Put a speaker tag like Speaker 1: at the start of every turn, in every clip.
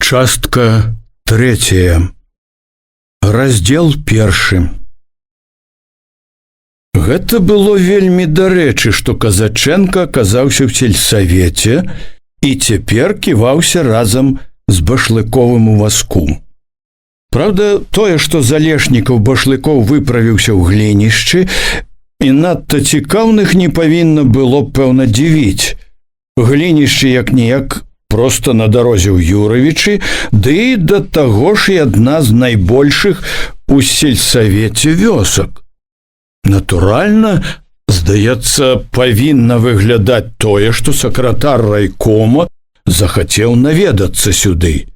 Speaker 1: Частка 3. Раздзел 1. Гэта было вельмі дарэчы, што Казаченка аказаўся ў сельсавеце і цяпер ківаўся разам з Башлыковым у вазку. Праўда, тое, што Залешнікаў Башлыкоў выправіўся ў Глінішчы, і надта цікаўных не павінна было, пэўна, дзівіць. Глінішчы як-ніяк проста на дарозе ў Юравічы, ды да таго ж і адна з найбольшых у сельсавеце вёсак. Натуральна, здаецца, павінна выглядаць тое, што сакратар райкома захацеў наведацца сюды.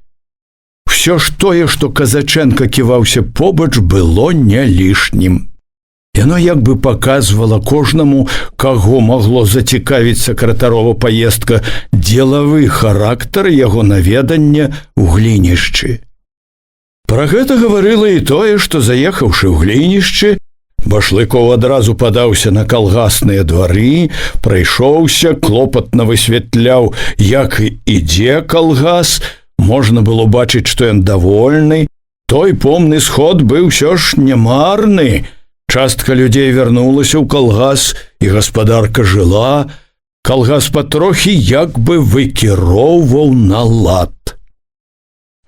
Speaker 1: Усё ж тое, што Казаченка ківаўся побач, было не лішнім. Яно як бы паказвала кожнаму, каго магло зацікавіць сакратарова паездка, дзелавы характар яго наведання ў Глінішчы. Пра гэта гаварыла і тое, што, заехаўшы ў Глінішчы, Башлыкоў адразу падаўся на калгасныя двары, прайшоўся, клопатна высвятляў, як ідзе калгас, можна было бачыць, што ён давольны, той помны сход быў усё ж не марны. Частка людзей вярнулася ў калгас, і гаспадарка жыла. Калгас патрохі як бы выкіроўваў на лад.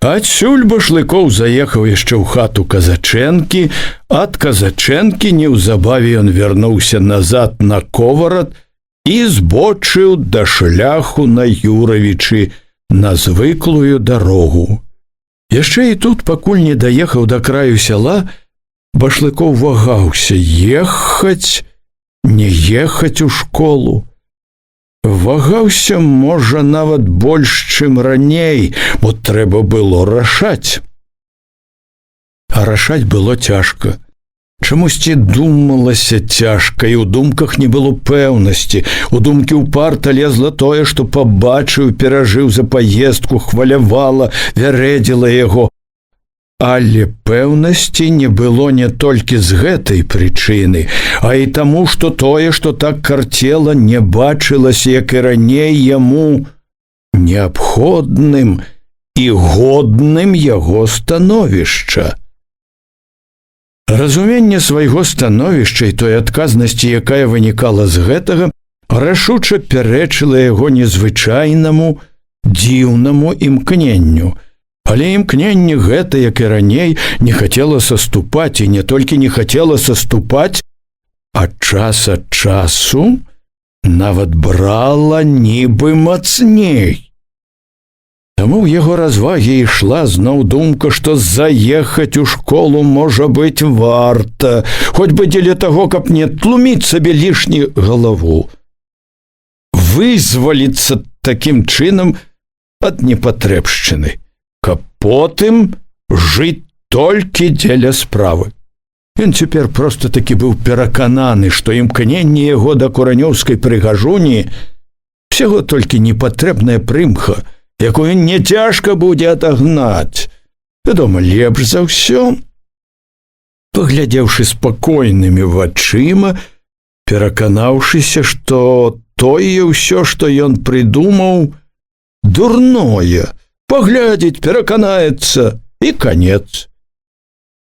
Speaker 1: Адсюль Башлыкоў заехаў яшчэ ў хату Казачэнкі, ад Казачэнкі неўзабаве ён вярнуўся назад на Коварад і збочыў да шляху на Юравічы, на звыклую дарогу. Яшчэ і тут, пакуль не даехаў да краю сяла, Башлыкоў вагаўся, ехаць, не ехаць у школу. Вагаўся, можа, нават больш, чым раней, бо трэба было рашаць. А рашаць было цяжка. Чамусьці думалася цяжка, і ў думках не было пэўнасці. У думкі ўпарта лезла тое, што пабачыў, перажыў за паездку, хвалявала, вярэдзіла яго. Але пэўнасці не было не толькі з гэтай прычыны, а і таму, што тое, што так карцела, не бачылася, як і раней яму, неабходным і годным яго становішча. Разуменне свайго становішча і той адказнасці, якая вынікала з гэтага, рашуча пярэчыла яго незвычайнаму, дзіўнаму імкненню. Але імкненне гэта, як і раней, не хацела саступаць, і не толькі не хацела саступаць, а час ад часу нават брала нібы мацней. Таму ў яго развагі ішла зноў думка, што заехаць у школу, можа быць, варта, хоць бы дзеля таго, каб не тлуміць сабе лішні галаву. Вызваліцца такім чынам ад непатрэбшчыны, каб потым жыць толькі дзеля справы. Ён цяпер проста-такі быў перакананы, што імкненне яго да куранёўскай прыгажуні всяго толькі непатрэбная прымха, якую не цяжка будзе атагнаць. Вядома, лепш за ўсё, паглядзеўшы спакойнымі вачыма, пераканаўшыся, што тое ўсё, што ён прыдумаў, дурное, паглядзець, пераканаецца, і канец.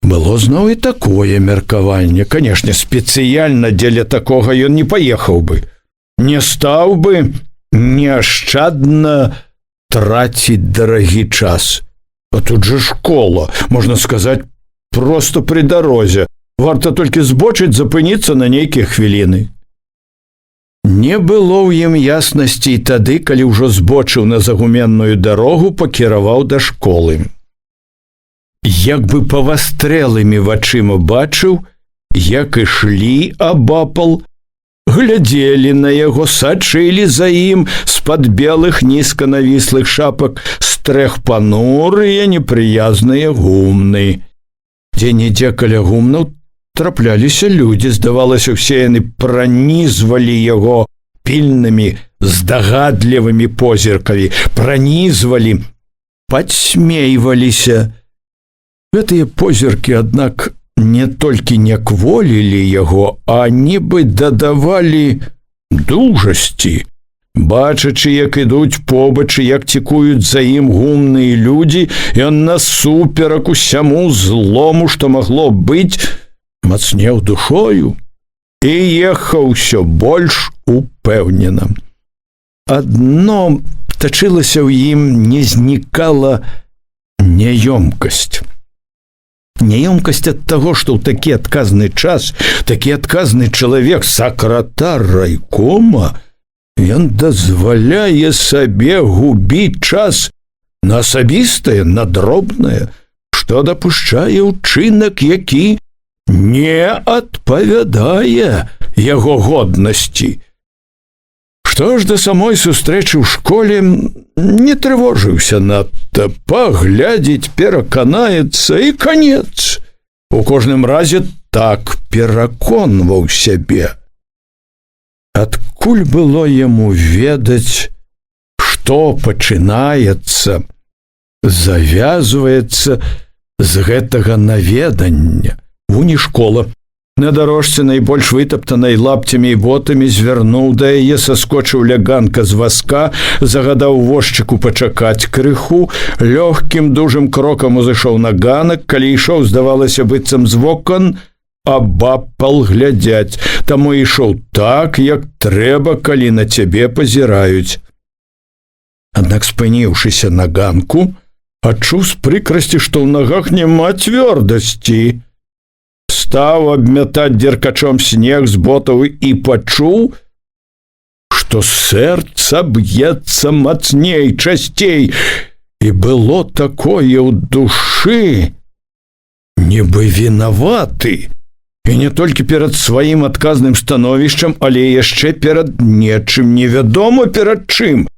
Speaker 1: Было зноў і такое меркаванне. Канешне, спецыяльна дзеля такога ён не паехаў бы. Не стаў бы неашчадна траціць дарагі час. А тут жа школа, можна сказаць, проста пры дарозе. Варта толькі збочыць, запыніцца на нейкія хвіліны. Не было ў ім яснасці і тады, калі ўжо збочыў на загуменную дарогу, пакіраваў да школы. Як бы павастрэлымі вачыма бачыў, як ішлі абапал, глядзелі на яго, сачылі за ім з-пад белых нізка навіслых шапак стрэх панурыя, непрыязныя гумны. Дзе-нідзе каля гумнаў трапляліся людзі, здавалася, усе яны пранізвалі яго пільнымі, здагадлівымі позіркамі, пранізвалі, падсмейваліся. Гэтыя позіркі, аднак, не толькі не кволілі яго, а нібы дадавалі дужасці, Бачачы, як ідуць побач, як цікуюць за ім гумныя людзі, ён насуперак усяму злому, што магло быць, мацнеў душою і ехаў усё больш упэўнена. Адно тачылася ў ім, не знікала няёмкасць. Няёмкасць ад таго, што ў такі адказны час, такі адказны чалавек, сакратар райкома, ён дазваляе сабе губіць час на асабістае, на дробнае, што дапушчае ўчынак, які не адпавядае яго годнасці. Што ж да самой сустрэчы ў школе, не трывожыўся надта, паглядзіць, пераканаецца і канец. У кожным разе так пераконваў сябе. Адкуль было яму ведаць, што пачынаецца, завязваецца з гэтага наведання? Вунь і школа. На дарожцы, найбольш вытаптанай лапцямі і ботамі, звярнуў да яе, саскочыў ляганка з вазка, загадаў возчыку пачакаць крыху, лёгкім дужым крокам узышоў на ганак, калі ішоў, здавалася, быццам з вокон, абапал глядзяць, таму ішоў так, як трэба, калі на цябе пазіраюць. Аднак, спыніўшыся на ганку, адчуў з прыкрасці, што ў нагах няма цвёрдасці. Стаў абмятаць дзеркачом снег з ботаў і пачуў, што сэрца б'ецца мацней, часцей, і было такое ў душы, нібы вінаваты, і не толькі перад сваім адказным становішчам, але яшчэ перад нечым, невядома перад чым.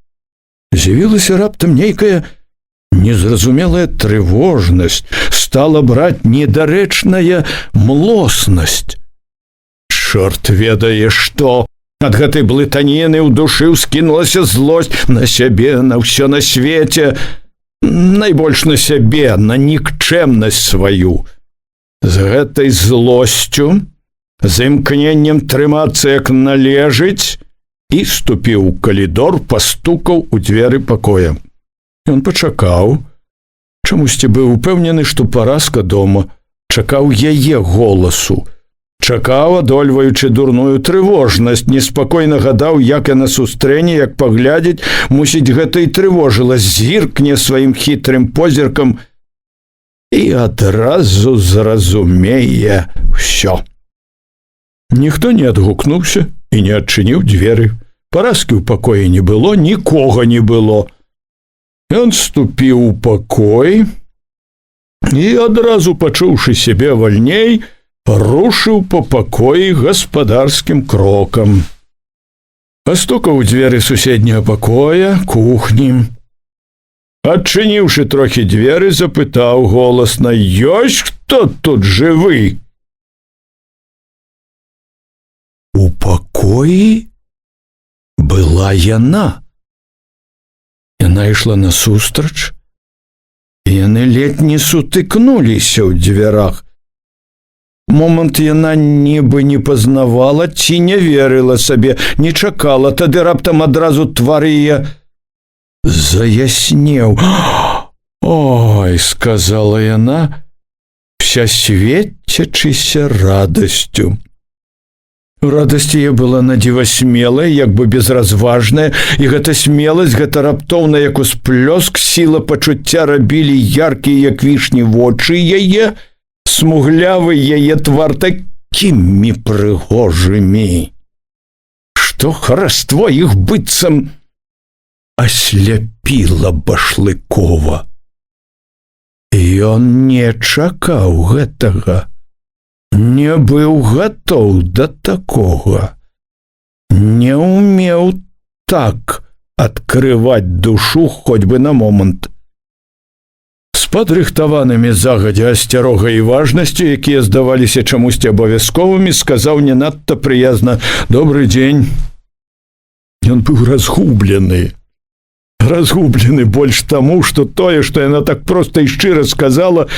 Speaker 1: З'явілася раптам нейкая незразумелая трывожнасць, стала браць недарэчная млоснасць. Чорт ведае што! Ад гэтай блытаніны ў душы ўскінулася злосць на сябе, на ўсё на свеце, найбольш на сябе, на нікчэмнасць сваю. З гэтай злосцю, з імкненнем трымацца як належыць, і ступіў у калідор, пастукаў у дзверы пакоя. Ён пачакаў, чамусьці быў упэўнены, што паразка дома, чакаў яе голасу, чакаў, адольваючы дурную трывожнасць, неспакойна гадаў, як яна сустрэне, як паглядзець, мусіць, гэта і трывожыла, зіркне сваім хітрым позіркам і адразу зразумее ўсё. Ніхто не адгукнуўся і не адчыніў дзверы. Паразкі ў пакоі не было, нікога не было. Ён ступіў у пакой і, адразу пачуўшы сябе вальней, рушыў па пакоі гаспадарскім крокам. Пастукаў у дзверы суседняга пакоя, кухні. Адчыніўшы трохі дзверы, запытаў голасна: «Ёсць хто тут жывы?» У пакоі была яна. Яна ішла насустрач, і яны ледзь не сутыкнуліся ў дзвярах. Момант яна нібы не пазнавала ці не верыла сабе, не чакала, тады раптам адразу твар яе заяснеў. «Ой», — сказала яна, вся свецячыся радасцю. Радасць яе была надзіва смелая, як бы безразважная, і гэта смеласць, гэта раптоўна, як усплёск, сіла пачуцця рабілі яркія, як вішні, вочы яе, смуглявы яе твар такімі прыгожымі, што хараство іх быццам асляпіла Башлыкова. Ён не чакаў гэтага. Не быў гатоў да такога, не ўмеў так адкрываць душу хоць бы на момант. З падрыхтаванымі загадзя асцярогай і важнасцю, якія здаваліся чамусьці абавязковымі, сказаў не надта прыязна: «Добры дзень». Ён быў разгублены больш таму, што тое, што яна так проста і шчыра сказала,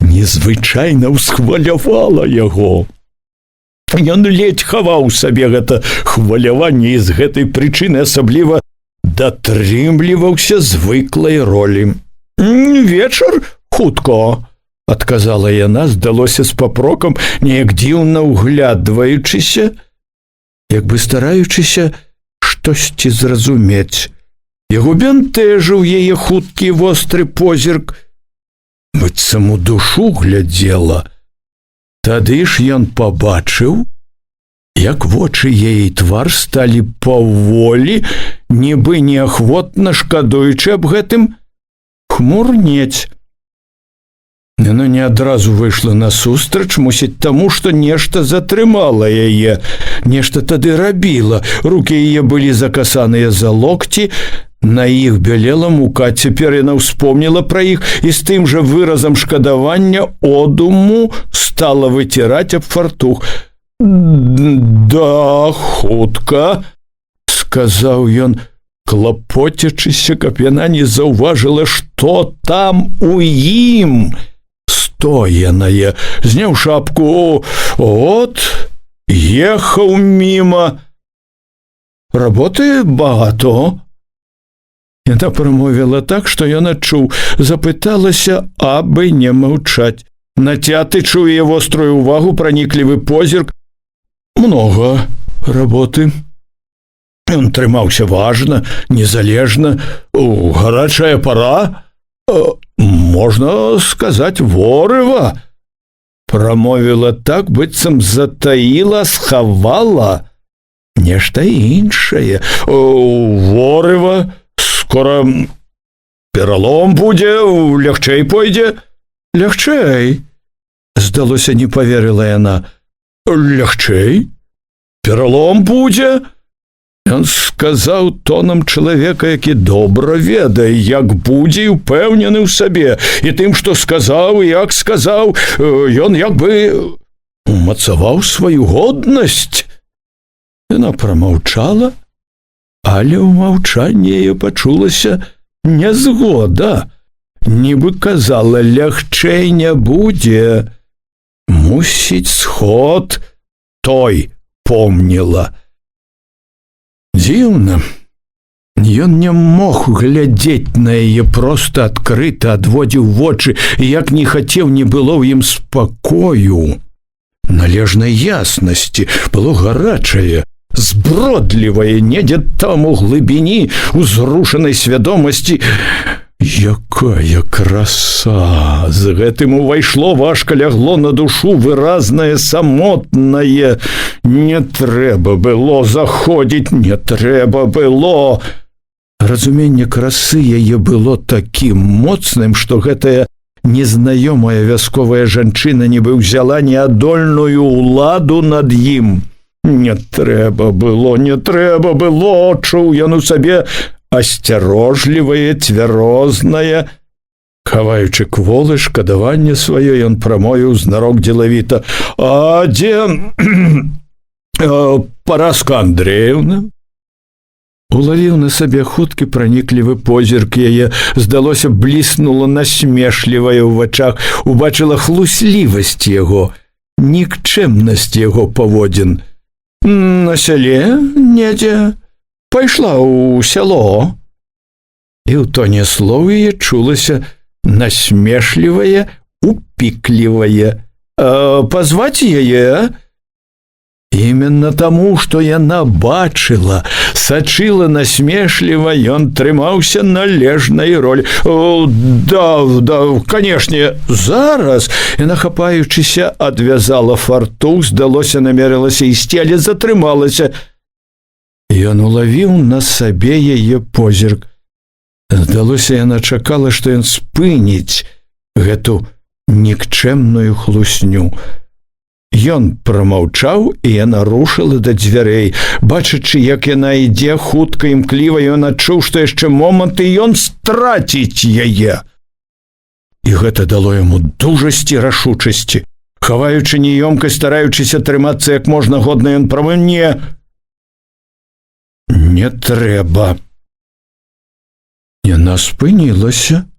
Speaker 1: незвычайна ўсхвалявала яго. Ён ледзь хаваў сабе гэта хваляванне і з гэтай прычыны асабліва датрымліваўся звыклай ролі. «Вечар хутка», – адказала яна, здалося з папрокам, неяк дзіўна ўглядваючыся, як бы стараючыся штосьці зразумець. Яго бянтэжыў яе хуткі востры позірк, быццам у душу глядзела. Тады ж ён пабачыў, як вочы яе твар сталі паволі, нібы неахвотна шкадуючы аб гэтым, хмурнець. Яна не адразу выйшла насустрач, мусіць таму, што нешта затрымала яе, нешта тады рабіла. Рукі яе былі закасаныя за локці, на іх бялела мука. Цяпер яна ўспомніла пра іх і з тым жа выразам шкадавання одуму стала выціраць аб фартух. «Да, хутка», – сказаў ён, клапоцячыся, каб яна не заўважыла, што там у ім стоянае. Зняў шапку. От, ехаў міма. «Работы багато?» Яна прамовіла так, што ён адчуў, запыталася, абы не маўчаць. Нацяты, чуе вострую увагу, праніклівы позірк. «Много работы». Ён трымаўся важна, незалежна. «Гарачая пара? Можна сказаць, ворыва», – прамовіла так, быццам затаіла, схавала нешта іншае. «Ворыва, скора пералом будзе, лягчэй пойдзе». «Лягчэй?» – здалося, не паверыла яна. «Лягчэй? Пералом будзе?» Ён сказаў тонам чалавека, які добра ведае, як будзе, і ўпэўнены ў сабе. І тым, што сказаў, і як сказаў, ён як бы умацаваў сваю годнасць. Яна прамаўчала, але ў маўчанні яе пачулася нязгода. Нібы казала, лягчэй не будзе. Мусіць, сход той помніла. Дзіўна. Ён не мог глядзець на яе, проста адкрыта адводзіў вочы, і як не хацеў, не было ў ім спакою, належнай яснасці. Было гарачае, збродлівае, недзе там у глыбіні узрушанай свядомасці. Якая краса! З гэтым увайшло, важка лягло на душу, выразнае, самотнае. Не трэба было заходзіць, не трэба было. Разуменне красы яе было такім моцным, што гэтая незнаёмая вясковая жанчына нібы ўзяла неадольную ўладу над ім. Не трэба было, чуў ён у сабе, асцярожлівае, цвярознае. Хаваючы кволы, шкадаванне сваё, ён прамовіў знарок дзелавіта. «А дзе Параска Андреевна?» Улавіў на сабе хуткі праніклівы позірк яе, здалося, бліснула насмешлівая ў вачах, убачыла хлуслівасць яго, нікчэмнасць яго паводзін. «На сяле недзе? Пайшла ў сяло». І ў тоне слоў яе чулася насмешлівае, упіклівае. «Пазваць яе?» Именно таму, што яна бачыла, сачыла насмешліва, ён трымаўся належнай ролі. Да, канешне, зараз». Яна, хапаючыся, адвязала фартух, здалося, намерылася ісці, але затрымалася. Ён улавіў на сабе яе позірк. Здалося, яна чакала, што ён спыніць гэту нікчэмную хлусню. Ён прамаўчаў, і яна рушыла да дзвярэй. Бачачы, як яна ідзе хутка, імкліва, ён адчуў, што яшчэ момант, і ён страціць яе. І гэта дало яму дужасці, рашучасці. Хаваючы неёмкасць, стараючыся трымацца як можна годна, ён прамовіў: «Не трэба». Яна спынілася.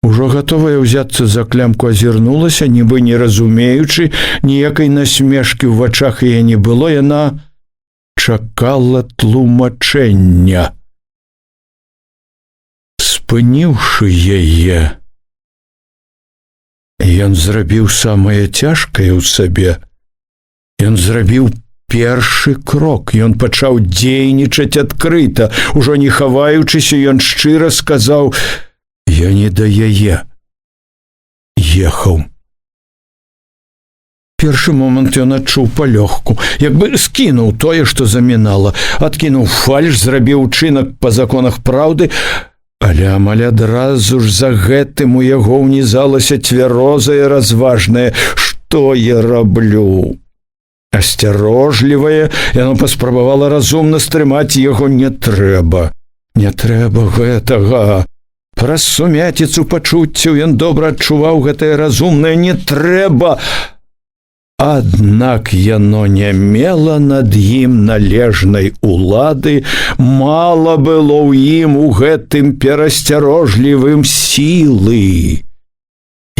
Speaker 1: Ужо гатовая ўзяцца за клямку азірнулася, нібы не разумеючы, ніякай насмешкі ў вачах яе не было, яна чакала тлумачэння. Спыніўшы яе, ён зрабіў самае цяжкае ў сабе. Ён зрабіў першы крок, ён пачаў дзейнічаць адкрыта. Ужо не хаваючыся, ён шчыра сказаў: «Я не да яе ехаў». Першы момант ён адчуў палёгку, як бы скінуў тое, што замінала, адкінуў фальш, зрабіў учынак па законах праўды, але амаль адразу ж за гэтым у яго ўнізалася цвярозае, разважнае: «Што я раблю?» Асцярожлівае, яно паспрабавала разумна стрымаць яго: «Не трэба, не трэба гэтага». Праз сумяціцу пачуццяў ён добра адчуваў гэтае разумнае «не трэба». Аднак яно не мела над ім належнай улады, мала было ў ім у гэтым перасцярожлівым сілы.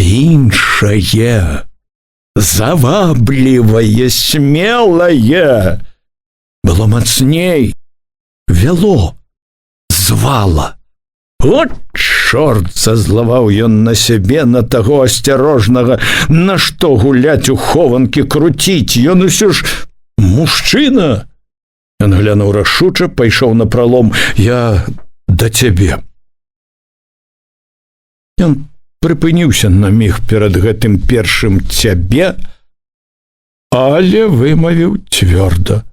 Speaker 1: Іншае, заваблівае, смелае, было мацней, вяло, звала. От чорт, зазлаваў ён на сябе, на таго асцярожнага, нашто гуляць у хованкі, круціць, ён усё ж мужчына. Ён глянуў рашуча, пайшоў напралом: «Я да цябе». Ён прыпыніўся на міг перад гэтым першым «цябе», але вымавіў цвёрда.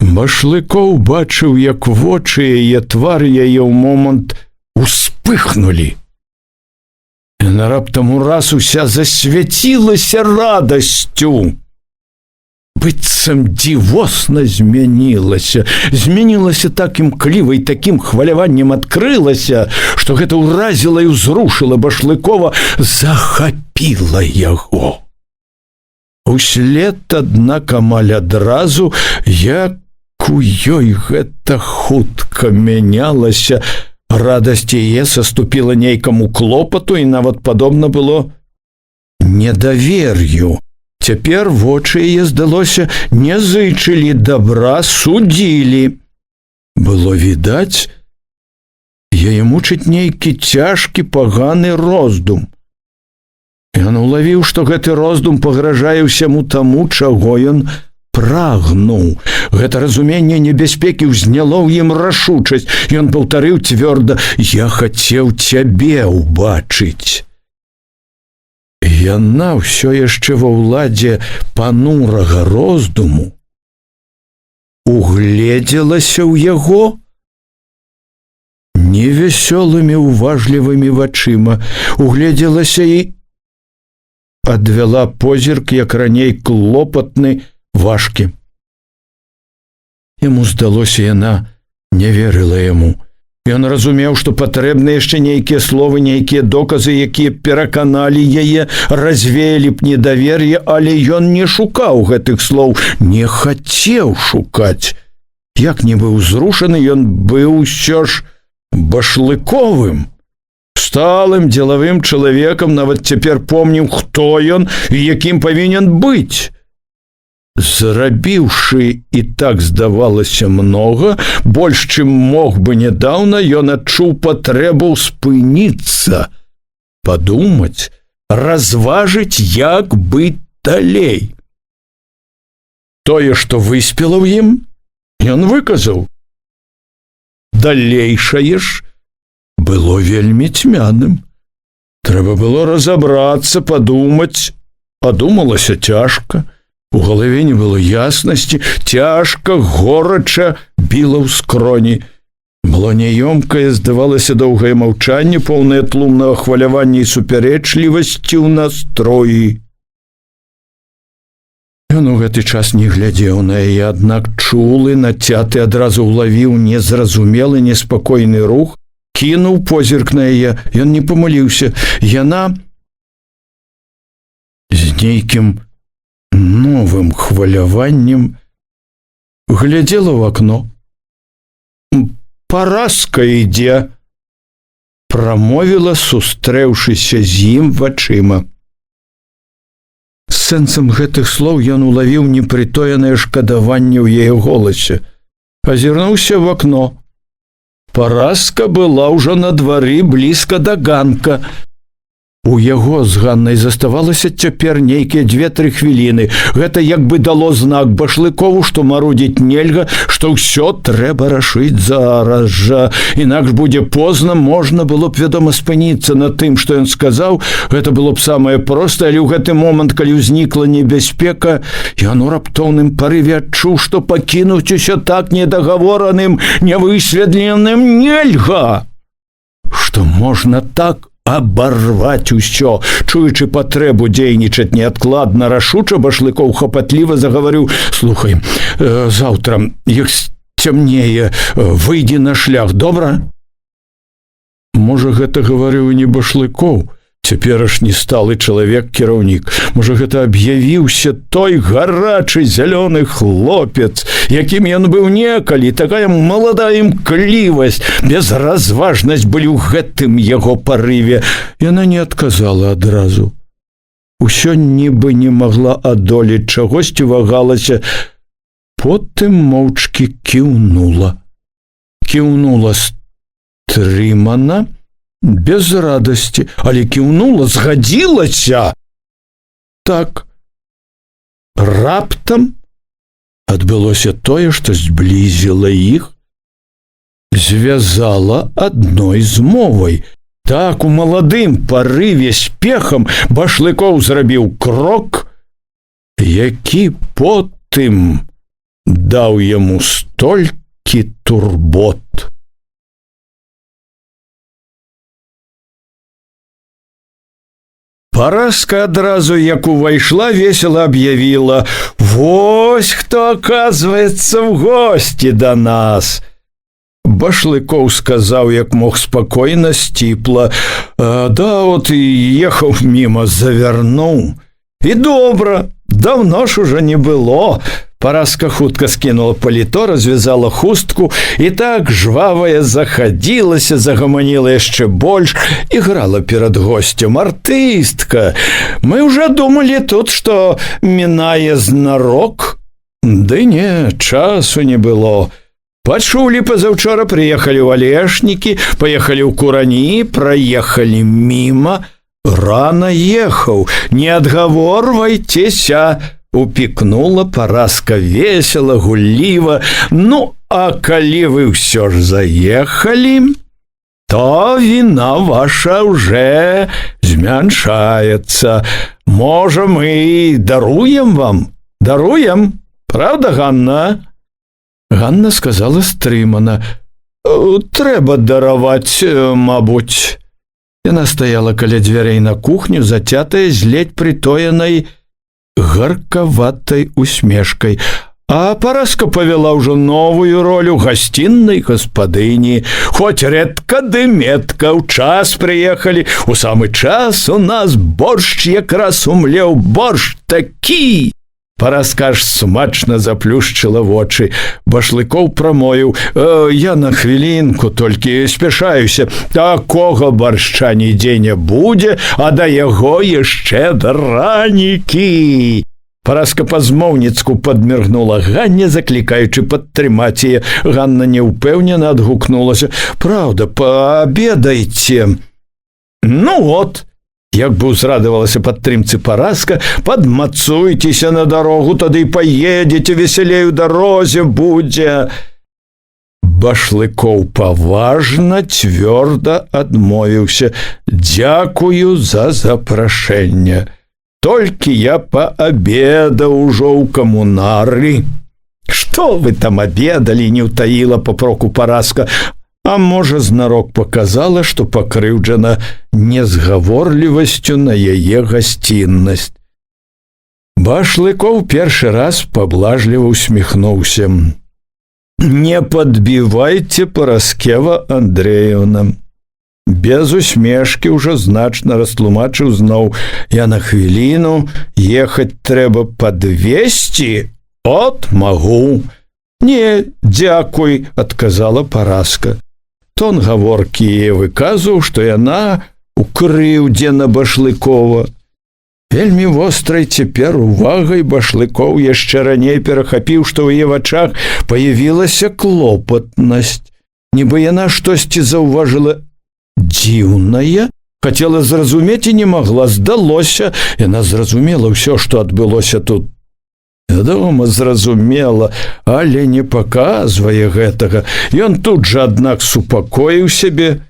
Speaker 1: Башлыкоў бачыў, як вочы яе, твар яе ў момант успыхнулі. Яна раптам ураз уся засвяцілася радасцю. Быццам дзівосна змянілася. Змянілася так імкліва і такім хваляваннем адкрылася, што гэта ўразіла і ўзрушыла Башлыкова, захапіла яго. Услед, аднак, амаль адразу, як у ёй гэта хутка мянялася, радасць яе саступіла нейкаму клопату і нават падобна было недавер'ю. Цяпер вочы яе, здалося, не зычылі дабра, судзілі. Было відаць, яе мучыць нейкі цяжкі, паганы роздум. Ён улавіў, што гэты роздум пагражае ўсяму таму, чаго ён прагнуў. Гэта разуменне небяспекі ўзняло ў ім рашучасць. Ён паўтарыў цвёрда: «Я хацеў цябе ўбачыць». Яна ўсё яшчэ ва ўладзе панурага роздуму угледзелася ў яго невясёлымі уважлівымі вачыма, угледзелася і адвяла позірк, як раней, клопатны, важкі. Яму здалося, яна не верыла яму. Ён разумеў, што патрэбны яшчэ нейкія словы, нейкія доказы, якія пераканалі яе, развеялі б недавер'е, але ён не шукаў гэтых слоў, не хацеў шукаць. Як не быў зрушаны, ён быў усё ж Башлыковым, сталым дзелавым чалавекам, нават цяпер помніў, хто ён і якім павінен быць. Зрабіўшы і так, здавалася, многа, больш, чым мог бы нядаўна, ён адчуў патрэбу спыніцца, падумаць, разважыць, як быць далей. Тое, што выспела ў ім, ён выказаў. Далейшае ж было вельмі цьмяным. Трэба было разабрацца, падумаць. Падумалася цяжка. У галаве не было яснасці, цяжка, горача біла ў скроні. Было няёмкае, здавалася, доўгае маўчанне, поўнае тлумнага хвалявання і супярэчлівасці ў настроі. Ён у гэты час не глядзеў на яе, аднак чулы, нацяты, адразу ўлавіў незразумелы, неспакойны рух, кінуў позірк на яе. Ён не памыліўся. Яна з нейкім новым хваляваннем глядзела ў акно. Паразка ідзе. прамовіла, сустрэўшыся з ім вачыма. Сэнсам гэтых слоў ён улавіў непрытоенае шкадаванне ў яе голасе. Азірнуўся в акно. Параска была ўжо на двары блізка да ганка. У яго з Ганнай заставалася цяпер нейкія 2-3 хвіліны. Гэта як бы дало знак Башлыкову, што марудзіць нельга, што ўсё трэба рашыць зараз жа. Інакш будзе позна, можна было б, вядома, спыніцца на тым, што ён сказаў. Гэта было б самае простае, але ў гэты момант, калі ўзнікла небяспека, ён у раптоўным парыве адчуў, што пакінуць усё так недагавораным, нявысветленым нельга. Што можна так абарваць усё. Чуючы патрэбу дзейнічаць неадкладна, рашуча, Башлыкоў хапатліва загаварыў: «Слухай, заўтра, як сцямнее, выйдзі на шлях, добра?» Можа, гэта гаварыў і не Башлыкоў, цяперашні сталы чалавек-кіраўнік. Можа, гэта аб'явіўся той гарачы зялёны хлопец, якім ён быў некалі. Такая маладая імклівасць, безразважнасць былі ў гэтым яго парыве. Яна не адказала адразу. Усё нібы не магла адолець чагосьці, вагалася. Потым моўчкі кіўнула. Кіўнула стрымана, без радасці, але кіўнула, згадзілася. Так, раптам адбылося тое, што зблізіла іх, звязала адной змовай. Так, у маладым парыве спехам Башлыкоў зрабіў крок, які потым даў яму столькі турбот. Параска адразу, як увайшла, весела аб'явіла: «Вось хто, аказваецца, в госці да нас!» Башлыкоў сказаў, як мог спакойна, сціпла: «Да, от і ехаў міма, завярнуў». «І добра, даўно ж ужо не было». Параска хутка скінула паліто, развязала хустку і так жвавая захадзілася, загаманіла яшчэ больш, іграла перад госцем. «Артыстка! Мы ўжо думалі тут, што мінае знарок». «Ды не, часу не было. Пачулі, пазаўчора прыехалі ў Алешнікі, паехалі ў Курані, праехалі міма. Рана ехаў, не адгаворвайцеся». Упікнула Параска весела, гулліва. «Ну, а калі вы ўсё ж заехалі, то віна ваша ўжо змяншаецца. Можа, мы даруем вам? Даруем? Правда, Ганна?» Ганна сказала стрымана: «Трэба дараваць, мабуть». Яна стаяла каля дзвярэй на кухню, зацятая з ледзь прытоенай гаркаватай усмешкай. А Параска павяла ўжо новую ролю гасціннай гаспадыні. «Хоць рэдка ды метка, ў час прыехалі. У самы час у нас боршч якраз умлеў, боршч такі!» Параска аж смачна заплюшчыла вочы. Башлыкоў прамовіў: «Я на хвілінку, толькі спяшаюся. Такога баршча нідзе не будзе, а да яго яшчэ дранікі». Параска па-змоўніцку падміргнула Ганне, заклікаючы падтрымаць яе. Ганна неўпэўнена адгукнулася: «Праўда, паабедайце». «Ну от», як бы ўзрадавалася падтрымцы Параска, «падмацуйцеся на дарогу, тады і паедзеце, весялей у дарозе будзе». Башлыкоў паважна, цвёрда адмовіўся: «Дзякую за запрашэнне. Толькі я паабедаў ужо ў камунары». «Што вы там абедалі?» — не ўтаіла папроку Параска. А можа, знарок паказала, што пакрыўджана незгаворлівасцю на яе гасціннасць. Башлыкоў першы раз паблажліва усміхнуўся. «Не падбівайце, Параскева Андрэевна». Без усмешкі ўжо значна растлумачыў зноў: «Я на хвіліну, ехаць трэба падвезці? От магу». «Не, дзякуй», — адказала Параска. Тон гаворкі яе выказваў, што яна у крыўдзе на Башлыкова. Вельмі вострай цяпер увагай Башлыкоў яшчэ раней перахапіў, што ў яе вачах паявілася клопатнасць. Нібы яна штосьці заўважыла дзіўнае, хацела зразумець і не магла. Здалося, яна зразумела ўсё, што адбылося тут. Вядома, зразумела, але не паказвае гэтага. Ён тут жа, аднак, супакоіў сябе,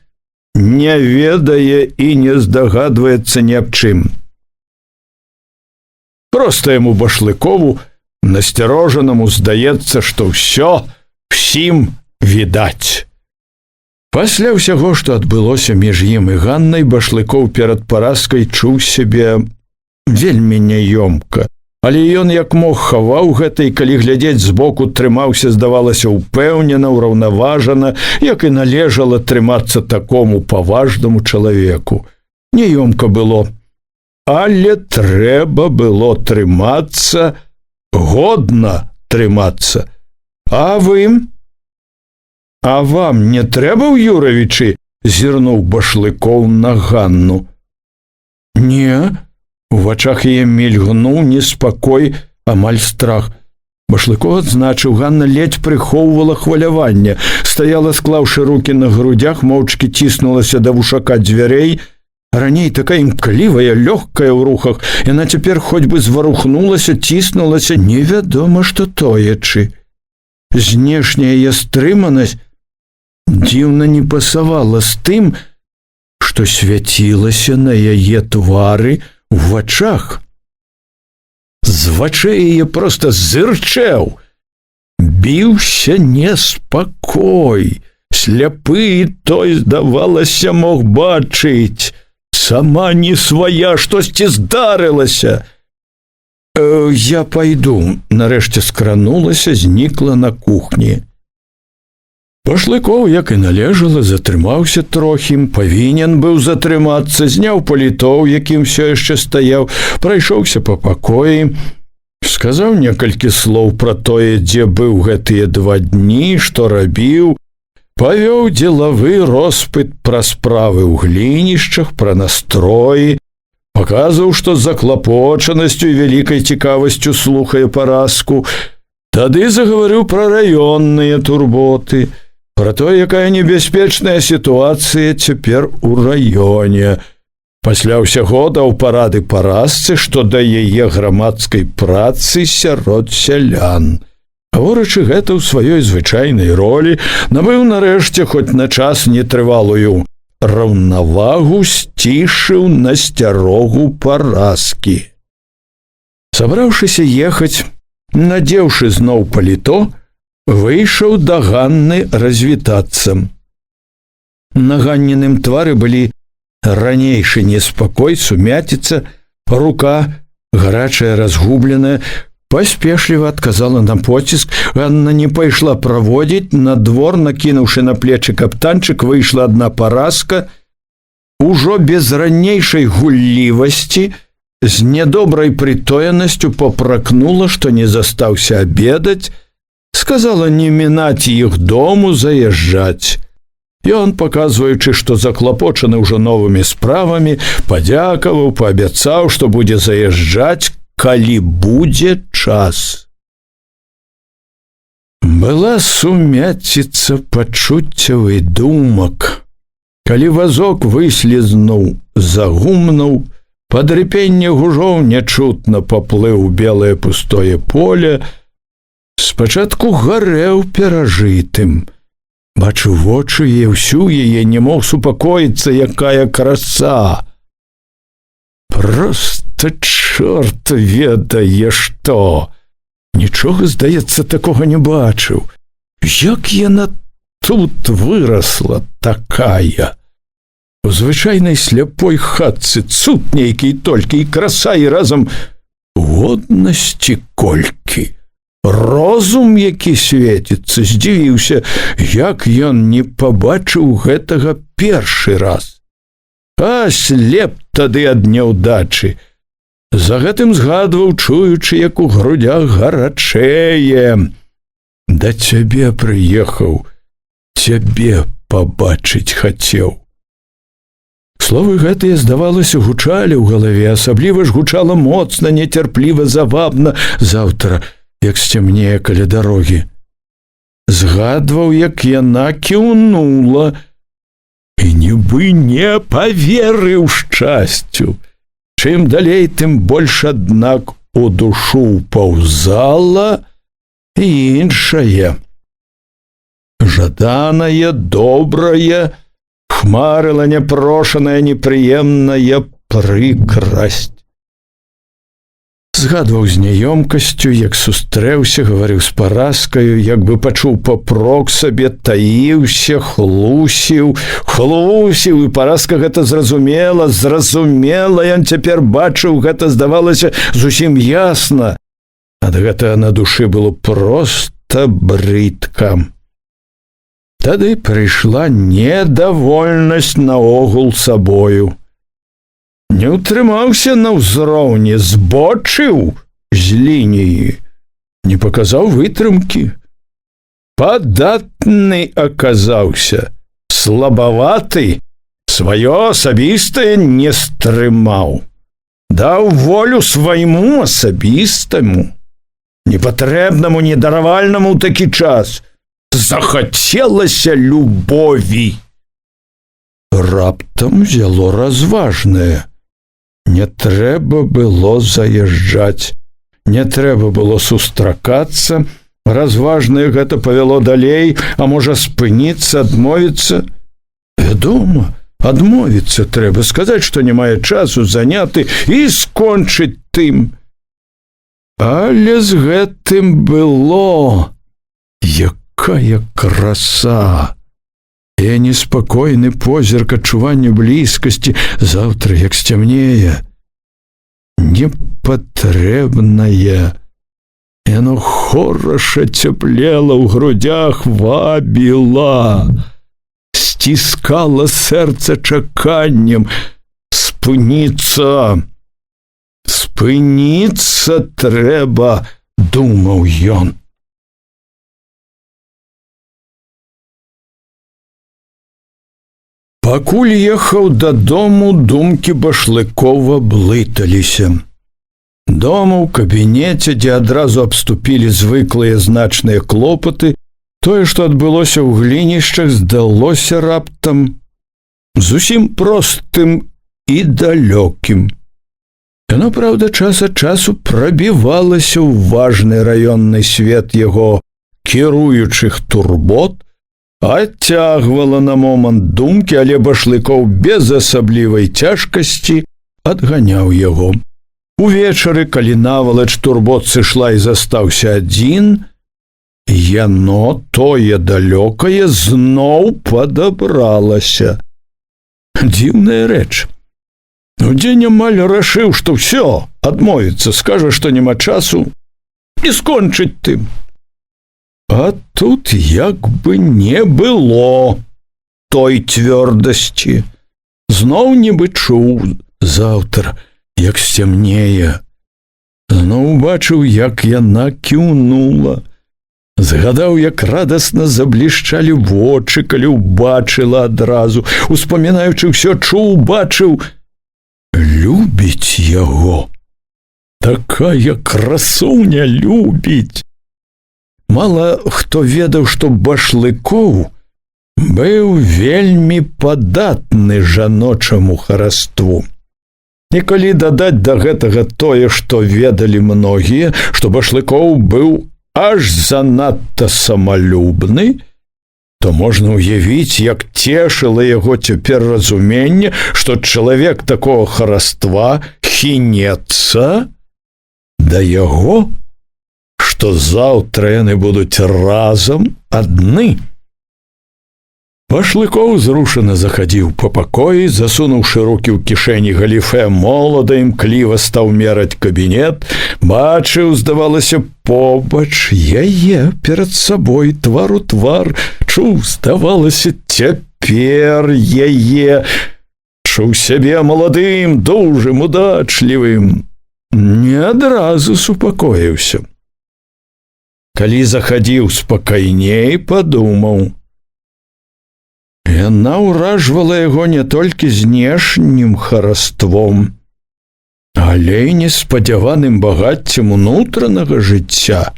Speaker 1: не ведае і не здагадваецца ні аб чым. Проста яму Башлыкову, насцярожанаму, здаецца, што ўсё ўсім відаць. Пасля ўсяго, што адбылося між ім і Ганнай, Башлыкоў перад паразкай чуў сябе вельмі няёмка. Але ён як мог хаваў гэта, і калі глядзець збоку, трымаўся, здавалася, упэўнена, ўраўнаважана, як і належала трымацца такому паважнаму чалавеку. Няёмка было, але трэба было трымацца, годна трымацца. А вы? А вам не трэба ў Юравічы? Зірнуў Башлыкоў на Ганну. Не. У вачах яе мільгнуў неспакой, амаль страх. Башлыкоў адзначыў, Ганна ледзь прыхоўвала хваляванне, стаяла, склаўшы рукі на грудях, моўчкі ціснулася да вушака дзвярэй. Раней такая імклівая, лёгкая ў рухах, яна цяпер хоць бы зварухнулася, ціснулася, невядома што тоячы. Знешняя яе стрыманасць дзіўна не пасавала з тым, што свяцілася на яе твары у вачах. З вачэй яе проста зырчэў. Біўся неспакой. Сляпы той, здавалася, мог бачыць. Сама не свая, штосьці здарылася. Я пайду. Нарэшце скранулася, знікла на кухні. Башлыкоў, як і належала, затрымаўся трохі, павінен быў затрымацца, зняў паліто, якім все яшчэ стаяў, прайшоўся па пакоі, сказаў некалькі слоў пра тое, дзе быў гэтыя 2 дні, што рабіў, павёў дзелавы роспыт пра справы ў глінішчах, пра настроі, паказваў, што з заклапочанасцю і вялікай цікавасцю слухае паразку. Тады загаварыў пра раённыя турботы, пра тое, якая небяспечная сітуацыя цяпер у раёне. Пасля ўсяго даў парады паразцы, што да яе грамадскай працы сярод сялян. Гаворачы гэта ў сваёй звычайнай ролі, набыў нарэшце хоць на час нетрывалую раўнавагу, сцішыў насцярогу паразкі. Сабраўшыся ехаць, надзеўшы зноў паліто, выйшаў да Ганны развітацца. На Ганніным твары былі ранейшы неспакой, сумяціца, рука, гарачая, разгубленая, паспешліва адказала на поціск. Ганна не пайшла праводзіць, на двор, накінуўшы на плечы каптанчык, выйшла адна паразка, ужо без ранейшай гуллівасці, з нядобрай прытоенасцю папракнула, што не застаўся абедаць, сказала не мінаць іх дому, заязджаць. Ён, паказваючы, што заклапочаны ўжо новымі справамі, падзякаваў, паабяцаў, што будзе заязджаць, калі будзе час. Была сумяціца пачуццяў і думак. Калі вазок выслізнуў за гумнаў, пад рыпенне гужоў нячутна паплыў белае пустое поле, спачатку гарэў перажытым. Бачыў вочы яе, ўсю яе, не мог супакоіцца, якая краса. Проста чорт ведае што. Нічога, здаецца, такога не бачыў. Як яна тут вырасла такая? У звычайнай сляпой хатцы цуд нейкі толькі, і краса, і разам годнасці колькі. Розум, які свеціцца, здзівіўся, як ён не пабачыў гэтага першы раз. А слеп тады ад няўдачы. За гэтым згадваў, чуючы, як у грудях гарачэе. Да цябе прыехаў, цябе пабачыць хацеў. Словы гэтыя, здавалася, гучалі ў галаве, асабліва ж гучала моцна, нецярпліва, завабна. Заўтра, як сцямнее каля дарогі. Згадваў, як яна кіўнула, і нібы не паверыў шчасцю. Чым далей, тым больш, аднак, у душу ўпаўзала іншае. Жаданае, добрае, хмарыла няпрошаная, непрыемная прыкрасць. Згадваў з няёмкасцю, як сустрэўся, гаварыў з паразкаю, як бы пачуў папрок сабе, таіўся, хлусіў, і паразка гэта зразумела, ён цяпер бачыў гэта, здавалася, зусім ясна. Ад гэтага на душы было проста брыдка. Тады прыйшла недавольнасць наогул сабою. Не ўтрымаўся на ўзроўні, збочыў з лініі, не паказаў вытрымкі. Падатны аказаўся, слабаваты, сваё асабістае не стрымаў. Даў волю свайму асабістаму, непатрэбнаму, недаравальнаму ў такі час. Захацелася любові. Раптам взяло разважнае. Не трэба было заязджаць, не трэба было сустракацца. Разважнае гэта павяло далей, а можа спыніцца, адмовіцца. Вядома, адмовіцца трэба, сказаць, што не мае часу, заняты, і скончыць тым. Але з гэтым было якая краса! І неспакойны позірк, адчуванне блізкасці. Заўтра, як сцямнее, непатрэбнае. Яно хораша цяплела ў грудях, вабіла, сціскала сэрца чаканнем. Спыніцца трэба, думаў ён. Пакуль ехаў дадому, думкі Башлыкова блыталіся. Дома ў кабінеце, дзе адразу абступілі звыклыя значныя клопаты, тое, што адбылося ў глінішчах, здалося раптам зусім простым і далёкім. Яно, праўда, час ад часу прабівалася ў важны раённы свет яго кіруючых турбот, адцягвала на момант думкі, але Башлыкоў без асаблівай цяжкасці адганяў яго. Увечары, калі навалач турбот сышла і застаўся адзін, яно, тое далёкае, зноў падабралася. Дзіўная рэч. Удзень амаль рашыў, што ўсё, адмовіцца, скажа, што няма часу, і скончыць тым. А тут як бы не было той цвёрдасці. Зноў нібы чуў, заўтра, як сцямнее. Зноў бачыў, як яна кіўнула. Згадаў, як радасна заблішчалі вочы, калі ўбачыла адразу. Успамінаючы ўсё, чуў, бачыў. Любіць яго. Такая красуня любіць. Мала хто ведаў, што Башлыкоў быў вельмі падатны жаночаму хараству. І калі дадаць да гэтага тое, што ведалі многія, што Башлыкоў быў аж занадта самалюбны, то можна ўявіць, як цешыла яго цяпер разуменне, што чалавек такога хараства хінецца да яго, што заўтра яны будуць разам адны. Башлыкоў зрушана захадзіў па пакоі, засунуўшы рукі ў кішэні галіфэ, молада імкліва стаў мераць кабінет, бачыў, здавалася, побач яе перад сабой, твар у твар, чуў, здавалася, цяпер яе, чуў сябе маладым, дужым, удачлівым. Не адразу супакоіўся. Калі захадзіў спакайней, падумаў: Яна ўражвала яго не толькі знешнім хараством, але і неспадзяваным багаццем унутранага жыцця,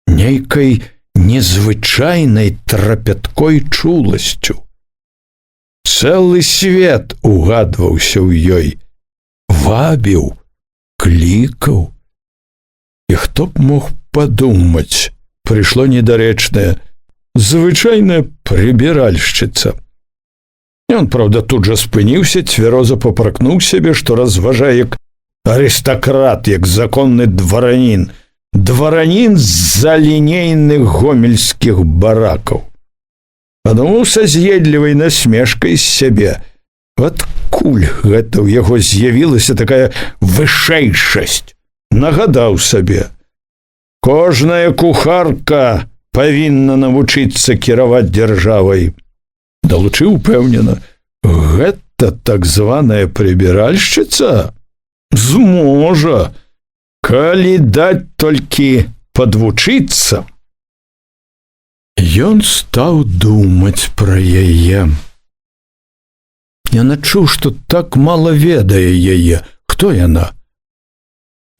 Speaker 1: нейкай незвычайнай трапяткой чуласцю. Цэлы свет угадваўся ў ёй, вабіў, клікаў. І хто б мог падумаць, прыйшло недарэчнае, звычайная прыбіральшчыца. Ён, правда, тут жа спыніўся, цвяроза папракнуў сябе, што разважае як арыстакрат, як законны дваранін, дваранін з-за лінейных гомельскіх баракаў. Падумаў са з'едлівай насмешкай з сябе, адкуль гэта ў яго з'явілася такая вышэйшасць. Нагадаў сабе, кожная кухарка павінна навучыцца кіраваць дзяржавай. Далучыў упэўнена, гэта так званая прыбіральшчыца? Зможа, калі даць толькі падвучыцца. Ён стаў думаць пра яе. Ён адчуў, што так мала ведае яе. Хто яна?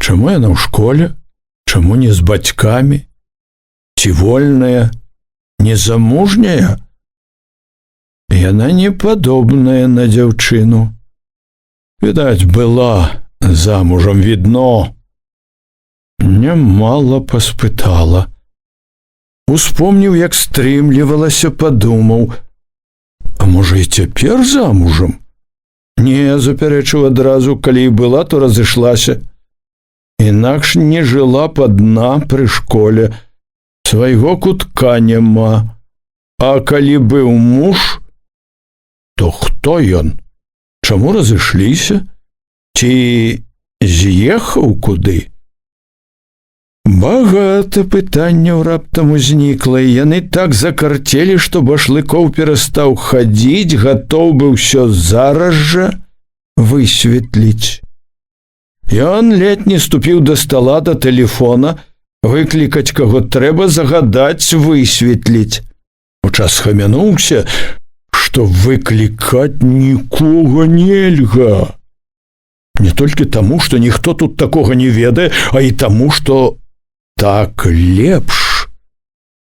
Speaker 1: Чаму яна ў школе? Чаму не з бацькамі? Ці вольная? Незамужняя? Яна не падобная на дзяўчыну. Відаць, была замужам, відно. Нямала паспытала. Успомніў, як стрымлівалася, падумаў, а можа і цяпер замужам? Не, запярэчыў адразу, калі і была, то разышлася. Інакш не жыла б адна пры школе, свайго кутка няма. А калі быў муж, то хто ён? Чаму разышліся? Ці з'ехаў куды? Багата пытанняў раптам узнікла, і яны так закарцелі, што Башлыкоў перастаў хадзіць, гатоў быў усё зараз жа высветліць. Ён ледзь не ступіў да стала, да тэлефона, выклікаць каго трэба, загадаць высветліць. Учас схамянуўся, што выклікаць нікога нельга. Не толькі таму, што ніхто тут такога не ведае, а і таму, што так лепш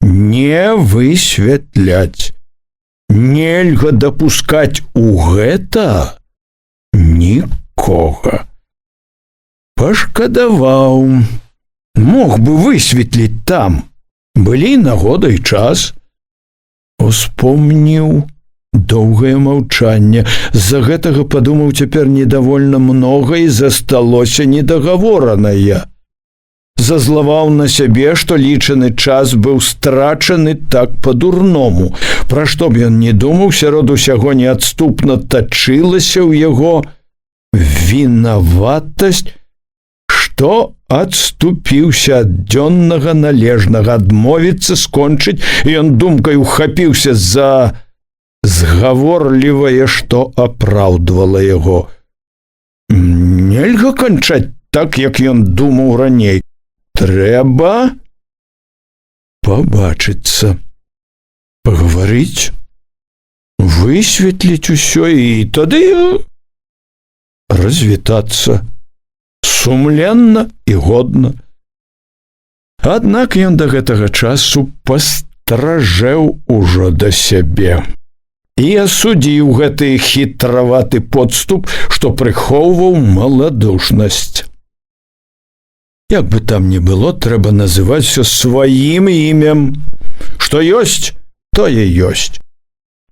Speaker 1: не высвятляць. Нельга дапускаць у гэта нікога. Пашкадаваў. Мог бы высветліць там. Былі нагода і час. Успомніў доўгае маўчанне. З-за гэтага, падумаў, цяпер недавольна многа і засталося недагаворанае. Зазлаваў на сябе, што лічаны час быў страчаны так па-дурному. Пра што б ён не думаў, сярод усяго неадступна тачылася ў яго вінаватасць, што адступіўся ад дзённага належнага, адмовіцца, скончыць, і ён думкай ухапіўся за згаворлівае, што апраўдвала яго. Нельга канчаць так, як ён думаў раней. Трэба пабачыцца, пагаварыць, высветліць усё і тады развітацца сумленна і годна. Аднак ён да гэтага часу пастражэў ужо да сябе і асудзіў гэты хітраваты подступ, што прыхоўваў маладушнасць. Як бы там ні было, трэба называць всё сваім імем. Што ёсць, тое ёсць.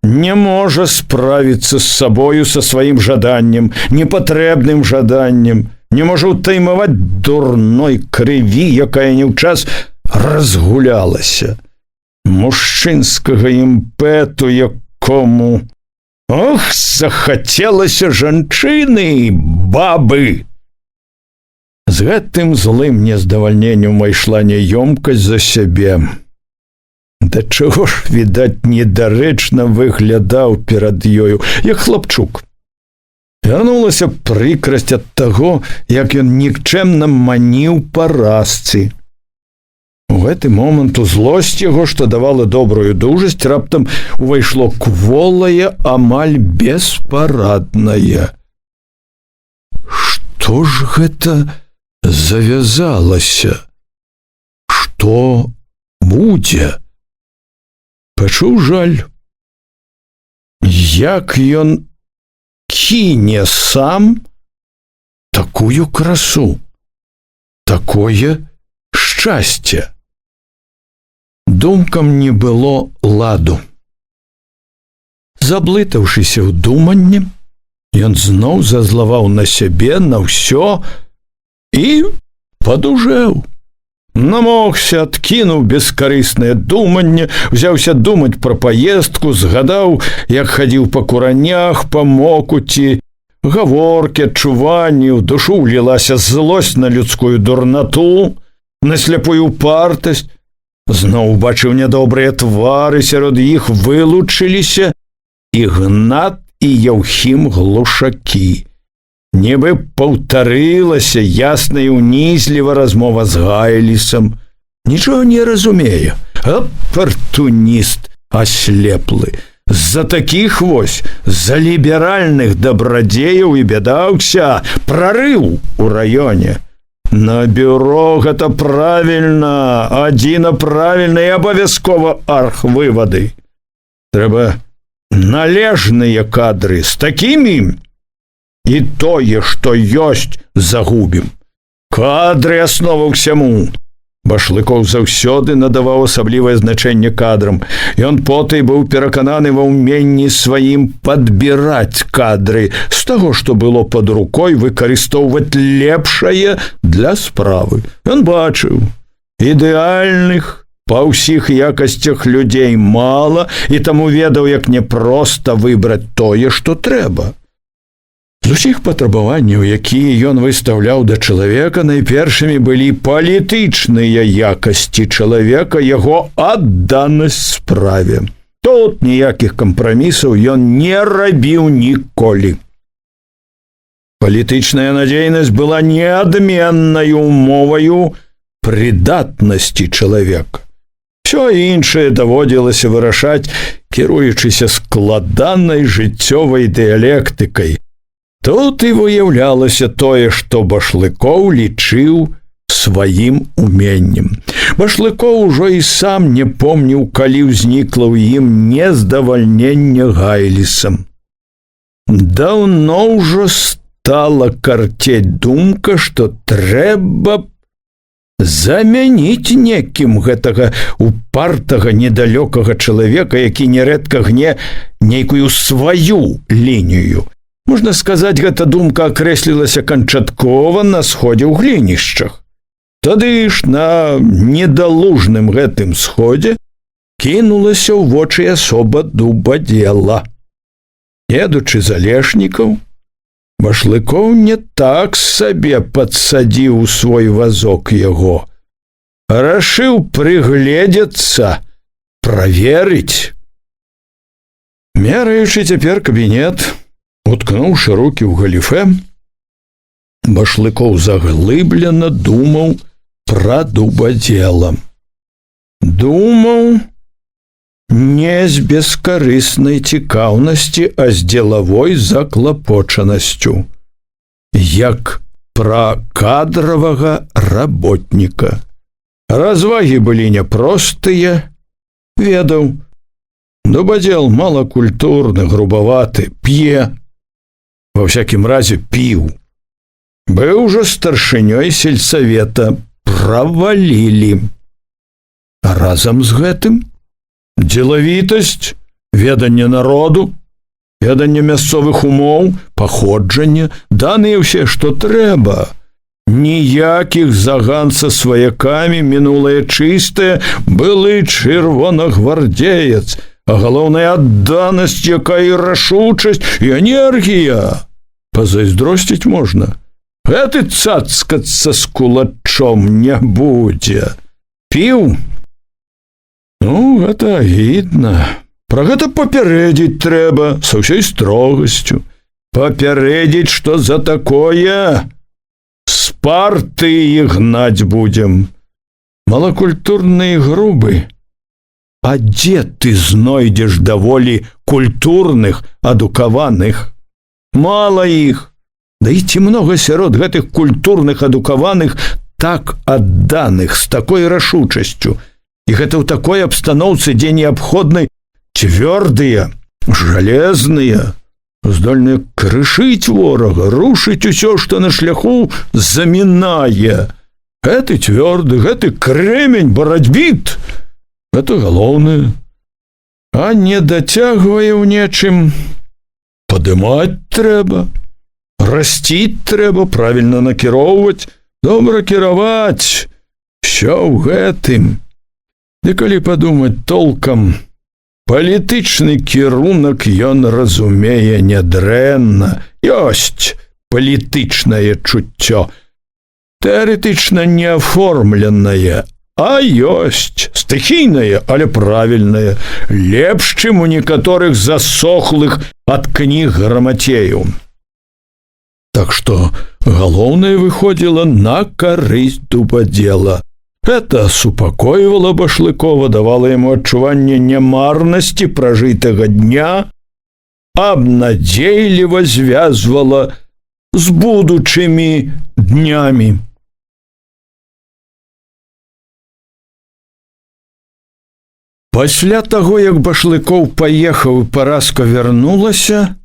Speaker 1: Не можа справіцца з сабою, са сваім жаданнем, непатрэбным жаданнем, не можа ўтаймаваць дурной крыві, якая не ў час разгулялася. Мужчынскага імпэту, якому, ох, захацелася жанчыны, бабы. З гэтым злым нездавальненнем майшла няёмкасць за сябе. Да чаго ж, відаць, недарэчна выглядаў перад ёю, як хлапчук. Вярнулася прыкрасць ад таго, як ён нікчэмна маніў паразцы. У гэты момант у злосць яго, што давала добрую дужасць, раптам увайшло кволае, амаль беспараднае. Што ж гэта завязалася? Што будзе? Пачуў жаль. Як ён кіне сам такую красу, такое шчасце. Думкам не было ладу. Заблытаўшыся ў думанні, ён зноў зазлаваў на сябе, на ўсё і падужэў. Намогся, адкінуў бескарыснае думанне, узяўся думаць пра паездку, згадаў, як хадзіў па куранях, па мокуці, гаворкі, адчуванні, у душу ўлілася злосць на людскую дурнату, на сляпую упартасць. Зноў убачыў нядобрыя твары, сярод іх вылучыліся Ігнат і Яўхім Глушакі. Нібы паўтарылася ясна і унізліва размова з Гайлісам. Нічога не разумее. Апартуніст аслеплы. З-за такіх вось, з-за ліберальных дабрадзеяў і бядаўся, прарыў у раёне. На бюро гэта правільна, адзіна правільна і абавязкова архвывады. Трэба належныя кадры, з такімі і тое, што ёсць, загубім. Кадры — аснова ўсяму. Башлыкоў заўсёды надаваў асаблівае значэнне кадрам. Ён потай быў перакананы ва ўменні сваім падбіраць кадры, з таго, што было пад рукой, выкарыстоўваць лепшае для справы. Ён бачыў, ідэальных па ўсіх якасцях людзей мала, і таму ведаў, як няпроста выбраць тое, што трэба. З усіх патрабаванняў, якія ён выстаўляў да чалавека, найпершымі былі палітычныя якасці чалавека, яго адданасць справе. Тут ніякіх кампрамісаў ён не рабіў ніколі. Палітычная надзейнасць была неадменнай умоваю прыдатнасці чалавека. Всё іншае даводзілася вырашаць, кіруючыся складанай жыццёвай дыялектыкай. Тут і выяўлялася тое, што Башлыкоў лічыў сваім уменнем. Башлыкоў ужо і сам не помніў, калі ўзнікла ў ім нездавальненне Гайлісам. Даўно ўжо стала карцець думка, што трэба замяніць некім гэтага упартага, недалёкага чалавека, які нярэдка гне нейкую сваю лінію. Можна сказаць, гэта думка акрэслілася канчаткова на сходзе ў глінішчах. Тады ж на недалужным гэтым сходзе кінулася ў вочы асоба Дубадзела. Едучы з Алешнікаў, Башлыкоў не так сабе падсадзіў у свой вазок яго, а рашыў прыгледзецца, праверыць. Мераючы цяпер кабінет, уткнуўшы рукі ў галіфэ, Башлыкоў заглыблена думаў пра Дубадзела. Думаў не з бескарыснай цікаўнасці, а з дзелавой заклапочанасцю, як пра кадравага работніка. Развагі былі няпростыя, ведаў, Дубадзел малакультурны, грубаваты, п'е, ва всякім разе піў. Быў ужо старшынёй сельсавета, правалілі. А разам з гэтым дзелавітасць, веданне народу, веданне мясцовых умоў, паходжанне, даныя ўсе, што трэба. Ніякіх заган са сваякамі, мінулае чыстае, былы чырвонагвардзеец, а галоўная адданасць, якая і рашучасць, і энергія. Пазайздросціць можна. Гэты цацкацца з кулачом не будзе. Піў? Ну, гэта агідна. Пра гэта папярэдзіць трэба са ўсёй строгасцю. Папярэдзіць, што за такое з партыі гнаць будзем. малакультурны і грубы. А дзе ты знойдзеш даволі культурных, адукаваных? Мала іх. Да і ці многа сярод гэтых культурных, адукаваных, так адданых, з такой рашучасцю. І гэта ў такой абстаноўцы, дзе неабходны цвёрдыя, жалезныя, здольныя крышыць ворага, рушыць усё, што на шляху замінае. Гэты цвёрды, гэты крэмень, барацьбіт. Гэта галоўнае. А не дацягвае ў нечым. Падымаць трэба. Расціць трэба, правільна накіроўваць, добра кіраваць. Всё ў гэтым. Ды калі падумаць толкам, палітычны кірунак ён разумее нядрэнна. Ёсць палітычнае чуццё. Тэарэтычна неаформленае, а ёсць стыхійнае, але правільнае, лепш, чым у некаторых засохлых ад кніг грамацеяў. Так што галоўнае выходзіла на карысць дубадзела. Гэта супакойвала Башлыкова, давала яму адчуванне нямарнасці пражытага дня, абнадзейліва звязвала з будучымі днямі. Пасля таго, як Башлыкоў паехаў і Параска вярнулася,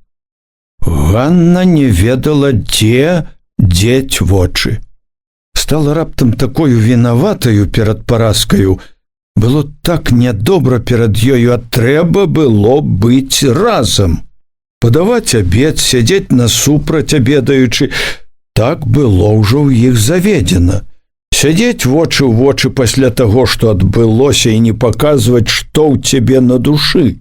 Speaker 1: Ганна не ведала, дзе дзець вочы. Стала раптам такою вінаватаю перад Параскаю. Было так нядобра перад ёю, а трэба было быць разам. Падаваць абед, сядзець насупраць абедаючы. Так было ўжо ў іх заведзена. Сядзець вочы ў вочы пасля таго, што адбылося, і не паказваць, што ў цябе на душы.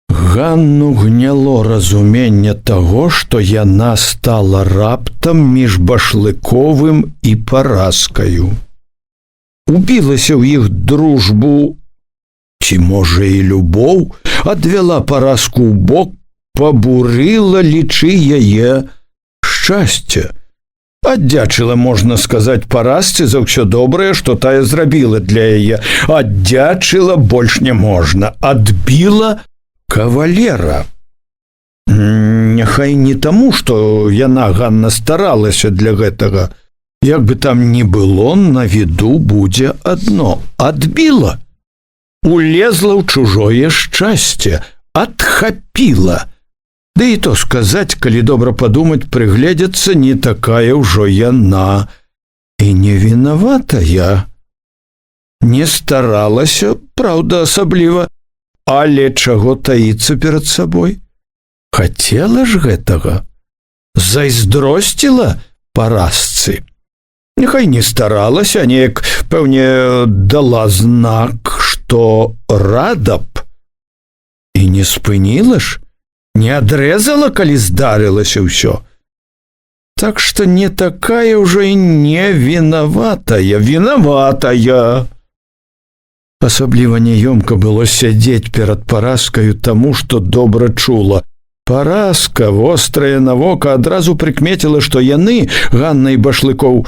Speaker 1: Ганну гняло разуменне таго, што яна стала раптам між Башлыковым і Параскаю. Убілася ў іх дружбу, ці, можа, і любоў, адвяла Параску ў бок, пабурыла, лічы, яе шчасце. Аддзячыла, можна сказаць, Парасцы за ўсё добрае, што тая зрабіла для яе. Аддзячыла больш не можна. Адбіла кавалера. Няхай не таму, што яна, Ганна, старалася для гэтага. Як бы там ні было, на віду будзе адно. Адбіла. Улезла ў чужое шчасце. Адхапіла. Да і то сказаць, калі добра падумаць, прыгледзецца, не такая ўжо яна. І не вінаватая. Не старалася, праўда, асабліва, але чаго таіцца перад сабой? Хацела ж гэтага. Зайздросціла Парасцы. Няхай не старалася, неяк, пэўне, дала знак, што рада б. І не спыніла ж, не адрэзала, калі здарылася ўсё. Так што не такая ўжо і не вінаватая, вінаватая. Асабліва няёмка было сядзець перад Параскаю таму, што добра чула. Параска, вострая на вока, адразу прыкмеціла, што яны, Ганна і Башлыкоў,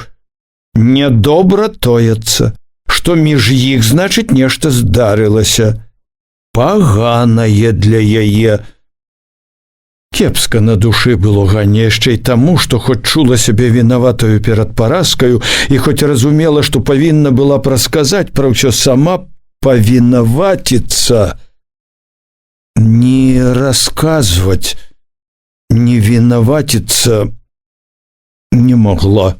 Speaker 1: нядобра тояцца, што між іх, значыць, нешта здарылася. Паганае для яе. Кепска на душы было Ганне яшчэ і таму, што хоць чула сябе вінаватаю перад Параскаю і хоць разумела, што павінна была прасказаць пра ўсё, сама павінаваціцца, не расказваць, не вінаваціцца не могла.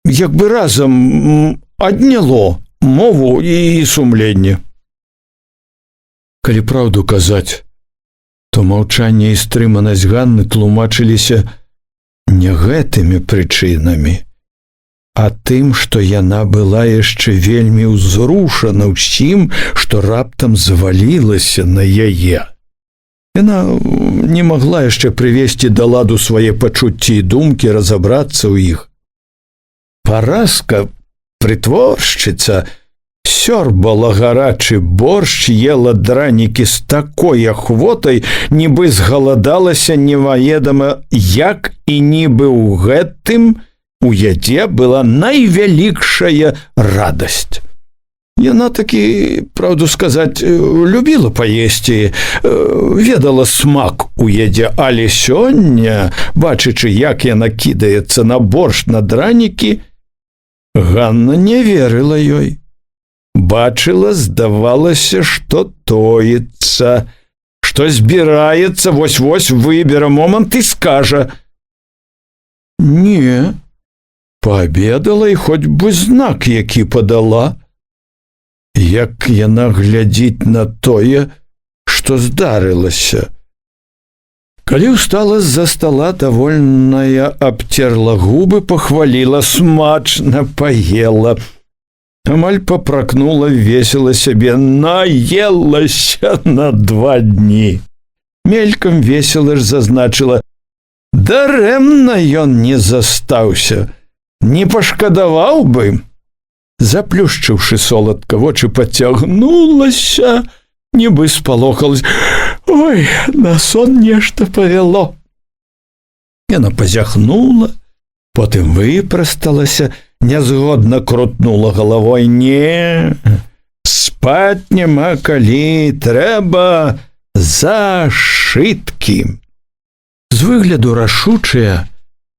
Speaker 1: Як бы разам адняло мову і сумленне. Калі праўду казаць, то маўчанне і стрыманасць Ганны тлумачыліся не гэтымі прычынамі, а тым, што яна была яшчэ вельмі ўзрушана ўсім, што раптам звалілася на яе. Яна не магла яшчэ прывесці да ладу свае пачуцці і думкі, разабрацца ў іх. Параска, прытворшчыца, сёрбала гарачы боршч, ела дранікі з такой ахвотай, нібы згаладалася неваедама як, і нібы ў гэтым у ядзе была найвялікшая радасць. Яна такі, правду сказаць, любіла паесці, ведала смак у ядзе, але сёння, бачачы, як яна кідаецца на боршч, на дранікі, Ганна не верыла ёй. Бачыла, здавалася, што тоіцца, што збіраецца, вось-вось выбера момант і скажа: «Не, паабедала і хоць бы знак, які падала». Як яна глядзіць на тое, што здарылася. Калі ўстала з-за стола, давольная абцерла губы, пахваліла: «Смачна паела». Амаль папракнула весела сябе: «Наелася на 2 дні». Мелькам весела ж зазначыла: «Дарэмна ён не застаўся, не пашкадаваў бы». Заплюшчыўшы соладка вочы, пацягнулася, нібы спалохалась: «Ой, на сон нешта павяло». Яна пазяхнула, потым выпрасталася, нязгодна крутнула галавой: «Не, спаць няма калі, трэба зашыткі». З выгляду рашучая,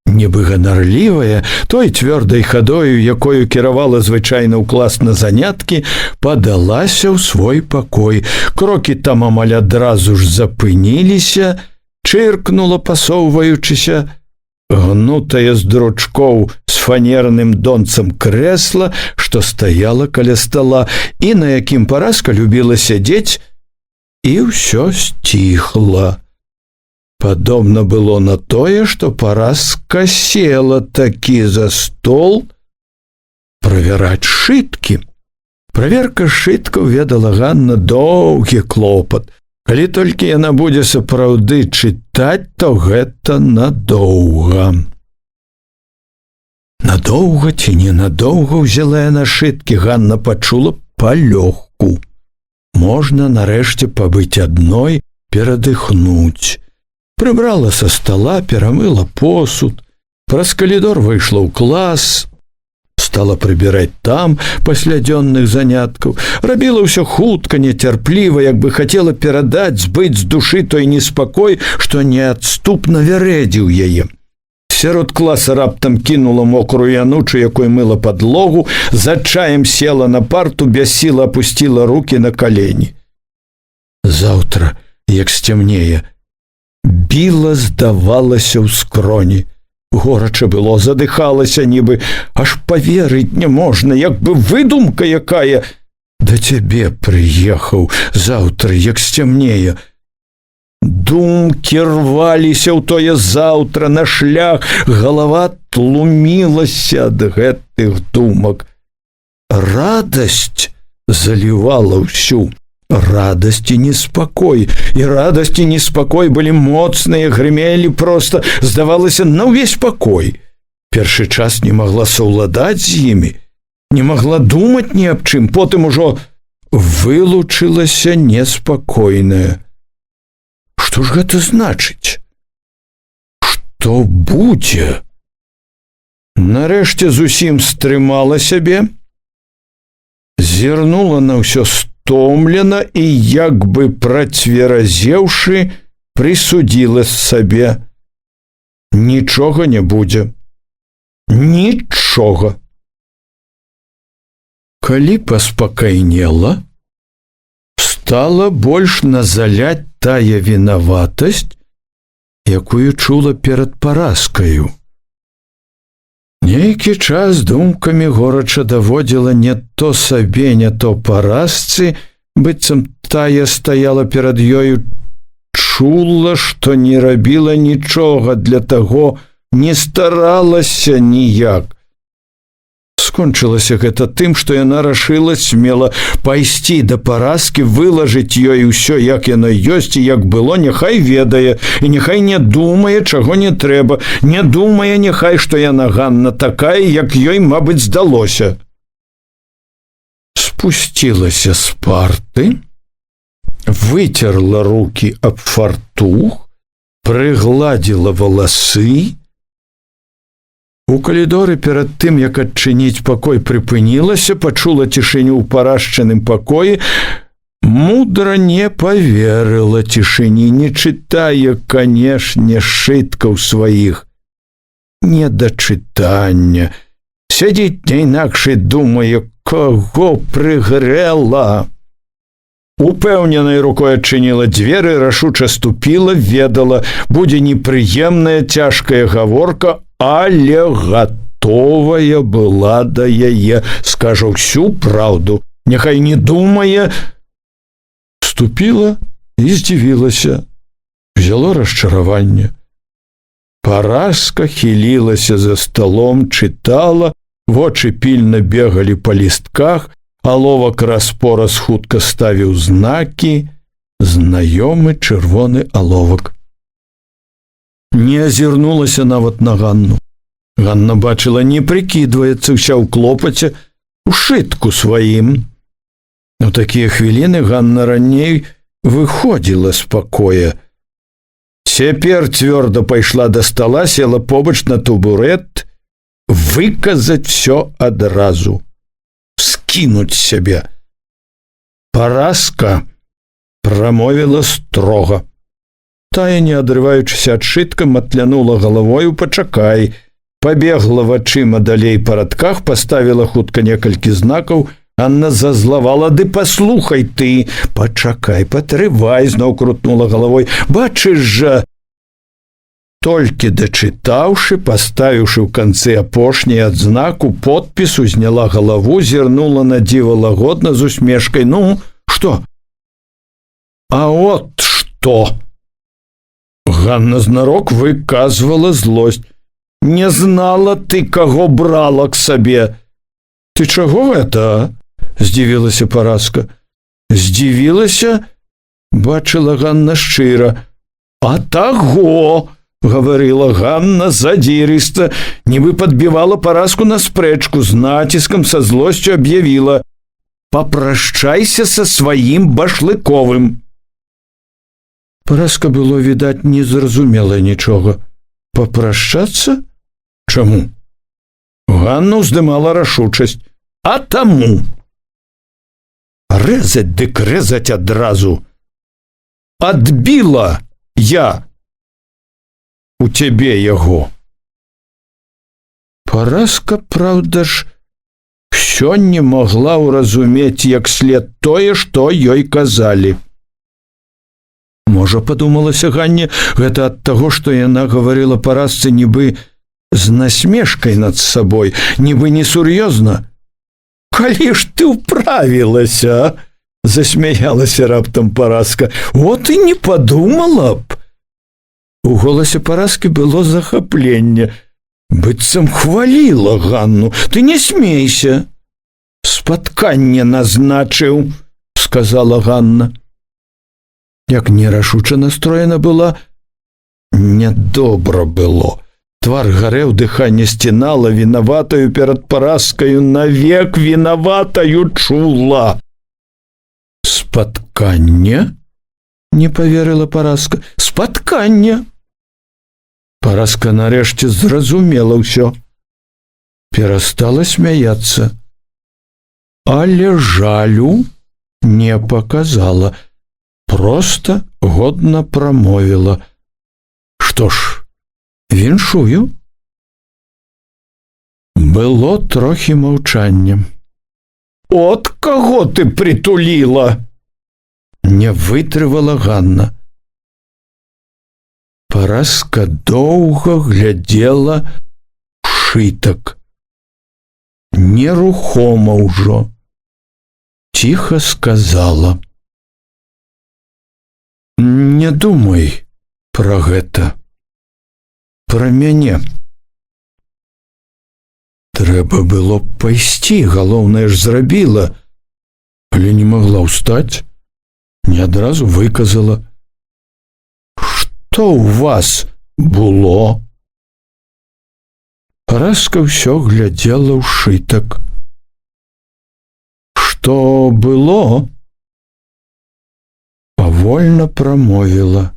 Speaker 1: нібы ганарлівая, той цвёрдай хадою, якою кіравала звычайна ў клас на заняткі, падалася ў свой пакой. Крокі там амаль адразу ж запыніліся, чыркнула, пасоўваючыся. Гнутая з дручкоў з фанерным донцам крэсла, што стаяла каля стола і на якім Параска любіла сядзець, і ўсё сціхла. Падобна было на тое, што Параска села такі за стол правяраць шыткі. Праверка шыткаў, ведала Ганна, доўгі клопат. Калі толькі яна будзе сапраўды чытаць, то гэта надоўга. Надоўга ці ненадоўга ўзяла яна шыткі, Ганна пачула палёгку. Можна нарэшце пабыць адной, перадыхнуць. Прыбрала са стола, перамыла посуд, праз калідор выйшла ў клас, стала прыбіраць там пасля дзённых заняткаў, рабіла ўсё хутка, нецярпліва, як бы хацела перадаць, збыць з душы той неспакой, што неадступна вярэдзіў яе. Сярод класа раптам кінула мокрую анучу, якой мыла падлогу, з адчаем села на парту, без сілы апусціла рукі на калені. Заўтра, як сцямнее, біла, здавалася, ў скроні. Горача было, задыхалася нібы, аж паверыць не можна, як бы выдумка якая. Да цябе прыехаў заўтра, як сцямнее. Думкі рваліся ў тое заўтра на шлях, галава тлумілася ад гэтых думак. Радасць залівала ўсю. Радасць і неспакой. І радасць і неспакой былі моцныя, грымелі проста, здавалася, на ўвесь пакой. Першы час не магла саўладаць з імі, не магла думаць ні аб чым, потым ужо вылучылася неспакойная. Што ж гэта значыць? Што будзе? Нарэшце зусім стрымала сябе, зірнула на ўсё стомлена і, як бы працверазеўшы, прысудзіла сабе: нічога не будзе. Нічога. Калі паспакайнела, стала больш назаляць тая вінаватасць, якую чула перад Параскаю. Нейкі час думкамі горача даводзіла не то сабе, не то Парасцы, быццам тая стаяла перад ёю, чула, што не рабіла нічога для таго, не старалася ніяк. Скончылася гэта тым, што яна рашыла смела пайсці да Параскі, вылажыць ёй усё, як яно ёсць і як было, няхай ведае, і няхай не думае, чаго не трэба, не думае няхай, што яна, Ганна, такая, як ёй, мабыць, здалося. Спусцілася з парты, выцерла рукі аб фартух, прыгладзіла валасы У калідоры перад тым, як адчыніць пакой, прыпынілася, пачула цішыню ў парашчаным пакоі, мудра не поверыла цішыні, не чытае, канешне, сшыткаў сваіх. Не да чытання. Сядзіць няйнакш і думае, каго прыгрэла. Упэўненай рукой адчыніла дзверы, рашуча ступіла, ведала, будзе непрыемная цяжкая гаворка, але гатовая была да яе, скажа ўсю праўду, няхай не думае. Ступіла і здзівілася. Взяло расчараванне. Параска хілілася за сталом, чытала, вочы пільна бегалі па лістках, аловак раз-пораз хутка ставіў знакі, знаёмы чырвоны аловак. Не азірнулася нават на Ганну. Ганна бачыла, не прыкідваецца, ўся ў клопаце, у шытку сваім. У такія хвіліны Ганна раней выходзіла з пакоя. Цяпер цвёрда пайшла да стала, села побач на табурэт, выказаць всё адразу, скінуць сябе. Параска прамовіла строга. Тая, не адрываючыся ад шытка, матлянула галавою, пачакай, пабегла вачыма далей па радках, паставіла хутка некалькі знакаў. Анна зазлавала, ды паслухай ты, пачакай, патрывай, зноў крутнула галавой, бачыш жа. Толькі дачытаўшы, паставіўшы ў канцы апошні ад знаку подпіс, узняла галаву, зірнула на дзіва лагодна з усмешкай. Ну, што? А от што? Ганна знарок выказвала злосць. Не знала ты, каго брала к сабе. Ты чаго гэта? Здзівілася Параска. Здзівілася? Бачыла Ганна шчыра. А таго, гаварыла Ганна задзірыста, нібы падбівала Параску на спрэчку, з націскам, са злосцю аб'явіла: папрашчайся са сваім Башлыковым. Параска было, відаць, не зразумела нічога. Папрашчацца? Чаму? Ганна ўздымала рашучасць. А таму. Рэзаць дык рэзаць адразу. Адбіла я у цябе яго. Параска, праўда ж, всё не могла ўразумець як след тое, што ёй казалі. Можа, падумалася Ганне, гэта ад таго, што яна гаварыла Парасцы нібы з насмешкай над сабой, нібы несур'ёзна. Калі ж ты ўправілася, засмяялася раптам Параска, от і не падумала б. У голасе Параскі было захапленне, быццам хваліла Ганну. Ты не смейся. Спатканне назначыў, сказала Ганна. Як нерашуча настроена была, нядобра было. Твар гарэў, дыханне сцінала, вінаватаю перад Параскаю, навек вінаватаю чула. Спатканне? Не поверыла Параска. Спатканне. Параска нарэшце зразумела ўсё. Перастала смяяцца. Але жалю не показала. Просто годна прамовіла. Што ж, віншую. Было трохі маўчання. От каго ты притуліла? Не вытрывала Ганна. Параска доўга глядзела шытак. Нерухома ўжо. Ціха сказала: не думай пра гэта. Пра мяне. Трэба было б пайсці, галоўнае ж зрабіла, але не магла ўстаць, не адразу выказала. Што ў вас было? Параска ўсё глядзела ў шытак. Што было? Павольна прамовіла.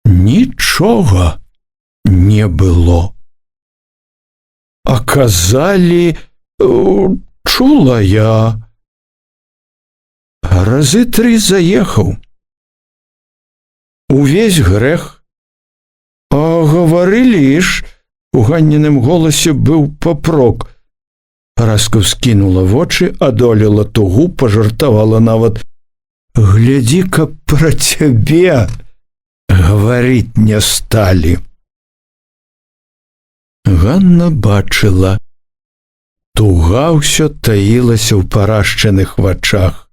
Speaker 1: Нічога не было. а казалі, чула я. Разы 3 заехаў. Увесь грэх. А гаварылі ж, у Ганніным голасе быў папрок. Параска скінула вочы, адолела тугу, пажартавала нават: глядзі, каб пра цябе гаварыць не сталі. Ганна бачыла. Туга ўсё таілася ў парашчаных вачах.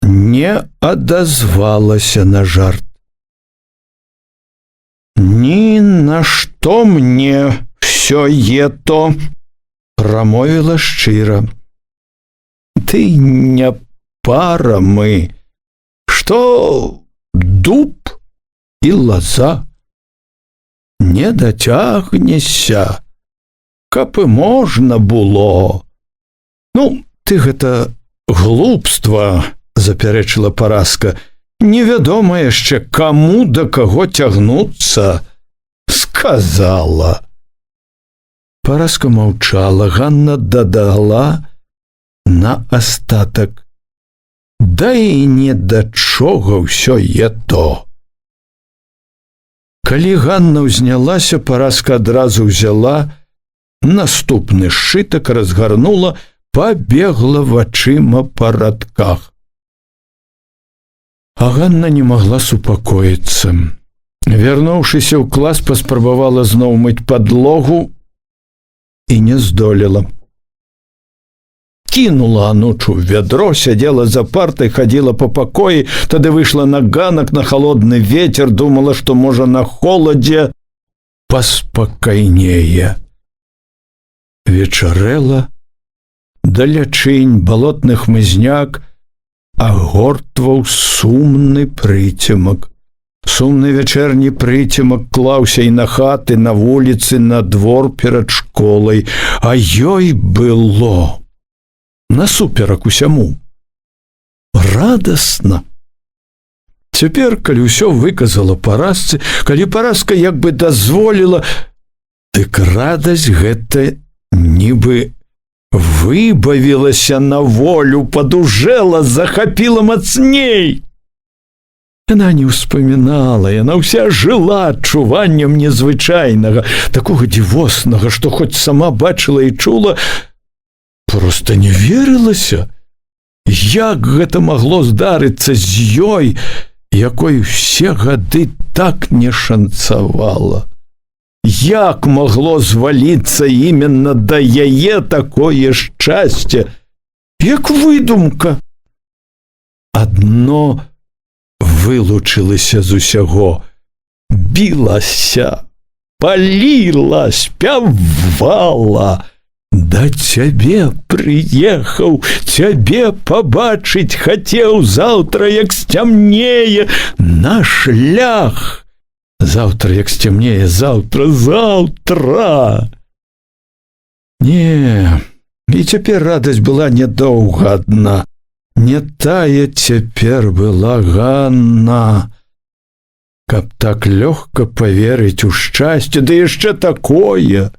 Speaker 1: Не адазвалася на жарт. «Ні на што мне всё ето», прамовіла шчыра. «Ты не пара мы, што дуб і лаза. Не дацягнешся, каб і можна было». «Ну, ты гэта глупства», запярэчыла Параска. «Невядома яшчэ, каму да каго цягнуцца», сказала. Параска маўчала. Ганна дадала на астатак: «Да і не да чога ўсё ето». Калі Ганна ўзнялася, Параска адразу ўзяла наступны сшытак, разгарнула, пабегла вачыма па радках. А Ганна не магла супакоіцца. Вярнуўшыся ў клас, паспрабавала зноў мыць падлогу і не здолела. Кінула анучу ў вядро, сядзела за партай, хадзіла па пакоі, тады выйшла на ганак, на халодны вецер, думала, што, можа, на холадзе паспакайнее. Вечарэла, далячынь балотны хмызняк агортваў сумны прыцемак. Сумны вячэрні прыцемак клаўся і на хаты, на вуліцы, на двор перад школай, а ёй было насуперак усяму радасна. Цяпер, калі ўсё выказала Парасцы, калі Параска як бы дазволіла, дык радасць гэта нібы выбавілася на волю, падужэла, захапіла мацней. Яна не ўспамінала, яна ўся жыла адчуваннем незвычайнага, такога дзівоснага, што хоць сама бачыла і чула, проста не верылася. Як гэта магло здарыцца з ёй, якой усе гады так не шанцавала? Як магло зваліцца іменно да яе такое шчасце? Як выдумка. Адно вылучылася з усяго: білася, паліла, спявала. Да цябе прыехаў, цябе пабачыць хацеў, заўтра, як сцямнее, на шлях. Заўтра, як сцямнее, заўтра. Не, і цяпер радасць была нядоўга адна. Не тая цяпер была Ганна. Каб так лёгка паверыць у шчасце, да яшчэ такое,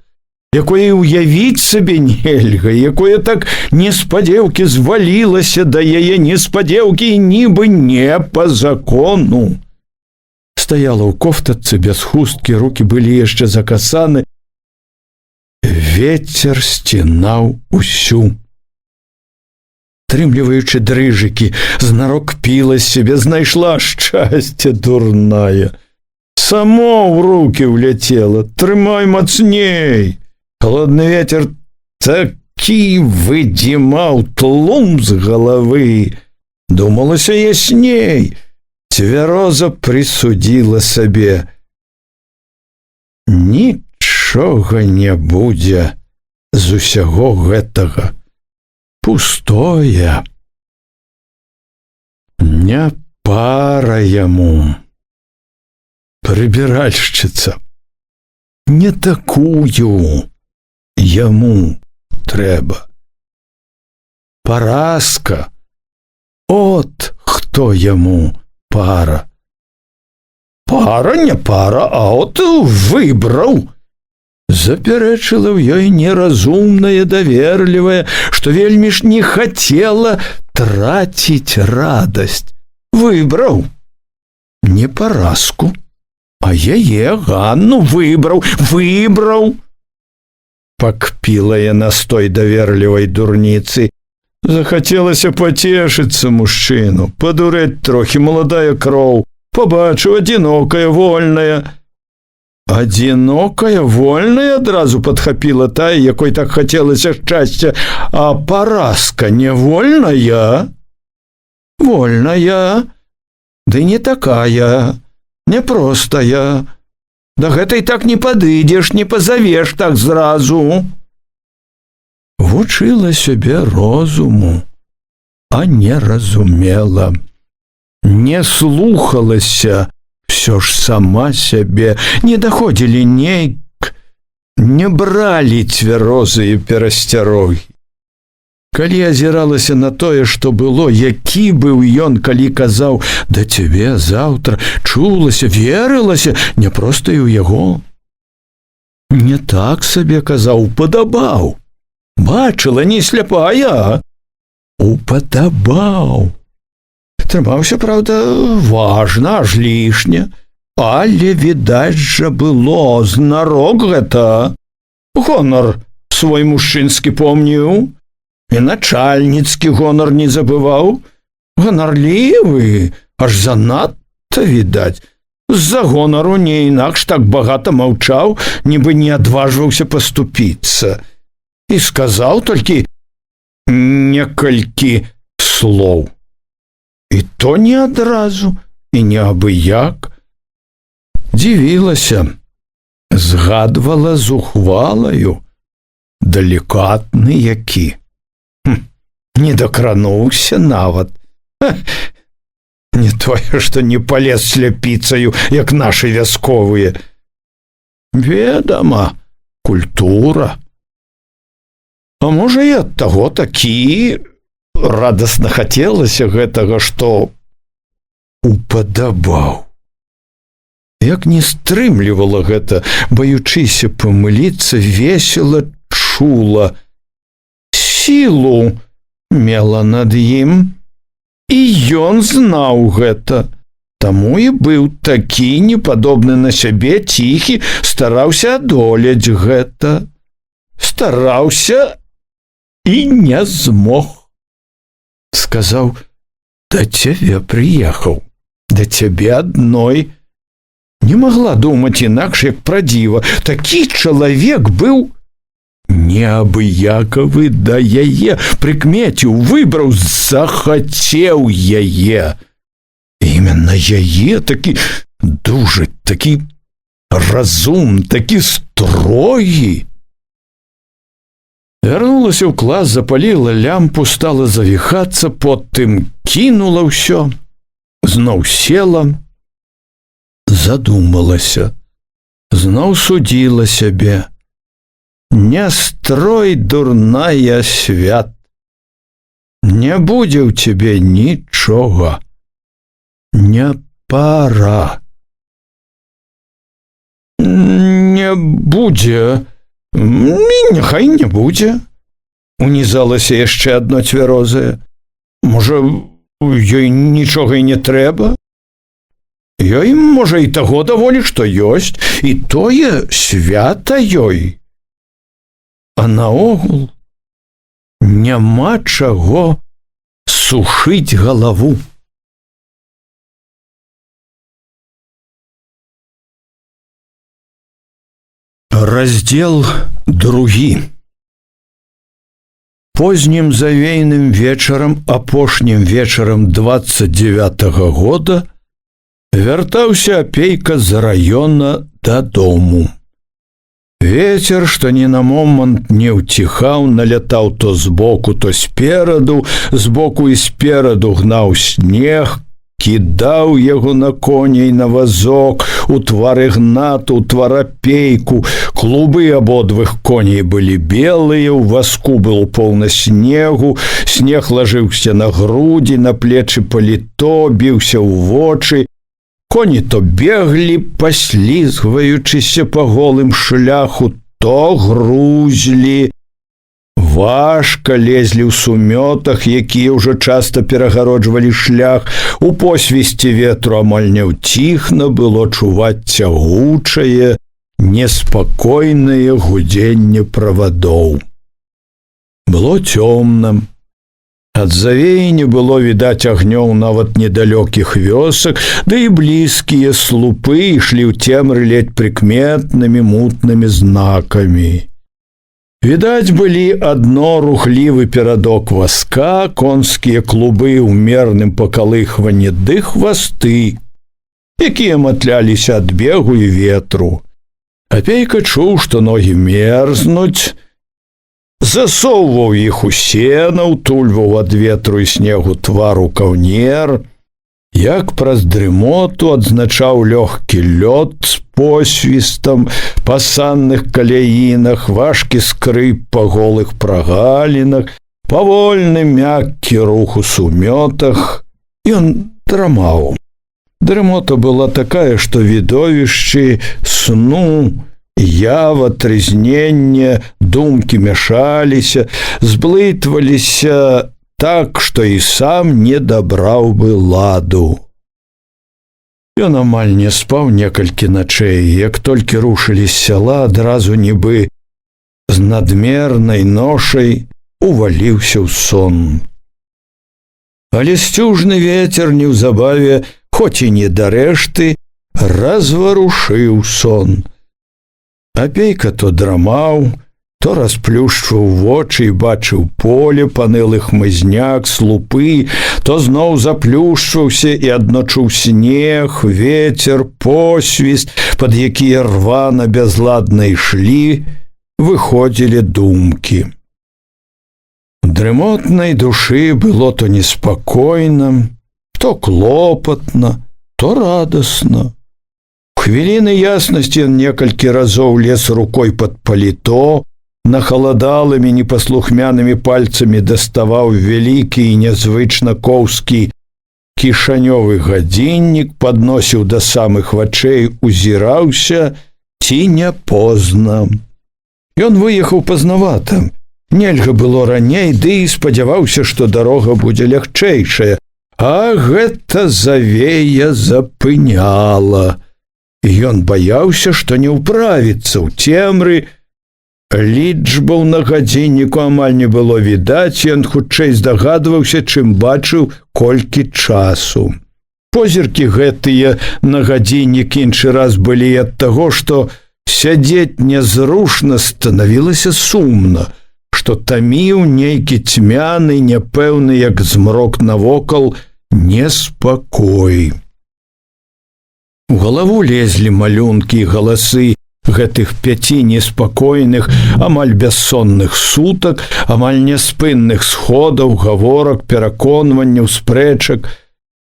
Speaker 1: якое уявіць сабе нельга, якое так неспадзеўкі звалілася да яе, неспадзеўкі і нібы не па закону. Стаяла ў кофтачцы без хусткі, рукі былі яшчэ закасаны. Вецер сцінаў усю. Трымліваючы дрыжыкі, знарок піла з сябе, знайшла шчасце дурная. Само ў рукі ўляцела. Трымай мацней. Холодны ветер такі выдзімаў тлум з галавы. Думалася ясней. Цвяроза прысудзіла сабе: нічога не будзе з усяго гэтага. Пустое. Не пара яму. Прыбіральшчыца. Не такую яму трэба. Параска. От хто яму пара. Пара, не пара, а от выбраў. запярэчыла ў ёй неразумная, даверлівая, што вельмі ж не хацела траціць радасць. Выбраў не паразку, а яе, Ганну, выбраў. Пакпіла яна з той даверлівай дурніцы. Захацелася пацешыцца мужчыну, падурэць трохі, маладая кроў. Пабачыў, адзінокая, вольная. Адзінокая, вольная, адразу падхапіла тая, якой так хацелася шчасця. А паразка не вольная? Вольная, ды не такая, непростая. Да гэтай так не падыдзеш, не пазавеш так зразу. Вучыла сябе розуму, а не разумела. Не слухалася ўсё ж сама сябе, не даходзілі нейк, не бралі цвярозыя перасцярогі. Калі азіралася на тое, што было, які быў ён, калі казаў «да цябе заўтра», чулася, верылася, не проста і ў яго. Не так сабе казаў, упадабаў. Бачыла, не сляпая, упадабаў. Трымаўся, правда, важна, аж лішне, але, відаць жа, было знарок гэта. Гонар свой мужчынскі помніў, і начальніцкі гонар не забываў. Ганарлівы, аж занадта, відаць. З-за гонару не інакш так багата маўчаў, нібы не адважваўся паступіцца. І сказаў толькі некалькі слоў. І то не адразу, і не абы-як. Дзівілася, згадвала зухвалаю, далікатны які. Не дакрануўся нават. Не тое, што не палез сляпіцаю, як нашы вясковыя. Ведама, культура. А можа, і ад таго такі радасна хацелася гэтага, што упадабаў. Як не стрымлівала гэта, баючыся памыліцца, весела чула. Сілу мела над ім, і ён знаў гэта. Таму і быў такі непадобны на сябе, ціхі, стараўся адолець гэта. Стараўся і не змог. Сказаў, да цябе прыехаў, да цябе адной. Не магла думаць інакш, як пра дзіва. Такі чалавек быў неабыякавы да яе, прыкмеціў, выбраў, захацеў яе. Іменно яе, такі дужы, такі разум, такі строгі. Вярнулася ў клас, запаліла лямпу, стала завіхацца, потым кінула ўсё, зноў села, задумалася, зноў судзіла сябе. Не строй, дурная, свят. Не будзе ў цябе нічога. Не пара. Не будзе. Няхай не будзе. Унізалася яшчэ адно цвярозае. Можа, ёй нічога і не трэба? Ёй, можа, і таго даволі, што ёсць, і тое свята ёй. А наогул няма чаго сушыць галаву. Раздзел 2. Познім завейным вечарам, апошнім вечарам 29-го года вяртаўся апейка з раёна дадому. Вецер, што ні на момант не ўціхаў, налятаў то збоку, то спераду, збоку і спераду гнаў снег, кідаў яго на коней, на вазок, у твар Ігната, у твар апейку. Клубы абодвых коней былі белыя, у вазку было поўна снегу, снег лажыўся на грудзі, на плечы паліто, біўся ў вочы. Коні то беглі, паслізгваючыся па голым шляху, то грузлі, важка лезлі ў сумётах, якія ўжо часта перагароджвалі шлях. У посвісці ветру амаль няўціхна было чуваць цягучае, неспакойнае гудзенне правадоў. Было цёмна. Ад завеі не было відаць агнёў нават недалёкіх вёсак, да і блізкія слупы ішлі ў цемры ледзь прыкметнымі мутнымі знакамі. Відаць былі адно рухлівы перадок вазка, конскія клубы ў мерным пакалыхванні ды хвасты, якія матляліся ад бегу і ветру. Апейка чуў, што ногі мерзнуць, засоўваў іх у сена, утульваў ад ветру і снегу твар у каўнер, як праз дрымоту адзначаў лёгкі лёд з посвістам па санных каляінах, важкі скрып па голых прагалінах, павольны мяккі рух у сумётах. Ён драмаў. Дрымота была такая, што відовішчы сну, ява, трызненне, думкі мяшаліся, зблытваліся так, што і сам не дабраў бы ладу. Ён амаль не спаў некалькі начэй, як толькі рушылі з сяла, адразу нібы з надмернай ношай уваліўся ў сон. Але сцюжны вецер неўзабаве, хоць і не дарэшты, разварушыў сон. Апейка то драмаў, то расплюшчваў вочы і бачыў поле, панылы хмызняк, слупы, то зноў заплюшчваўся і адно чуў снег, вецер, посвіст, пад якія рвана бязладна ішлі, выходзілі думкі. У дрымотнай душы было то неспакойна, то клопатна, то радасна. У хвіліны яснасці ён некалькі разоў лез рукой пад паліто, нахаладалымі непаслухмянымі пальцамі даставаў вялікі і нязвычна коўскі кішанёвы гадзіннік, падносіў да самых вачэй, узіраўся, ці не позна. Ён выехаў пазнавата. Нельга было раней, ды і спадзяваўся, што дарога будзе лягчэйшая, а гэта завея запыняла. Ён баяўся, што не ўправіцца ў цемры. Лічбаў на гадзінніку амаль не было відаць, ён хутчэй здагадваўся, чым бачыў, колькі часу. Позіркі гэтыя на гадзіннік іншы раз былі ад таго, што сядзець нязрушна станавілася сумна, што таміў нейкі цьмяны, няпэўны, як змрок навокал, неспакой. У галаву лезлі малюнкі і галасы гэтых 5 неспакойных, амаль бяссонных сутак, амаль няспынных сходаў, гаворак, пераконванняў, спрэчак.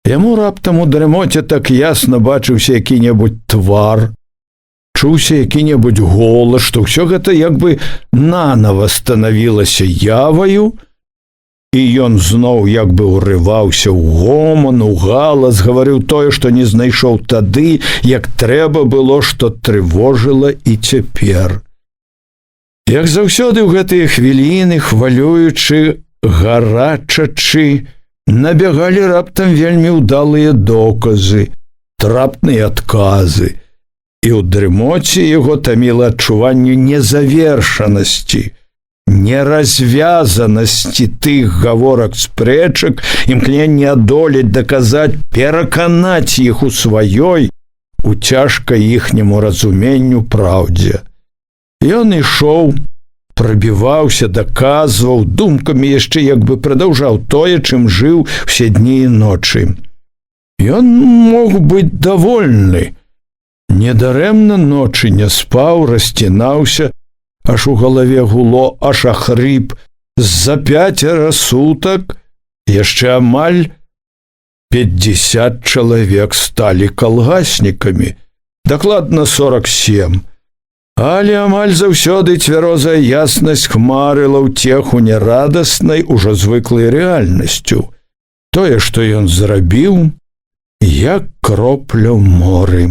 Speaker 1: Яму раптам у дрымоте так ясна бачыўся які-небудзь твар, чуўся які-небудзь голас, што ўсё гэта як бы нанава станавілася яваю, і ён зноў як бы ўрываўся ў гоман, у галас, гаварыў тое, што не знайшоў тады, як трэба было, што трывожыла і цяпер. Як заўсёды ў гэтыя хвіліны, хвалюючы, гарачачы, набягалі раптам вельмі ўдалыя доказы, трапныя адказы, і ў дрымоте яго таміла адчуванне незавершанасці, неразвязанасці тых гаворак, спрэчак, імкненне адолець, даказаць, пераканаць іх у сваёй, у цяжкай іхняму разуменню праўдзе. Ён ішоў, прабіваўся, даказваў, думкамі яшчэ як бы прадаўжаў тое, чым жыў усе дні і ночы. Ён мог быць давольны. Недарэмна ночы не спаў, расцінаўся, аж у галаве гуло, аж ахрып. За 5 сутак яшчэ амаль 50 чалавек сталі калгаснікамі, дакладна 47. Але амаль заўсёды цвярозая яснасць хмарыла ўцеху нерадаснай, ужо звыклай рэальнасцю. Тое, што ён зрабіў, як кропля ў моры.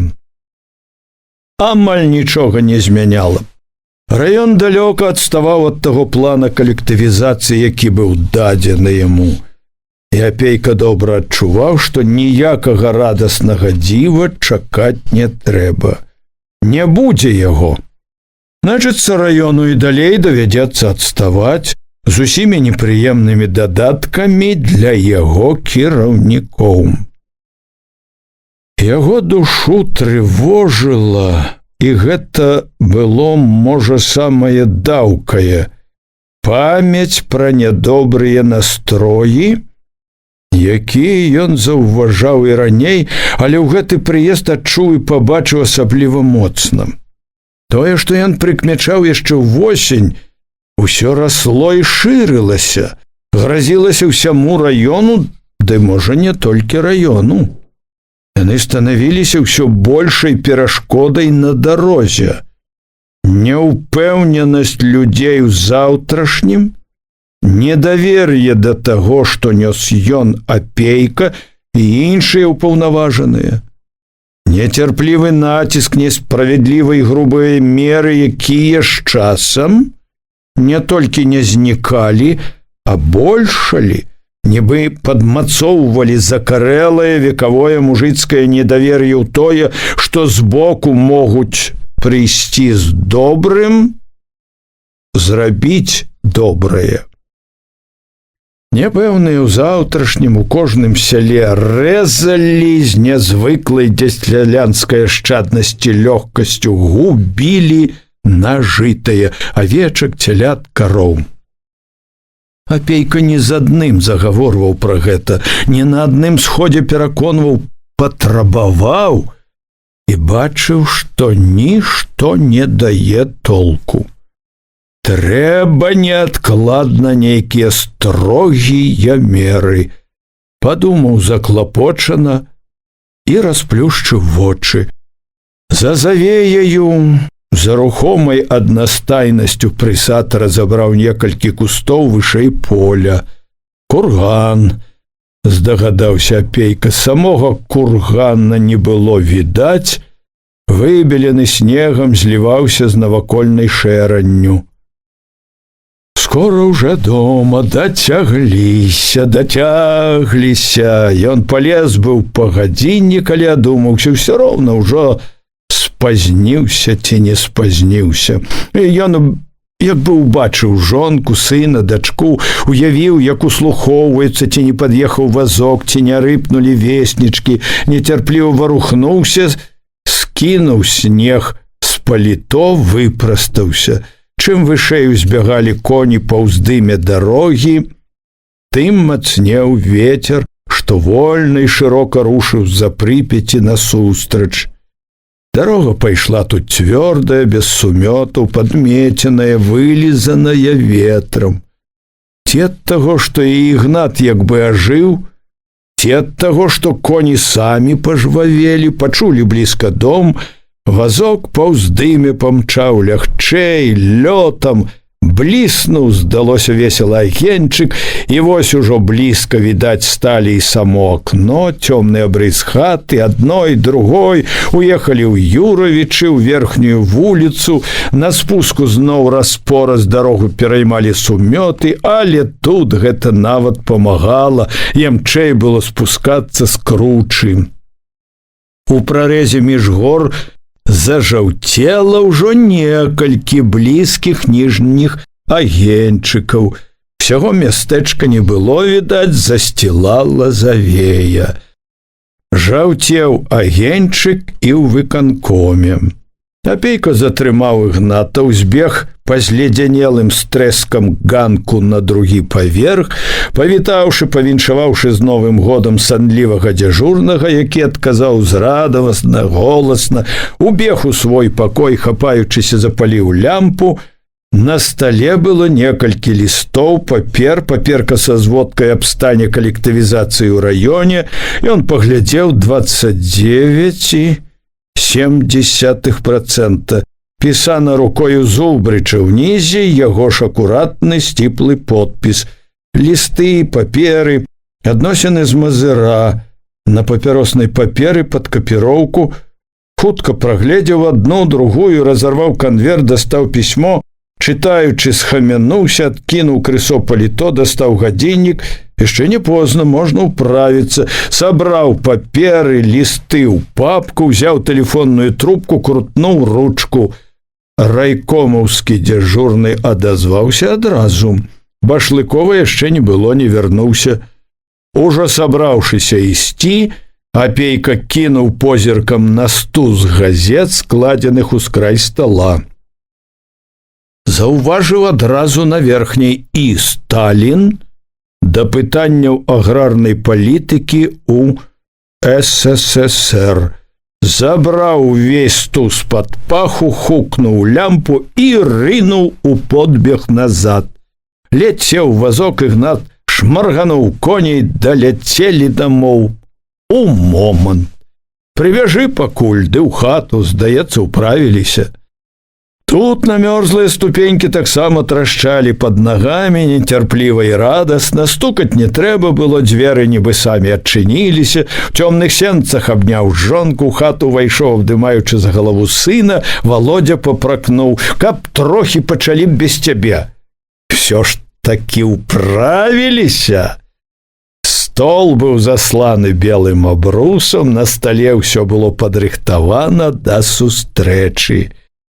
Speaker 1: Амаль нічога не змяняла. Раён далёка адставаў ад таго плана калектывізацыі, які быў дадзены яму. І Апейка добра адчуваў, што ніякага радаснага дзіва чакаць не трэба. Не будзе яго. Значыцца, раёну і далей давядзецца адставаць з усімі непрыемнымі дадаткамі для яго кіраўнікоў. Яго душу трывожыла, і гэта было, можа, самае даўкае, памяць пра нядобрыя настроі, якія ён заўважаў і раней, але ў гэты прыезд адчуў і пабачыў асабліва моцна. Тое, што ён прыкмячаў яшчэ ўвосень, усё расло і шырылася, гразілася ўсяму раёну, ды, можа, не толькі раёну. Яны станавіліся ўсё большай перашкодай на дарозе. Няўпэўненасць людзей у заўтрашнім, недавер'е да таго, што нёс ён, Апейка і іншыя ўпаўнаважаныя. Нецярплівы націск, несправядлівыя і грубыя меры, якія з часам не толькі не знікалі, а большалі, нібы падмацоўвалі закарэлае векавое мужыцкае недавер'е ў тое, што збоку могуць прыйсці з добрым, зрабіць добрае. Няпэўныя ў заўтрашнім у кожным сяле рэзалі з нязвыклай для сялянскай ашчаднасці лёгкасцю, губілі нажытае авечак, цялят, кароў. Апейка ні з адным загаворваў пра гэта, ні на адным сходзе пераконваў, патрабаваў і бачыў, што нішто не дае толку. Трэба неадкладна нейкія строгія меры, падумаў заклапочана і расплюшчыў вочы. За завеяю, за рухомай аднастайнасцю прысад разабраў некалькі кустоў вышэй поля. Курган, здагадаўся Апейка, самога кургана не было відаць, выбелены снегам зліваўся з навакольнай шэранню. Скора ўжо дома, дацягліся. Ён палез быў па гадзіннік, але адумаўся, ўсё роўна ўжо спазніўся ці не спазніўся. Ён як бы убачыў жонку, сына, дачку, уявіў, як услухоўваецца, ці не пад'ехаў вазок, ці не рыпнулі веснічкі, нецярпліва варухнуўся, скінуў снег з паліто, выпрастаўся. Чым вышэй узбягалі коні па ўздыме дарогі, тым мацнеў вецер, што вольна і шырока рушыў з-за Прыпяці насустрач. Дарога пайшла тут цвёрдая, без сумётаў, падмеценая, вылізаная ветрам. Ці ад таго, што і Ігнат як бы ажыў, ці ад таго, што коні самі пажвавелі, пачулі блізка дом, вазок па ўздыме памчаў лягчэй, лётам, бліснуў, здалося весела агеньчык, і вось ужо блізка відаць сталі і само акно, цёмны абрыс хаты, адной, другой, уехалі ў Юравічы, ў верхнюю вуліцу, на спуску зноў раз-пораз дарогу пераймалі сумёты, але тут гэта нават памагала, ямчэй было спускацца з кручы. У прарэзе між гор зажаўцела ўжо некалькі блізкіх ніжніх агеньчыкаў. Всяго мястэчка не было відаць, засцілала завея. Жаўцеў агеньчык і ў выканкоме. Апейка затрымаў Ігната, узбег па зледзянелым з трэскам ганку на другі паверх, павітаўшы, павіншаваўшы з Новым годам санлівага дзяжурнага, які адказаў зрадавасна, голасна, убег у свой пакой, хапаючыся запаліў лямпу. На стале было некалькі лістоў, паперка са зводкай аб стане калектывізацыі ў раёне, ён паглядзеў 29,7%. Пісана рукою Зубрыча ўнізе, яго ж акуратны сціплы подпіс. Лісты, паперы, адносіны з Мазыра, на папяроснай паперы пад капіроўку, Хутка прагледзеў адну, другую, разарваў канверт, дастаў пісьмо, чытаючы, схамянуўся, адкінуў крысо паліто, дастаў гадзіннік. Яшчэ не позна, можна ўправіцца. Сабраў паперы, лісты ў папку, узяў тэлефонную трубку, крутнуў ручку. Райкомаўскі дзяжурны адазваўся адразу. Башлыкова яшчэ не было, не вярнуўся. Ужо сабраўшыся ісці, Апейка кінуў позіркам на стус газет, складзеных ускрай стала. Заўважыў адразу на верхняй і Сталін да пытанняў аграрнай палітыкі ў СССР. Забраў увесь стус пад паху, хукнуў лямпу і рынуў у подбег назад. Ледзь сеў вазок, Ігнат шмаргануў коней, даляцелі дамоў. У момант. Прывяжы пакуль, ды ў хату, здаецца, управіліся. Тут намёрзлыя ступенькі таксама трашчалі пад нагамі, нецярпліва і радасна. Стукаць не трэба было, дзверы нібы самі адчыніліся. У цёмных сенцах абняў жонку, хату ўвайшоў, абдымаючы за галаву сына, Володя папракнуў: каб трохі пачалі б без цябе. Всё ж такі ўправіліся. Стол быў засланы белым абрусам, на стале ўсё было падрыхтавана да сустрэчы.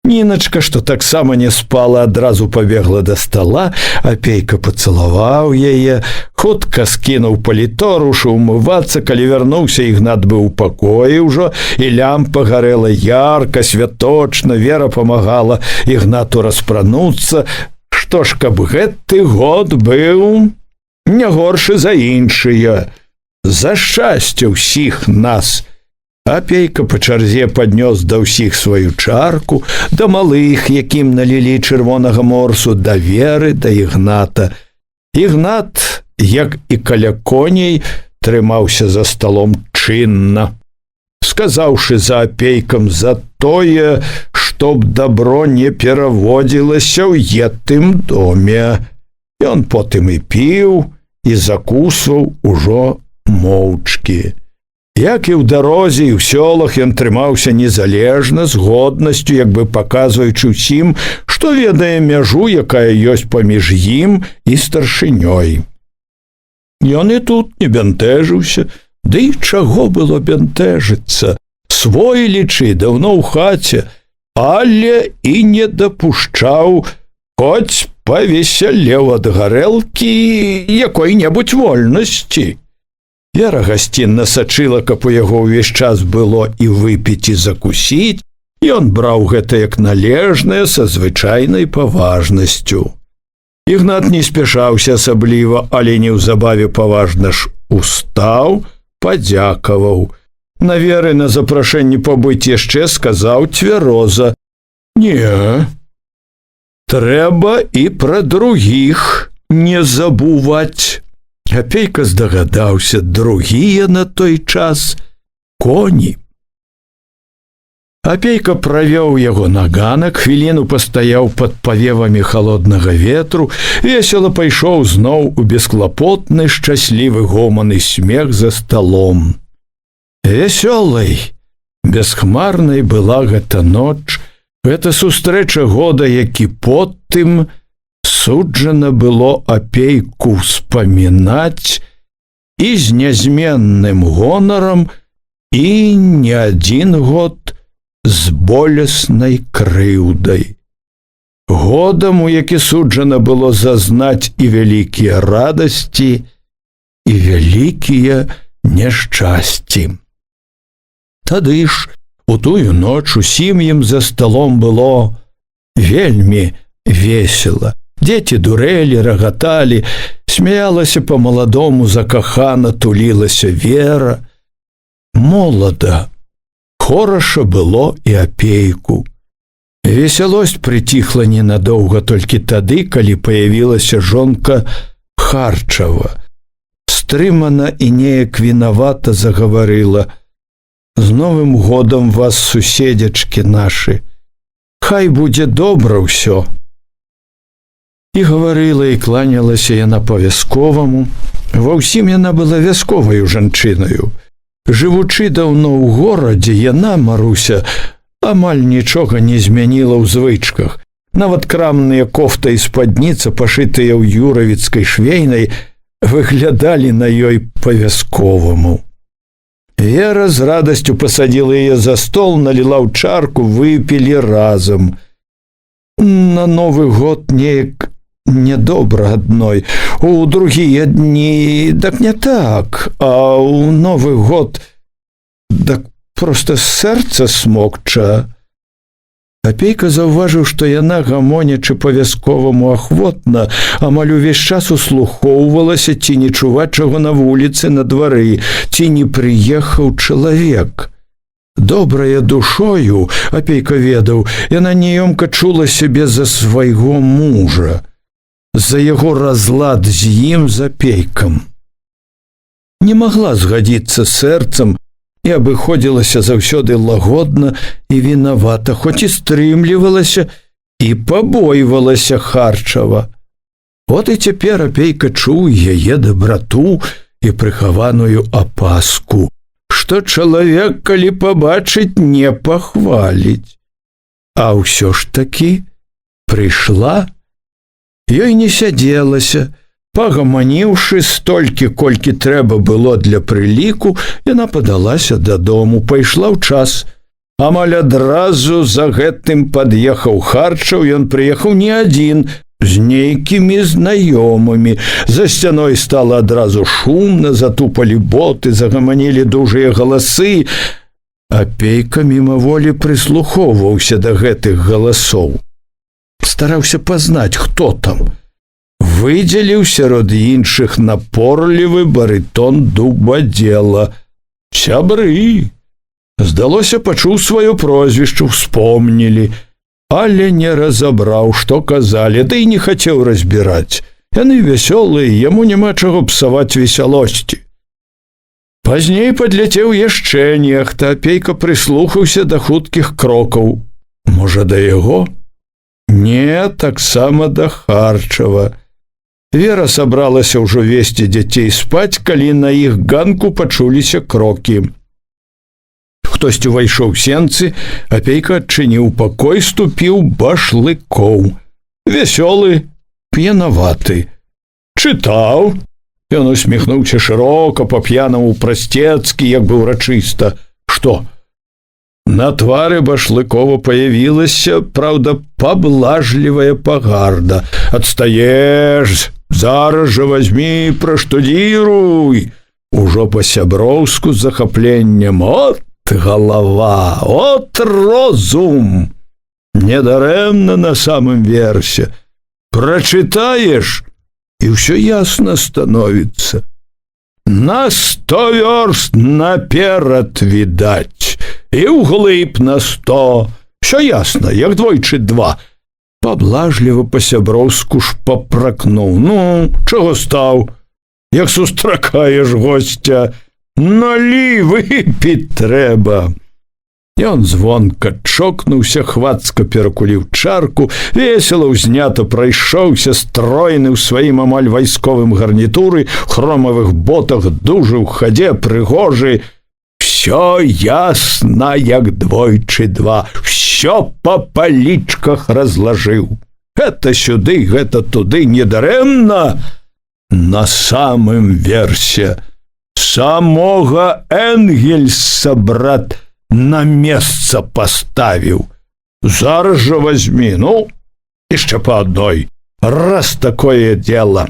Speaker 1: Ніначка, што таксама не спала, адразу пабегла да стала. Апейка пацалаваў яе, хутка скінуў паліто, рушыў умывацца. Калі вярнуўся, Ігнат быў у пакоі ўжо, і лямпа гарэла ярка, святочна. Вера памагала Ігнату распрануцца. Што ж, каб гэты год быў не горшы за іншыя. За шчасце ўсіх нас. Апейка па чарзе паднёс да ўсіх сваю чарку, да малых, якім налілі чырвонага морсу, да Веры, да Ігната. Ігнат, як і каля коней, трымаўся за сталом чынна, сказаўшы за апейкам за тое, чтоб дабро не пераводзілася ў етым доме. Ён потым і піў, і закусваў ужо моўчкі. Як і ў дарозе, і ў сёлах ён трымаўся незалежна, з годнасцю, як бы паказваючы ўсім, што ведае мяжу, якая ёсць паміж ім і старшынёй. Ён і тут не бянтэжыўся, ды і чаго было бянтэжыцца? Свой лічы, даўно ў хаце, але і не дапушчаў, хоць павесялеў ад гарэлкі якой-небудзь вольнасці. Вера гасцінна сачыла, каб у яго ўвесь час было і выпіць, і закусіць. Ён браў гэта як належнае, са звычайнай паважнасцю. Ігнат не спяшаўся асабліва, але неўзабаве паважна ж устаў, падзякаваў. На Веры на запрашэнне пабыць яшчэ сказаў цвяроза: «Не, трэба і пра другіх не забуваць». Апейка здагадаўся, другія на той час коні. Апейка правёў яго на ганак, хвіліну пастаяў пад павевамі халоднага ветру, весела пайшоў зноў у бесклапотны, шчаслівы гоман і смех за сталом. Вясёлай, бесхмарнай была гэта ноч, гэта сустрэча года, які потым суджана было апейку ўспамінаць і з нязменным гонарам, і не адзін год з болеснай крыўдай. Годам, у які суджана было зазнаць і вялікія радасці, і вялікія няшчасці. Тады ж, у тую ноч усім ім за сталом было вельмі весела. Дзеці дурэлі, рагаталі, смяялася па-маладому, закахана тулілася Вера. Молада, хораша было і апейку. Весялосць прыціхла ненадоўга толькі тады, калі паявілася жонка Харчава. Стрымана і неяк вінавата загаварыла: «З Новым годам вас, суседзячкі нашы! Хай будзе добра ўсё!» І гаварыла, і кланялася яна па-вясковаму. Ва ўсім яна была вясковаю жанчынаю. Жывучы даўно ў горадзе, яна, Маруся, амаль нічога не змяніла ў звычках. Нават крамныя кофта і спадніца, пашытыя ў юравіцкай швейнай, выглядалі на ёй па-вясковаму. Вера з радасцю пасадзіла яе за стол, наліла ў чарку, выпілі разам. На Новы год неяк нядобра адной. У другія дні дак не так, а ў Новы год дак проста сэрца смокча. Апейка заўважыў, што яна, гамонячы па-вясковаму ахвотна, амаль увесь час услухоўвалася, ці не чуваць чаго на вуліцы, на двары, ці не прыехаў чалавек. Добрая душою, Апейка ведаў, яна няёмка чула сябе за свайго мужа, за яго разлад з ім, з Апейкам. Не магла згадзіцца сэрцам і абыходзілася заўсёды лагодна і вінавата, хоць і стрымлівалася і пабойвалася Харчава. От і цяпер Апейка чуў яе дабрату і прыхаваную апаску, што чалавек, калі пабачыць, не пахваліць. А ўсё ж такі прыйшла. Ёй не сядзелася. Пагаманіўшы столькі, колькі трэба было для прыліку, яна падалася дадому, пайшла ў час. Амаль адразу за гэтым пад'ехаў Харчаў, ён прыехаў не адзін, з нейкімі знаёмымі. За сцяной стала адразу шумна, затупалі боты, загаманілі дужыя галасы. Апейка мімаволі прыслухоўваўся да гэтых галасоў. Стараўся пазнаць, хто там. Выдзеліў сярод іншых напорлівы барытон Дубадзела. Сябры! Здалося, пачуў сваё прозвішча, успомнілі, але не разабраў, што казалі, ды і не хацеў разбіраць. Яны вясёлыя, яму няма чаго псаваць весялосці. Пазней падляцеў яшчэ нехта. Апейка прыслухаўся да хуткіх крокаў. Можа, да яго? Не, таксама да Харчава. Вера сабралася ўжо весці дзяцей спаць, калі на іх ганку пачуліся крокі. Хтось увайшоў у сенцы, Апейка адчыніў пакой, ступіў Башлыкоў. Вясёлы, п'янаваты. Чытаў? Ён усміхнуўся шырока, па-п'янаму прасцецкі, як бы ўрачыста. Што? На твары Башлыкова появілася, праўда, паблажлівая пагарда. Адстаеш, зараз жа вазьмі, праштудзіруй. Ужо па-сяброўску з захапленнем. От галава, от розум. Недарэмна на самым версе. Прачытаеш, і ўсё ясна становіцца. На 100 вёрст наперад відаць, і ўглыб на 100. Всё ясна, як двойчы два. Паблажліва па-сяброўску ж папракнуў. Ну, чаго стаў? Як сустракаеш госця? Налі, выпіць трэба. Ён звонка чокнуўся, хвацка перакуліў чарку, весела ўзнята прайшоўся, стройны ў сваім амаль вайсковым гарнітуры, хромавых ботах, дужы ў хадзе, прыгожы. Всё ясна, як двойчы два, всё па палічках разлажыў. Гэта сюды, гэта туды, недарэмна. На самым версе самога Энгельса, брат, на месца паставіў. Зараз жа вазьмі, ну, яшчэ па адной. Раз такое дело.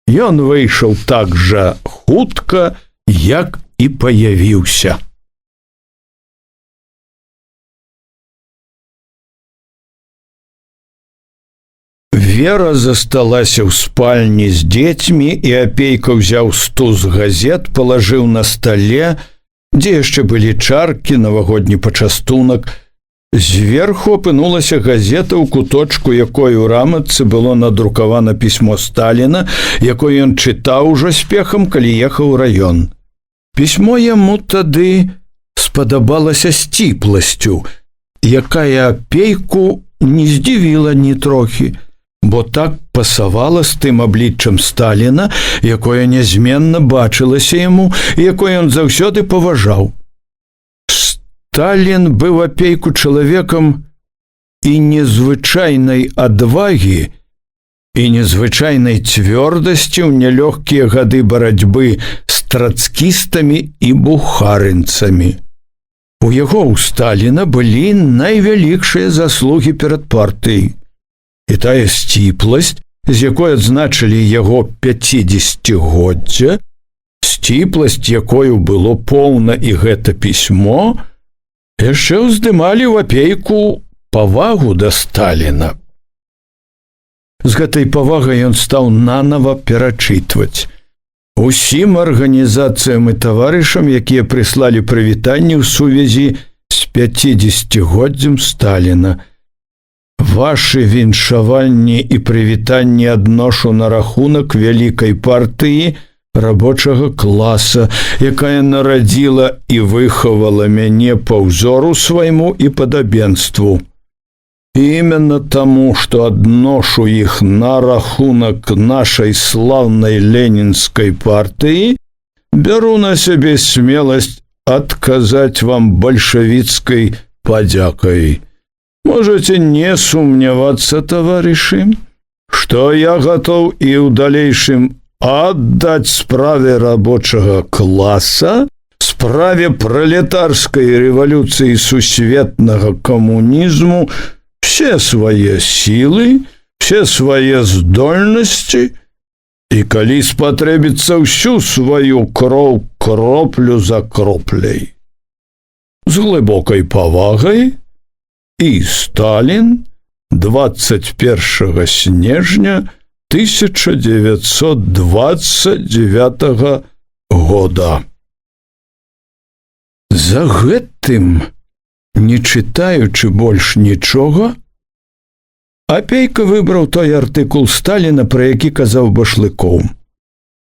Speaker 1: Ён выйшаў так жа хутка, як і паявіўся. Вера засталася ў спальні з дзецьмі, і Апейка ўзяў стус газет, палажыў на стале, дзе яшчэ былі чаркі, навагодні пачастунак. Зверху апынулася газета, ў куточку якой у рамачцы было надрукавана пісьмо Сталіна, якое ён чытаў ужо спехам, калі ехаў у раён. Пісьмо яму тады спадабалася сціпласцю, якая Апейку не здзівіла ні трохі, бо так пасавала з тым абліччам Сталіна, якое нязменна бачылася яму і якое ён заўсёды паважаў. Сталін быў Апейку чалавекам і незвычайнай адвагі, і незвычайнай цвёрдасці ў нялёгкія гады барацьбы з трацкістамі і бухарынцамі. У яго, у Сталіна, былі найвялікшыя заслугі перад партыяй. І тая сціпласць, з якой адзначылі яго 50-годдзя, сціпласць, якою было поўна і гэта пісьмо, яшчэ ўздымалі ў Апейку павагу да Сталіна. З гэтай павагай ён стаў нанава перачытваць усім арганізацыям і таварышам, якія прыслалі прывітанні ў сувязі з 50-годдзем Сталіна. Вашы віншаванні і прывітанні адношу на рахунак вялікай партыі рабочага класа, якая нарадзіла і выхавала мяне па ўзору свайму і падабенству. Именно тому, что адношу их на рахунок нашей славной ленинской партии, беру на себе смелость отказать вам большевистской подякой. Можете не сомневаться, товарищи, что я готов и в дальнейшем отдать справе рабочего класса, справе пролетарской революции сусветного коммунизму все свои силы, все свои здольности, и коли спотребится всю свою кровь кроплю за кроплей. С глубокой повагой и Сталин 21 снежня 1929 года. За гэтым, не чытаючы больш нічога, Апейка выбраў той артыкул Сталіна, пра які казаў Башлыкоў.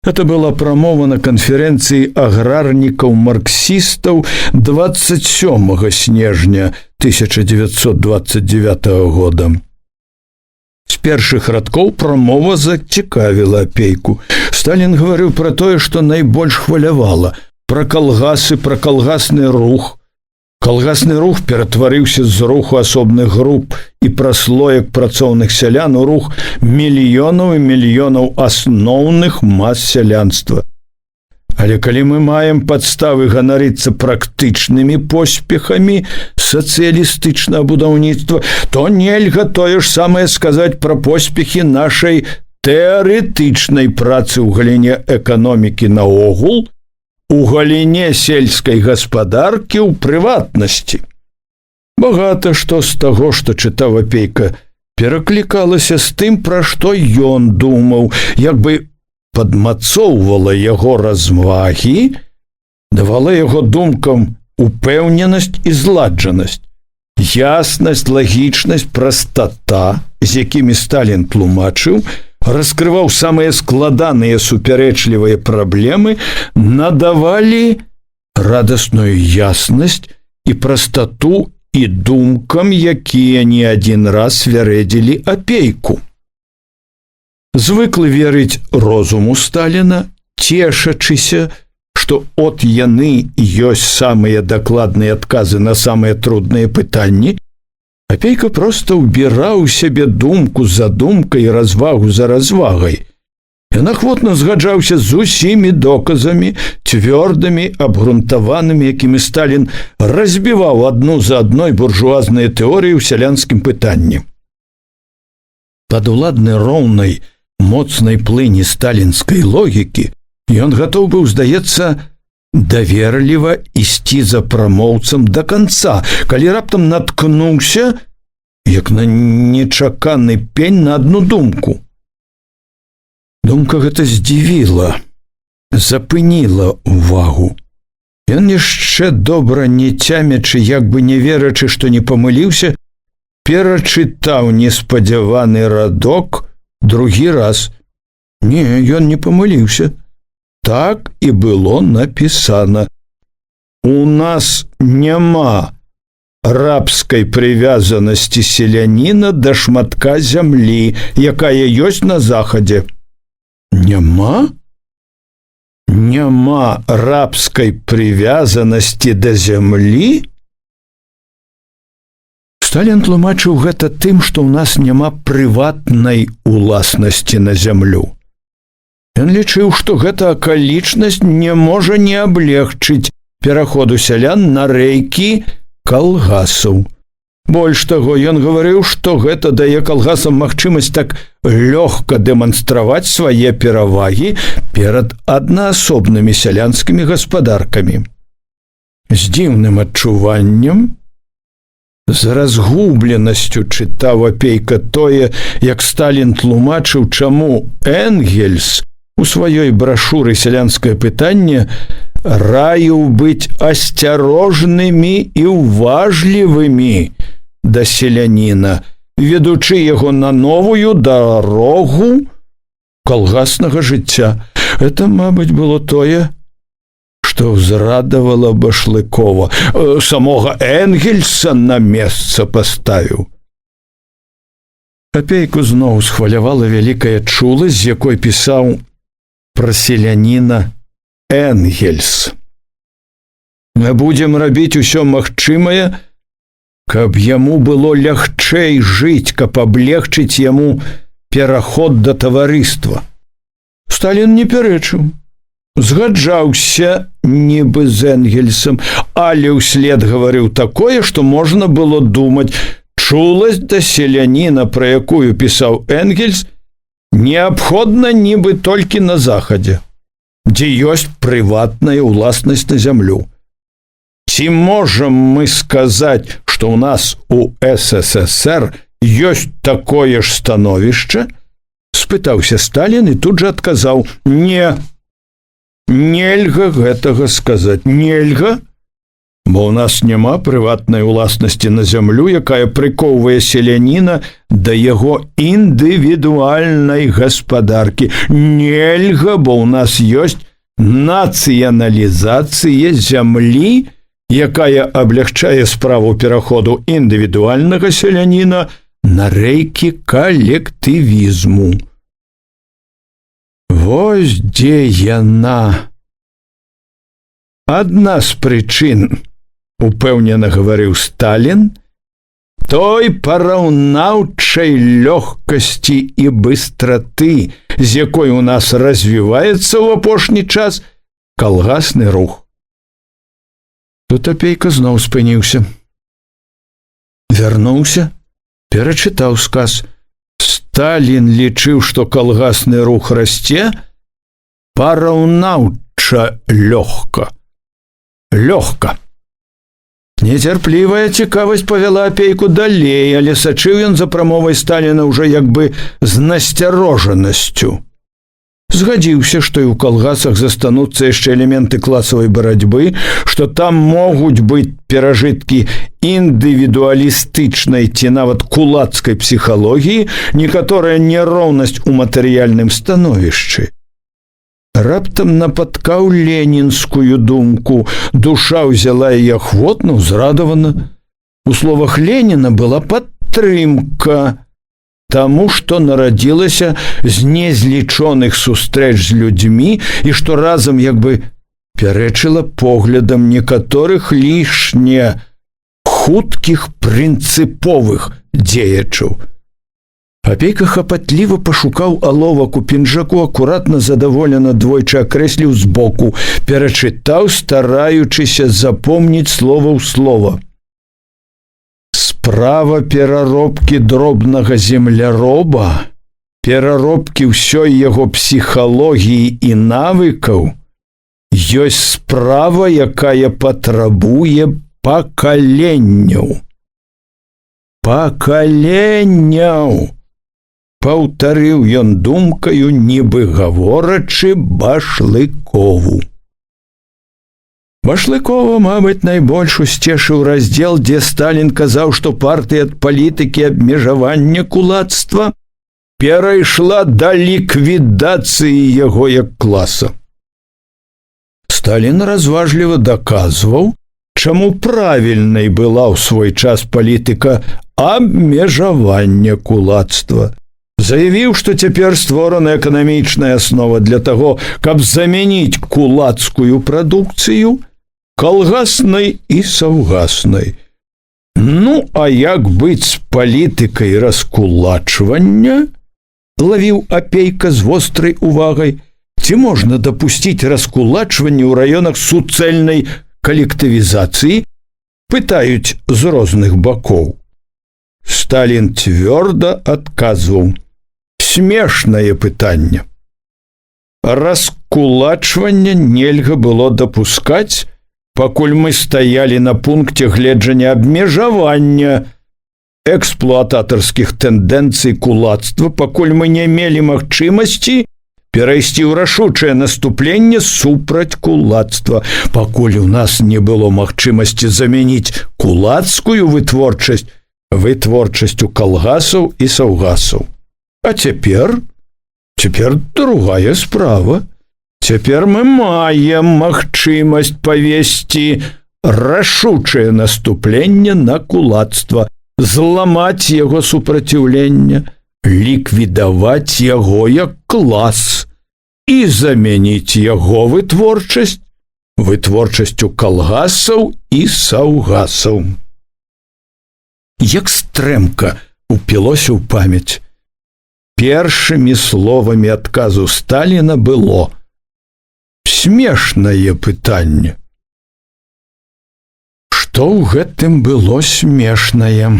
Speaker 1: Это была прамова на канферэнцыі аграрнікаў-марксістаў 27 снежня 1929 года. З першых радкоў прамова зацікавіла Апейку. Сталін гаварыў пра тое, што найбольш хвалявала, пра калгасы, пра калгасны рух. Калгасны рух ператварыўся з руху асобных груп і праслоек працоўных сялян у рух мільёнаў і мільёнаў асноўных мас сялянства. Але калі мы маем падставы ганарыцца практычнымі поспехамі сацыялістычнага будаўніцтва, то нельга тое ж самае сказаць пра поспехі нашай тэарэтычнай працы ў галіне эканомікі наогул, у галіне сельскай гаспадаркі ў прыватнасці. Багата што з таго, што чытаў Апейка, пераклікалася з тым, пра што ён думаў, як бы падмацоўвала яго развагі, давала яго думкам упэўненасць і зладжанасць, яснасць, лагічнасць, прастата, з якімі Сталін тлумачыў, раскрываў самыя складаныя супярэчлівыя праблемы, надавалі радасную яснасць і прастату і думкам, якія не адзін раз вярэдзілі Апейку. Звыклы верыць розуму Сталіна, цешачыся, што от яны ёсць самыя дакладныя адказы на самыя трудныя пытанні, Апейка проста ўбіраў у сябе думку за думкай, развагу за развагай. Ён ахвотна згаджаўся з усімі доказамі, цвёрдымі, абгрунтаванымі, якімі Сталін разбіваў адну за адной буржуазныя тэорыі ў сялянскім пытанні. Падуладны роўнай, моцнай плыні сталінскай логікі ён гатоў быў, здаецца, даверліва ісці за прамоўцам да канца, калі раптам наткнуўся, як на нечаканы пень, на адну думку. Думка гэта здзівіла, запыніла увагу. Ён яшчэ добра не цямячы, як бы не верачы, што не памыліўся, перачытаў неспадзяваны радок другі раз. Не, ён не памыліўся. Так і было напісана. У нас няма рабскай прывязанасці селяніна да шматка зямлі, якая ёсць на захадзе. Няма? Няма рабскай прывязанасці да зямлі? Сталін тлумачыў гэта тым, што ў нас няма прыватнай уласнасці на зямлю. Ён лічыў, што гэта акалічнасць не можа не аблегчыць пераходу сялян на рэйкі калгасаў. Больш таго, ён гаварыў, што гэта дае калгасам магчымасць так лёгка дэманстраваць свае перавагі перад аднаасобнымі сялянскімі гаспадаркамі. З дзіўным адчуваннем, з разгубленасцю чытаў Апейка тое, як Сталін тлумачыў, чаму Энгельс у сваёй брашуры «Сялянскае пытанне» раіў быць асцярожнымі і ўважлівымі да селяніна, ведучы яго на новую дарогу калгаснага жыцця. Это, мабыць, было тое, што ўзрадавала Башлыкова. Самога Энгельса на месца паставіў. Апейку зноў схвалявала вялікая чуласць, з якой пісаў пра селяніна Энгельс. Мы будзем рабіць усё магчымае, каб яму было лягчэй жыць, каб аблегчыць яму пераход да таварыства. Сталін не пярэчыў, згаджаўся нібы з Энгельсам, але ўслед гаварыў такое, што можна было думаць, чуласць да селяніна, пра якую пісаў Энгельс, неабходна нібы толькі на захадзе, дзе ёсць прыватная ўласнасць на зямлю. Ці можам мы сказаць, што ў нас у СССР ёсць такое ж становішча? Спытаўся Сталін і тут жа адказаў: не, нельга гэтага сказаць, нельга, бо ў нас няма прыватнай уласнасці на зямлю, якая прыкоўвае селяніна да яго індывідуальнай гаспадаркі. Нельга, бо ў нас ёсць нацыяналізацыя зямлі, якая аблягчае справу пераходу індывідуальнага селяніна на рэйкі калектывізму. Вось дзе яна. Адна з прычын, упэўнена гаварыў Сталін, той параўнаўчай лёгкасці і быстраты, з якой у нас развіваецца ў апошні час калгасны рух. Тут Апейка зноў спыніўся. Вярнуўся, перачытаў сказ. Сталін лічыў, што калгасны рух расце параўнаўча лёгка. Лёгка. Нецярплівая цікавасць павяла Апейку далей, але сачыў ён за прамовай Сталіна ўжо як бы з насцярожанасцю. Згадзіўся, што і ў калгасах застануцца яшчэ элементы класавай барацьбы, што там могуць быць перажыткі індывідуалістычнай ці нават кулацкай псіхалогіі, некаторая няроўнасць у матэрыяльным становішчы. Раптам напаткаў ленінскую думку, душа ўзяла яе ахвотна, узрадавана. У словах Леніна была падтрымка таму, што нарадзілася з незлічоных сустрэч з людзьмі і што разам як бы пярэчыла поглядам некаторых лішне хуткіх прынцыповых дзеячаў. Апейка хапатліва пашукаў аловак у пінжаку, акуратна задаволена двойчы акрэсліў збоку, перачытаў, стараючыся запомніць слова ў слова. Справа пераробкі дробнага земляроба, пераробкі ўсёй яго псіхалогіі і навыкаў, ёсць справа, якая патрабуе пакаленняў. Пакаленняў! Паўтарыў ён думкаю, нібы гаворачы Башлыкову. Башлыкова, мабыць, найбольш усцешыў раздзел, дзе Сталін казаў, што партыя ад палітыкі абмежавання кулацтва перайшла да ліквідацыі яго як класа. Сталін разважліва даказваў, чаму правільнай была ў свой час палітыка абмежавання кулацтва. Заявіў, што цяпер створана эканамічная аснова для таго, каб замяніць кулацкую прадукцыю калгаснай і саўгаснай. Ну, а як быць з палітыкай раскулачвання? Лавіў Апейка з вострай увагай. Ці можна дапусціць раскулачванне ў раёнах суцэльнай калектывізацыі? Пытаюць з розных бакоў. Сталін цвёрда адказваў: смешнае пытанне. Раскулачвання нельга было дапускаць, пакуль мы стаялі на пункце гледжання абмежавання эксплуататарскіх тэндэнцый кулацтва, пакуль мы не мелі магчымасці перайсці ў рашучае наступленне супраць кулацтва, пакуль у нас не было магчымасці замяніць кулацкую вытворчасць вытворчасцю калгасаў і саўгасаў. А цяпер другая справа. Цяпер мы маем магчымасць павесці рашучае наступленне на кулацтва, зламаць яго супраціўленне, ліквідаваць яго як клас і замяніць яго вытворчасцю калгасаў і саўгасаў. Як стрэмка упілося ў памяць. Першымі словамі адказу Сталіна было: смешнае пытанне. Што ў гэтым было смешнае?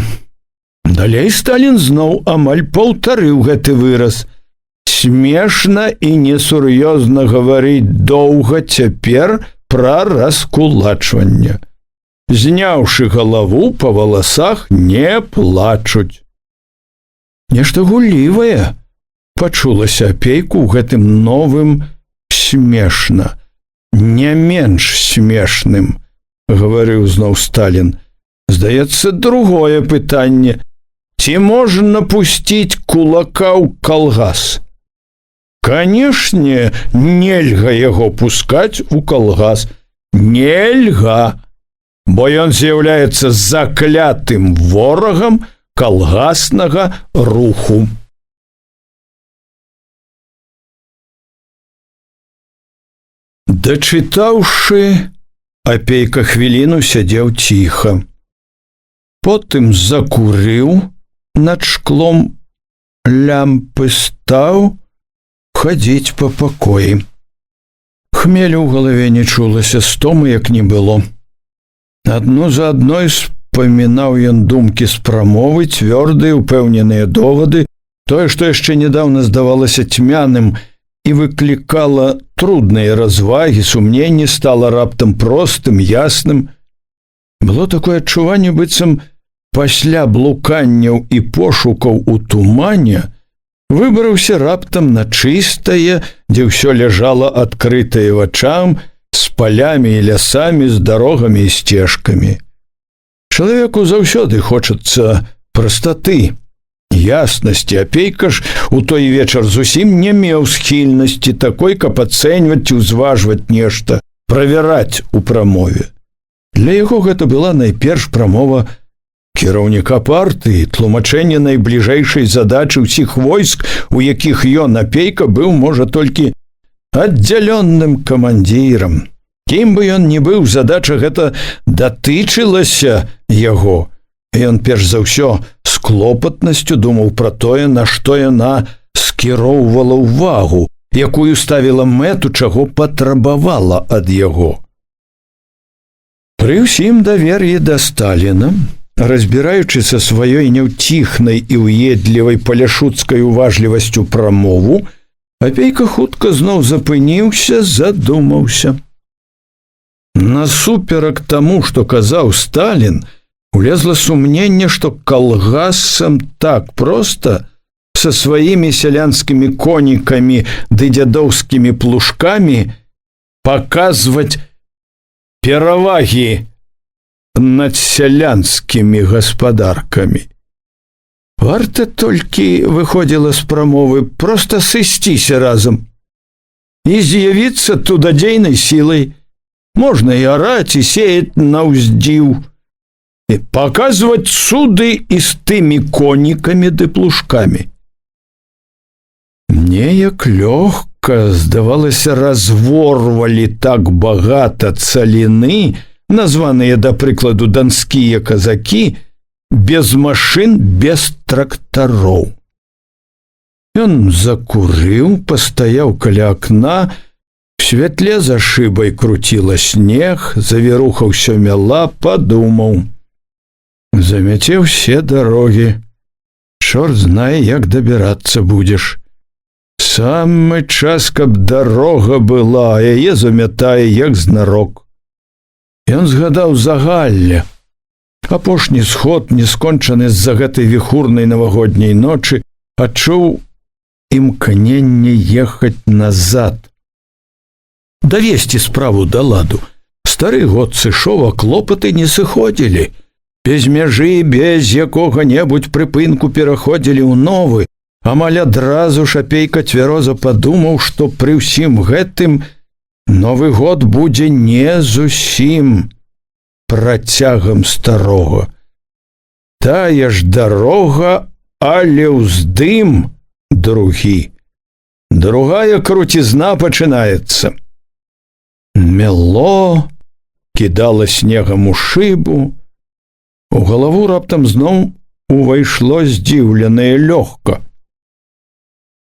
Speaker 1: Далей Сталін зноў амаль паўтарыў гэты выраз. Смешна і несур'ёзна гаварыць доўга цяпер пра раскулачванне. Зняўшы галаву, па валасах не плачуць. Нешта гуллівае пачулася Апейку ў гэтым новым смешна. Не менш смешным, гаварыў зноў Сталін. Здаецца, другое пытанне. Ці можна пусціць кулака ў калгас? Канешне, нельга яго пускаць у калгас. Нельга, бо ён з'яўляецца заклятым ворагам калгаснага руху. Дачытаўшы, Апейка хвіліну сядзеў ціха. Потым закурыў над шклом лямпы, стаў хадзіць па пакоі. Хмелю ў галаве не чулася, стомы як не было. Адну за адной спамінаў ён думкі з прамовы, цвёрдыя, упэўненыя довады. Тое, што яшчэ нядаўна здавалася цьмяным і выклікала трудныя развагі, сумненні, стала раптам простым, ясным. Было такое адчуванне, быццам пасля блуканняў і пошукаў у тумане выбраўся раптам на чыстае, дзе ўсё ляжала адкрытае вачам, з палямі і лясамі, з дарогамі і сцежкамі. Чалавеку заўсёды хочацца прастаты, яснасці. Апейка ж у той вечар зусім не меў схільнасці такой, каб ацэньваць і ўзважваць нешта, правяраць у прамове. Для яго гэта была найперш прамова кіраўніка партыі, тлумачэнне найбліжэйшай задачы ўсіх войск, у якіх ён, Апейка, быў, можа, толькі аддзялённым камандзірам. Кім бы ён ні быў, задача гэта датычылася яго. Ён перш за ўсё з клопатнасцю думаў пра тое, на што яна скіроўвала ўвагу, якую ставіла мэту, чаго патрабавала ад яго. Пры ўсім давер'і да Сталіна, разбіраючы са сваёй няўціхнай і ўедлівай паляшуцкай уважлівасцю прамову, Апейка хутка зноў запыніўся, задумаўся. Насуперак таму, што казаў Сталін, улезла сумненне, што калгасам так проста са сваімі сялянскімі конікамі ды дзядоўскімі плужкамі паказваць перавагі над сялянскімі гаспадаркамі. Варта толькі, выходзіла з прамовы, проста сысціся разам і з'явіцца тудадзейнай сілай, Можна і араць, і сеять на ўздзіў, і паказваць цуды і з тымі конікамі ды плужкамі. Неяк лёгка, здавалася, разворвалі так багата цаліны, названыя, да прыкладу, данскія казакі, без машын, без трактароў. Ён закурыў, пастаяў каля акна, в святле за шыбай круціла снег, завіруха ўсё мяла, падумаў. Замяце ўсе дарогі. Чорт знае, як дабірацца будзеш. Самы час, каб дарога была, а яе замятае, як знарок. Ён згадаў загалле. Апошні сход, не скончаны з-за гэтай віхурнай навагодняй ночы, адчуў імкненне ехаць назад. Давесці справу да ладу. Стары год сышоў, а клопаты не сыходзілі. Без мяжы, без якога-небудзь прыпынку пераходзілі ў новы. Амаль адразу Шапейка цвяроза падумаў, што пры ўсім гэтым Новы год будзе не зусім працягам старога. Тая ж дарога, але ўздым другі. Другая круцізна пачынаецца. Мяло, кідала снегам у шыбу. У галаву раптам зноў увайшло здзіўленае лёгка.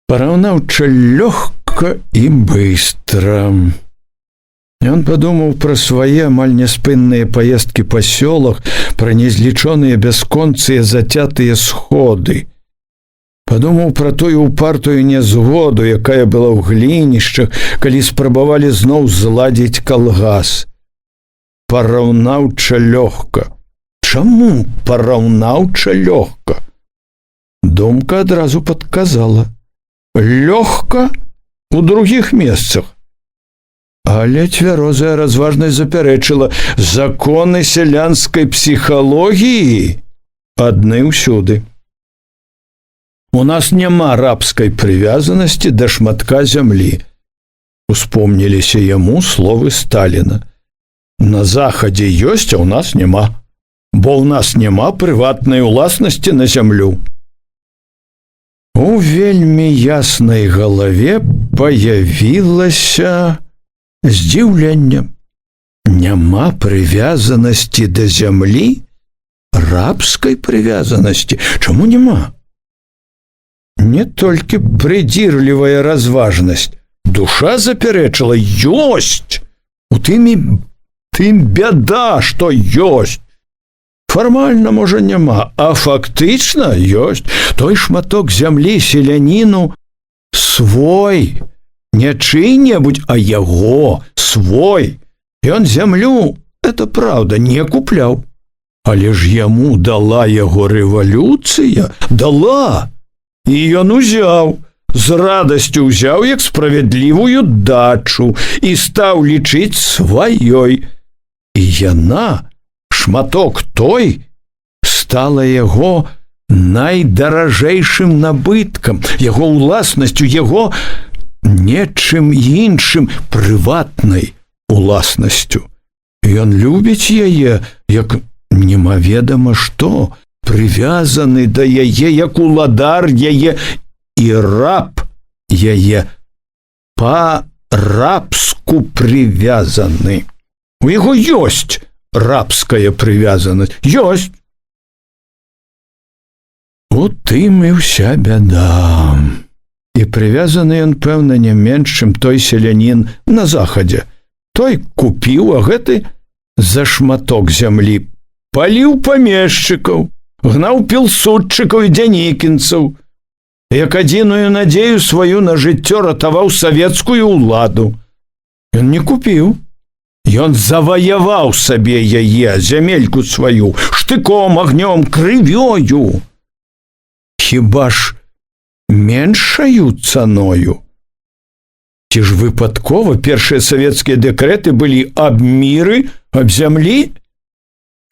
Speaker 1: Параўнаўча лёгка і быстра. Ён падумаў пра свае амаль няспынныя паездкі па сёлах, пра незлічоныя бясконцыя зацятыя сходы. Падумаў пра тую упартую нязгоду, якая была ў глінішчах, калі спрабавалі зноў зладзіць калгас. Параўнаўча лёгка. Чаму параўнаўча лёгка? Думка адразу падказала. Лёгка у другіх месцах. Але цвярозая разважнасць запярэчыла: законы сялянскай псіхалогіі адны ўсюды. У нас няма рабскай прывязанасці да шматка зямлі. Успомніліся яму словы Сталіна. На захадзе ёсць, а ў нас няма. Бо ў нас няма прыватнай уласнасці на зямлю. У вельмі яснай галаве паявілася здзіўленне. Няма прывязанасці да зямлі? Рабскай прывязанасці? Чаму няма? Не толькі прыдзірлівая разважнасць. Душа запярэчыла: ёсць! У тым бяда, што ёсць. Фармальна, можа, няма, а фактычна ёсць. Той шматок зямлі селяніну свой. Не чый-небудзь, а яго, свой. Ён зямлю, это праўда, не купляў. Але ж яму дала яго рэвалюцыя, дала. І ён узяў, з радасцю ўзяў як справядлівую дачу і стаў лічыць сваёй. І яна, шматок той, стала яго найдаражэйшым набыткам, яго ўласнасцю, яго нечым іншым, прыватнай уласнасцю. Ён любіць яе, як немаведама што, прывязаны да яе, як уладар яе і раб яе, па-рабску прывязаны. У яго ёсць рабская прывязанасць, ёсць. У тым і ўся бяда. І прывязаны ён, пэўна, не менш, чым той селянін на захадзе. Той купіў, а гэты за шматок зямлі паліў памешчыкаў, гнаў пілсудчыкаў і дзянікінцаў, як адзіную надзею сваю на жыццё ратаваў савецкую ўладу. Ён не купіў. Ён заваяваў сабе яе, зямельку сваю, штыком, агнём, крывёю. Хіба ж меншаю цаною? Ці ж выпадкова першыя савецкія дэкрэты былі аб міры, аб зямлі?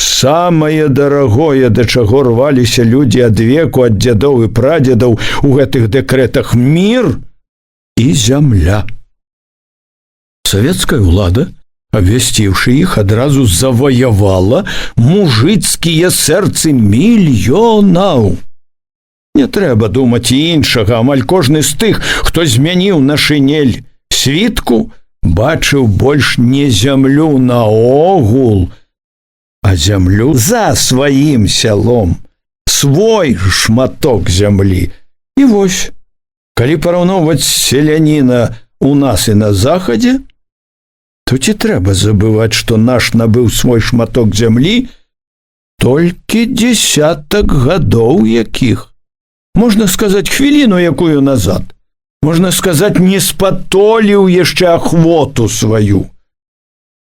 Speaker 1: Самае дарагое, да чаго рваліся людзі ад веку, ад дзядоў і прадзедаў у гэтых дэкрэтах: мір і зямля. Савецкая ўлада абвясціўшы іх, адразу заваявала мужыцкія сэрцы мільёнаў. Не трэба думаць іншага, амаль кожны з тых, хто змяніў на шынель світку, бачыў больш не зямлю наогул, а зямлю за сваім сялом, свой шматок зямлі. І вось, калі параўноўваць селяніна у нас і на захадзе, то ці трэба забываць, што наш набыў свой шматок зямлі толькі 10 гадоў якіх. Можна сказаць, хвіліну якую назад. Можна сказаць, не спатоліў яшчэ ахвоту сваю.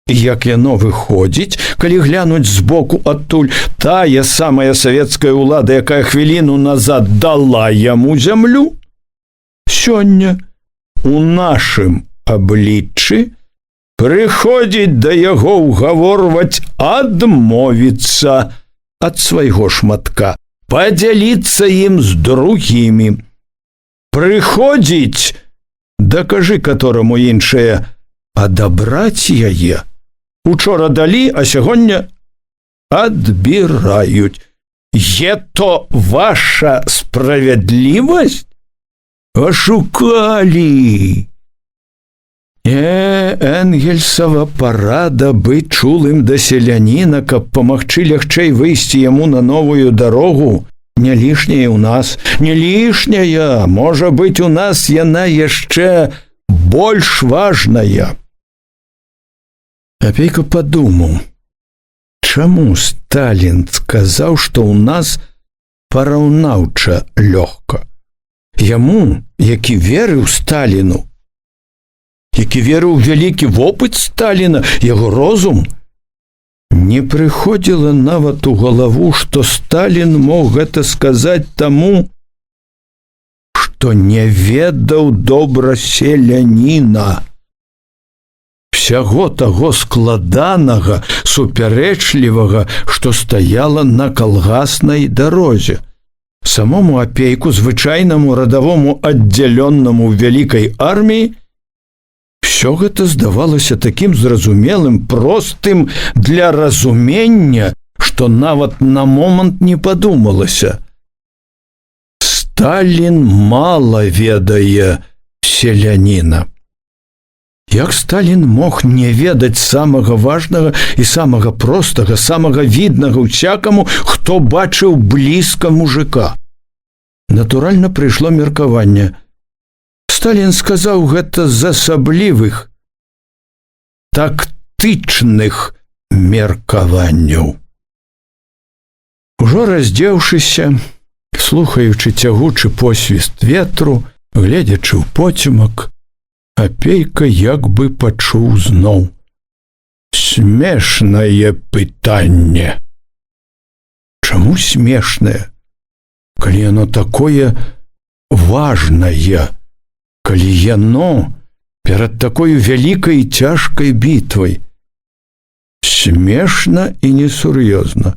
Speaker 1: І як яно выходзіць, калі глянуць збоку адтуль, тая самая савецкая ўлада, якая хвіліну назад дала яму зямлю, сёння у нашым абліччы прыходзіць да яго ўгаворваць адмовіцца ад свайго шматка, падзяліцца ім з другімі. Прыходзіць, дакажы которому іншае, адабраць яе. Учора далі, а сягоння адбіраюць. Е то ваша справядлівасць? Ашукалі! Энгельсава парада быць чулым да селяніна, каб памагчы лягчэй выйсці яму на новую дарогу, не лішняя ў нас, не лішняя, можа быць, у нас яна яшчэ больш важная. Апейка падумаў, чаму Сталін сказаў, што ў нас параўнаўча лёгка. Яму, які верыў Сталіну, які верыў у вялікі вопыт Сталіна, яго розум, не прыходзіла нават у галаву, што Сталін мог гэта сказаць таму, што не ведаў добра селяніна. Всяго таго складанага, супярэчлівага, што стаяла на калгаснай дарозе. Самому апейку, звычайнаму радавому аддзялённаму вялікай арміі, все гэта здавалася такім зразумелым, простым для разумення, што нават на момант не падумалася. Сталін мала ведае селяніна. Як Сталін мог не ведаць самага важнага і самага простага, самага віднага ўсякаму, хто бачыў блізка мужика? Натуральна, прыйшло меркаванне. Сталін сказаў гэта з асаблівых, тактычных меркаванняў. Ужо раздзеўшыся, слухаючы цягучы посвіст ветру, гледзячы ў поцемак, апейка як бы пачуў зноў смешнае пытанне. Чаму смешнае, калі яно такое важнае, калі яно перад такой вялікай і цяжкай бітвай? Смешна і несур'ёзна.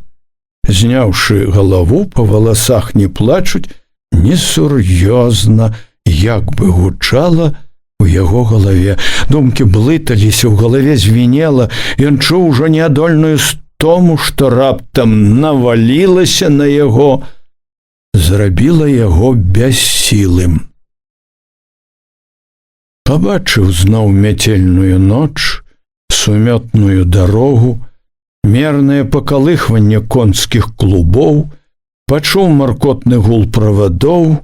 Speaker 1: Зняўшы галаву, па валасах не плачуць, несур'ёзна, як бы гучала у яго галаве. Думкі блыталіся, у галаве звінела, ён чуў ужо неадольную стому, што раптам навалілася на яго, зрабіла яго бяссілым. Пабачыў зноў мяцельную ноч, сумётную дарогу, мернае пакалыхванне конскіх клубоў, пачуў маркотны гул правадоў,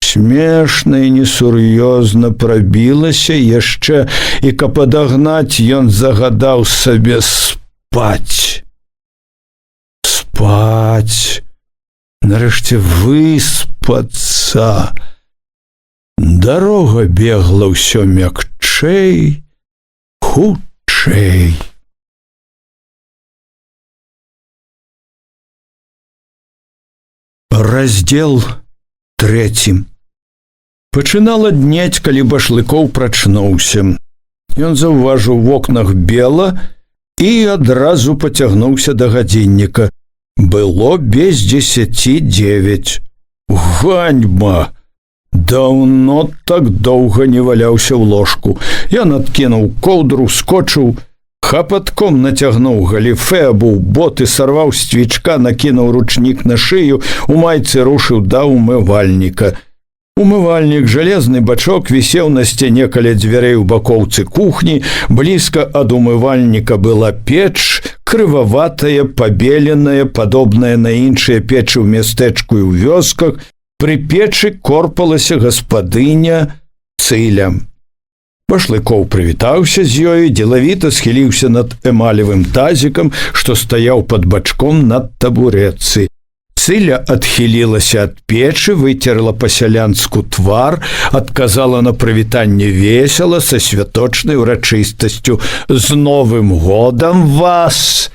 Speaker 1: смешна і несур'ёзна прабілася яшчэ, і каб адагнаць, ён загадаў сабе спаць. Спаць, нарэшце выспацца. Дарога бегла ўсё мякчэй, хутчэй. Раздзел 3. Пачынала днець, калі Башлыкоў прачнуўся. Ён заўважыў у вокнах бела і адразу пацягнуўся да гадзінніка. Было без 10:09. Ганьба! Даўно так доўга не валяўся ў ложку. Ён адкінуў коўдру, скочыў хапатком нацягнуў галіфэ, абуў боты, сарваў з цвічка, накінуў ручнік на шыю, у майцы рушыў да умывальніка. Умывальнік, жалезны бачок, вісеў на сцяне каля дзвярэй у бакоўцы кухні. Блізка ад умывальніка была печ, крываватая, пабеленая, падобная на іншыя печы ў мястэчку і ў вёсках. Пры печы корпалася гаспадыня Цыля. Башлыкоў прывітаўся з ёю, дзелавіта схіліўся над эмалевым тазікам, што стаяў пад бачком над табуретцы. Цыля адхілілася ад печы, выцерла па-сялянску твар, адказала на прывітанне весела, са святочнай урачыстасцю. «З Новым годам вас!»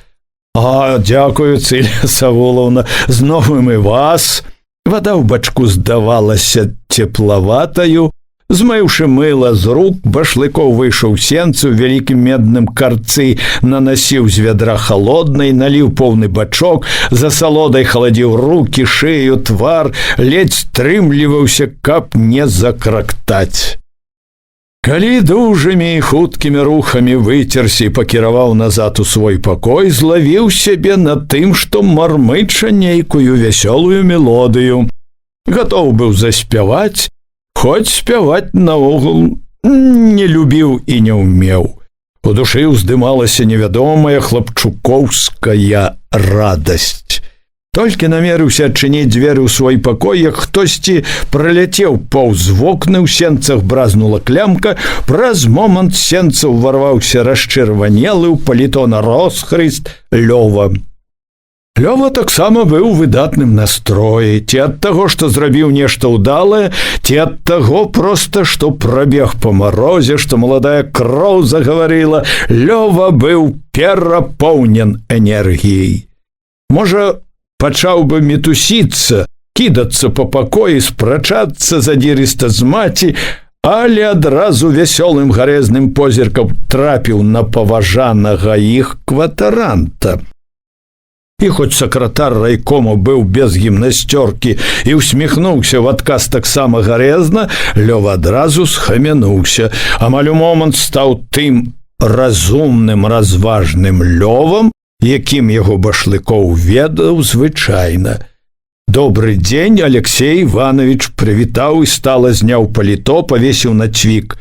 Speaker 1: «А, дзякую, Цыля Савулаўна, з новым і вас!» Вада ў бачку здавалася цеплаватаю. Змыўшы мыла з рук, Башлыкоў выйшаў сенцы, у вялікім медным карцы нанасіў з вядра халоднай, наліў поўны бачок, за салодай халадзіў рукі, шыю, твар, ледзь стрымліваўся, каб не закрактаць. Калі дужымі і хуткімі рухамі выцерся і пакіраваў назад у свой пакой, злавіў сябе на тым, што мармыча нейкую вясёлую мелодыю. Гатоў быў заспяваць, хоць спяваць наогул не любіў і не ўмеў. У душы ўздымалася невядомая хлапчукоўская радасць. Толькі намерыўся адчыніць дзверы ў свой пакой, як хтосьці праляцеў паўз вокны, у сенцах бразнула клямка, праз момант сенцаў уварваўся расчырванелы ў паліто на росхрыст Лёва. Лёва таксама быў у выдатным настроі, ці ад таго, што зрабіў нешта ўдалае, ці ад таго проста, што прабег па марозе, што маладая кроў загаварыла, Лёва быў перапоўнен энергіяй. Можа, пачаў бы мітусіцца, кідацца па пакоі, спрачацца задзірыста з маці, але адразу вясёлым гарэзным позіркам трапіў на паважанага іх кватаранта. І хоць сакратар райкому быў без гімнасцёркі і усміхнуўся в адказ таксама гарэзна, Лёва адразу схамянуўся. Амаль у момант стаў тым разумным, разважным Лёвам, якім яго Башлыкоў ведаў звычайна. «Добры дзень, Алексей Иванович», прывітаў і стала, зняў паліто, павесіў на цвік.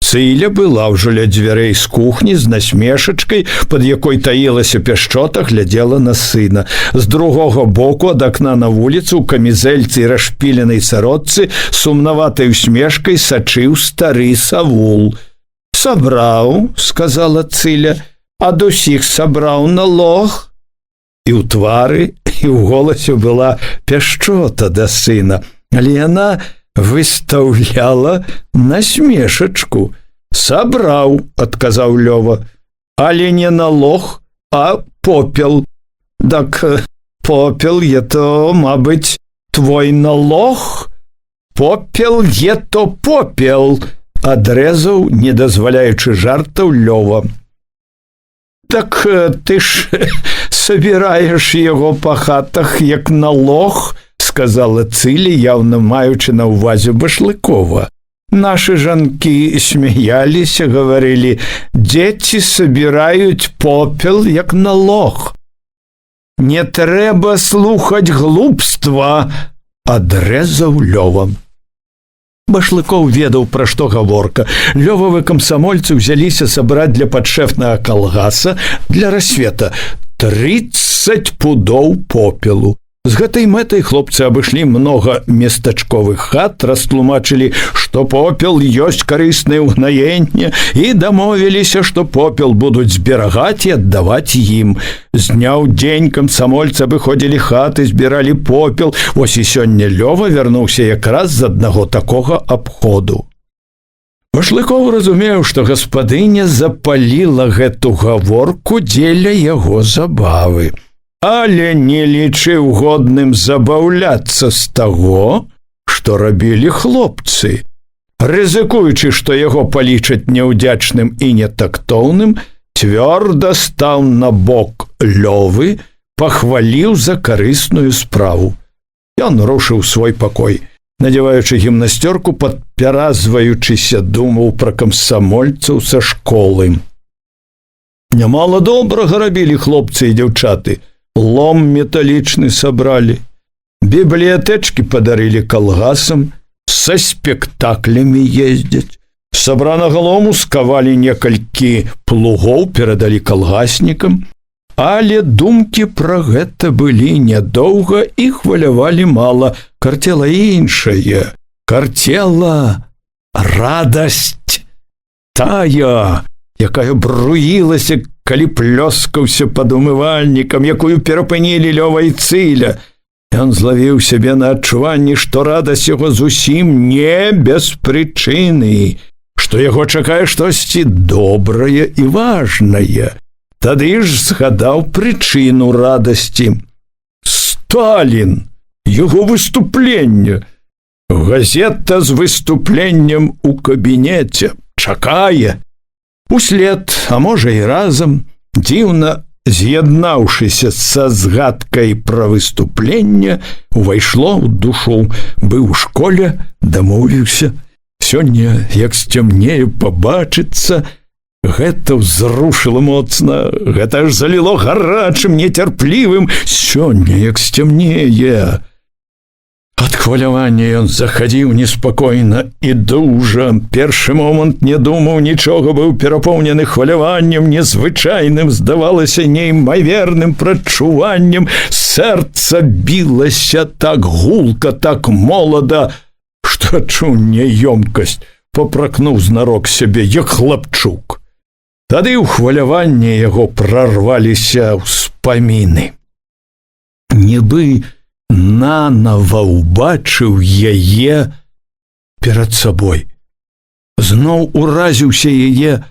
Speaker 1: Цыля была ўжо ля дзвярэй з кухні з насмешачкай, пад якой таілася пяшчота, глядзела на сына. З другога боку ад акна на вуліцу ў камізэльцы і расшпіленай сародцы сумнаватай усмешкай сачыў стары Савул. «Сабраў», — сказала Цыля, — «ад усіх сабраў налог». І ў твары, і ў голасе была пяшчота да сына, але яна выстаўляла насмешачку. «Сабраў», — адказаў Лёва, — «але не налог, а попел». «Так попел е то, мабыць, твой налог?» «Попел е то попел», — адрэзаў, не дазваляючы жартаў, Лёва. «Так ты ж сабіраеш яго па хатах як налог», — сказала Цыля, явно маючы на ўвазе Башлыкова. «Нашы жанкі смяяліся, гаварылі, дзеці сабіраюць попел як налог». «Не трэба слухаць глупства», — адрэзаў Лёва. Башлыкоў ведаў, пра што гаворка. Лёвавы камсамольцы ўзяліся сабраць для падшэфнага калгаса для рассвета 30 пудоў попелу. З гэтай мэтай хлопцы абышлі многа местачковых хат, растлумачылі, што попел ёсць карыснае ўгнаенне, і дамовіліся, што попел будуць зберагаць і аддаваць ім. З дня ў дзень камсамольцы абыходзілі хаты, збіралі попел. Вось і сёння Лёва вярнуўся якраз з аднаго такога абходу. Башлыкоў разумеў, што гаспадыня запаліла гэту гаворку дзеля яго забавы, але не лічыў годным забаўляцца з таго, што рабілі хлопцы. Рызыкуючы, што яго палічаць няўдзячным і нетактоўным, цвёрда стаў на бок Лёвы, пахваліў за карысную справу. Ён рушыў свой пакой. Надзяваючы гімнасцёрку, падпяразваючыся, думаў пра камсамольцаў са школы. Нямала добрага рабілі хлопцы і дзяўчаты. Лом металічны сабралі, бібліятэчкі падарылі калгасам, са спектаклямі ездзяць. Сабранага лому скавалі некалькі плугоў, перадалі калгаснікам. Але думкі пра гэта былі нядоўга і хвалявалі мала. Карцела іншае. Карцела радасць. Тая, якая бруілася, калі плёскаўся пад умывальнікам, якую перапынілі Лёва і Цыля. Ён злавіў сябе на адчуванні, што радасць яго зусім не без прычыны, што яго чакае штосьці добрае і важнае. Тады ж згадаў прычыну радасці. Сталін, яго выступленне. Газета з выступленнем у кабінеце. Чакае. Услед, а можа і разам, дзіўна з'яднаўшыся са згадкай пра выступленне, увайшло ў душу. Быў у школе, дамовіўся. Сёння, як сцямнее, пабачыцца. Гэта ўзрушыла моцна, гэта аж заліло гарачым, нецярплівым. Сёння, як сцямнее. Ад хвалявання ён захадзіў неспакойна і дужа. Першы момант не думаў нічога, быў перапоўнены хваляваннем незвычайным, здавалася неймаверным прадчуваннем. Сэрца білася так гулка, так молада, што адчуў няёмкасць, папракнуў знарок сябе, як хлапчук. Тады ў хваляванне яго прарваліся ўспаміны. Нібы нанава ўбачыў яе перад сабой. Зноў уразіўся яе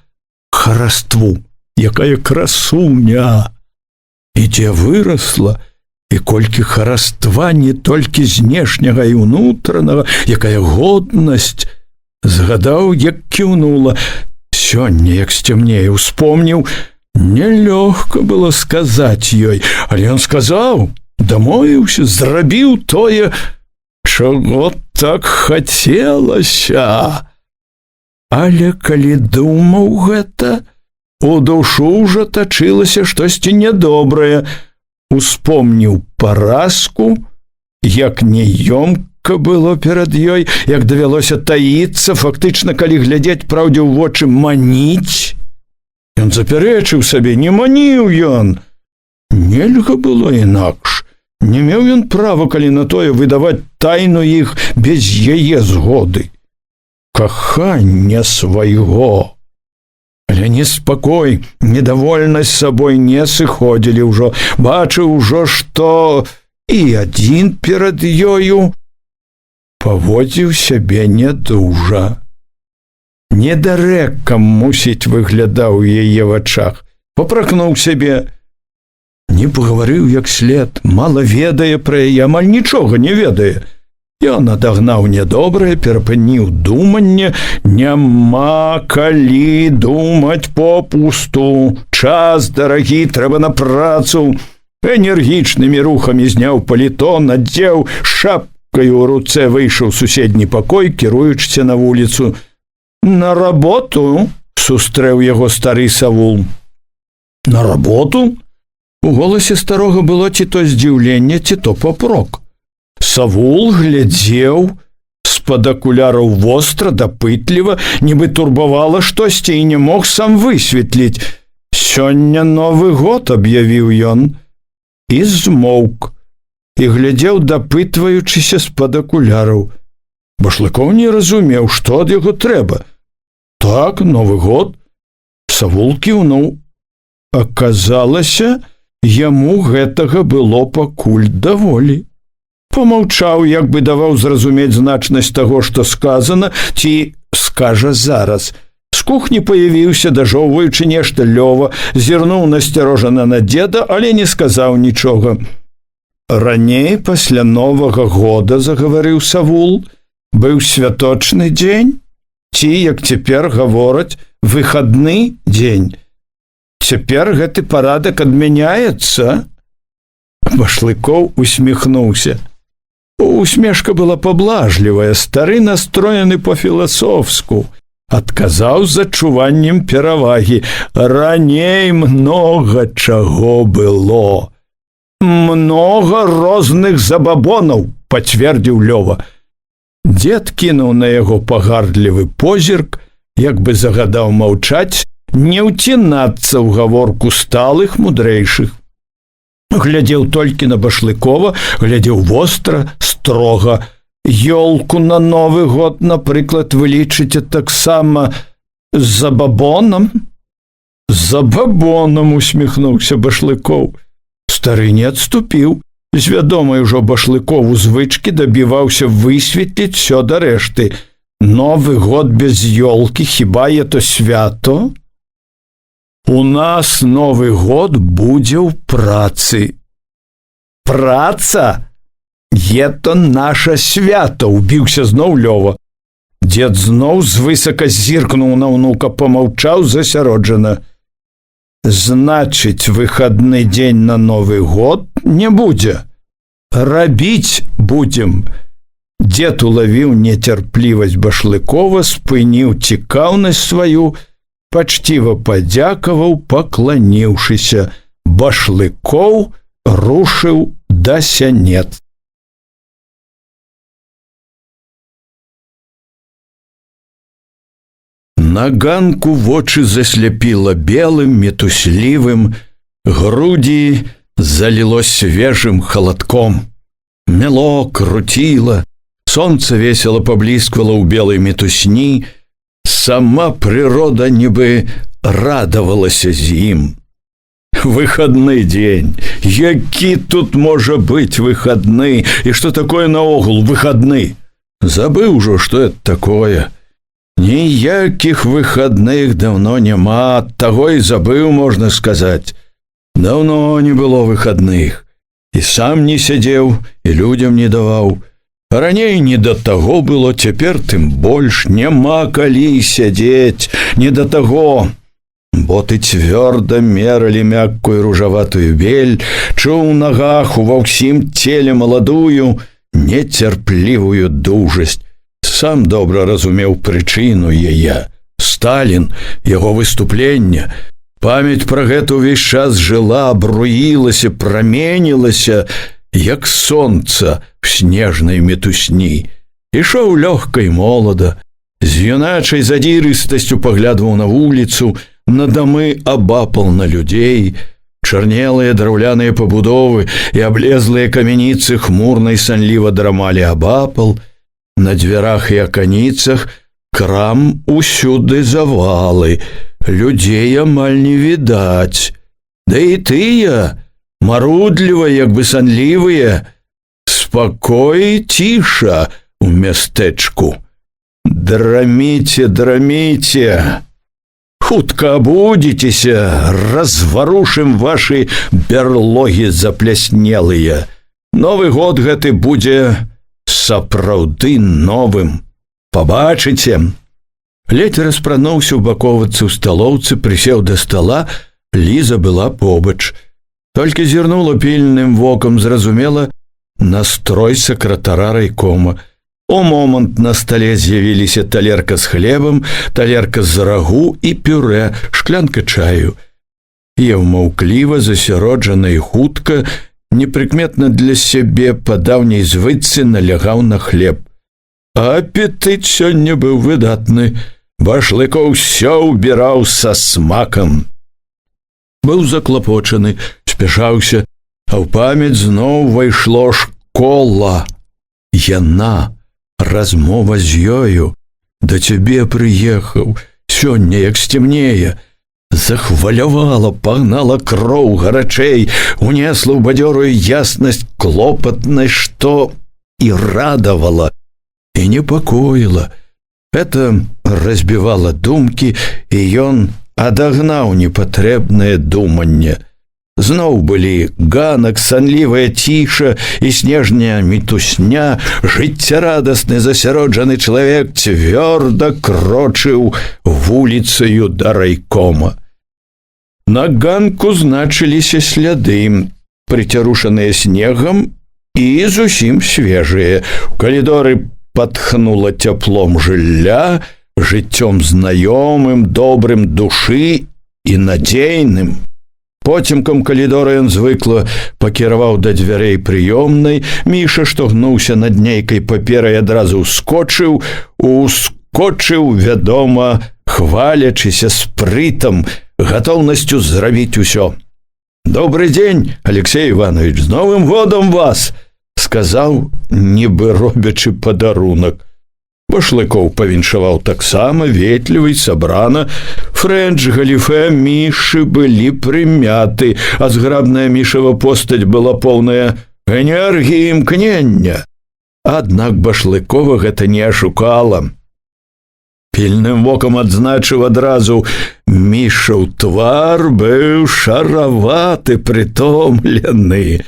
Speaker 1: хараству. Якая красуня! І дзе вырасла, і колькі хараства не толькі знешняга і ўнутранага, якая годнасць! Згадаў, як кіўнула. Сёння, як сцямнее, успомніў, нелёгка было сказаць ёй, але ён сказаў, дамовіўся, зрабіў тое, чаго так хацелася. Але калі думаў гэта, у душу ўжо тачылася штосьці нядобрае. Успомніў паразку, як няёмка было перад ёй, як давялося таіцца, фактычна, калі глядзець праўдзе ў вочы, маніць. Ён запярэчыў сабе, не маніў ён. Нельга было інакш. Не меў ён права, калі на тое, выдаваць тайну іх без яе згоды. Кахання свайго. Але неспакой, недавольнасць сабой не сыходзілі ўжо. Бачыў ужо, што і адзін перад ёю паводзіў сябе нядужа. Недарэкам, мусіць, выглядаў у яе вачах. Папракнуў сябе. Не пагаварыў як след, мала ведае пра яе, амаль нічога не ведае. Ён адагнаў нядобрае, перапыніў думанне. Няма калі думаць попусту. Час дарагі, трэба на працу. Энергічнымі рухамі зняў паліто, надзеў, шапкаю ў руцэ выйшаў у суседні пакой, кіруючыся на вуліцу. На работу, сустрэў яго стары Савул. На работу? У голасе старога было ці то здзіўленне, ці то папрок. Савул глядзеў з-пад акуляраў востра, дапытліва, нібы турбавала штосьці і не мог сам высветліць. Сёння Новы год, аб'явіў ён, і змоўк, і глядзеў, дапытваючыся з-пад акуляраў. Башлыкоў не разумеў, што ад яго трэба. Так, Новы год. Савул кіўнуў. Аказалася, яму гэтага было пакуль даволі. Помаўчаў, як бы даваў зразумець значнасць таго, што сказана, ці скажа зараз. З кухні паявіўся, дажоўваючы нешта, Лёва, зірнуў насцярожана на дзеда, але не сказаў нічога. Раней, пасля Новага года, загаварыў Савул, быў святочны дзень, ці, як цяпер гавораць, выхадны дзень. Цяпер гэты парадак адмяняецца? Башлыкоў усміхнуўся. Усмешка была паблажлівая, стары настроены па-філасофску. адказаў з адчуваннем перавагі: «Раней многа чаго было. Многа розных забабонаў», – пацвердзіў Лёва. Дзед кінуў на яго пагардлівы позірк, як бы загадаў маўчаць, не ўцінацца ў гаворку сталых мудрэйшых. Глядзеў толькі на Башлыкова, глядзеў востра, строга. «Ёлку на Новы год, напрыклад, вы лічыце таксама забабонам?» «Забабонам», – усміхнуўся Башлыкоў. Стары не адступіў. З вядомай ужо Башлыкову звычкі дабіваўся высветліць всё да рэшты. «Новы год без ёлкі, хіба это свято?» «У нас Новы год будзе ў працы». «Праца? Это наше свято», – убіўся зноў Лёва. Дзед зноў звысака зіркнуў на ўнука, помаўчаў засяроджана. «Значыць, выхадны дзень на Новы год не будзе. Рабіць будзем». Дзед улавіў нецярплівасць Башлыкова, спыніў цікаўнасць сваю, пачціва падзякаваў, пакланіўшыся. Башлыкоў рушыў да сянец. На ганку вочы засляпіла белым, метуслівым, грудзі заліло свежым халадком. Мяло, круціла, сонца весела паблісквала ў белай метусні, сама прырода нібы радавалася з ім. Выхадны дзень, які тут можа быць выхадны, і што такое наогул выхадны? Забыў ужо, што это такое. Ніякіх выхадных даўно няма, ад таго і забыў, можна сказаць. Даўно не было выхадных. І сам не сядзеў, і людзям не даваў. Раней не да таго было, цяпер тым больш няма калі сядзець, не да таго. Боты цвёрда мералі мяккую ружаватую бель, чуў у нагах, ува ўсім целе маладую, нецярплівую дужасць. Сам добра разумеў прычыну яе. Сталін, яго выступленне. Памяць пра гэта ўвесь час жыла, бруілася, праменілася, як сонца в снежнай метусні. Ішоў лёгка і молада, з юначай задзірыстасцю паглядваў на вуліцу, на дамы абапал, на людзей. Чарнелыя драўляныя пабудовы і аблезлыя камяніцы хмурна і санліва драмалі абапал. На дзвярах і аканіцах крам усюды завалы, людзей амаль не відаць. Да і тыя, марудлівыя, як бы санлівыя, спакой і ціша ў мястэчку. Драміце, драміце, хутка абудзіцеся, разварушым вашы бярлогі запляснелыя. Новы год гэты будзе сапраўды новым. Пабачыце. Ледзь распрануўся ў баковацы ў сталоўцы, прысеў да стала, Ліза была побач. Толькі зірнула пільным вокам, зразумела настрой сакратара райкома. У момант на стале з'явіліся талерка з хлебам, талерка з рагу і пюрэ, шклянка чаю. Еў маўкліва, засяроджана і хутка, непрыкметна для сябе па даўняй звычцы налягаў на хлеб. Апетыт сёння быў выдатны. Башлыкоў усё ўбіраў са смакам. Быў заклапочаны, спяшаўся, а ў памяць зноў увайшло школа. Яна, размова з ёю. Да цябе прыехаў, сёння як сцемнее. Захвалявала, пагнала кроў гарачэй, унесла ў бадзёрую яснасць клопатнай, што і радавала, і непакоіла. Это разбівала думкі, і ён адагнаў непатрэбнае думанне. Зноў былі ганак, санлівая ціша і снежная мітусня, жыццярадасны засяроджаны чалавек цвёрда крочыў вуліцаю да райкома. На ганку значыліся сляды, прыцярушаныя снегам і зусім свежыя. У калідоры патхнула цяплом жылля, жыццём знаёмым, добрым душы і надзейным. Поцемкам калідора ён звыкла пакіраваў да дзвярэй прыёмнай. Міша, што гнуўся над нейкай паперай, адразу ускочыў, вядома, хвалячыся спрытам, гатоўнасцю зрабіць усё. «Добрый дзень, Алексей Иванович, з Новым годам вас!» сказаў, нібы робячы падарунак. Башлыкоў павіншаваў таксама, ветліва і сабрана. Фрэнч, галіфэ Мішы былі прымяты, а зграбная Мішава постаць была поўная энергіі і імкнення. Аднак Башлыкова гэта не ашукала. Пільным вокам адзначыў адразу: Мішаў твар быў шараваты, прытомлены.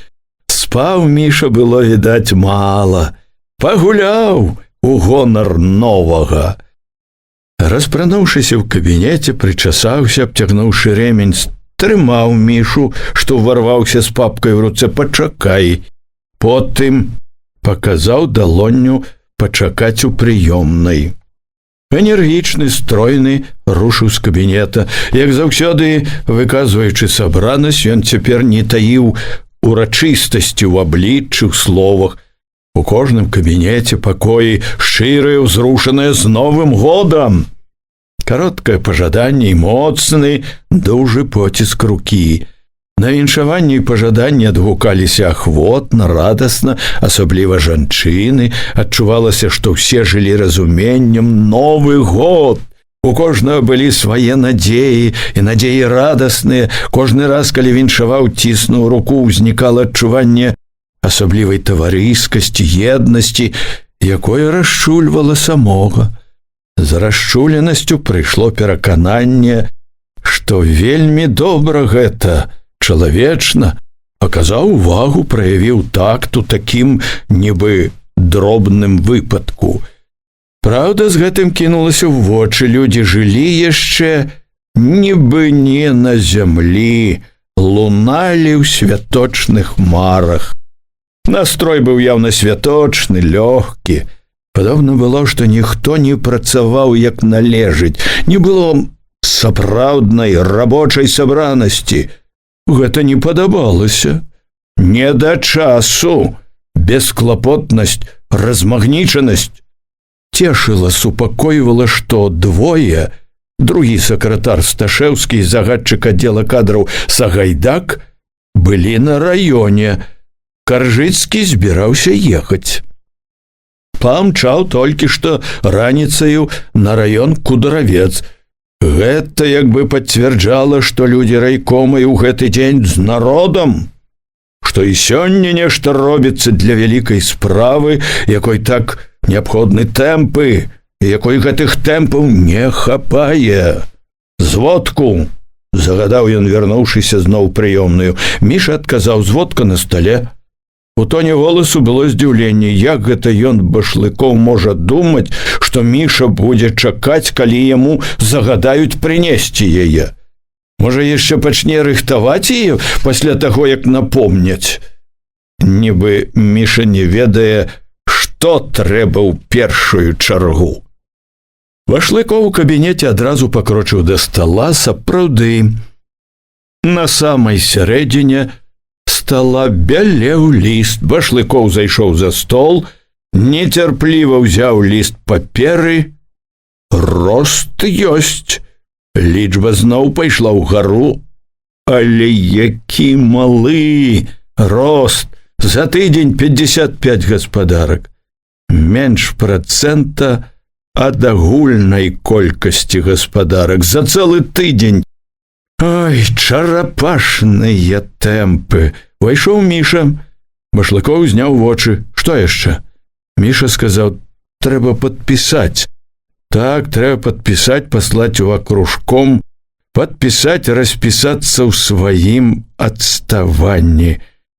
Speaker 1: Спаў Міша было, відаць, мала. Пагуляў у гонар новага. Распрануўшыся ў кабінеце, прычасаўся, абцягнуўшы ремень, трымаў Мішу, што ўварваўся з папкай у руцэ. «Пачакай». Потым паказаў далонню пачакаць у прыёмнай. Энергічны, стройны, рушыў з кабінета. Як заўсёды, выказваючы сабранасць, ён цяпер не таіў урачыстасці ў абліччы, ў словах. У кожным кабінеце пакоі шчырыя, ўзрушаныя з Новым годам. Кароткае пажаданне і моцны, дужы поціск рукі. На віншаванні і пажаданні адгукаліся ахвотна, радасна, асабліва жанчыны. Адчувалася, што ўсе жылі разуменнем. Новы год! У кожнага былі свае надзеі, і надзеі радасныя. Кожны раз, калі віншаваў, ціснуў руку, узнікала адчуванне асаблівай таварыскасці, еднасці, якое расчульвала самога. З расчуленасцю прыйшло перакананне, што вельмі добра гэта, чалавечна, аказаў увагу, праявіў такту такім нібы дробным выпадку. Праўда, з гэтым кінулася ў вочы. Людзі жылі яшчэ нібы не на зямлі, луналі ў святочных марах. Настрой быў яўна святочны, лёгкі. Падобна было, што ніхто не працаваў як належыць, не было сапраўднай рабочай сабранасці. Гэта не падабалася. Не да часу. Бесклапотнасць, размагнічанасць. Цешыла, супакойвала, што двое, другі сакратар Сташэўскі і загадчык аддзела кадраў Сагайдак, былі на раёне. Каржыцкі збіраўся ехаць. Памчаў толькі што раніцаю на раён Кудравец. Гэта як бы пацвярджала, што людзі райкома і ў гэты дзень з народам, што і сёння нешта робіцца для вялікай справы, якой так неабходны тэмпы, і якой гэтых тэмпаў не хапае. «Зводку!» загадаў ён, вярнуўшыся зноў прыёмную. Міша адказаў: «Зводка на стале». У тоне голасу было здзіўленне. Як гэта ён, Башлыкоў, можа думаць, што Міша будзе чакаць, калі яму загадаюць прынесці яе? Можа, яшчэ пачне рыхтаваць яе пасля таго, як напомняць? Нібы Міша не ведае, што трэба ў першую чаргу. Башлыкоў у кабінеце адразу пакрочыў да стала. Сапраўды, на самай сярэдзіне стала бялеў ліст. Башлыкоў зайшоў за стол, нецярпліва ўзяў ліст паперы. Рост ёсць. Лічба зноў пайшла ўгару. Але які малы рост! За тыдзень 55 гаспадарак. Менш працэнта ад агульнай колькасці гаспадарак. За цэлы тыдзень. Ой, чарапашныя тэмпы. Увайшоў Міша. Башлыкоў зняў вочы. Што яшчэ? Міша сказаў: «Трэба падпісаць». Так, трэба падпісаць, паслаць у акружком, падпісаць, распісацца ў сваім адставанні,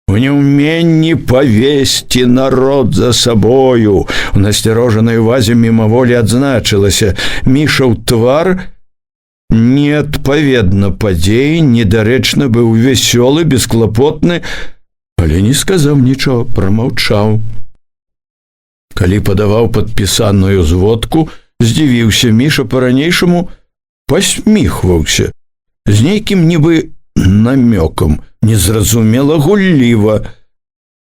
Speaker 1: у неўменні павесці народ за сабою. У насцярожанай увазе мімаволі адзначылася: Мішаў твар неадпаведна падзеі, недарэчна быў вясёлы, бесклапотны, але не сказаў нічога, прамаўчаў. Калі падаваў падпісаную зводку, Здзівіўся Міша, па-ранейшаму пасміхваўся з нейкім нібы намёкам, незразумела гулліва.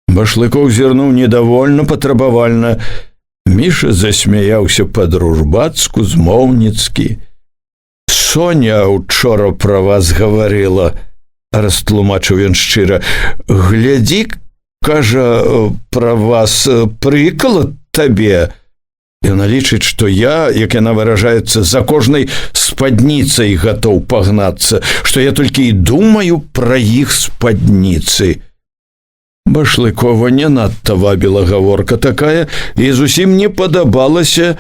Speaker 1: Башлыкоў зірнуў недовольна, патрабавальна. Міша засмяяўся па-дружбацку, змоўніцкі. «Соня учора пра вас гаварыла», – растлумачыў ён шчыра. «Глядзі, кажа, пра вас прыклад табе. Яна лічыць, што я, як яна выражаецца, за кожнай спадніцай гатоў пагнацца, што я толькі і думаю пра іх спадніцы». Башлыкова не надта вабіла гаворка такая, і зусім не падабалася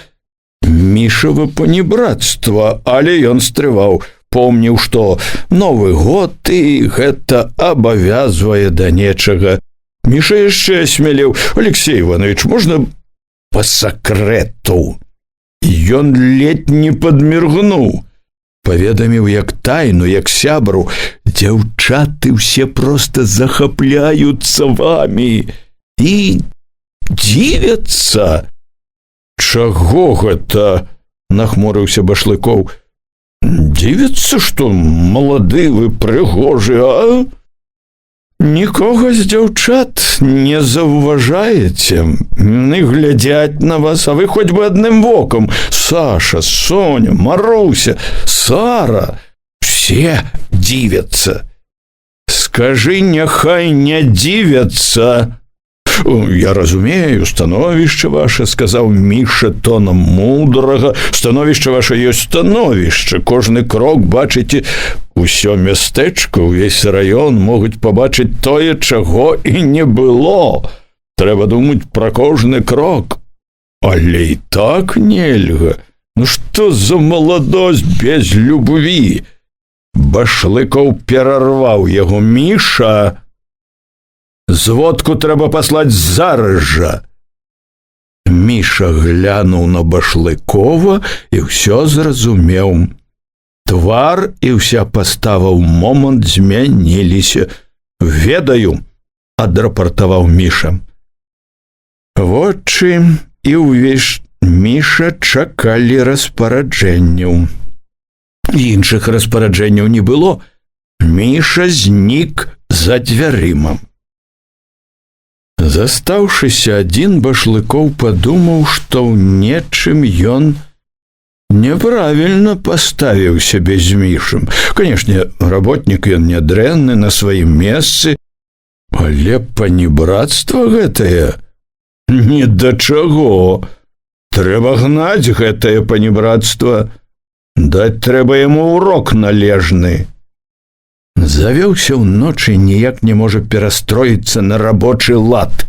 Speaker 1: Мішава панібрацтва, але ён стрываў, помніў, што Новы год і гэта абавязвае да нечага. Міша яшчэ асмялеў. «Алексей Иванович, можна па сакрэту?» Ён ледзь не падміргнуў. Паведаміў як тайну, як сябру: «Дзяўчаты ўсе проста захапляюцца вамі і дзівяцца». «Чаго гэта?» – нахмурыўся Башлыкоў. «Дзівяцца, што малады вы, прыгожы, а? Нікога з дзяўчат не заўважаеце, не глядзяць на вас, а вы хоць бы адным вокам. Саша, Соня, Маруся, Сара – все дзівяцца. Скажы, няхай не дзівяцца». «Я разумею, становішча ваше», – сказаў Міша тоном мудрага. «Становішча ваше ёсць становішча. Кожны крок бачыце, усё мястэчка, увесь раён могуць пабачыць тое, чаго і не было. Трэба думаць пра кожны крок. Але і так нельга. Ну што за маладосць без любві?» Башлыкоў перарваў яго. «Міша, зводку трэба паслаць зараз жа». Міша глянуў на Башлыкова і ўсё зразумеў. Твар і ўся пастава ў момант змяніліся. «Ведаю», – адрапартаваў Міша. Вочы і ўвесь Міша чакалі распараджэнняў. Іншых распараджэнняў не было. Міша знік за дзвярыма. Застаўшыся адзін, Башлыкоў падумаў, што ў нечым ён неправільна паставіў сябе з Мішам. Канешне, работнік ён нядрэнны, на сваім месцы, але панібрацтва гэтае ні да чаго. Трэба гнаць гэтае панібрацтва, даць трэба яму урок належны. Завёўся ўночы, ніяк не можа перастроіцца на рабочы лад.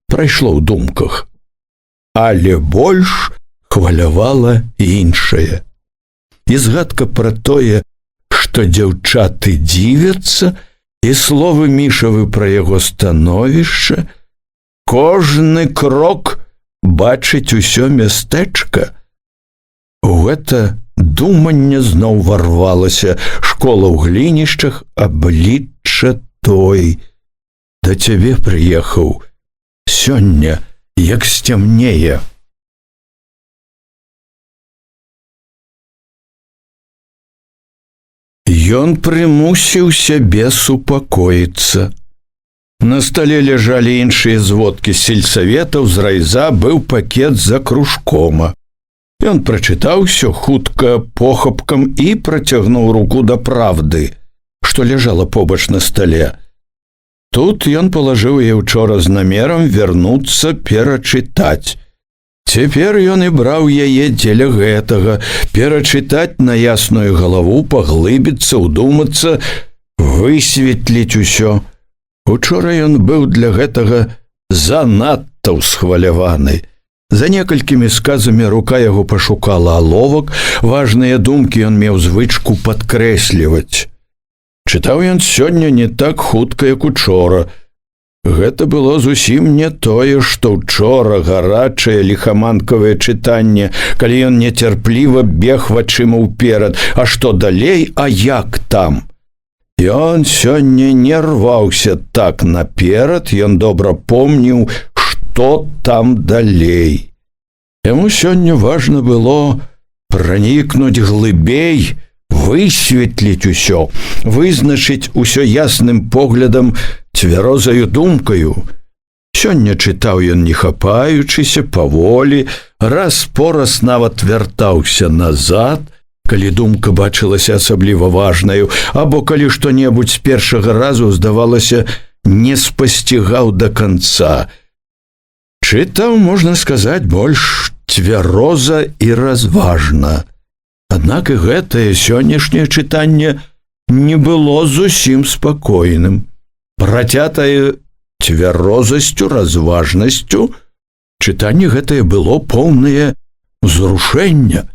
Speaker 1: Прайшло ў думках. Але больш хвалявала іншае. І згадка пра тое, што дзяўчаты дзівяцца, і словы Мішавы пра яго становішча, кожны крок бачыць усё мястэчка. У гэта думанне зноў варвалася. Школа ў глінішчах, аблічча той. Да цябе прыехаў сёння, як сцямнее. Ён прымусіў сябе супакоіцца. На стале ляжалі іншыя зводкі з сельсаветаў, з райза быў пакет за кружкома. Ён прачытаў усё хутка похапкам і працягнуў руку да «Правды», што ляжала побач на стале. Тут ён палажыў яе учора з намерам вярнуцца перачытаць. Цяпер ён і браў яе дзеля гэтага, перачытаць на ясную галаву, паглыбіцца, удумацца, высветліць усё. Учора ён быў для гэтага занадта ўсхваляваны. За некалькімі сказамі рука яго пашукала аловак, важныя думкі ён меў звычку падкрэсліваць. Чытаў ён сёння не так хутка, як учора. Гэта было зусім не тое, што ўчора гарачае ліхаманкавае чытанне, калі ён нецярпліва бег вачыма ўперад. А што далей, а як там? Ён сёння не рваўся так наперад, ён добра помніў, што там далей. Яму сёння важна было пранікнуць глыбей, высветліць усё, вызначыць усё ясным поглядам, цвярозаю думкаю. Сёння чытаў ён не хапаючыся, паволі, раз-пораз нават вяртаўся назад, калі думка бачылася асабліва важнаю, або калі што-небудзь з першага разу, здавалася, не спасцігаў да канца. Чытаў, можна сказаць, больш цвяроза і разважна. Аднак і гэтае сённяшняе чытанне не было зусім спакойным. Працятае цвярозасцю, разважнасцю, чытанне гэтае было поўнае ўзрушэння.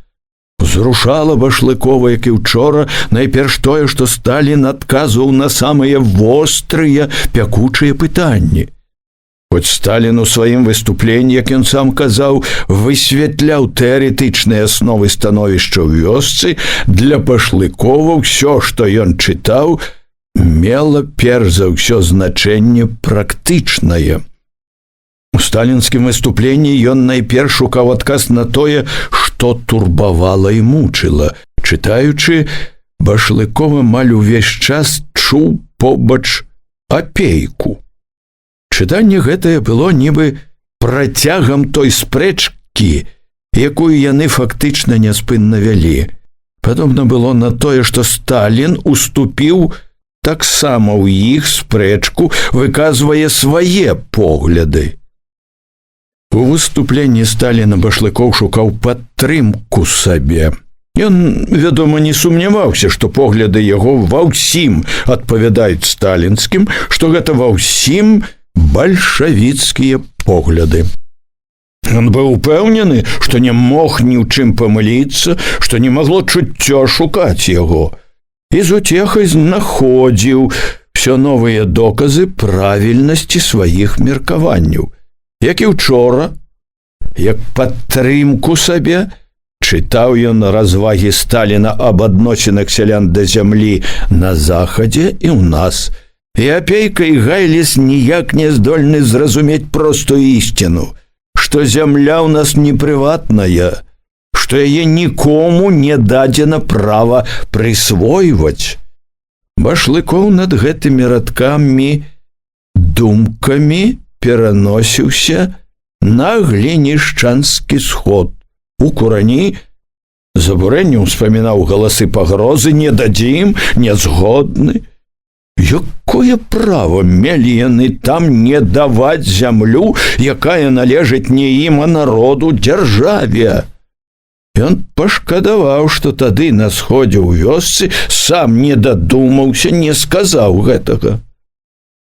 Speaker 1: Узрушала Башлыкова, як і учора, найперш тое, што Сталін адказваў на самыя вострыя, пякучыя пытанні. Хоць Сталін у сваім выступленні, як ён сам казаў, высвятляў тэарэтычныя асновы становішча ў вёсцы, для Башлыкова ўсё, што ён чытаў, мела перш за ўсё значэнне практычнае. У сталінскім выступленні ён найперш шукаў адказ на тое, што турбавала і мучыла. Чытаючы, Башлыков амаль увесь час чуў побач апейку. Чытанне гэтае было нібы працягам той спрэчкі, якую яны фактычна няспынна вялі. Падобна было на тое, што Сталін уступіў таксама ў іх спрэчку, выказвае свае погляды. У выступленні Сталіна Башлыков шукаў падтрымку сабе. Ён, вядома, не сумняваўся, што погляды яго ва ўсім адпавядаюць сталінскім, што гэта ва ўсім бальшавіцкія погляды. Ён быў упэўнены, што не мог ні ў чым памыліцца, што не магло чуццё шукаць яго. І з уцехай знаходзіў все новыя доказы правільнасці сваіх меркаванняў. Як і учора, як падтрымку сабе, чытаў ён развагі Сталіна аб адносінах сялян да зямлі на захадзе і ў нас. І Апейка і Гайліс ніяк не здольны зразумець простую ісціну, што зямля ў нас не прыватная, што яе нікому не дадзена права прысвойваць. Башлыков над гэтымі радкамі, думкамі пераносіўся на глінішчанскі сход. У курані з абурэннем успамінаў галасы пагрозы: не дадзім, не згодны. Якое права мелі яны там не даваць зямлю, якая належыць не ім, а народу, дзяржаве? Ён пашкадаваў, што тады на сходзе ў вёсцы сам не дадумаўся, не сказаў гэтага.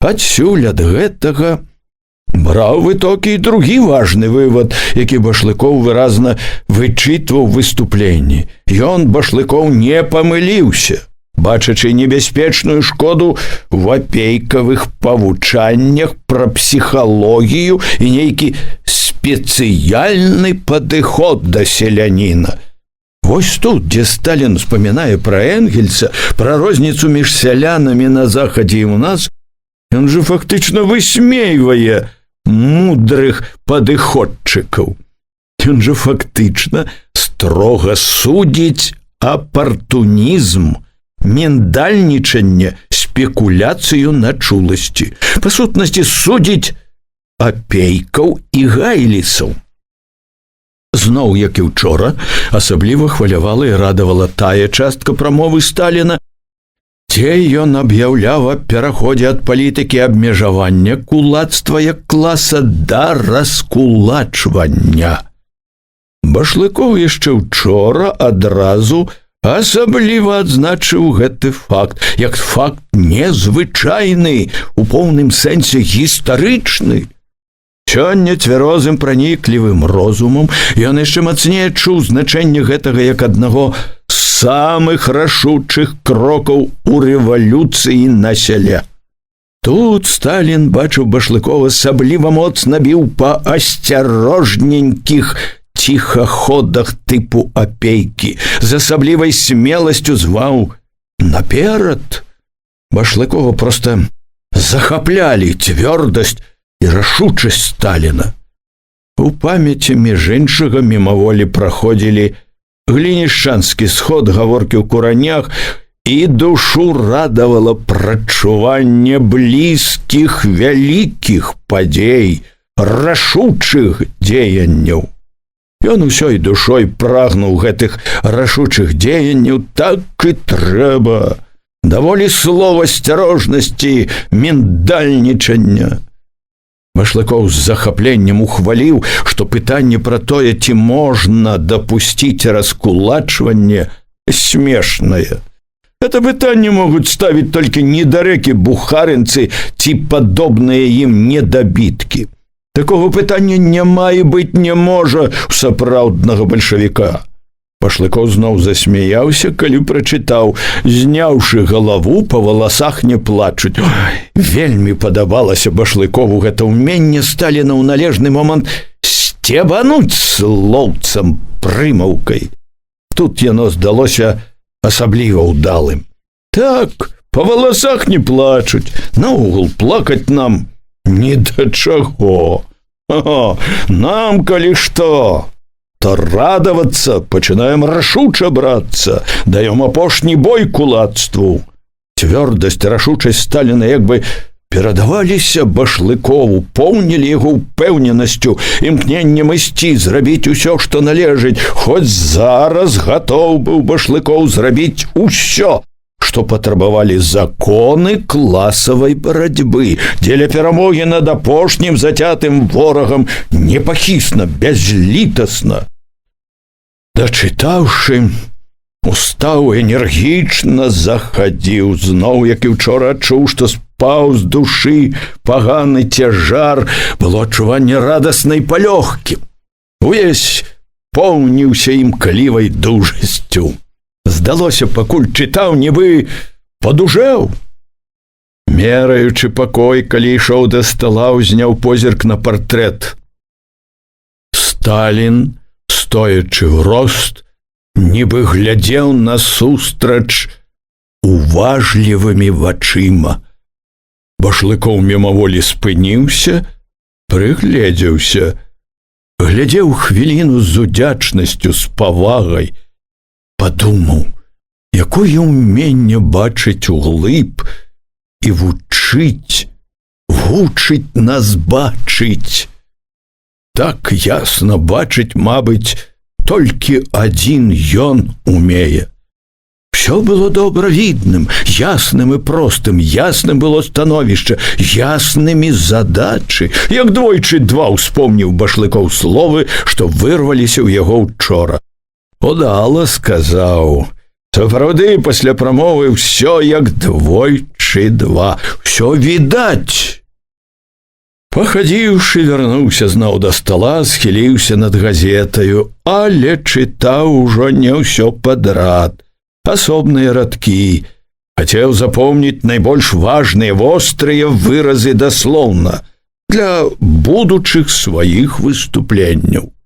Speaker 1: Адсюль ад гэтага браў вытокі і другі важны вывад, які Башлыков выразна вычытваў у выступленні. Ён, Башлыков, не памыліўся, бачачы небяспечную шкоду в апейкавых павучаннях пра псіхалогію і нейкі спецыяльны падыход да селяніна. Вось тут, дзе Сталін успамінае пра Энгельса, пра розніцу між сялянамі на захадзе і ў нас, ён жа фактычна высмейвае мудрых падыходчыкаў. Ён жа фактычна строга судзіць апартунізм, міндальнічанне, спекуляцыю на чуласці. Па сутнасці судзіць Апейкаў і Гайлісаў. Зноў, як і ўчора, асабліва хвалявала і радавала тая частка прамовы Сталіна, дзе ён аб'яўляў аб пераходзе ад палітыкі абмежавання кулацтва як класа да раскулачвання. Башлыков яшчэ ўчора адразу асабліва адзначыў гэты факт, як факт незвычайны, у поўным сэнсе гістарычны. Сёння цвярозым праніклівым розумам ён яшчэ мацней адчуў значэнне гэтага як аднаго з самых рашучых крокаў у рэвалюцыі на сяле. Тут Сталін бачыў Башлыкова асабліва моцна біў па асцярожненькіх ціхаходах тыпу Апейкі, з асаблівай смеласцю зваў наперад. Башлыкова проста захаплялі цвёрдасць і рашучасць Сталіна. У памяці між іншага мімаволі праходзілі глінішчанскі сход, гаворкі ў куранях, і душу радавала прачуванне блізкіх вялікіх падзей, рашучых дзеянняў. Ён усёй душой прагнуў гэтых рашучых дзеянняў. Так і трэба. Даволі слова асцярожнасці, міндальнічання. Башлыкоў з захапленнем ухваліў, што пытанне пра тое, ці можна дапусціць раскулачванне, смешнае. Гэта пытанне могуць ставіць толькі недарэкі бухарынцы ці падобныя ім недабіткі. Такого пытання няма і быць не можа у сапраўднага бальшавіка. Башлыкоў зноў засмяяўся, калі прачытаў: «Зняўшы галаву, па валасах не плачуць». Вельмі падабалася Башлыкову гэта ўменне Сталіна ў належны момант сцебануць слоўцам прымаўкай. Тут яно здалося асабліва ўдалым. Так, па валасах не плачуць, наогул плакаць нам ні да чаго. Нам, калі што, то радавацца, пачынаем рашуча брацца, даём апошні бой кулацтву. Цвёрдасць, рашучасць Сталіна як бы перадаваліся Башлыкову, поўнілі яго ўпэўненасцю, імкненнем ісці, зрабіць усё, што належыць. Хоць зараз гатоў быў Башлыкоў зрабіць усё, што патрабавалі законы класавай барацьбы, дзеля перамогі над апошнім зацятым ворагам, непахісна, бязлітасна. Дачытаўшы, устаў энергічна захадзіў, зноў, як і учора, адчуў, што спаў з душы паганы цяжар, было адчуванне радаснай палёгкі. Увесь поўніўся імклівай дужасцю. Здалося, пакуль чытаў, нібы падужэў. Мераючы пакой, калі ішоў да стала, узняў позірк на партрэт. Сталін, стоячы ў рост, нібы глядзеў насустрач уважлівымі вачыма. Башлыкоў мімаволі спыніўся, прыгледзеўся, глядзеў хвіліну з удзячнасцю, з павагай. Падумаў, якое ўменне бачыць углыб і вучыць нас бачыць. Так ясна бачыць, мабыць, толькі адзін ён умее. Всё было добра відным, ясным і простым, ясным было становішча, яснымі задачы. Як двойчы два ўспомніў Башлыкоў словы, што вырваліся ў яго учора. Удала сказаў. Сапраўды, пасля прамовы ўсё як двойчы два. Усё відаць. Пахадзіўшы, вярнуўся зноў да стала, схіліўся над газетаю, але чытаў ужо не ўсё падрад. Асобныя радкі. Хацеў запомніць найбольш важныя, вострыя выразы даслоўна для будучых сваіх выступленняў.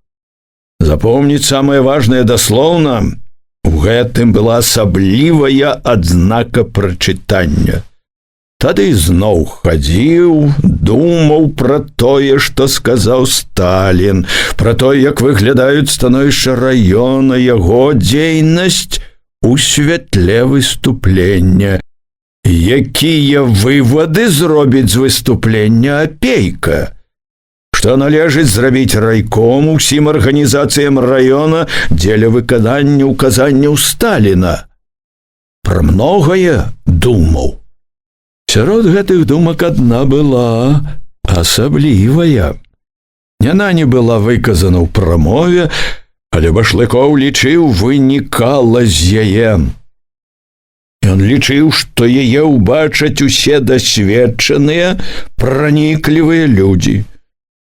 Speaker 1: Запомніць самае важнае даслоўна, у гэтым была асаблівая адзнака прачытання. Тады зноў хадзіў, думаў пра тое, што сказаў Сталін, пра тое, як выглядаюць становішча раёна, яго дзейнасць у святле выступлення. Якія вывады зробіць з выступлення Апейка? Што належыць зрабіць райком усім арганізацыям раёна дзеля выканання указанняў Сталіна. Пра многае думаў. Сярод гэтых думак адна была асаблівая. Яна не была выказана ў прамове, але Башлыкоў лічыў, вынікала з яе. Ён лічыў, што яе ўбачаць усе дасведчаныя, праніклівыя людзі.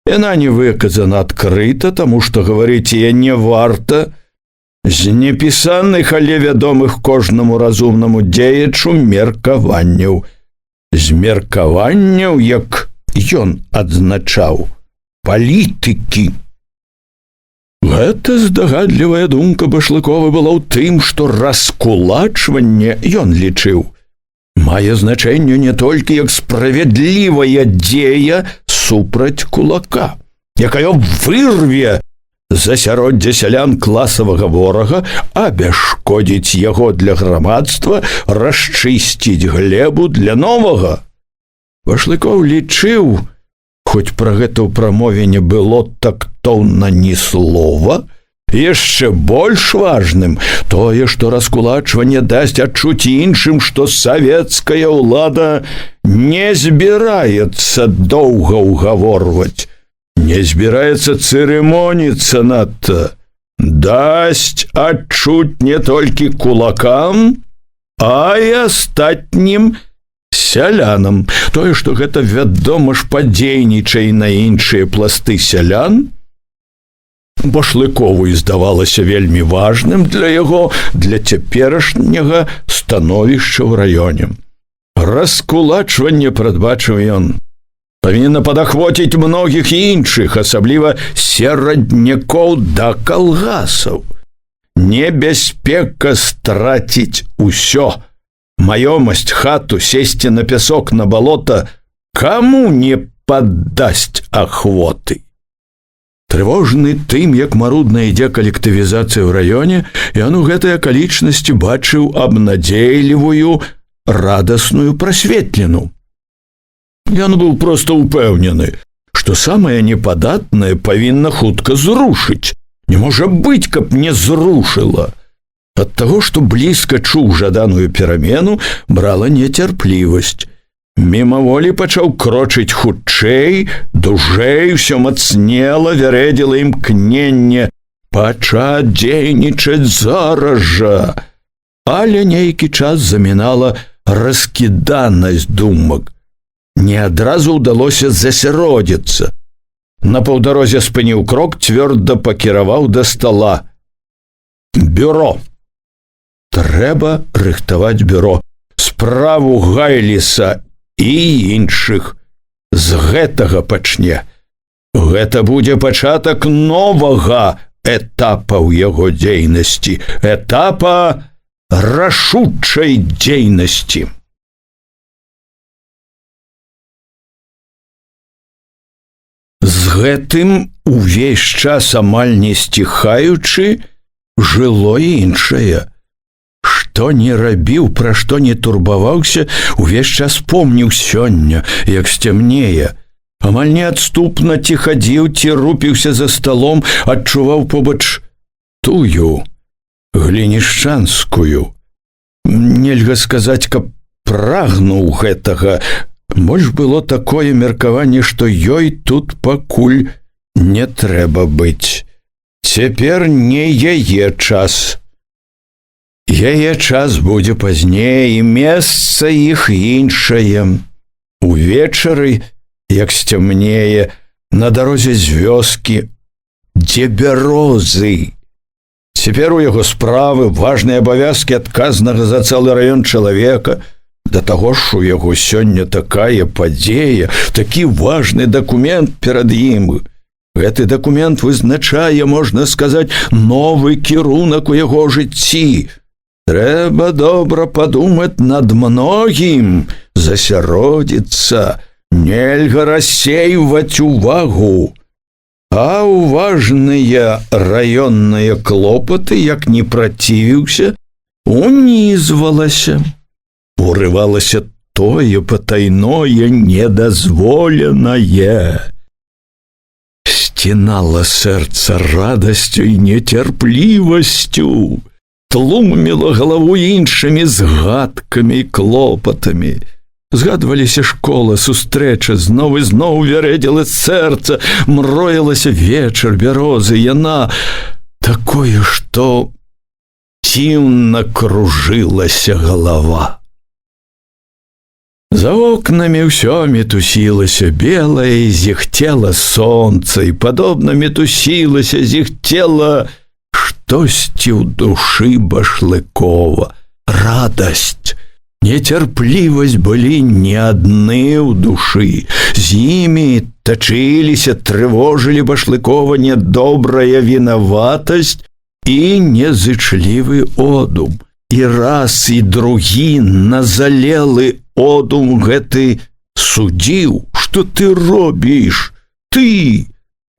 Speaker 1: Яна не выказана адкрыта, таму што гаварыць яе не варта, з непісаных, але вядомых кожнаму разумнаму дзеячу меркаванняў. З меркаванняў, як ён адзначаў, палітыкі. Гэта здагадлівая думка Башлыкова была ў тым, што раскулачванне, ён лічыў, мае значэнне не толькі як справядлівая дзея супраць кулака, якая вырве з асяроддзя сялян класавага ворага, абясшкодзіць яго для грамадства, расчысціць глебу для новага. Башлыкоў лічыў, хоць пра гэта ў прамове не было тактоўна ні слова, яшчэ больш важным тое, што раскулачванне дасць адчуць іншым, што савецкая ўлада не збіраецца доўга ўгаворваць, не збіраецца цырымоніцца надта, дасць адчуць не толькі кулакам, а і астатнім сялянам. Тое, што гэта, вядома ж, падзейнічае на іншыя пласты сялян, Башлыкову здавалася вельмі важным для яго, для цяперашняга становішча ў раёне. Раскулачванне, прадбачыў ён, павінна падахвоціць многіх іншых, асабліва сераднякоў да калгасаў. Небяспека страціць усё, маёмасць, хату, сесці на пясок, на балота, каму не паддасць ахвоты. Трывожны тым, як марудна ідзе калектывізацыя ў раёне, ён у гэтай акалічнасці бачыў абнадзейлівую, радасную прасветлену. Ён быў проста ўпэўнены, што самае непадатнае павінна хутка зрушыць. Не можа быць, каб не зрушыла. Ад таго, што блізка чуў жаданую перамену, брала нецярплівасць. Мімаволі пачаў крочыць хутчэй, дужэй, усё мацнела, вярэдзіла імкненне пачаць дзейнічаць зараз жа. Але нейкі час замінала раскіданасць думак. Не адразу ўдалося засяродзіцца. На паўдарозе спыніў крок, цвёрда пакіраваў да стала. Бюро. Трэба рыхтаваць бюро. Справу Гайліса і іншых. З гэтага пачне. Гэта будзе пачатак новага этапа ў яго дзейнасці. Этапа рашучай дзейнасці. З гэтым увесь час амаль не сціхаючы жыло іншае. Што не рабіў, пра што не турбаваўся, увесь час помніў сёння, як сцямнее. Амаль неадступна ці хадзіў, ці рупіўся за сталом, адчуваў побач тую, глінішчанскую. Нельга сказаць, каб прагнуў гэтага. Больш было такое меркаванне, што ёй тут пакуль не трэба быць. Цяпер не яе час. Яе час будзе пазней, і месца іх іншае. Увечары, як сцямнее, на дарозе з вёскі, дзе бярозы. Цяпер у яго справы, важныя абавязкі адказнага за цэлы раён чалавека. Да таго ж у яго сёння такая падзея, такі важны дакумент перад ім. Гэты дакумент вызначае, можна сказаць, новы кірунак у яго жыцці. Трэба добра падумаць над многім, засяродзіцца, нельга рассейваць увагу. А важныя раённыя клопаты, як не працівіўся, унізвалася. Урывалася тое патайное, недазволенае. Сцінала сэрца радасцю і нецярплівасцю. Тлуміла галаву іншымі згадкамі і клопатамі. Згадваліся школа, сустрэча, зноў і зноў вярэдзіла сэрца, мроілася вечар, бярозы, яна такое, што дзіўна кружылася галава. За окнамі ўсё мітусілася белае, зіхцела сонца, і падобна мітусілася, зіхцела штосьці ў душы Башлыкова. Радасць, нецярплівасць былі не адны ў душы. З імі тачыліся, трывожылі Башлыкова нядобрая вінаватасць і незычлівы одум. І раз, і другі назалелы одум гэты судзіў. Што ты робіш? Ты,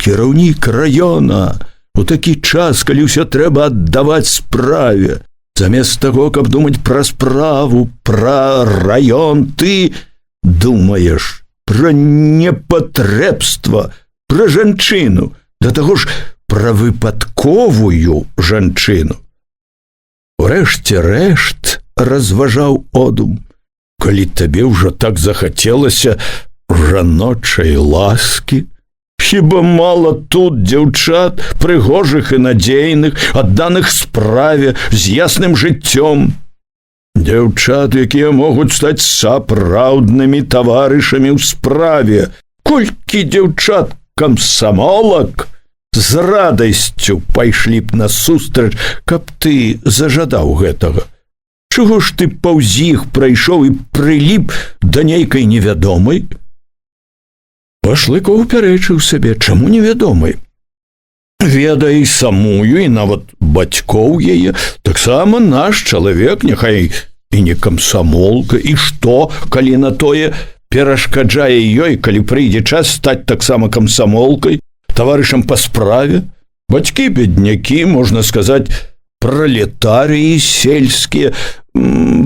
Speaker 1: кіраўнік раёна, у такі час, калі ўсё трэба аддаваць справе. Замест таго, каб думаць пра справу, пра раён, ты думаеш пра непатрэбства, пра жанчыну, да таго ж пра выпадковую жанчыну. Урэшце рэшт, разважаў Одум, калі табе ўжо так захацелася жаночай ласкі, хіба мала тут дзяўчат, прыгожых і надзейных, адданых справе, з ясным жыццём. Дзяўчат, якія могуць стаць сапраўднымі таварышамі ў справе. Колькі дзяўчат камсамолак з радасцю пайшлі б насустрач, каб ты зажадаў гэтага. Чаго ж ты паўз іх прайшоў і прыліп да нейкай невядомай? Башлыкоў пярэчыў сабе, чаму невядомай? Ведай самую і нават бацькоў яе, таксама наш чалавек, няхай і не камсамолка, і што, калі на тое перашкаджае ёй, калі прыйдзе час стаць таксама камсамолкай, таварышам па справе? Бацькі беднякі, можна сказаць, пролетарыі сельскія,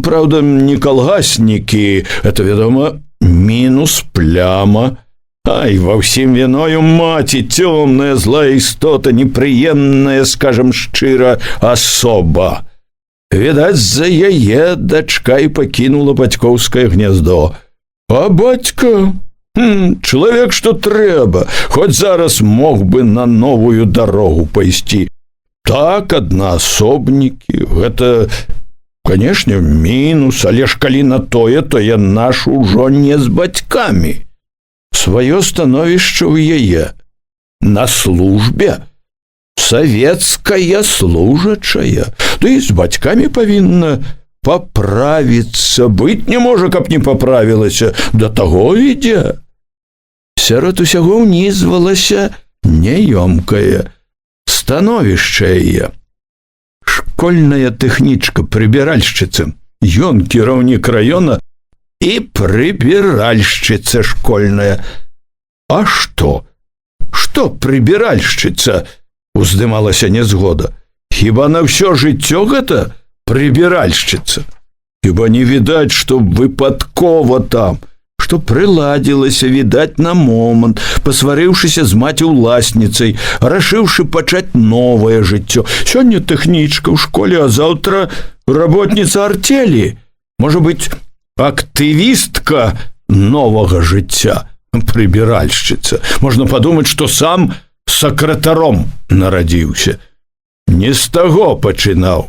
Speaker 1: правда, не калгаснікі, это, вядома, мінус, пляма. Ай, ва ўсім віною маці, цёмная, злая істота, непрыемная, скажам шчыра, асоба. Відаць, за яе дачка і пакінула бацькоўскае гняздо. А бацька? Чалавек, што трэба, хоць зараз мог бы на новую дарогу пайсці. Так, аднаасобнікі, гэта, канешне, мінус, але ж калі на тое, то яна ж ужо не з бацькамі. Сваё становішча ў яе на службе, савецкая служачая, то і з бацькамі павінна паправіцца, быць не можа, каб не паправілася, да таго ідзе. Сярод усяго ўнізвалася няёмкае становішча яе. Школьная тэхнічка, прыбіральшчыца, ён кіраўнік раёна і прыбіральшчыца школьная. А што? Што прыбіральшчыца? Уздымалася нязгода. Хіба на ўсё жыццё гэта прыбіральшчыца? Хіба не відаць, што выпадкова там, што прыладзілася, відаць, на момант, пасварыўшыся з маці-ўласніцай, рашыўшы пачаць новае жыццё. Сёння тэхнічка ў школе, а заўтра работніца артелі. Можа быць, актывістка новага жыцця, прыбіральшчыца. Можна падумаць, што сам сакратаром нарадзіўся. Не з таго пачынаў.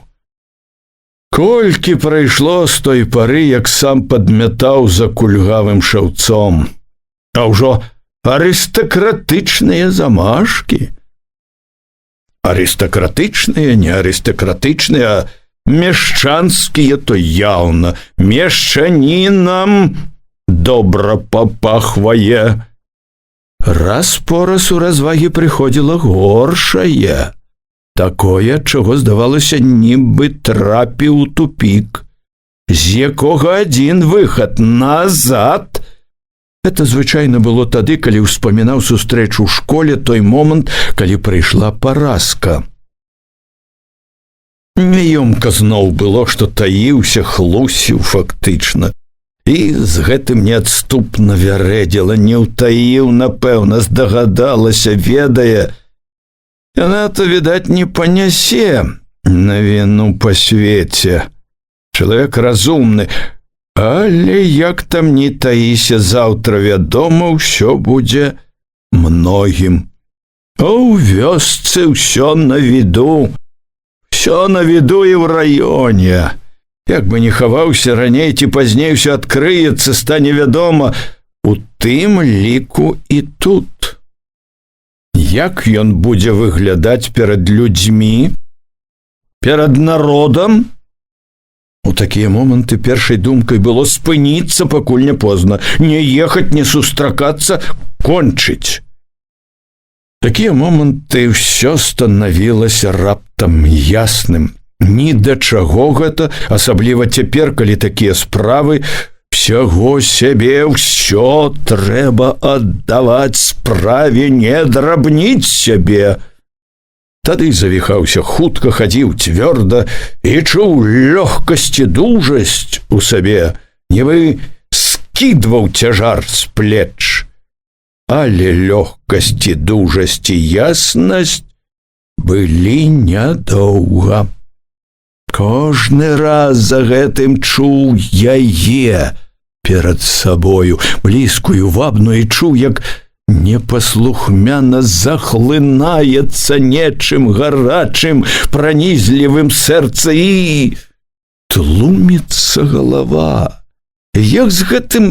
Speaker 1: Колькі прайшло з той пары, як сам падмятаў за кульгавым шаўцом. А ўжо арыстакратычныя замашкі. Арыстакратычныя, не арыстакратычныя, а мешчанскія, то яўна мешчанінам добра папахвае. Раз по раз у развагі прыходзіла горшае, такое, чаго здавалася, нібы трапіў у тупік, з якога адзін выхад назад. Это звычайна было тады, калі ўспамінаў сустрэчу ў школе, той момант, калі прыйшла паразка. Няёмка зноў было, што таіўся, хлусіў фактычна. І з гэтым неадступна вярэдзіла, не ўтаіў, напэўна, здагадалася, ведае. Яна-то, відаць, не панясе на віну па свеце. Чалавек разумны, але як там не таіся, заўтра, вядома, ўсё будзе многім. А ў вёсцы ўсё на віду. Всё на віду і ў раёне. Як бы не хаваўся раней ці пазней, усё адкрыецца, стане вядома, у тым ліку і тут. Як ён будзе выглядаць перад людзьмі, перад народам? У такія моманты першай думкай было спыніцца, пакуль не позна, не ехаць, не сустракацца, кончыць. Такія моманты ўсё станавілася раптам ясным. Ні да чаго гэта, асабліва цяпер, калі такія справы ўсяго сябе, ўсё трэба аддаваць справе, не драбніць сябе. Тады завіхаўся хутка, хадзіў цвёрда і чуў лёгкасць і дужасць у сабе, нібы скідваў цяжар з плеч. Але лёгкасць і дужасць і яснасць былі нядоўга. Кожны раз за гэтым чуў яе перад сабою, блізкую, вабную, і чуў, як непаслухмяна захлынаецца нечым гарачым, пранізлівым сэрца і тлуміцца галава. Як з гэтым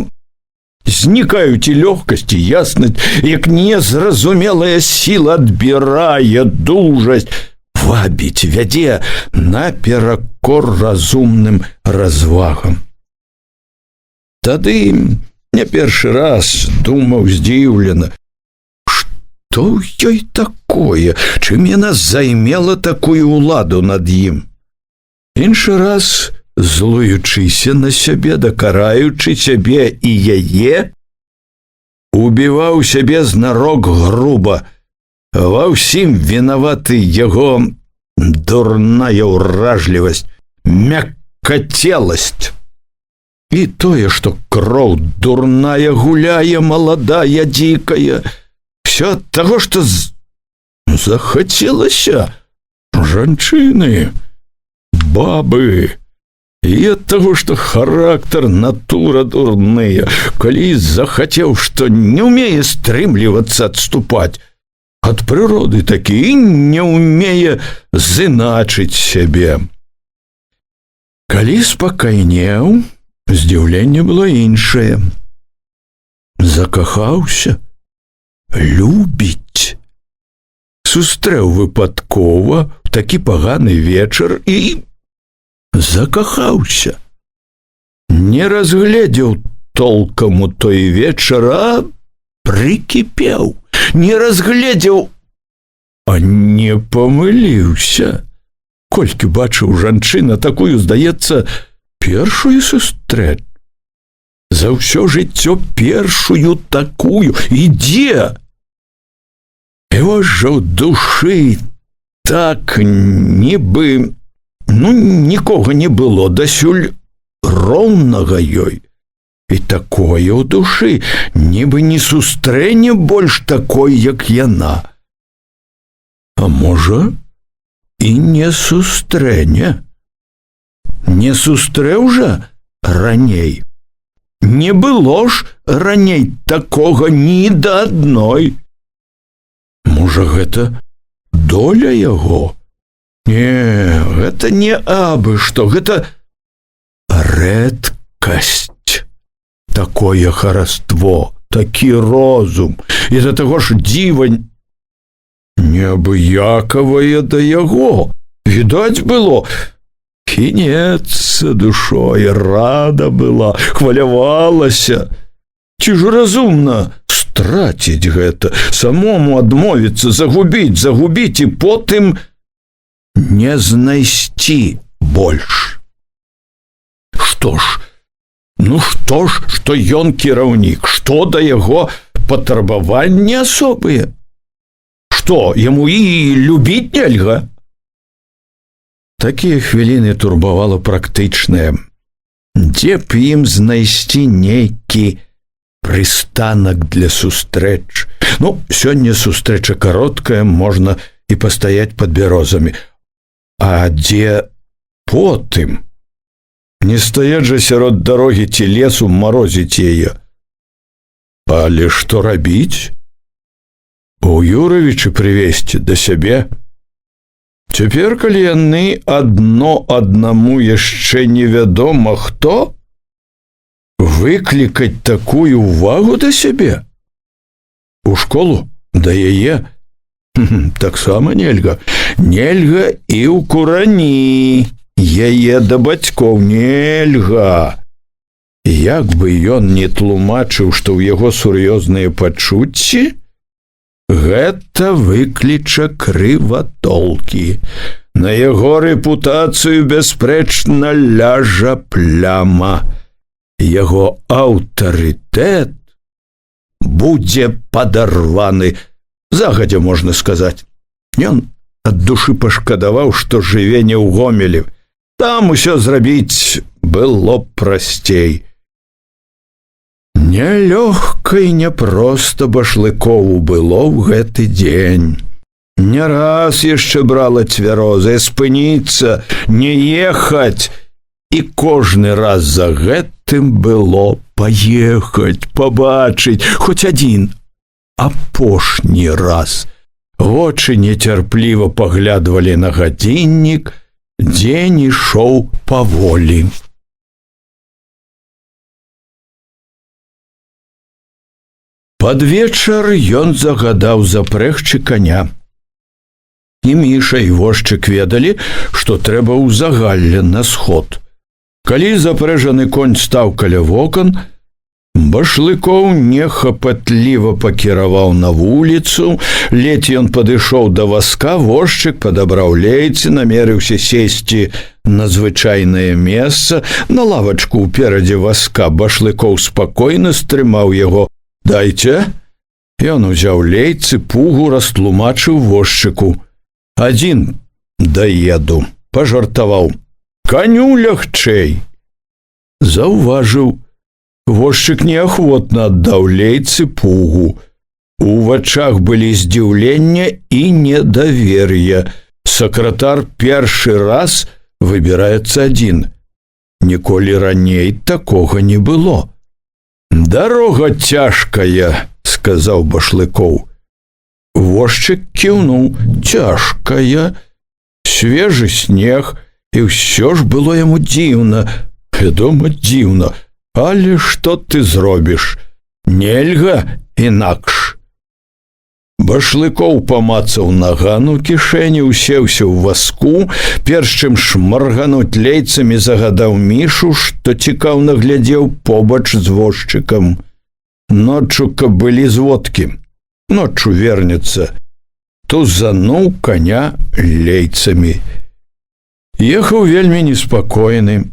Speaker 1: знікаюць і лёгкасць, і яснасць, як незразумелая сіла адбірае дужасць, вабіць, вядзе наперакор разумным развагам. Тады не першы раз думаў здзіўлена, што ў ёй такое, чым яна займела такую ўладу над ім. Іншы раз, злуючыся на сябе, дакараючы сябе і яе, убіваў сябе знарок груба. Ва ўсім вінаваты яго дурная ўражлівасць, мяккацеласць. І тое, што кроў дурная гуляе, маладая, дзікая, всё ад таго, што захацелася жанчыны, бабы, і ад таго, што характар, натура дурныя, калі захацеў, што не ўмее стрымлівацца, адступаць ад прыроды такі і не ўмее зыначыць сябе. Калі спакайнеў, здзіўленне было іншае. Закахаўся, любіць. Сустрэў выпадкова ў такі паганы вечар і закахаўся. Не разгледзеў толкам у той вечар, а прыкіпеў. Не разгледзеў, а не памыліўся. Колькі бачыў жанчына такую, здаецца, першую сустрэч. За ўсё жыццё першую такую. Ідзе. І вось жа ў душы так нібы, нікога не было дасюль роўнага ёй. І такое ў душы, нібы не сустрэне больш такой, як яна. А можа, і не сустрэне. Не сустрэў жа раней. Не было ж раней такога ні да адной. Можа, гэта доля яго? Не, гэта не абы што, гэта рэдкасць. Такое хараство, такі розум, і да таго ж дзіва неабыякавае да яго. Відаць было, кінецца душой, рада была, хвалявалася. Ці ж разумна страціць гэта, самому адмовіцца, загубіць і потым не знайсці больш. Што ж, што ён кіраўнік, што да яго патрабаванні асобыя? Што, яму і любіць нельга? Такія хвіліны турбавала практычнае. Дзе б ім знайсці нейкі прыстанак для сустрэч? Сёння сустрэча кароткая, можна і пастаяць пад бярозамі. А дзе потым? Не стаяць жа сярод дарогі ці лесу марозіць яе. Але што рабіць? У Юравіча прывесці да сябе? Цяпер, калі яны адно аднаму яшчэ невядома хто, выклікаць такую ўвагу да сябе? У школу? Да яе? Таксама нельга. Нельга і ў курані. Яе да бацькоў нельга. Як бы ён не тлумачыў, што ў яго сур'ёзныя пачуцці, гэта выкліча крыватолкі. На яго рэпутацыю бясспрэчна ляжа пляма. яго аўтарытэт будзе падарваны, загадзя можна сказаць. Ён ад душы пашкадаваў, што жыве не ў Гомелі. Там усё зрабіць было прасцей. Нялёгка і няпроста Башлыкову было ў гэты дзень. Не раз яшчэ брала цвярозая спыніцца, не ехаць, і кожны раз за гэтым было паехаць, пабачыць хоць адзін апошні раз. Вочы нецярпліва паглядвалі на гадзіннік, дзень ішоў паволі. Пад вечар ён загадаў запрэгчы каня. І Міша, і возчык ведалі, што трэба ў загалле на сход. Калі запрэжаны конь стаў каля вокон, Башлыкоў нехапатліва пакіраваў на вуліцу. Ледзь ён падышоў да вазка, возчык падабраў лейцы, намерыўся сесці на звычайнае месца. На лавачку ўперадзе вазка Башлыкоў спакойна стрымаў яго. «Дайце!» Ён узяў лейцы, пугу растлумачыў возчыку. «Адзін даеду», пажартаваў. «Каню лягчэй». Заўважыў. Возчык неахвотна аддаў лейцы пугу. У вачах былі здзіўленне і недавер'е. Сакратар першы раз выбіраецца адзін. Ніколі раней такога не было. «Дарога цяжкая», сказаў Башлыкоў. Возчык кіўнуў. «Цяжкая». Свежы снег, і ўсё ж было яму дзіўна. Вядома, дзіўна. Але што ты зробіш? Нельга інакш. Башлыкоў памацаў наган у кішэні, усеўся ў вазку, перш чым шмаргануць лейцамі, загадаў Мішу, што цікаўна глядзеў побач з возчыкам. Ноччу, каб былі зводкі. Ноччу вернецца. Тузануў каня лейцамі. Ехаў вельмі неспакойны.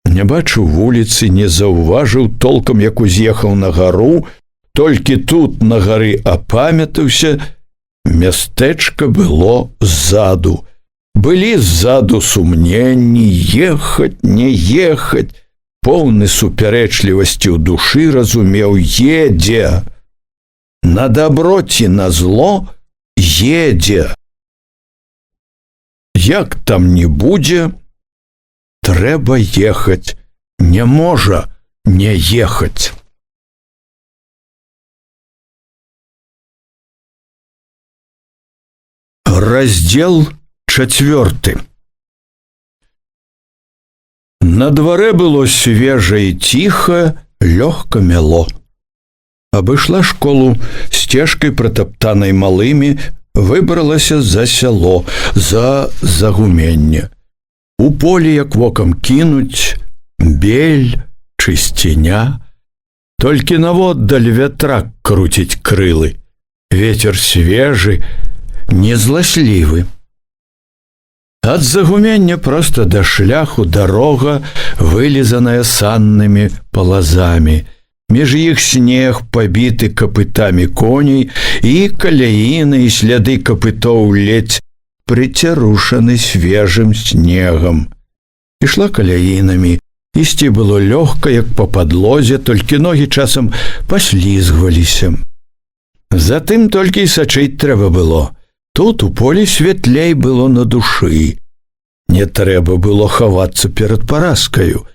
Speaker 1: Не бачыў вуліцы, не заўважыў толкам, як уз'ехаў на гару. Толькі тут на гары апамятаўся. Мястэчка было ззаду. Былі ззаду сумненні, ехаць, не ехаць. Поўны супярэчлівасці ў душы разумеў, едзе. На дабро ці на зло едзе. Як там не будзе, трэба ехаць, не можа не ехаць. Раздзел 4. На дварэ было свежа і ціха, лёгка мяло. Абышла школу сцежкай, пратаптанай малымі, выбралася за сяло, за Загуменне. У полі, як вокам кінуць, бель, чысціня. Толькі наводдаль вятрак круціць крылы. Вецер свежы, незласлівы. Ад Загумення проста да шляху дарога, вылізаная саннымі палазамі. Між іх снег, пабіты капытамі коней, і каляіны, і сляды капытоў ледзь прыцярушаны свежым снегам. Ішла каляінамі. Ісці было лёгка, як па падлозе, толькі ногі часам паслізгваліся. Затым толькі і сачыць трэба было. Тут у полі святлей было на душы. Не трэба было хавацца перад паразкаю.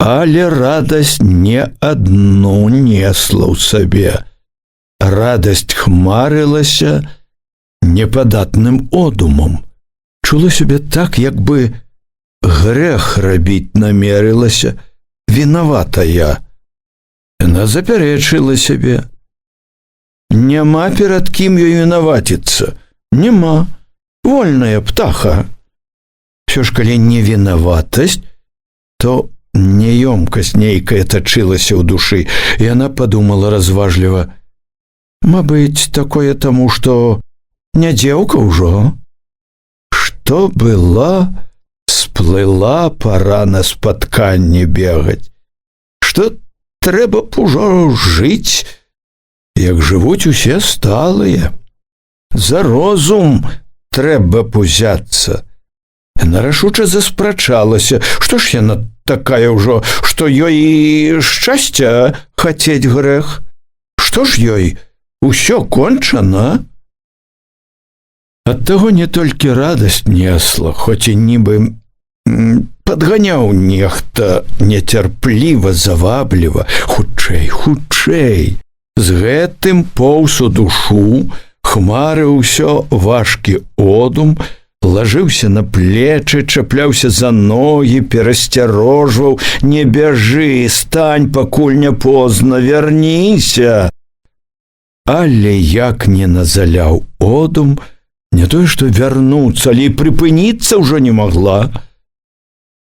Speaker 1: Але радасць не адну несла ў сабе. Радасць хмарылася непадатным одумам. Чула сябе так, як бы грэх рабіць намерылася, вінаватая. Яна запярэчыла сябе. Няма перад кім ёй вінаваціцца. Няма. Вольная птаха. Всё ж калі не вінаватасць, то няёмкасць нейкая тачылася ў душы. Яна падумала разважліва. Мабыць, такое таму, што не дзеўка ўжо. Што была, сплыла, пара на спатканне бегаць. што трэба б ужо жыць, як жывуць усе сталыя. За розум трэба б узяцца. Яна рашуча заспрачалася, што ж яна такая ўжо, што ёй і шчасця хацець грэх. Што ж ёй, усё кончана? Ад таго не толькі радасць несла, хоць і нібы падганяў нехта нецярпліва, завабліва. Хутчэй, хутчэй. З гэтым поўз у душу, хмары ўсё важкі одум, лажыўся на плечы, чапляўся за ногі, перасцярожваў: не бяжы, стань, пакуль не позна, вярніся. Але як не назаляў одум, не тое што вярнуцца, але і прыпыніцца ўжо не магла.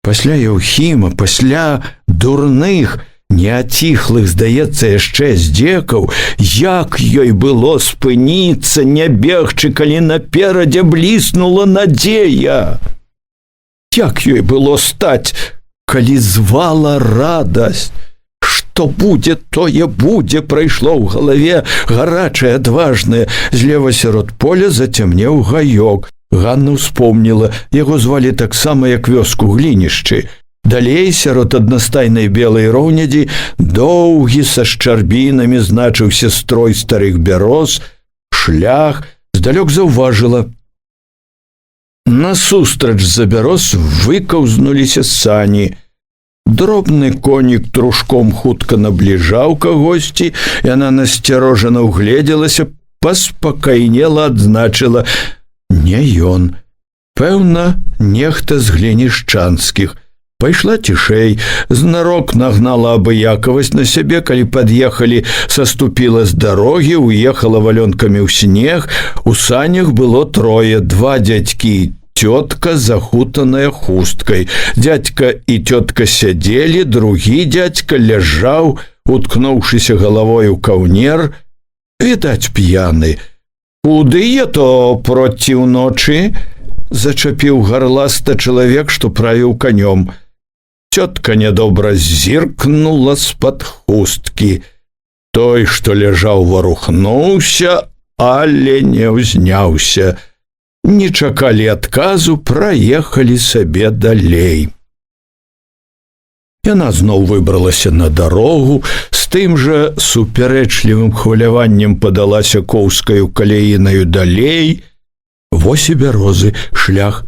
Speaker 1: Пасля Яўхіма, пасля дурных, неаціхлых, здаецца, яшчэ здзекаў, як ёй было спыніцца, не бегчы, калі наперадзе бліснула надзея? Як ёй было стаць, калі звала радасць? Што будзе, тое будзе, прайшло ў галаве гарачае, адважнае. Злева сярод поля зацямнеў гаёк. Ганна ўспомніла, яго звалі таксама, як вёску, Глінішчы. Далей, сярод аднастайнай белай роўнядзі, доўгі са шчарбінамі значыўся строй старых бяроз, шлях. Здалёк заўважыла. Насустрач за бяроз выкаўзнуліся сані. Дробны конік трушком хутка набліжаў кагосьці, яна насцярожана ўгледзелася, паспакайнела, адзначыла: не ён. Пэўна, нехта з глінішчанскіх. Пайшла цішэй, знарок нагнала абыякавасць на сябе, калі пад'ехалі, саступіла з дарогі, уехала валёнкамі ў снег. У санях было трое: два дзядзькі, цётка, захутаная хусткай. Дзядзька і цётка сядзелі, другі дзядзька ляжаў, уткнуўшыся галавой у каўнер, відаць, п'яны. «Куды я то проці ўночы?» зачапіў гарласта чалавек, што правіў канём. Цётка нядобра зіркнула з-пад хусткі. Той, што ляжаў, варухнуўся, але не ўзняўся. Не чакалі адказу, праехалі сабе далей. Яна зноў выбралася на дарогу, з тым жа супярэчлівым хваляваннем падалася коўскаю каляінаю далей. Вось і бярозы, шлях.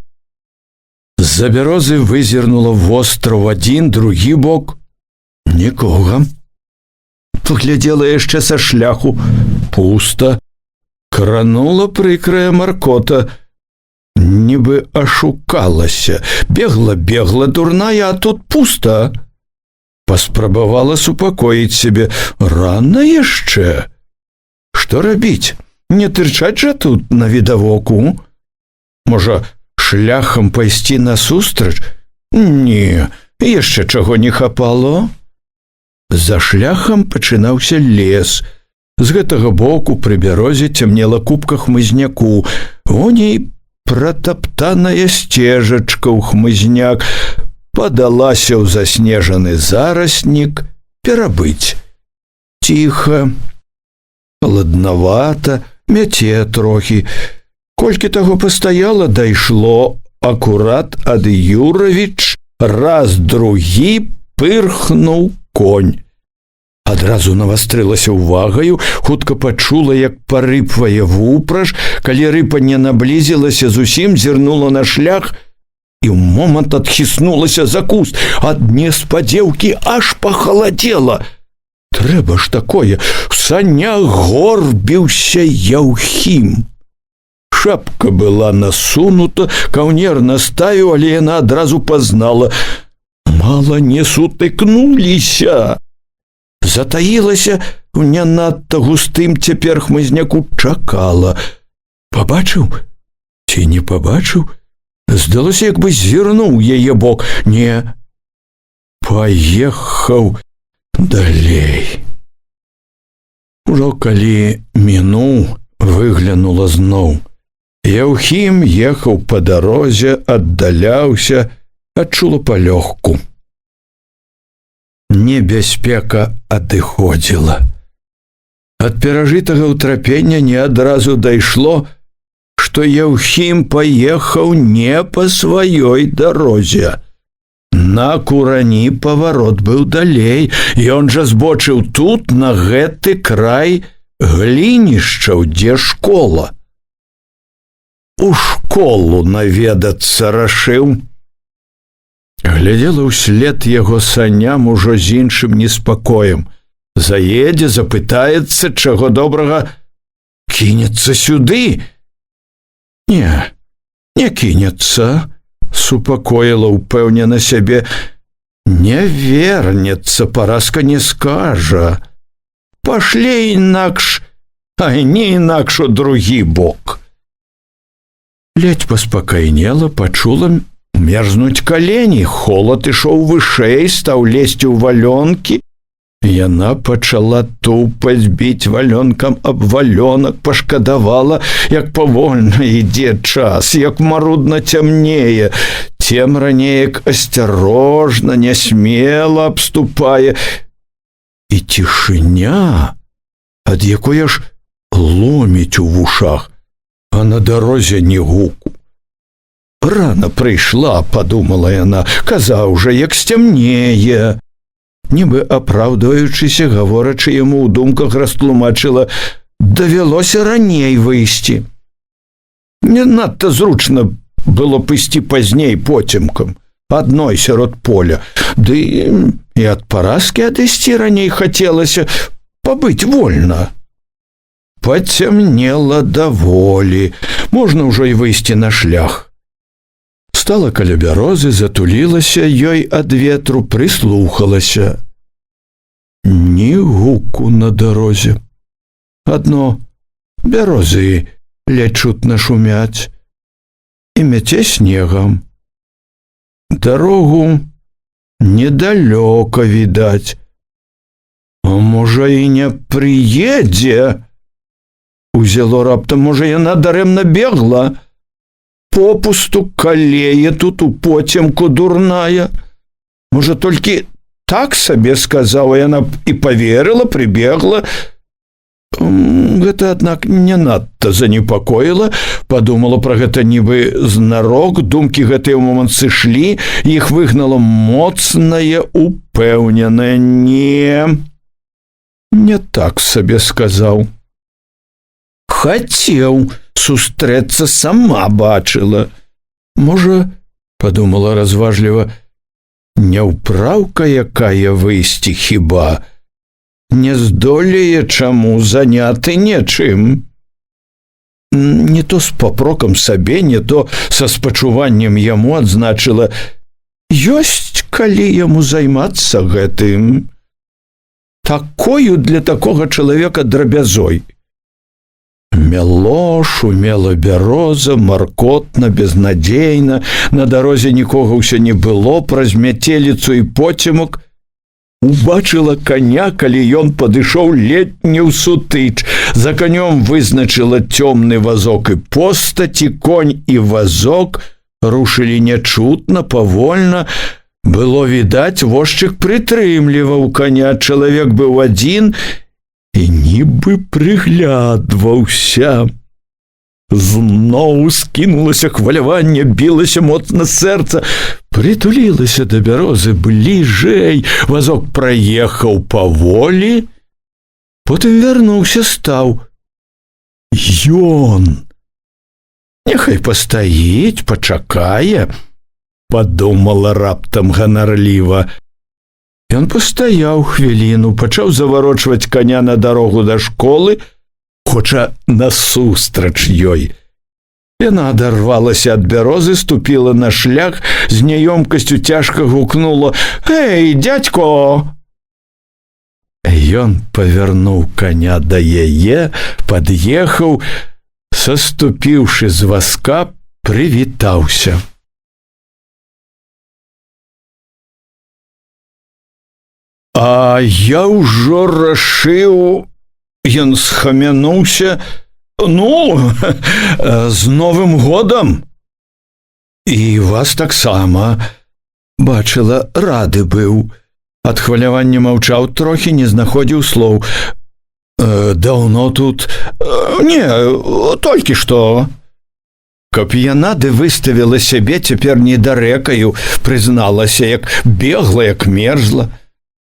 Speaker 1: З-за бярозы вызірнула востраў адзін, другі бок. Нікога. Паглядзела яшчэ са шляху. Пуста. Кранула прыкрая маркота. Нібы ашукалася. Бегла дурная, а тут пуста. Паспрабавала супакоіць сябе. Рана яшчэ. Што рабіць? Не тырчаць жа тут навідавоку? Можа, шляхам пайсці насустрач? Не, яшчэ чаго не хапало. За шляхам пачынаўся лес. З гэтага боку пры бярозе цямнела купка хмызняку. У ней пратаптаная сцежачка ў хмызняк. Падалася ў заснежаны зараснік. Перабыць. Ціха, ладнавата, мяце трохі. Колькі таго пастаяла, дайшло. Акурат ад Юравіч раз другі пырхнуў конь. Адразу навастрылася ўвагаю, хутка пачула, як парыпвае вупраж. Калі рыпанне наблізілася зусім, зірнула на шлях і ў момант адхіснулася за куст. Ад неспадзеўкі аж пахаладзела. Трэба ж такое, в санях горбіўся Яўхім. Шапка была насунута, каўнер наставіў, але яна адразу пазнала. Мала не сутыкнуліся. Затаілася в не надта густым цяпер хмызняку, чакала. Пабачыў? Ці не пабачыў? Здалося, як бы звярнуў яе бок. Не, паехаў далей. Ужо калі мінуў, выглянула зноў. Яўхім ехаў па дарозе, аддаляўся, адчула палёгку. Небяспека адыходзіла. Ад перажытага ўтрапення не адразу дайшло, што Яўхім паехаў не па сваёй дарозе. На Курані паварот быў далей, ён жа збочыў тут, на гэты край глінішчаў, дзе школа. У школу наведацца рашыў. Глядзела ўслед яго саням ужо з іншым неспакоем. Заедзе, запытаецца, чаго добрага, кінецца сюды. Не кінецца, супакоіла ўпэўнена сябе. Не вернецца, паразка не скажа. Пашле інакш, а не інакш у другі бок. Ледзь паспакайнела, пачула мерзнуць калені, холад ішоў вышэй, стаў лезці ў валёнкі. Яна пачала тупаць, біць валёнкам аб валёнак, пашкадавала, як павольна ідзе час, як марудна цямнее. Цемра неяк асцярожна, нясмела абступае. І цішыня, ад якой аж ломіць у вушах, а на дарозе ні гуку. Рана прыйшла, падумала яна, казаў жа, як сцямнее. Нібы апраўдваючыся, гаворачы яму ў думках, растлумачыла, давялося раней выйсці. Не надта зручна было б ісці пазней поцемкам, адной сярод поля, ды і ад паразкі адысці раней хацелася, пабыць вольна. Пацямнела даволі, можна ўжо і выйсці на шлях. Стала каля бярозы, затулілася ёй ад ветру, прыслухалася. Ні гуку на дарозе. Адно бярозы ледзь чутна шумяць і мяце снегам. Дарогу недалёка відаць. А можа і не прыедзе? Узяло раптам, можа яна дарэмна бегла? Попусту калее тут у поцемку дурная. Можа, толькі так сабе сказала, яна і поверыла, прыбегла. Гэта, аднак, не надта занепакоіла, падумала пра гэта нібы знарок, думкі гэтыя ў момант сышлі, іх выгнала моцнае, упэўненае. Не так сабе сказаў. Хацеў сустрэцца, сама бачыла. Можа, падумала разважліва, няўпраўка якая выйсці хіба, не здолее чаму, заняты нечым. Не то з папрокам сабе, не то са спачуваннем яму адзначыла, ёсць калі яму займацца гэтым. Такою для такога чалавека драбязой. Мяло, шумела бяроза, маркотна, безнадзейна, на дарозе нікога ўсё не было, праз мяцеліцу і поцемак. Убачыла коня, калі ён падышоў ледзь не ўсутыч. За канём вызначыла цёмны вазок і постаці, конь і вазок рушылі нячутна, павольна. Было відаць, возчык прытрымліваў коня, чалавек быў адзін і нібы прыглядваўся. Зноў скінулася хваляванне, білася моцна сэрца, прытулілася да бярозы бліжэй. Вазок праехаў паволі, потым вярнуўся, стаў. Ён! Няхай пастаіць, пачакае, падумала раптам ганарліва. Ён пастаяў хвіліну, пачаў заварочваць коня на дарогу да школы, хоча насустрач ёй. Яна адарвалася ад бярозы, ступіла на шлях, з няёмкасцю цяжка гукнула: «Эй, дядько!» Ён павярнуў коня да яе, пад'ехаў, саступіўшы з вазка, прывітаўся. «А я ўжо рашыў...» Ён схамянуўся. «Ну, з Новым годам!» «І вас таксама. Бачыла, рады быў. ад хвалявання маўчаў трохі, не знаходзіў слоў. Даўно тут? Не, толькі што. Каб яна ды выставіла сябе цяпер недарэкаю, прызналася, як бегла, як мерзла.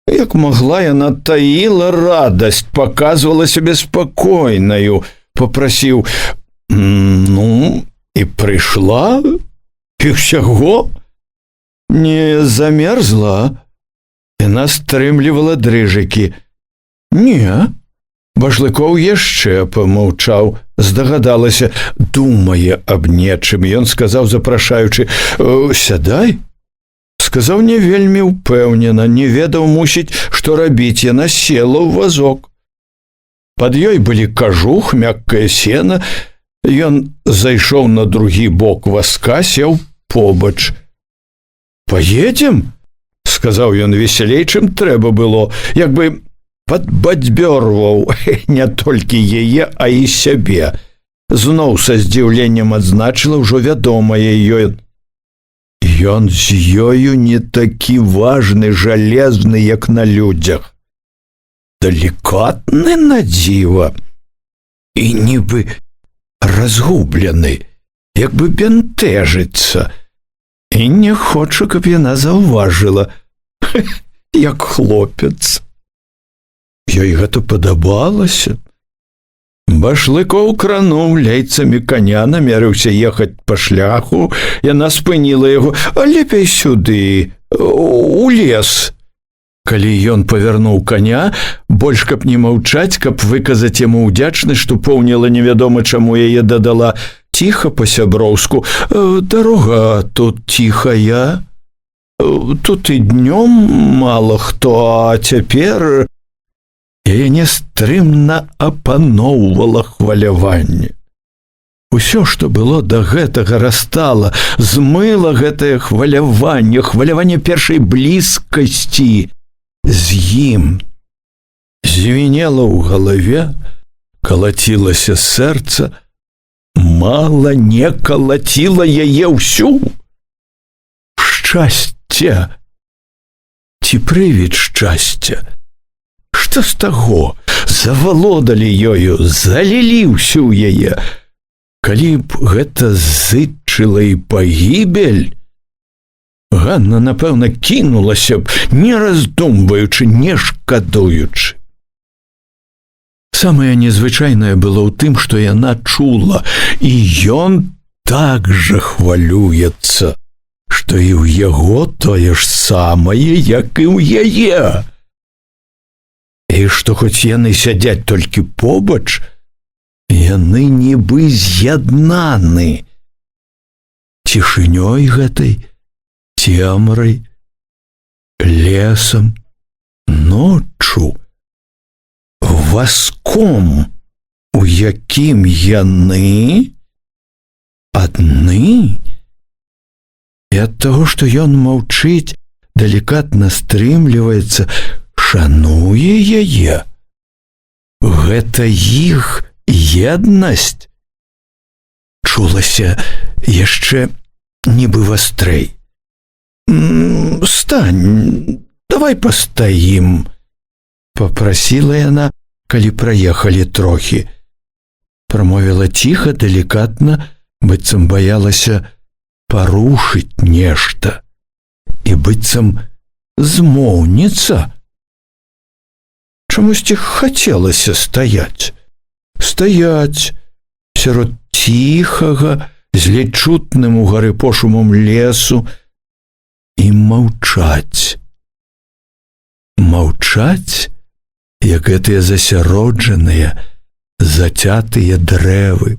Speaker 1: Як магла, яна таіла радасць, паказвала сябе спакойнаю, попрасіў: ну, і прыйшла, і ўсяго. Не замерзла? Яна стрымлівала дрыжыкі. Не. Башлыкоў яшчэ памаўчаў, здагадалася, думае аб нечым. Ён сказаў, запрашаючы: сядай. Сказаў не вельмі ўпэўнена, не ведаў, мусіць, што рабіць. Яна села ў вазок. Пад ёй былі кажух, мяккае сена. Ён зайшоў на другі бок вазка, сеў побач. «Паедзем?» – сказаў ён весялей, чым трэба было, як бы падбадзёрваў не толькі яе, а і сябе. Зноў са здзіўленнем адзначыла ўжо вядомае ёй. Ён з ёю не такі важны, жалезны, як на людзях. Далікатны на дзіва і нібы разгублены, як бы бянтэжыцца, і не хоча, каб яна заўважыла, як хлопец. Ёй гэта падабалася. Башлыкоў крануў лейцамі коня, намерыўся ехаць па шляху. Яна спыніла яго: лепей сюды, у лес. Калі ён павярнуў коня, больш каб не маўчаць, каб выказаць яму ўдзячнасць, што поўніла невядома чаму яе, дадала ціха па-сяброўску: дарога тут ціхая, тут і днём мала хто, а цяпер... Яе нястрымна апаноўвала хваляванне. Усё, што было да гэтага, растала, змыла гэтае хваляванне, хваляванне першай блізкасці з ім. Звінела ў галаве, калацілася сэрца, мала не калаціла яе ўсю. Шчасце ці прывід шчасця? Што з таго? Завалодалі ёю, залілі ўсю яе. Калі б гэта зычыла і пагібель, Ганна, напэўна, кінулася б, не раздумваючы, не шкадуючы. Самае незвычайнае было ў тым, што яна чула, і ён так жа хвалюецца, што і ў яго тое ж самае, як і ў яе. І што хоць яны сядзяць толькі побач, яны нібы з'яднаны цішынёй гэтай, цемрай, лесам, ноччу, васком, у якім яны адны. І ад таго, што ён маўчыць, далікатна стрымліваецца, шануе яе. Гэта іх еднасць чулася яшчэ нібы вастрэй. «Стань, давай пастаім», – папрасіла яна, калі праехалі трохі. Прамовіла ціха, далікатна, быццам баялася парушыць нешта, і быццам змоўніца. Чамусьці хацелася стаяць. Стаяць сярод ціхага, з ледзь чутным у гары пошумам лесу, і маўчаць. Маўчаць, як гэтыя засяроджаныя, зацятыя дрэвы.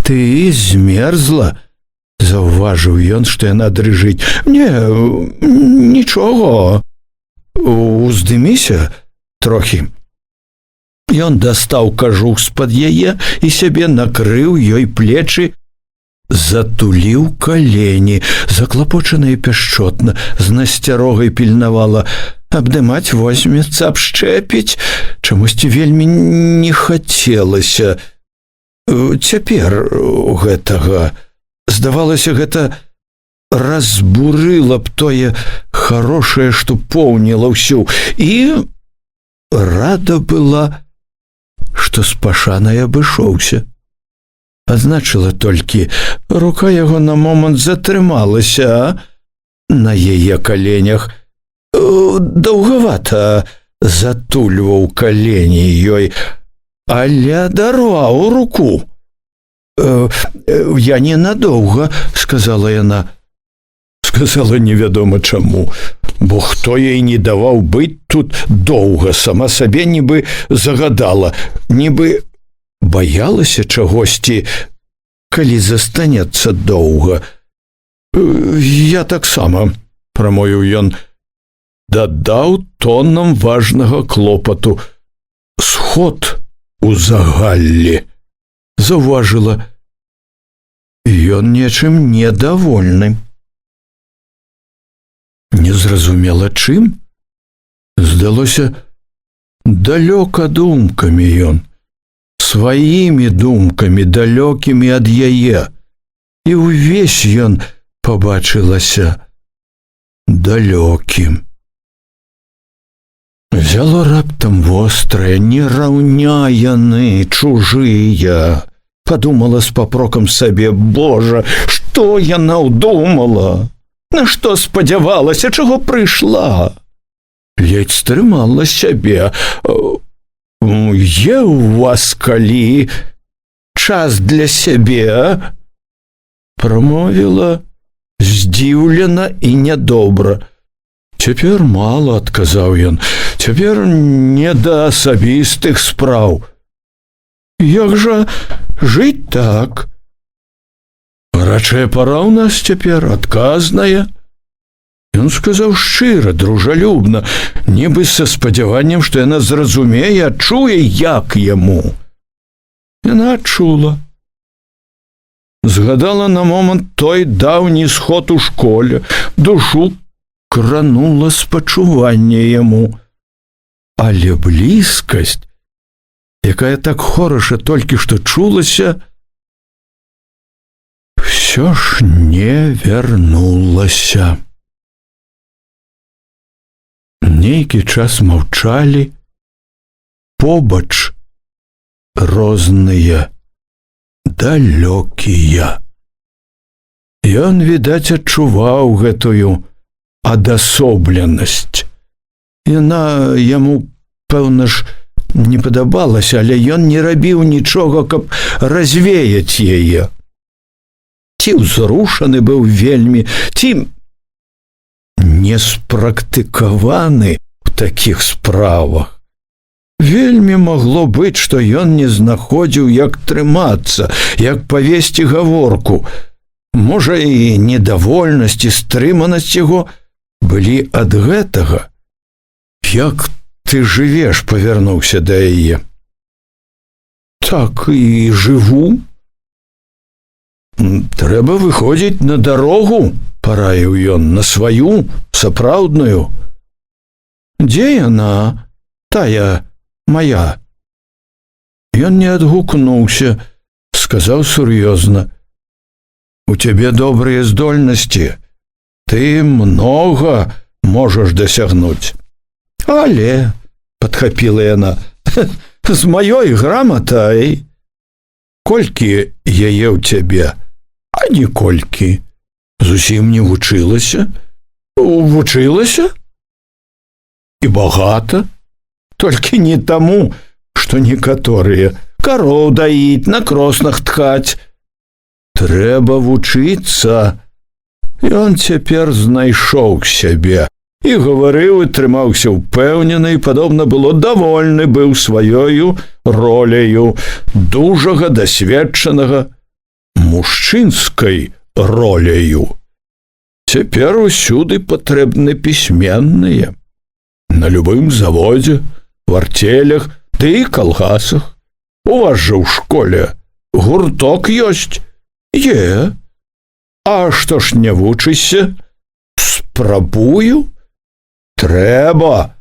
Speaker 1: «Ты змерзла?» – заўважыў ён, што яна дрыжыць. «Не, нічога. Уздыміся трохі». Ён дастаў кажух з-пад яе і сябе накрыў ёй плечы, затуліў калені, заклапочана і пяшчотна, з насцярогай пільнавала. Абдымаць возьмецца, абшчэпіць, чамусьці вельмі не хацелася. Цяпер гэтага, здавалася, гэта разбурыла б тое хорошае, што поўніла ўсю, і рада была, што з пашанай абышоўся. Азначыла толькі, рука яго на момант затрымалася на яе каленях. Даўгавата затульваў калені ёй, але адарваў руку. «Я ненадоўга», — сказала яна. Сказала невядома чаму, бо хто ёй не даваў быць тут доўга, сама сабе нібы загадала, нібы баялася чагосьці, калі застанецца доўга. «Я таксама», — прамовіў ён, дадаў тонам важнага клопату. «Сход у загаллі», — заўважыла. Ён нечым недавольны. Незразумела чым. Здалося, далёка думкамі ён, сваімі думкамі, далёкімі ад яе. І ўвесь ён пабачылася далёкім. Взяло раптам вострае, не раўня яны, чужыя. Падумала з папрокам сабе, Божа, што яна ўдумала? На што спадзявалася, чаго прыйшла? Ледзь стрымала сябе. «Є ў вас калі час для сябе?» Прамовіла здзіўлена і нядобра. «Цяпер мала», — адказаў ён, — «цяпер не да асабістых спраў». «Як жа жыць так? Рачая пара ў нас цяпер, адказная». Ён сказаў шчыра, дружалюбна, нібы са спадзяваннем, што яна зразумее, адчуе, як яму. Яна адчула. Згадала на момант той даўні сход у школе, душу кранула спачуванне яму. Але блізкасць, якая так хораша толькі што чулася, ўсё ж не вярнулася. Нейкі час маўчалі, побач розныя, далёкія. Ён, відаць, адчуваў гэтую адасобленасць. Яна яму, пэўна ж, не падабалася, але ён не рабіў нічога, каб развеяць яе. Ці ўзрушаны быў вельмі, ці неспрактыкаваны ў такіх справах. Вельмі магло быць, што ён не знаходзіў, як трымацца, як павесці гаворку. Можа, і недавольнасць, і стрыманасць яго былі ад гэтага. «Як ты жывеш?» — павярнуўся да яе. «Так і жыву. Трэба выходзіць на дарогу», — параіў ён, — «на сваю, сапраўдную». «Дзе яна, тая моя?» Ён не адгукнуўся, сказаў сур'ёзна: «У цябе добрыя здольнасці, ты многа можаш дасягнуць». «Але», — падхапіла яна, — «з маёй граматай». «Колькі яе ў цябе?» «А ніколькі. Зусім не вучылася?» «Вучылася? І багата. Толькі не таму, што некаторыя кароў даіць, на кроснах ткаць. Трэба вучыцца». Ён цяпер знайшоў сябе і гаварыў, і трымаўся ўпэўнена, і, падобна было, давольны быў сваёю роляю дужага, дасведчанага, мужчынскай роляю. Цяпер усюды патрэбны пісьменныя. На любым заводзе, в артелях, ды і калгасах. У вас жа ў школе гурток ёсць? Е. А што ж не вучышся? Спрабую? Трэба.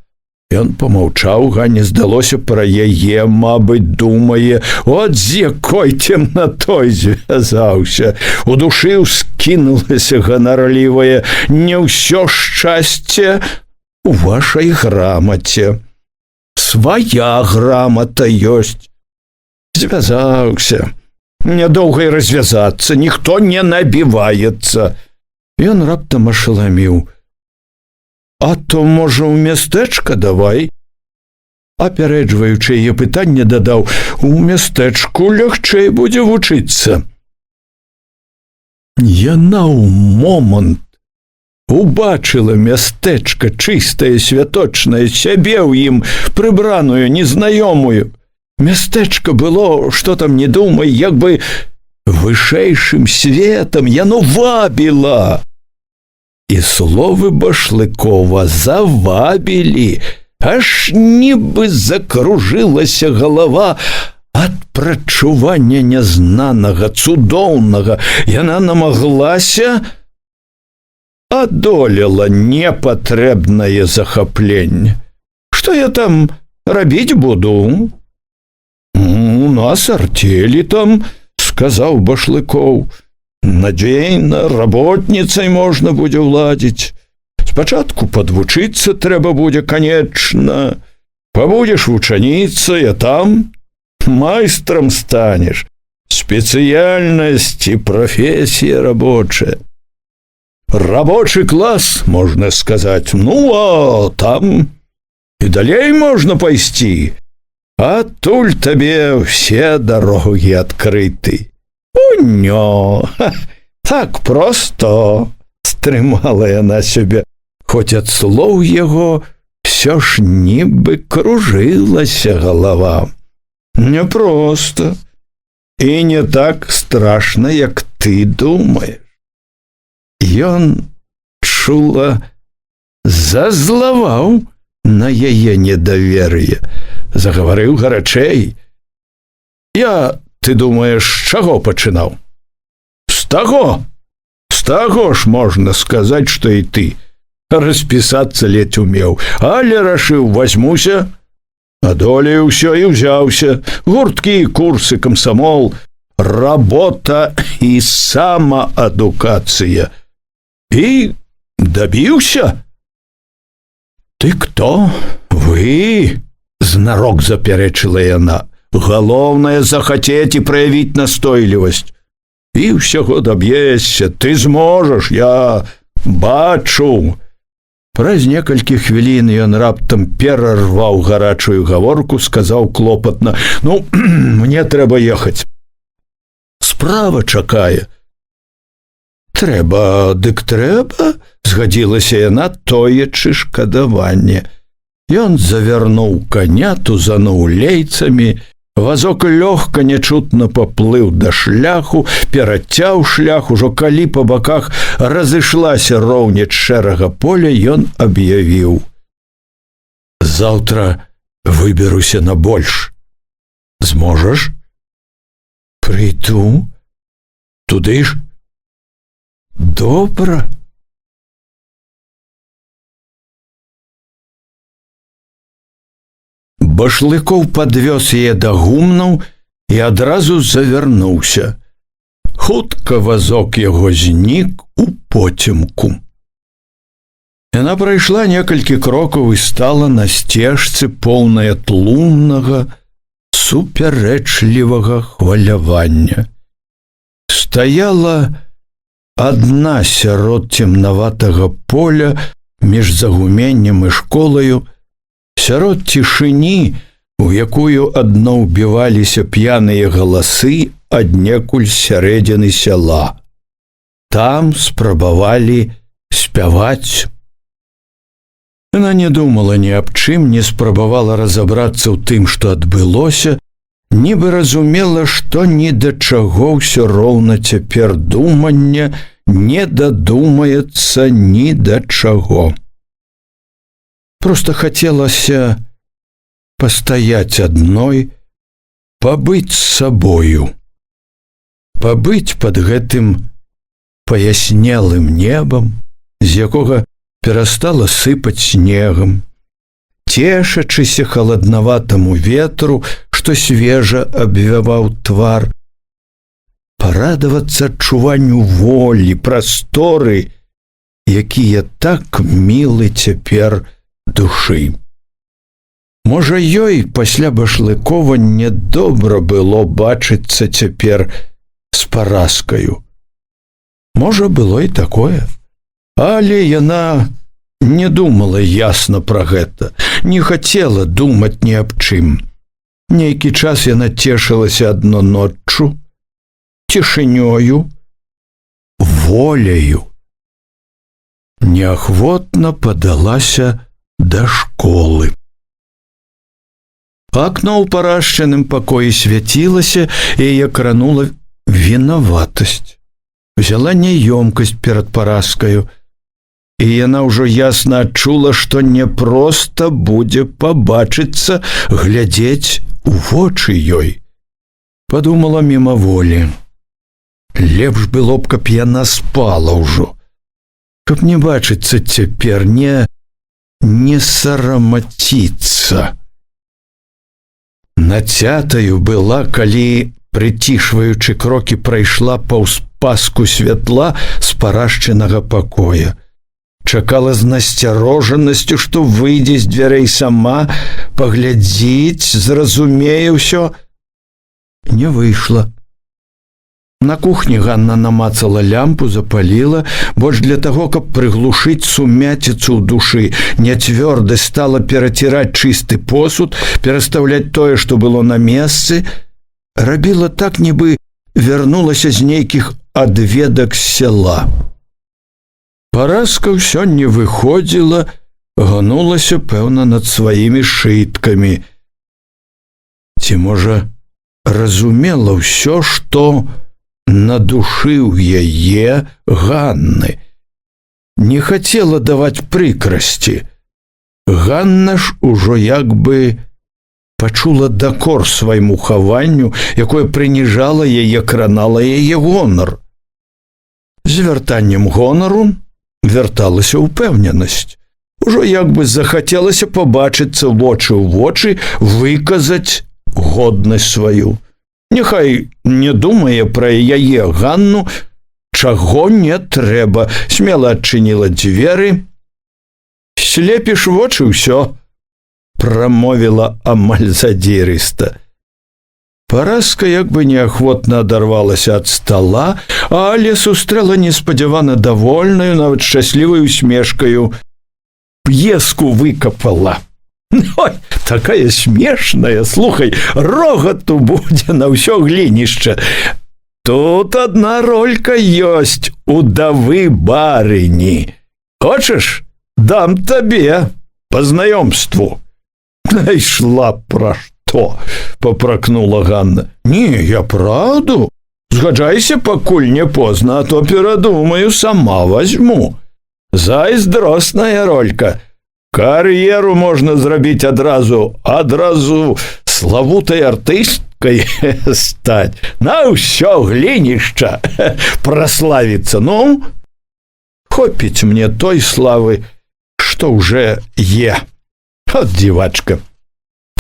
Speaker 1: Ён помаўчаў, Ганне здалося, пра яе, мабыць, думае, от з якой цемнатой звязаўся, удушыў з кінулася ганарлівая, не ўсё шчасце у вашай грамаце. Свая грамата ёсць. Звязаўся. Нядоўга і развязацца, ніхто не набіваецца. Ён раптам ашаламіў. А то, можа, у мястэчка давай? Апярэджваючы яе пытанне, дадаў: у мястэчку лягчэй будзе вучыцца. Яна ў момант убачыла мястэчка чыстае, святочнае, сябе ў ім прыбраную, незнаёмую. Мястэчка было, што там не думай, як бы вышэйшым светам, яно вабіла. І словы Башлыкова завабілі, аж нібы закружылася галава ад прачування нязнанага, цудоўнага. Яна намаглася, адолела непатрэбнае захапленне. Што я там рабіць буду? У нас артелі там, сказаў Башлыкоў. Надзейна, работніцай можна будзе ўладзіць. Спачатку падвучыцца трэба будзе, канечна. Пабудзеш вучаніцай, а там майстрам станеш. Спецыяльнасць і прафесія рабочая. Рабочы клас, можна сказаць. Ну, а там і далей можна пайсці. Адтуль табе ўсе дарогі адкрыты. Унё, так просто, стрымала яна сябе, хоць ад слоў яго всё ж нібы кружылася галава. Няпроста і не так страшна, як ты думаеш. Ён чула зазлаваў на яе недавер'е, загаварыў гарачэй. Я, ты думаеш, з чаго пачынаў? З таго ж можна сказаць, што і ты. Распісацца ледзь умеў, але рашыў, возьмуся, адолею ўсё і ўзяўся. Гурткі, курсы, камсамол, работа і самаадукацыя. І дабіўся. Ты кто? Вы? Знарок запярэчыла яна. Галоўнае захацець і праявіць настойлівасць. І ўсяго даб'ешся, ты зможаш, я бачу. Праз некалькі хвілін ён раптам перарваў гарачую гаворку, сказаў клопатна: ну, мне трэба ехаць. Справа чакае. Трэба, дык трэба, згадзілася яна, тоячы шкадаванне. Ён завярнуў каня, тузануў лейцамі, вазок лёгка нячутна паплыў да шляху, перацяў шлях, ужо калі па баках разышлася роўнеч шэрага поля, ён аб'явіў: заўтра выберуся на больш. Зможаш? Прыйду. Туды ж? Добра. Башлыкоў падвёз яе да гумнаў і адразу завярнуўся. Хутка вазок яго знік у поцемку. Яна прайшла некалькі крокаў і стала на сцежцы, поўная тлумнага, супярэчлівага хвалявання. Стаяла адна сярод цемнаватага поля між загуменнем і школаю, сярод цішыні, у якую адно ўбіваліся п'яныя галасы аднекуль сярэдзіны сяла. Там спрабавалі спяваць. Яна не думала ні аб чым, не спрабавала разабрацца ў тым, што адбылося, нібы разумела, што ні да чаго ўсё роўна цяпер думання не дадумаецца ні да чаго. Просто хацелася пастаяць адной, пабыць з сабою, пабыць пад гэтым паяснелым небам, з якога перастала сыпаць снегам, цешачыся халаднаватаму ветру, што свежа абвяваў твар, парадавацца адчуванню волі, прасторы, якія так мілы цяпер душы. Можа, ёй пасля Башлыкова недобра было бачыцца цяпер з Параскаю. Можа, было і такое. Але яна не думала ясна пра гэта, не хацела думаць ні аб чым. Нейкі час яна цешылася адно ноччу, цішынёю, воляю. Неахвотна падалася да школы. Акно ў парашчаным пакоі свяцілася, і яе кранула вінаватасць. Взяла няёмкасць перад Параскаю, і яна ўжо ясна адчула, што не проста будзе пабачыцца, глядзець у вочы ёй. Падумала мімаволі. Лепш было б, каб яна спала ўжо, каб не бачыцца цяпер, не сарамаціцца. Нацятаю была, калі, прыцішваючы крокі, прайшла паўз паску святла з парашчанага пакоя. Чакала з насцярожанасцю, што выйдзе з дзвярэй сама, паглядзіць, зразумее ўсё. Не выйшла. На кухні Ганна намацала лямпу, запаліла, больш для таго, каб прыглушыць сумяціцу ў душы. Няцвёрдасць стала пераціраць чысты посуд, перастаўляць тое, што было на месцы. Рабіла так, нібы вярнулася з нейкіх адведак з сяла. Параска ўсё не выходзіла, гнулася, пэўна, над сваімі шыткамі. Ці, можа, разумела ўсё, што надушыў яе Ганны. Не хацела даваць прыкрасці. Ганна ж ужо як бы пачула дакор свайму хаванню, якое прыніжала яе, кранала яе гонар. З вяртаннем гонару вярталася ўпэўненасць. Ужо як бы захацелася пабачыцца вочы ў вочы, выказаць годнасць сваю. Няхай не думае пра яе Ганну, чаго не трэба. Смела адчыніла дзверы. «Слепіш вочы, ўсё», прамовіла амаль задзірыста. Параска як бы неахвотна адарвалася ад стала, але сустрэла неспадзявана давольнаю, нават шчаслівай усмешкаю. П'еску выкапала. Ой, такая смешная, слухай, рогату будзе на ўсё глінішча. Тут адна ролька ёсць, удавы барыні. Хочаш, дам табе па знаёмству. Найшла пра што, папракнула Ганна. Не, я правду. Згаджайся, пакуль не позна, а то перадумаю, сама возьму. Зайздросная ролька. Кар'еру можна зрабіць адразу славутай артысткай стаць. На ўсё глінішча праславіцца. Ну, хопіць мне той славы, што ўжо е. От дзівачка,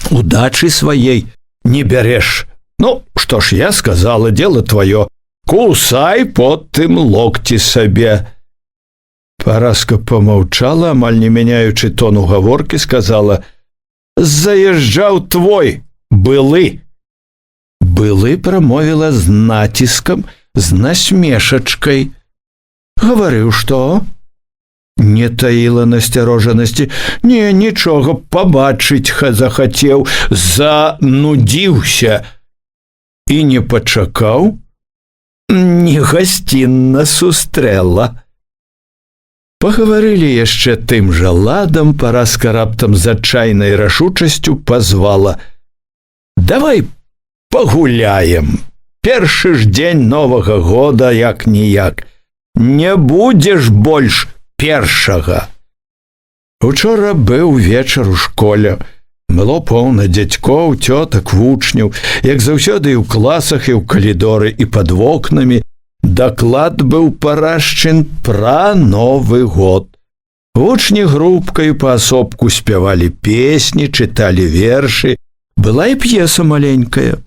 Speaker 1: удачы сваей не бярэш. Ну, што ж, я сказала, дело твоё. Кусай потым локці сабе. Параска помаўчала, амаль не мяняючы тону гаворкі, сказала: «Заязджаў твой, былы». «Былы» прамовіла з націскам, з насмешачкай. Гаварыў, што? Не таіла насцярожанасці. Не, нічога, пабачыць захацеў, занудзіўся. І не пачакаў, негасцінна сустрэла. Пагаварылі яшчэ тым жа ладам. Параска раптам з адчайнай рашучасцю пазвала: «Давай пагуляем. Першы ж дзень Новага года, як-ніяк. Не будзеш больш першага». Учора быў вечар у школе. Было поўна дзядзькоў, цётак, вучняў, як заўсёды і ў класах, і ў калідоры, і пад вокнамі. Даклад быў парашчын пра Новы год. Вучні групкаю паасобку спявалі песні, чыталі вершы. Была і п'еса маленькая.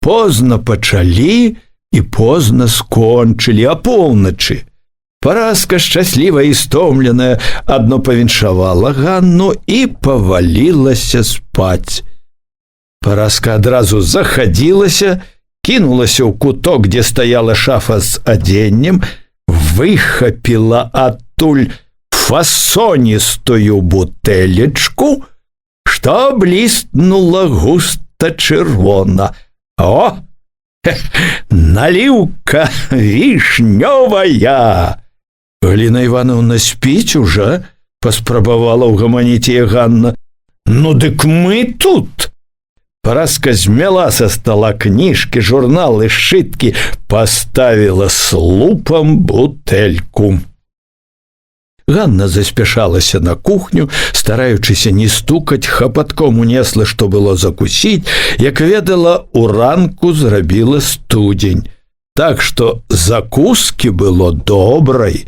Speaker 1: Позна пачалі, і позна скончылі, апоўначы. Параска, шчаслівая і стомленая, адно павіншавала Ганну і павалілася спаць. Параска адразу захадзілася, кінулася ў куток, дзе стаяла шафа з адзеннем, выхапіла адтуль фасоністую бутэлечку, што бліснула густа чырвона. О! Наліўка вішнёвая! Галіна Івановна спіць уже? Паспрабавала ўгаманіць яе Ганна. Ну дык мы тут! Параска змяла са стола кніжкі, журналы, сшыткі, паставіла слупам бутэльку. Ганна заспяшалася на кухню, стараючыся не стукаць, хапатком унесла, што было закусіць, як ведала, уранку зрабіла студзень. Так што закускі было добрай.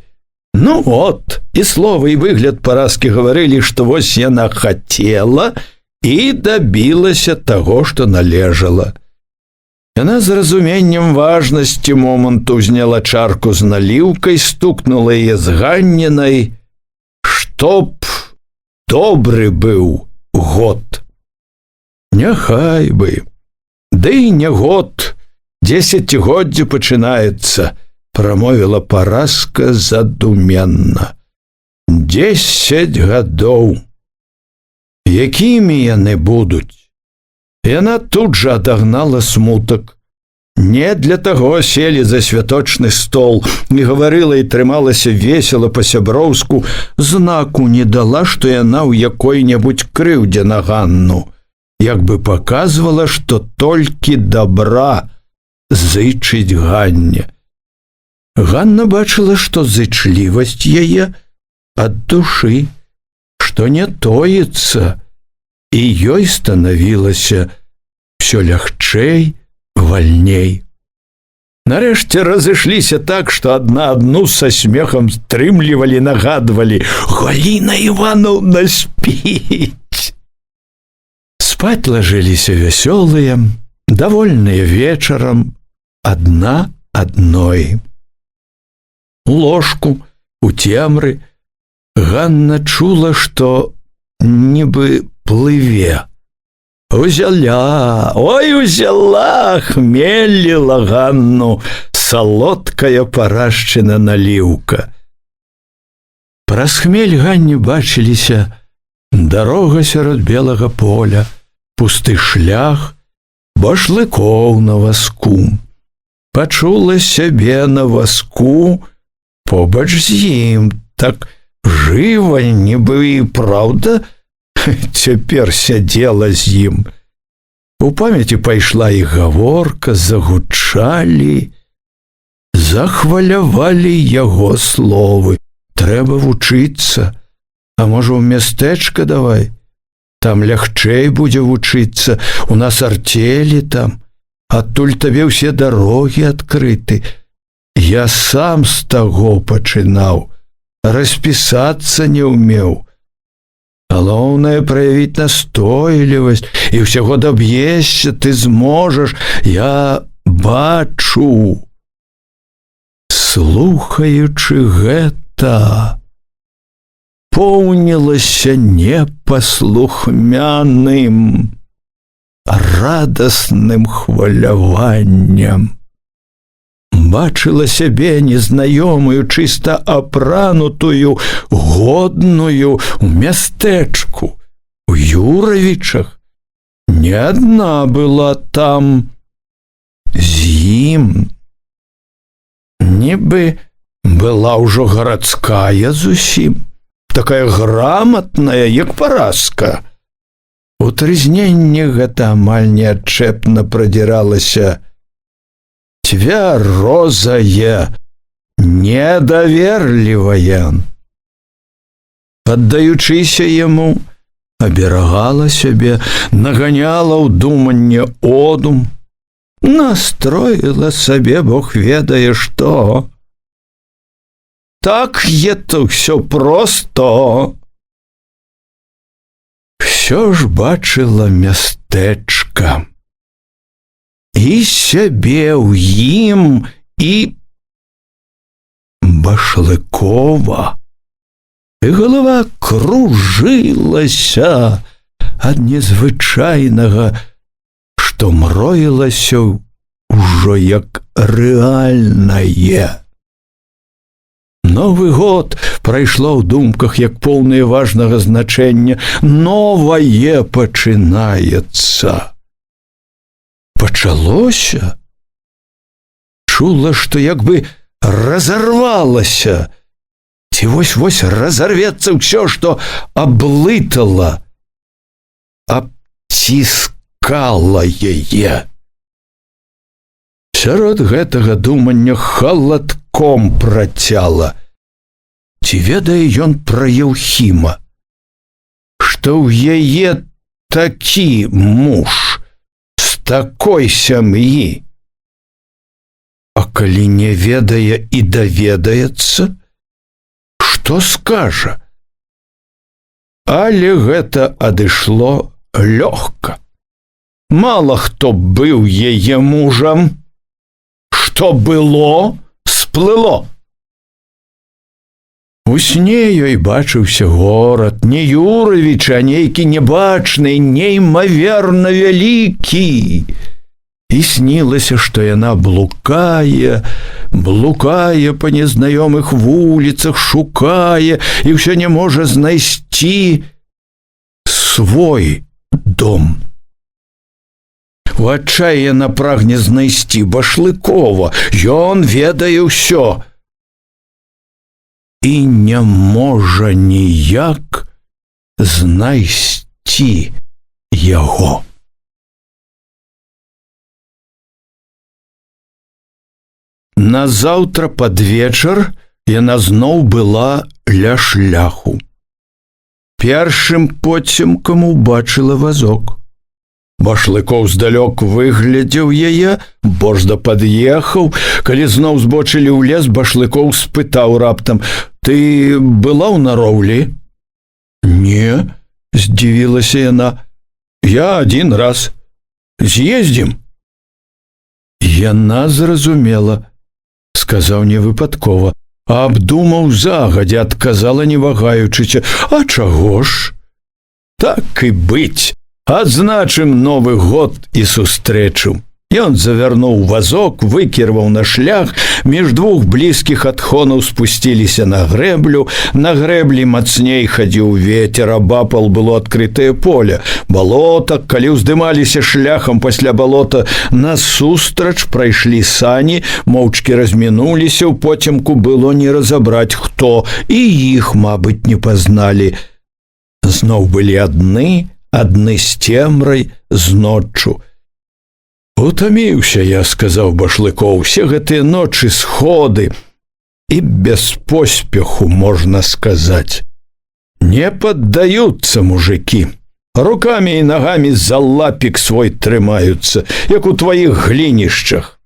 Speaker 1: Ну от, і слова, і выгляд Параскі гаварылі, што вось яна хацела і дабілася таго, што належала. Яна з разуменнем важнасці моманту ўзняла чарку з наліўкай, стукнула яе з Ганнінай, чтоб добры быў год. Няхай бы. Ды не год, 10годдзе пачынаецца, прамовіла Параска задуменна. 10 гадоў. Якімі яны будуць? Яна тут жа адагнала смутак. Не для таго селі за святочны стол, і гаварыла і трымалася весела па-сяброўску, знаку не дала, што яна ў якой-небудзь крыўдзе на Ганну, як бы паказвала, што толькі добра зычыць Ганне. Ганна бачыла, што зычлівасць яе ад душы, што не тоіцца, і ёй станавілася всё лягчэй, вальней. Нарэшце разышліся так, што адна адну са смехам стрымлівалі, нагадвалі: «Галіна Івановна спіць!» Спаць лажыліся вясёлыя, давольныя вечарам, адна адной. У ложку, у цемры, Ганна чула, што нібы плыве. Узяла, ой, узяла, хмеліла Ганну салодкая парашчына наліўка. Праз хмель Ганне бачыліся дарога сярод белага поля, пусты шлях, башлыкоў на васку. Пачула сябе на васку побач з ім, так жыва, нібы і праўда, цяпер сядзела з ім. У памяці пайшла і гаворка, загучалі, захвалявалі яго словы. Трэба вучыцца, а можа ў мястэчка давай, там лягчэй будзе вучыцца, у нас артелі там, адтуль табе ўсе дарогі адкрыты. Я сам з таго пачынаў, распісацца не ўмеў. Галоўнае праявіць настойлівасць, і ўсяго даб'ешся, ты зможаш, я бачу. Слухаючы гэта, поўнілася непаслухмяным, радасным хваляваннем. Бачыла сябе незнаёмую, чыста апранутую, годную у мястэчку, у Юравічах. Не адна была там з ім. Нібы была ўжо гарадская зусім, такая граматная, як Параска. У трызненні гэта амаль неадчэпна прадзіралася цвярозая, недаверлівая. Паддаючыся яму, аберагала сябе, наганяла ў думанне одум, настроіла сабе Бог ведае што. Так это ўсё просто. Всё ж бачыла мястэчка. і сябе ў ім, і Башлыкова. І галава кружылася ад незвычайнага, што мроілася ўжо як рэальнае. Новы год прайшло ў думках як поўнае важнага значэння. Новае пачынаецца. Пачалося. Чула, што як бы разарвалася. Ці вось-вось разарвецца ўсё, што аблытала, абціскала яе. Сярод гэтага думання халадком працяла. Ці ведае ён пра Еўхіма, што ў яе такі муж з такой сям'і? А калі не ведае і даведаецца, што скажа? Але гэта адышло лёгка. Мала хто быў яе мужам. Што было, сплыло. У сне ёй бачыўся горад, не Юравіч, а нейкі небачны, неймаверна вялікі. І снілася, што яна блукае па незнаёмых вуліцах, шукае і ўсё не можа знайсці свой дом. У адчаі яна прагне знайсці Башлыкова. Ён ведае ўсё. І не можа ніяк знайсці яго. Назаўтра пад вечар яна зноў была ля шляху. Першым поцемкам убачыла вазок. Башлыкоў здалёк выглядзеў яе, борзда пад'ехаў. Калі зноў збочылі ў лес, Башлыкоў спытаў раптам: «Ты была ў нароўлі?» «Не», – здзівілася яна. «Я адзін раз. З'ездзім?» Яна зразумела. Сказаў невыпадкова, а абдумаў загадзя, адказала не вагаючыся: «А чаго ж? Так і быць. Адзначым Новы год і сустрэчу». Ён завярнуў вазок, выкірваў на шлях, між двух блізкіх адхонаў спусціліся на грэблю. На грэблі мацней хадзіў ветер, абапал было адкрытае поле. Балота, калі ўздымаліся шляхам пасля балота, насустрач прайшлі сані, моўчкі размінуліся, у поцемку было не разабраць, хто, і іх, мабыць, не пазналі. Зноў былі адны з цемрай, з ноччу. «Утаміўся я», – сказаў Башлыкоў, – «усе гэтыя ночы, сходы, і без поспеху, можна сказаць. Не паддаюцца мужыкі. Рукамі і нагамі за лапік свой трымаюцца, як у тваіх глінішчах».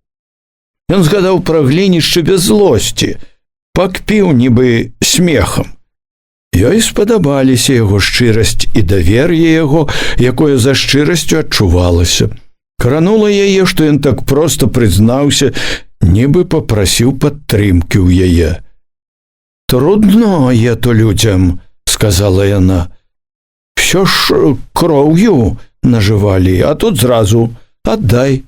Speaker 1: Ён згадаў пра глінішчы без злосці, пакпіў нібы смехам. Ёй спадабаліся яго шчырасць і давер'е яго, якое за шчырасцю адчувалася. Кранула яе, што ён так проста прызнаўся, нібы папрасіў падтрымкі ў яе. «Трудно это людям», – сказала яна. «Всё ж кроўю нажывалі, а тут зразу аддай».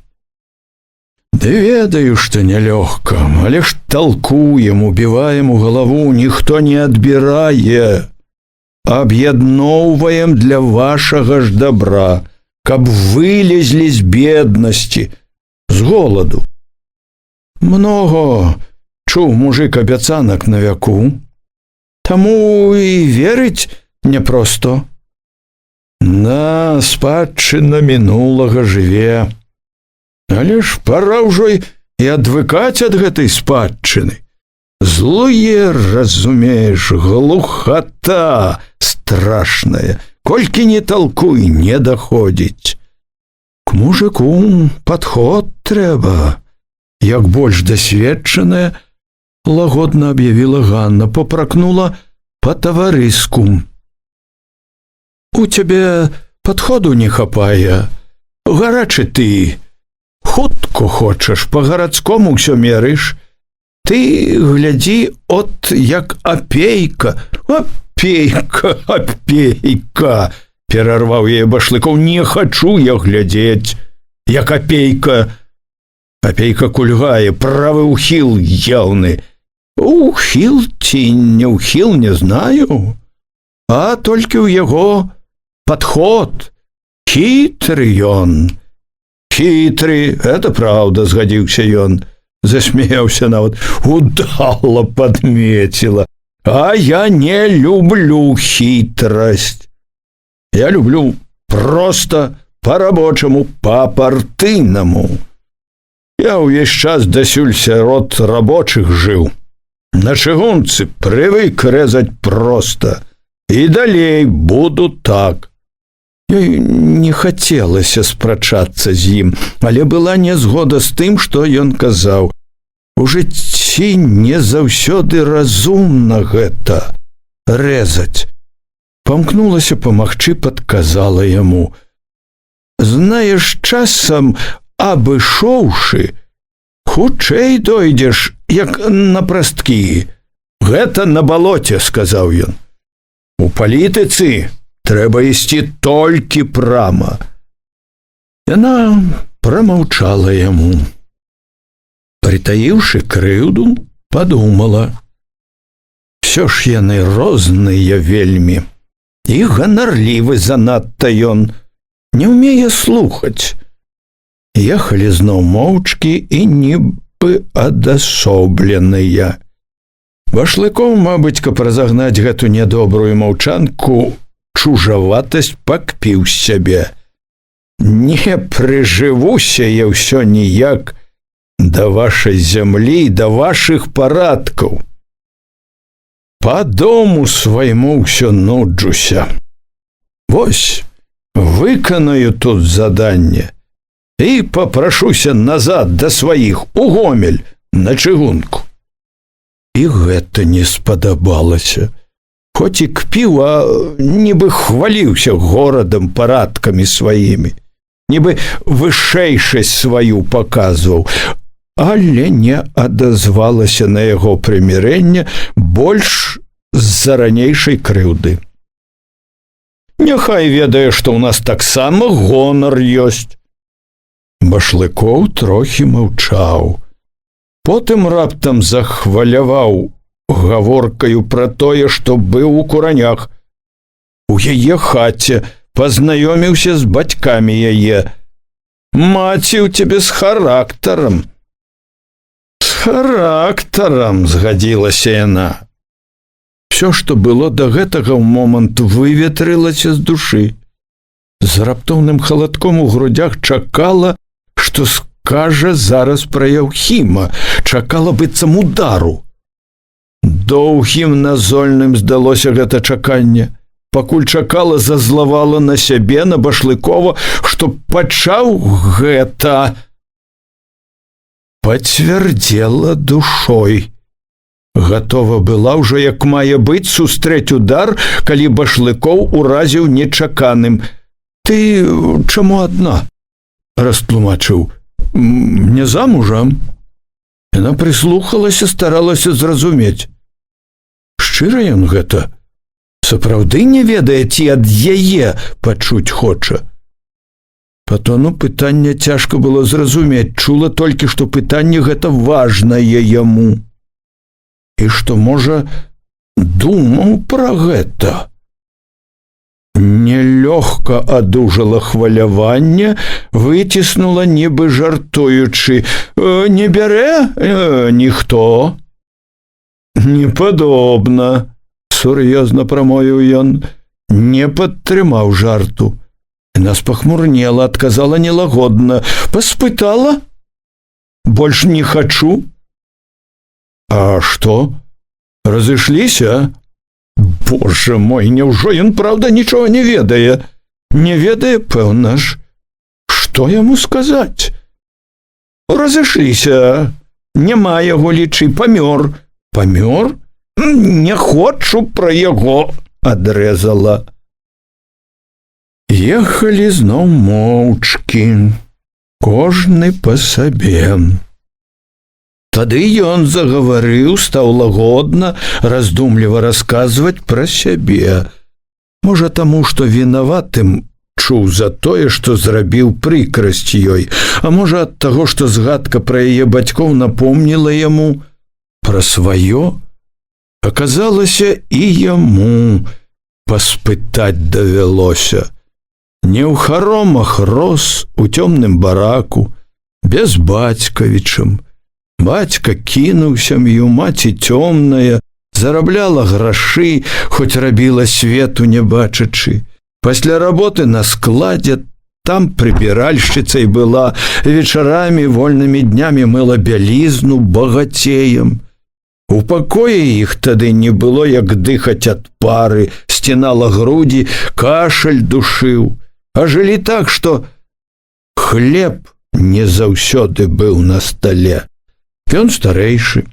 Speaker 1: «Да ведаю, што нялёгка, але ж талкуем, убіваем у галаву, ніхто не адбірае. Аб'ядноўваем для вашага ж добра, каб вылезлі з беднасці, з голаду. Много чуў мужик абяцанак на вяку, таму і верыць няпросто. На спадчына мінулага жыве. Але ж пора ўжо і адвыкаць ад гэтай спадчыны. Злуе, разумееш, глухата страшная. Колькі не талкуй, не даходзіць. К мужику падход трэба. Як больш дасведчаная, лагодна аб'явіла Ганна, попракнула па-таварыску. У цябе падходу не хапае. Гарачы ты, хутко хочаш, па-гарадскому ўсё мерыш. Ты глядзі, от як апейка. Апейка, перарваў яе Башлыкоў. Не хачу я глядзець, як апейка. Апейка кульгае, правы ўхіл яўны. Ухіл ці не ўхіл, не знаю. А толькі ў яго падход. Хітры ён. Хітры, это праўда, згадзіўся ён. Засмеяўся нават. Удала падмеціла. А я не люблю хітрасць. Я люблю проста по-рабочаму, па-партыйнаму. Я ўвесь час дасюль сярод рабочых жыў. На чыгунцы прывык рэзаць проста. І далей буду так. Ёй не хацелася спрачацца з ім, але была нязгода з тым, што ён казаў. У жыцці не заўсёды разумна гэта рэзаць. Памкнулася памагчы, падказала яму. Знаеш, часам, абышоўшы, хутчэй дойдзеш, як на прасткі. Гэта на балоце, сказаў ён. У палітыцы трэба ісці толькі прама. Яна прамаўчала яму. Прытаіўшы крыўду, падумала. Всё ж яны розныя вельмі. І ганарлівы занадта ён. Не ўмее слухаць. Ехалі зноў моўчкі і нібы адасобленыя. Башлыкоў, мабыць, каб разагнаць гэту нядобрую маўчанку, чужаватасць пакпіў з сябе. Не прыжывуся я ўсё ніяк да вашай зямлі, да вашых парадкаў. Па дому свайму ўсё нуджуся. Вось, выканаю тут заданне і папрашуся назад да сваіх у Гомель на чыгунку. І гэта не спадабалася. Хоць і кпіў, а нібы хваліўся горадам, парадкамі сваімі, нібы вышэйшасць сваю паказваў, але не адазвалася на яго прымірэнне больш з-за ранейшай крыўды. Няхай ведае, што ў нас таксама гонар ёсць. Башлыкоў трохі маўчаў. Потым раптам захваляваў гаворкаю пра тое, што быў у Куранях. У яе хаце пазнаёміўся з бацькамі яе. Маці ў цябе з характарам. З характарам, згадзілася яна. Всё, што было да гэтага ў момант, выветрылася з душы. З раптоўным халадком у грудях чакала, што скажа зараз пра Яўхіма, чакала быццам удару. Доўгім назольным здалося гэта чаканне. Пакуль чакала, зазлавала на сябе, на Башлыкова, што пачаў гэта. Пацвярдзела душой. Гатова была ўжо, як мае быць, сустрэць удар, калі Башлыкоў уразіў нечаканым. Ты чаму адна? Растлумачыў. Не замужам? Яна прыслухалася, старалася зразумець. Шчыра ён гэта? Сапраўды не ведае, ці ад яе пачуць хоча? Па тону пытання цяжка было зразумець, чула толькі, што пытанне гэта важнае яму. І што, можа, думаў пра гэта. Нелёгка адужала хваляванне, выціснула, нібы жартуючы. Не бярэ? Ніхто. Не падобна, сур'ёзна прамовіў ён. Не падтрымаў жарту. Яна спахмурнела, адказала нелагодна. Паспытала? Больш не хачу. А што? Разышліся? Боже мой, няўжо ён, праўда, нічога не ведае? Не ведае, пэўна ж. Што яму сказаць? Разышліся. Няма яго, лічы, памёр. Памёр? Не хочу пра яго, адрэзала. Ехалі зноў моўчкі. кожны па сабе. Тады ён загаварыў, стаў лагодна, раздумліва расказваць пра сябе. Можа, таму, што вінаватым чуў за тое, што зрабіў прыкрасць ёй, а можа, ад таго, што згадка пра яе бацькоў напомніла яму пра сваё. Аказалася, і яму паспытаць давялося. Не ў харомах рос, у цёмным бараку, без бацькавічым. Бацька кінуў сям'ю, маці цёмная, зарабляла грашы, хоць рабіла свету не бачачы. Пасля работы на складзе, там прыбіральшчыцай была, вечарамі, вольнымі днямі мыла бялізну багацеем. У пакоі іх тады не было, як дыхаць ад пары, сцінала грудзі, кашаль душыў. А жылі так, што хлеб не заўсёды быў на стале. Ён старэйшы.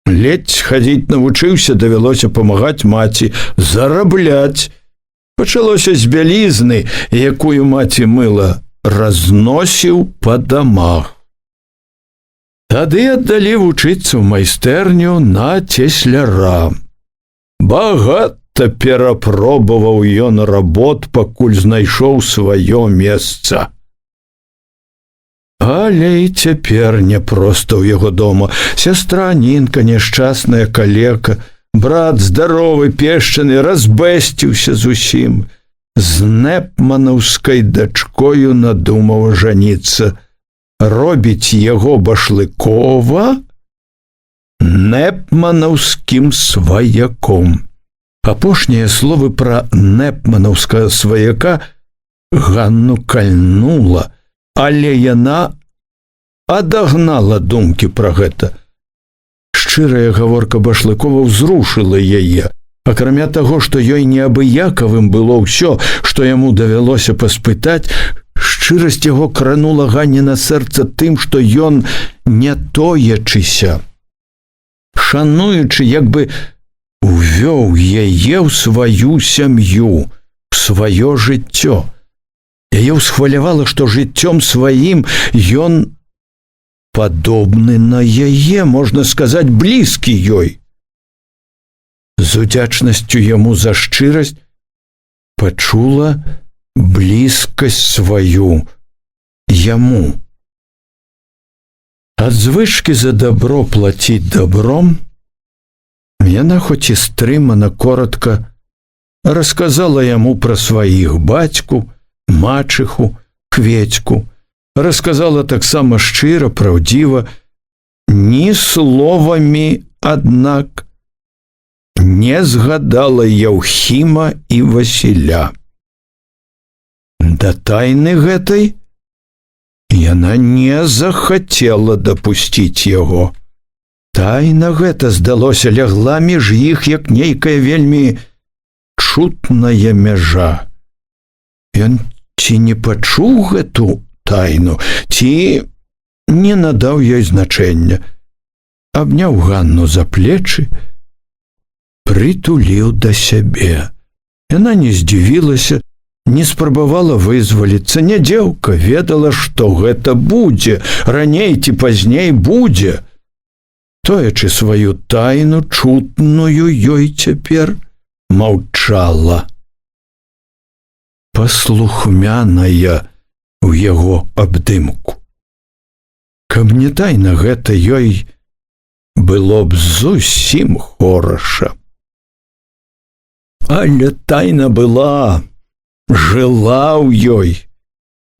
Speaker 1: Ледзь хадзіць навучыўся, давялося памагаць маці, зарабляць. Пачалося з бялізны, якую маці мыла, разносіў па дамах. Тады аддалі вучыцца ў майстэрню на цесляра. Багата перапробаваў ён работ, пакуль знайшоў сваё месца. Але і цяпер няпроста ў яго дома. Сястра Нінка, няшчасная калека, брат здаровы, пешчаны, разбэсціўся зусім. З нэпманаўскай дачкою надумаў жаніцца. Робіць яго Башлыкова нэпманаўскім сваяком. Апошнія словы пра нэпманаўскага сваяка Ганну кальнула, але яна адагнала думкі пра гэта. Шчырая гаворка Башлыкова ўзрушыла яе. Акрамя таго, што ёй неабыякавым было ўсё, што яму давялося паспытаць, шчырасць яго кранула Ганне на сэрца тым, што ён, не тоячыся, шануючы, як бы увёў яе ў сваю сям'ю, у сваё жыццё. Яе ўсхвалявала, што жыццём сваім ён падобны на яе, можна сказаць, блізкі ёй. З удзячнасцю яму за шчырасць пачула блізкасць сваю яму. Ад звычкі за дабро плаціць дабром яна, хоць і стрымана, коротка расказала яму пра сваіх бацьку, мачыху, Кветьку. Расказала таксама шчыра, праўдзіва, ні словамі, аднак, не згадала Яўхіма і Васіля. Да тайны гэтай яна не захацела дапусціць яго. Тайна гэта, здалося, лягла між іх, як нейкая вельмі чутная мяжа. Ён ці не пачуў гэту тайну, ці не надаў ёй значэння. Абняў Ганну за плечы, прытуліў да сябе. Яна не здзівілася, не спрабавала вызваліцца, не дзеўка, ведала, што гэта будзе, раней ці пазней будзе. Тоячы сваю тайну, чутную ёй цяпер, маўчала. Паслухмяная у яго абдымку. Каб не тайна гэта, ёй было б зусім хораша. Але тайна была, жыла ў ёй.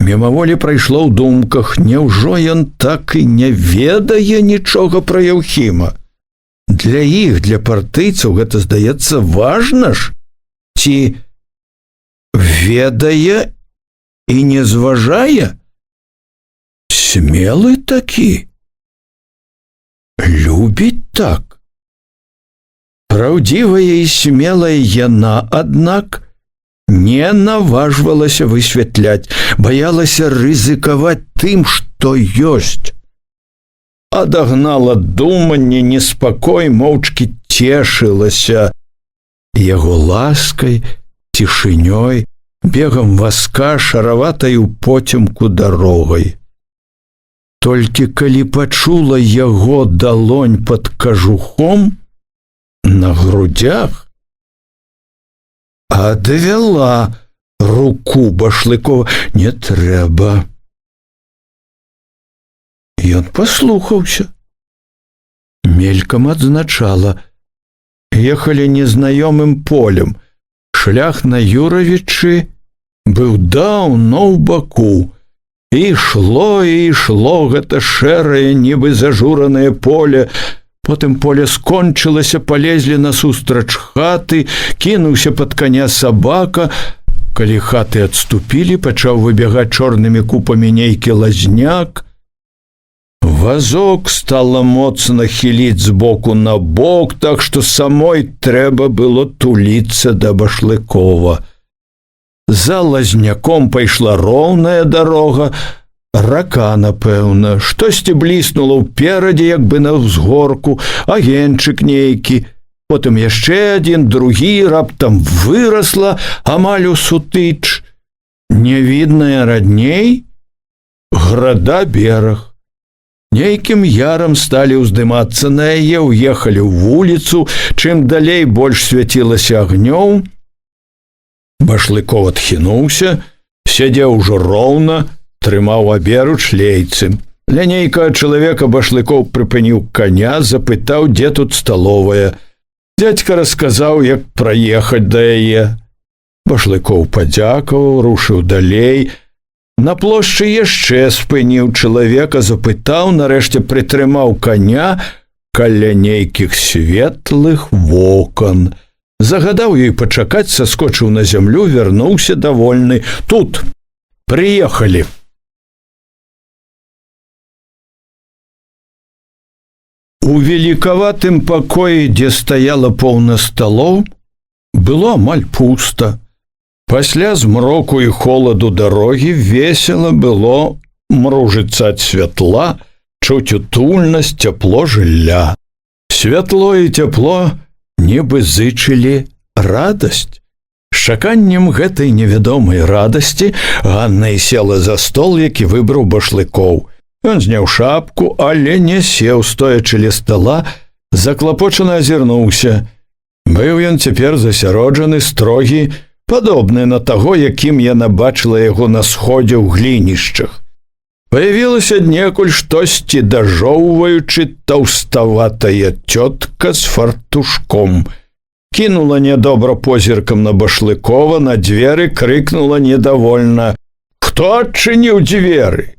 Speaker 1: Мімаволі прайшло ў думках, няўжо ён так і не ведае нічога пра Яўхіма? Для іх, для партыйцаў, гэта, здаецца, важна ж? Ці ведае і не зважае? Смелы такі? Любіць так? Праўдзівая і смелая яна, аднак, не наважвалася высвятляць, баялася рызыкаваць тым, што ёсць. Адагнала думанне, неспакой, моўчкі цешылася яго ласкай, цішынёй, бегам вазка, шараватай у поцемку дарогай. Толькі калі пачула яго далонь пад кажухом на грудях, адвяла руку Башлыкова. Не трэба. Ён паслухаўся. Мелькам адзначала. Ехалі незнаёмым полем. Шлях на Юравічы быў даўно ў баку. І ішло гэта шэрае, нібы зажуранае поле. Потым поле скончылася, палезлі насустрач хаты, кінуўся пад каня сабака. Калі хаты адступілі, пачаў выбягаць чорнымі купамі нейкі лазняк. Вазок стала моцна хіліць з боку на бок, так што самой трэба было туліцца да Башлыкова. За лазняком пайшла роўная дарога, рака, напэўна, штосьці бліснула ўперадзе, як бы на ўзгорку, агеньчык нейкі. Потым яшчэ адзін, другі, раптам вырасла амаль у сутыч. Нявідная радней града бераг. Нейкім ярам сталі ўздымацца на яе, уехалі ў вуліцу, чым далей больш свяцілася агнёў. Башлыков адхінуўся, сядзеў ужо роўна, трымаў аберуч лейцы. Для нейкага чалавека Башлыков прыпыніў каня, запытаў, дзе тут сталовая. Дзядзька расказаў, як праехаць да яе. Башлыков падзякаваў, рушыў далей. На плошчы яшчэ спыніў чалавека, запытаў, нарэшце прытрымаў каня каля нейкіх светлых вокон. Загадаў ёй пачакаць, саскочыў на зямлю, вярнуўся давольны. Тут прыехалі. У велікаватым пакоі, дзе стаяла поўна сталоў, было амаль пуста. Пасля змроку і холаду дарогі весела было мружыцца ад святла, чуць утульнасць, цяпло жылля. Святло і цяпло нібы зычылі радасць. З чаканнем гэтай невядомай радасці Ганна і села за стол, які выбраў Башлыкоў. Ён зняў шапку, але не сеў, стоячы ля стала, заклапочана азірнуўся. Быў ён цяпер засяроджаны, строгі, падобны на таго, якім яна бачыла яго на сходзе ў глінішчах. Паявілася аднекуль штосьці дажоўваючы таўставатая цётка з фартушком. Кінула нядобра позіркам на Башлыкова, на дзверы крыкнула недовольна. «Хто адчыніў дзверы?»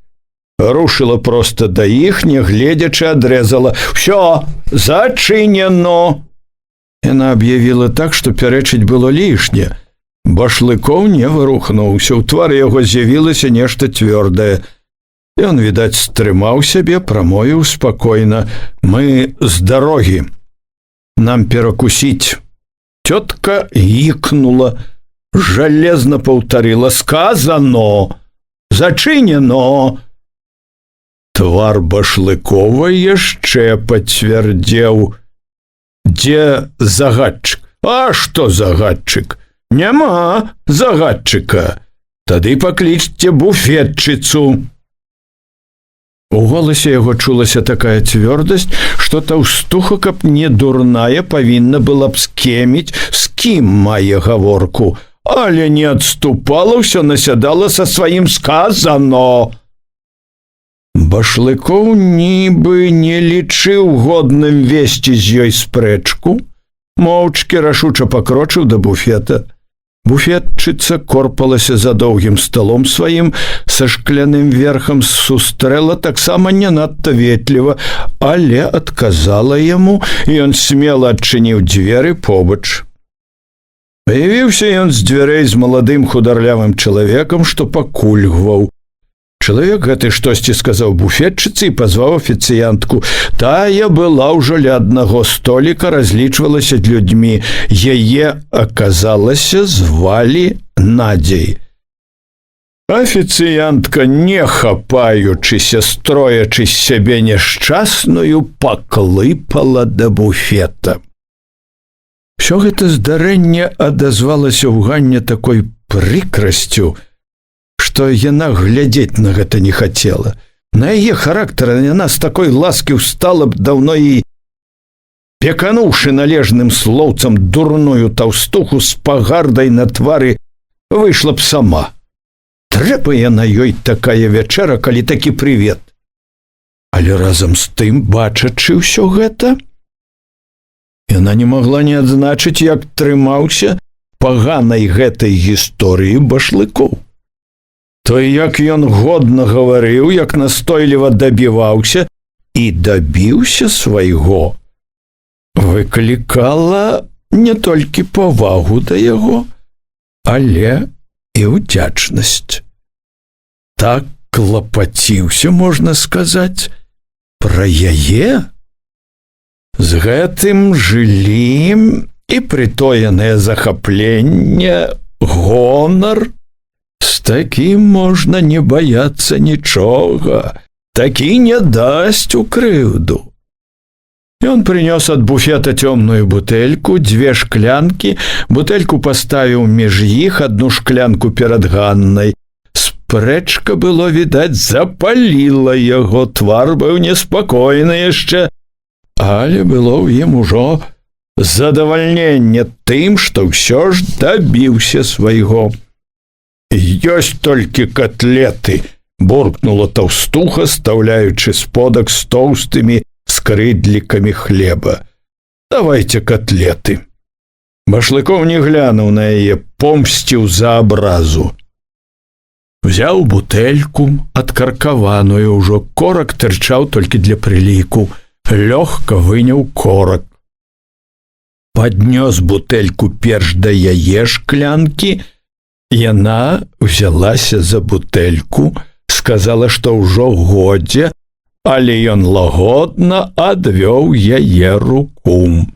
Speaker 1: Рушыла проста да іх, не гледзячы адрэзала. «Всё, зачынено!» Яна аб'явіла так, што пярэчыць было лішне. Башлыков не варухнуўся, у твары яго з'явілася нешта цвёрдае. Ён, відаць, стрымаў сябе, прамовіў спакойна. «Мы з дарогі. Нам перакусіць». Цётка ікнула, жалезна паўтарыла. «Сказано! Зачынено!» Твар Башлыкова яшчэ пацвярдзеў. «Дзе загадчык?» «А што загадчык? Няма загадчыка. Тады паклічце буфетчыцу». У голасе яго чулася такая цвёрдасць, што таўстуха, каб не дурная, павінна была б скеміць, з кім мае гаворку, але не адступала, ўсё насядала са сваім «сказано». Башлыков нібы не лічыў годным весці з ёй спрэчку, моўчкі рашуча пакрочыў да буфета. Буфетчыца корпалася за доўгім сталом сваім са шкляным верхам, сустрэла таксама не надта ветліва, але адказала яму, і ён смела адчыніў дзверы побач. Паявіўся ён з дзвярэй з маладым хударлявым чалавекам, што пакульгваў. Чалавек гэты штосьці сказаў буфетчыцы і пазваў афіцыянтку. Тая была ўжо ля аднаго століка, разлічвалася з людзьмі. Яе, аказалася, звалі Надзяй. Афіцыянтка, не хапаючыся, строячы з сябе няшчасную, паклыпала да буфета. Усё гэта здарэнне адазвалася ў Ганне такой прыкрасцю, што яна глядзець на гэта не хацела. На яе характар яна з такой ласкі ўстала б даўно і, пекануўшы належным слоўцам дурную таўстуху з пагардай на твары, выйшла б сама. Трэба яна ёй такая вячэра, калі такі прывет. Але разам з тым, бачачы ўсё гэта, яна не магла не адзначыць, як трымаўся паганай гэтай гісторыі Башлыкоў. Той, як ён годна гаварыў, як настойліва дабіваўся і дабіўся свайго, выклікала не толькі павагу да яго, але і ўдзячнасць. Так клапаціўся, можна сказаць, пра яе. З гэтым жылі і прытоенае захапленне, гонар. З такім можна не баяцца нічога, такі не дасць у крыўду. Ён прынёс ад буфета цёмную бутэльку, 2 шклянкі, бутэльку паставіў між іх, 1 шклянку перад Ганнай. Спрэчка, было відаць, запаліла яго, твар быў неспакойны яшчэ, але было ў ім ужо задавальненне тым, што ўсё ж дабіўся свайго. «Ёсць толькі котлеты», – буркнула таўстуха, стаўляючы сподак з тоўстымі скрыдлікамі хлеба. «Давайте котлеты». Башлыкоў не глянуў на яе, помсціў за абразу. Взяў бутэльку, адкаркаваную ўжо, корак тырчаў толькі для прыліку, лёгка выняў корак. Паднёс бутэльку перш да яе шклянкі. Яна ўзялася за бутэльку, сказала, што ўжо годзе, але ён лагодна адвёў яе руку.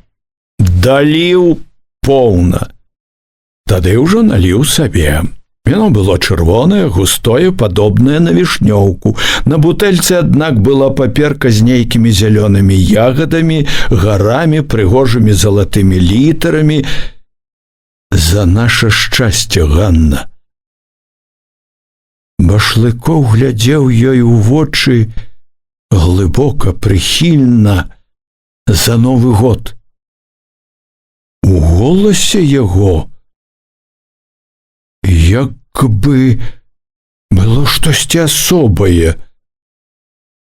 Speaker 1: Даліў поўна. Тады ўжо наліў сабе. Віно было чырвонае, густое, падобнае на вішнёўку. На бутэльцы, аднак, была паперка з нейкімі зялёнымі ягадамі, гарамі, прыгожымі залатымі літарамі. «За наше шчасце, Ганна». Башлыкоў глядзеў ёй у вочы глыбока, прыхільна, за Новы год. У голасе яго як бы было штосьці асобае,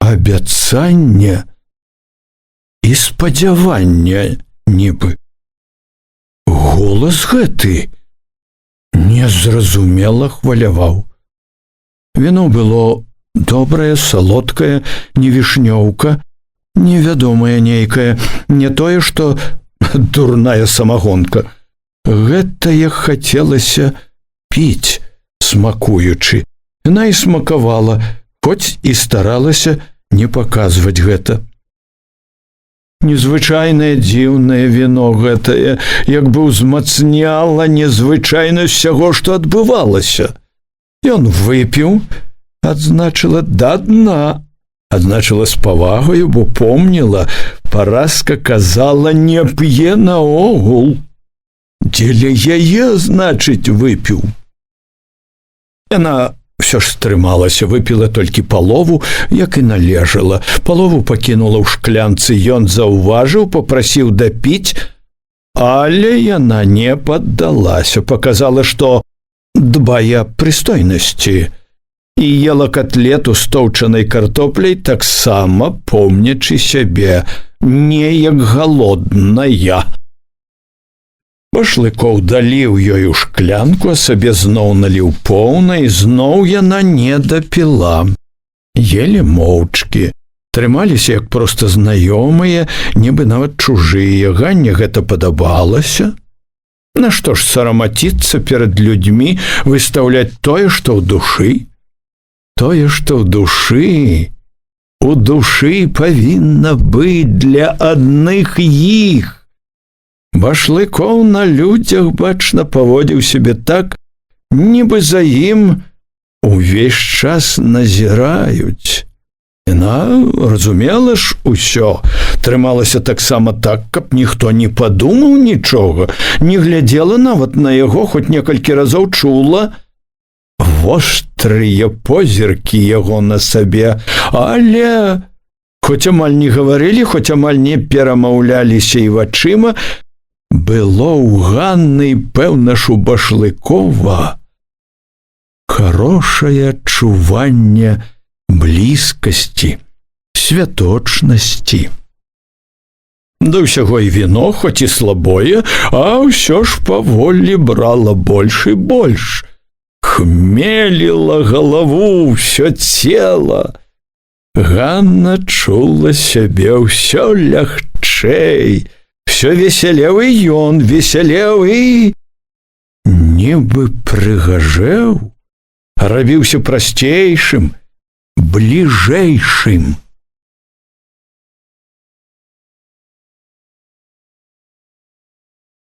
Speaker 1: абяцанне і спадзяванне нібы. Голас гэты незразумела хваляваў. Віно было добрае, салодкае, не вішнёўка, невядомая нейкая, не тое, што дурная самагонка. Гэтае хацелася піць, смакуючы. Яна і смакавала, хоць і старалася не паказваць гэта. Незвычайнае дзіўнае віно гэтае, як бы ўзмацняла незвычайнасць усяго, што адбывалася. Ён выпіў, адзначыла да дна, адзначыла з павагаю, бо помніла, паразка казала, не п'е наогул. Дзеля яе, значыць, выпіў. Яна ўсё ж стрымалася, выпіла толькі палову, як і належала. Палову пакінула ў шклянцы, ён заўважыў, папрасіў дапіць, але яна не паддалася, паказала, што дбае прыстойнасці, і ела котлету з тоўчанай картопляй, таксама помнячы сябе, неяк галодная. Башлыкоў даліў ёй у шклянку, а сабе зноў наліў поўна, і зноў яна не дапіла. Елі моўчкі, трымаліся як проста знаёмыя, нібы нават чужыя. Ганне гэта падабалася. Нашто ж сарамаціцца перад людзьмі, выстаўляць тое, што ў душы? Тое, што ў душы, у душы павінна быць для адных іх. Башлыкоў на людзях, бачна, паводзіў сябе так, нібы за ім увесь час назіраюць. Яна разумела ж усё, трымалася таксама так, каб ніхто не падумаў нічога, не глядзела нават на яго, хоць некалькі разоў чула: «Во хітрыя позіркі яго на сабе, але, хоць амаль не гаварылі, хоць амаль не перамаўляліся і вачыма, было ў Ганны, пэўна ж у Башлыкова, хорошае адчуванне блізкасці, святочнасці. Да ўсяго і віно, хоць і слабое, а ўсё ж паволі брала больш і больш. Хмеліла галаву, ўсё цела. Ганна чула сябе ўсё лягчэй, всё весялеў і ён, весялеў і нібы прыгажэў, рабіўся прасцейшым, бліжэйшым.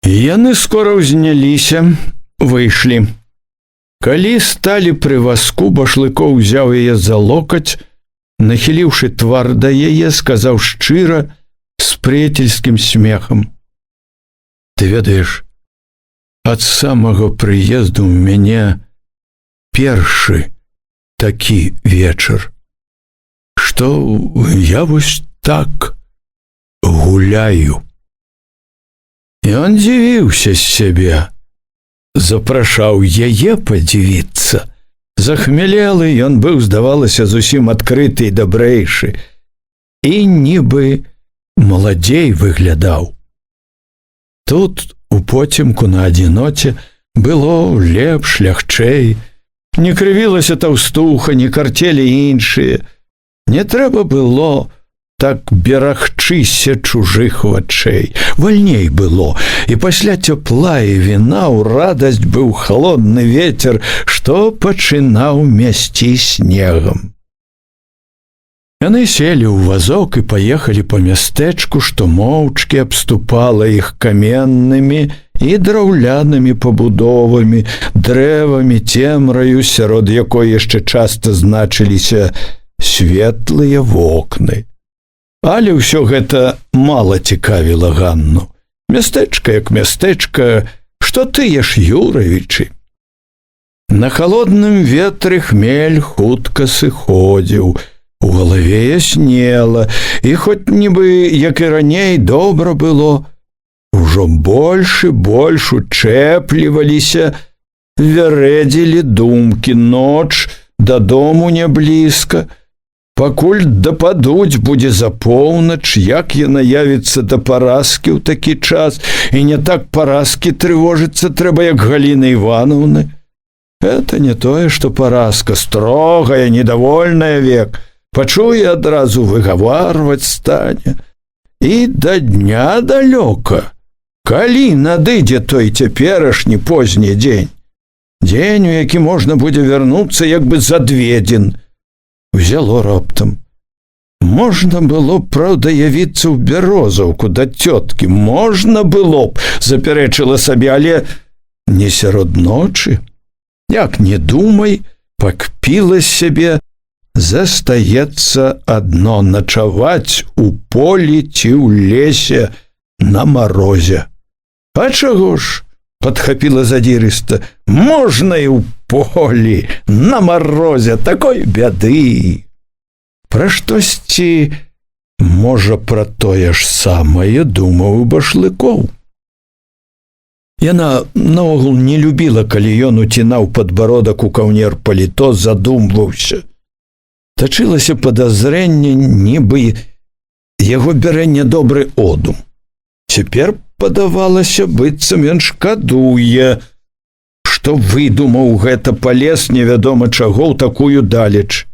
Speaker 1: Яны скора ўзняліся, выйшлі. Калі сталі пры вазку, Башлыкоў узяў яе за локаць, нахіліўшы твар да яе, сказаў шчыра, з прыяцельскім смехам: «Ты ведаеш, ад самага прыезду ў мяне першы такі вечар, што я вось так гуляю». І он дзівіўся з сябе, запрашаў яе падзівіцца. Захмелелы ён быў, здавалася, зусім адкрыты і дабрэйшы, і нібы маладзей выглядаў. Тут, у потемку на адзіноце, было лепш, лягчэй. Не крывілася таўстуха, не карцелі іншыя. Не трэба было так берагчыся чужых вачэй. Вальней было, і пасля цёпла і віна ў радасць быў халодны вецер, што пачынаў мясці снегам. Яны селі ў вазок і паехалі па мястэчку, што моўчкі абступала іх каменнымі і драўлянымі пабудовамі, дрэвамі, цемраю, сярод якой яшчэ часта значыліся светлыя вокны. Але ўсё гэта мала цікавіла Ганну. Мястэчка як мястэчка, што тыя ж Юравічы. На халодным ветры хмель хутка сыходзіў, у галаве яснела, і хоць нібы, як і раней, добра было, ужо больш і больш учэпліваліся, вярэдзілі думкі, ноч дадому не блізка. Пакуль дападуць, будзе за поўнач, як яна явіцца да Параскі ў такі час, і не так Параскі трывожыцца трэба, як Галіны Івановны. Это не тое, што Параска строгая, недовольная век, пачуе адразу выгаварваць стане. І да дня далёка, калі надыдзе той цяперашні позні дзень, дзень, у які можна будзе вярнуцца як бы за 2 дзень. Взяло раптам. Можна было б, праўда, явіцца ў Бярозаўку да цёткі. Можна было б, запярэчыла сабе, але не сярод ночы. Як не думай, пакпіла сябе, застаецца адно начаваць у полі ці ў лесе на марозе. А чаго ж? Падхапіла задзірыста. Можна і ў полі, на марозе, такой бяды. Пра штосьці, можа, пра тое ж самае думаў і Башлыкоў. Яна наогул не любіла, калі ён уцінаў падбародак у каўнер паліто, задумваўся. Тачылася падазрэнне, нібы яго бярэ нядобры одум. Цяпер падавалася, быццам ён шкадуе, што выдумаў гэта, палез невядома чаго ў такую далеч.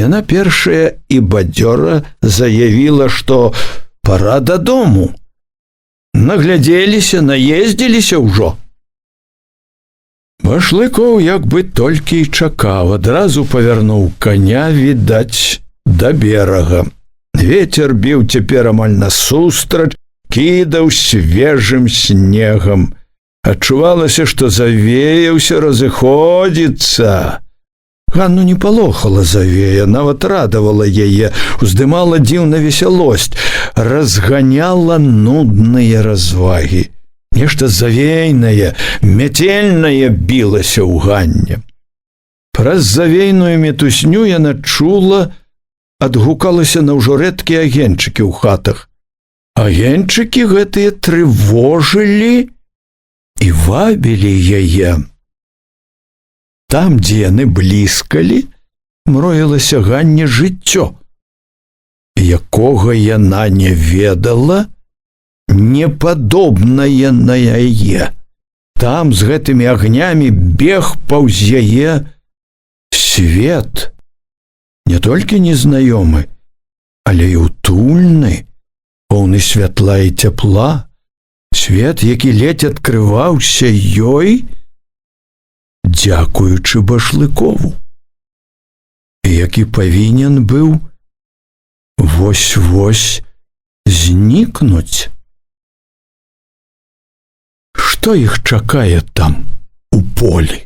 Speaker 1: Яна першая і бадзёра заявіла, што пара дадому. Наглядзеліся, наездзіліся ўжо. Башлыкоў як бы толькі і чакаў, адразу павярнуў каня, відаць, да берага. Вецер біў цяпер амаль насустрач, кідаў свежым снегам. Адчувалася, што завеяўся, разыходзіцца. Ганну не палохала завея, нават радавала яе, уздымала дзіўна весялосць, разганяла нудныя развагі. Нешта завейнае, мяцельнае білася ў Ганне. Праз завейную метусню яна чула, адгукалася на ўжо рэдкія агеньчыкі ў хатах. Агеньчыкі гэтыя трывожылі і вабілі яе. Там, дзе яны бліскалі, мроілася Ганне жыццё, якога яна не ведала, непадобнае на яе. Там з гэтымі агнямі бег паўз яе свет, не толькі незнаёмы, але і утульны, поўны святла і цяпла, свет, які ледзь адкрываўся ёй, дзякуючы Башлыкову, які павінен быў вось-вось знікнуць. Што іх чакае там, у полі?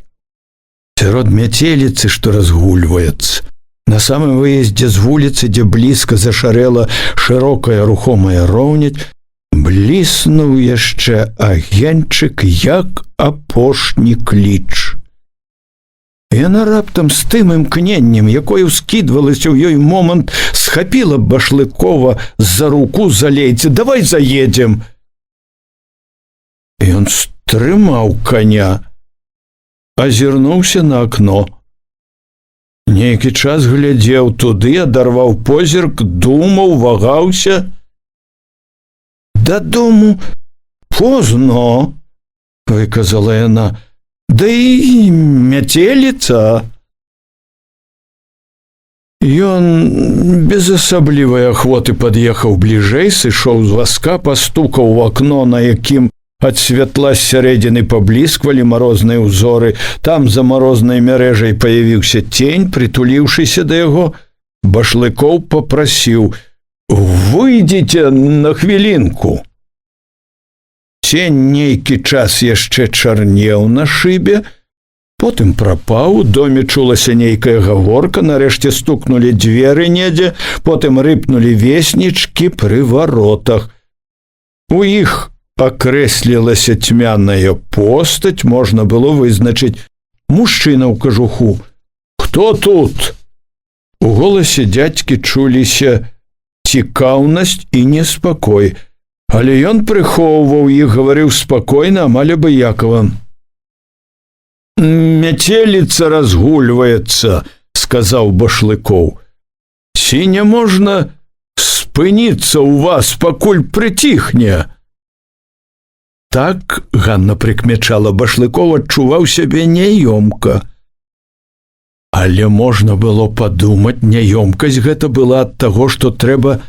Speaker 1: Сярод мяцеліцы, што разгульваецца. На самым выездзе з вуліцы, дзе блізка зашарэла шырокая рухомая роўнядь, бліснуў яшчэ агеньчык, як апошні кліч. Яна раптам з тым імкненнем, якое ўскідвалася ў ёй момант, схапіла Башлыкова за руку за лейцы. «Давай заедзем!» Ён стрымаў коня, азірнуўся на акно. Нейкі час глядзеў туды, адарваў позірк, думаў, вагаўся. «Дадому позно», – выказала яна. «Да і мяцеліца». Ён без асаблівай ахвоты пад'ехаў бліжэй, сышоў з вазка, пастукаў у акно, на якім ад святла з сярэдзіны паблісквалі марозныя ўзоры. Там за марознай мярэжай паявіўся цень, прытуліўшыся да яго. Башлыкоў папрасіў: «Выйдзіце на хвілінку». Цень нейкі час яшчэ чарнеў на шыбе, потым прапаў, у доме чулася нейкая гаворка, нарэшце стукнулі дзверы недзе, потым рыпнулі веснічкі пры варотах. У іх акрэслілася цьмяная постаць, можна было вызначыць мужчына ў кажуху. «Хто тут?» У голасе дзядзькі чуліся цікаўнасць і неспакой, але ён прыхоўваў іх, гаварыў спакойна, амаль абыякава. «Мяцеліца разгульваецца», – сказаў Башлыкоў. «Ці не можна спыніцца ў вас, пакуль прыціхне?» Так Ганна прыкмячала, Башлыкоў адчуваў сябе няёмка. Але можна было падумаць, няёмкасць гэта была ад таго, што трэба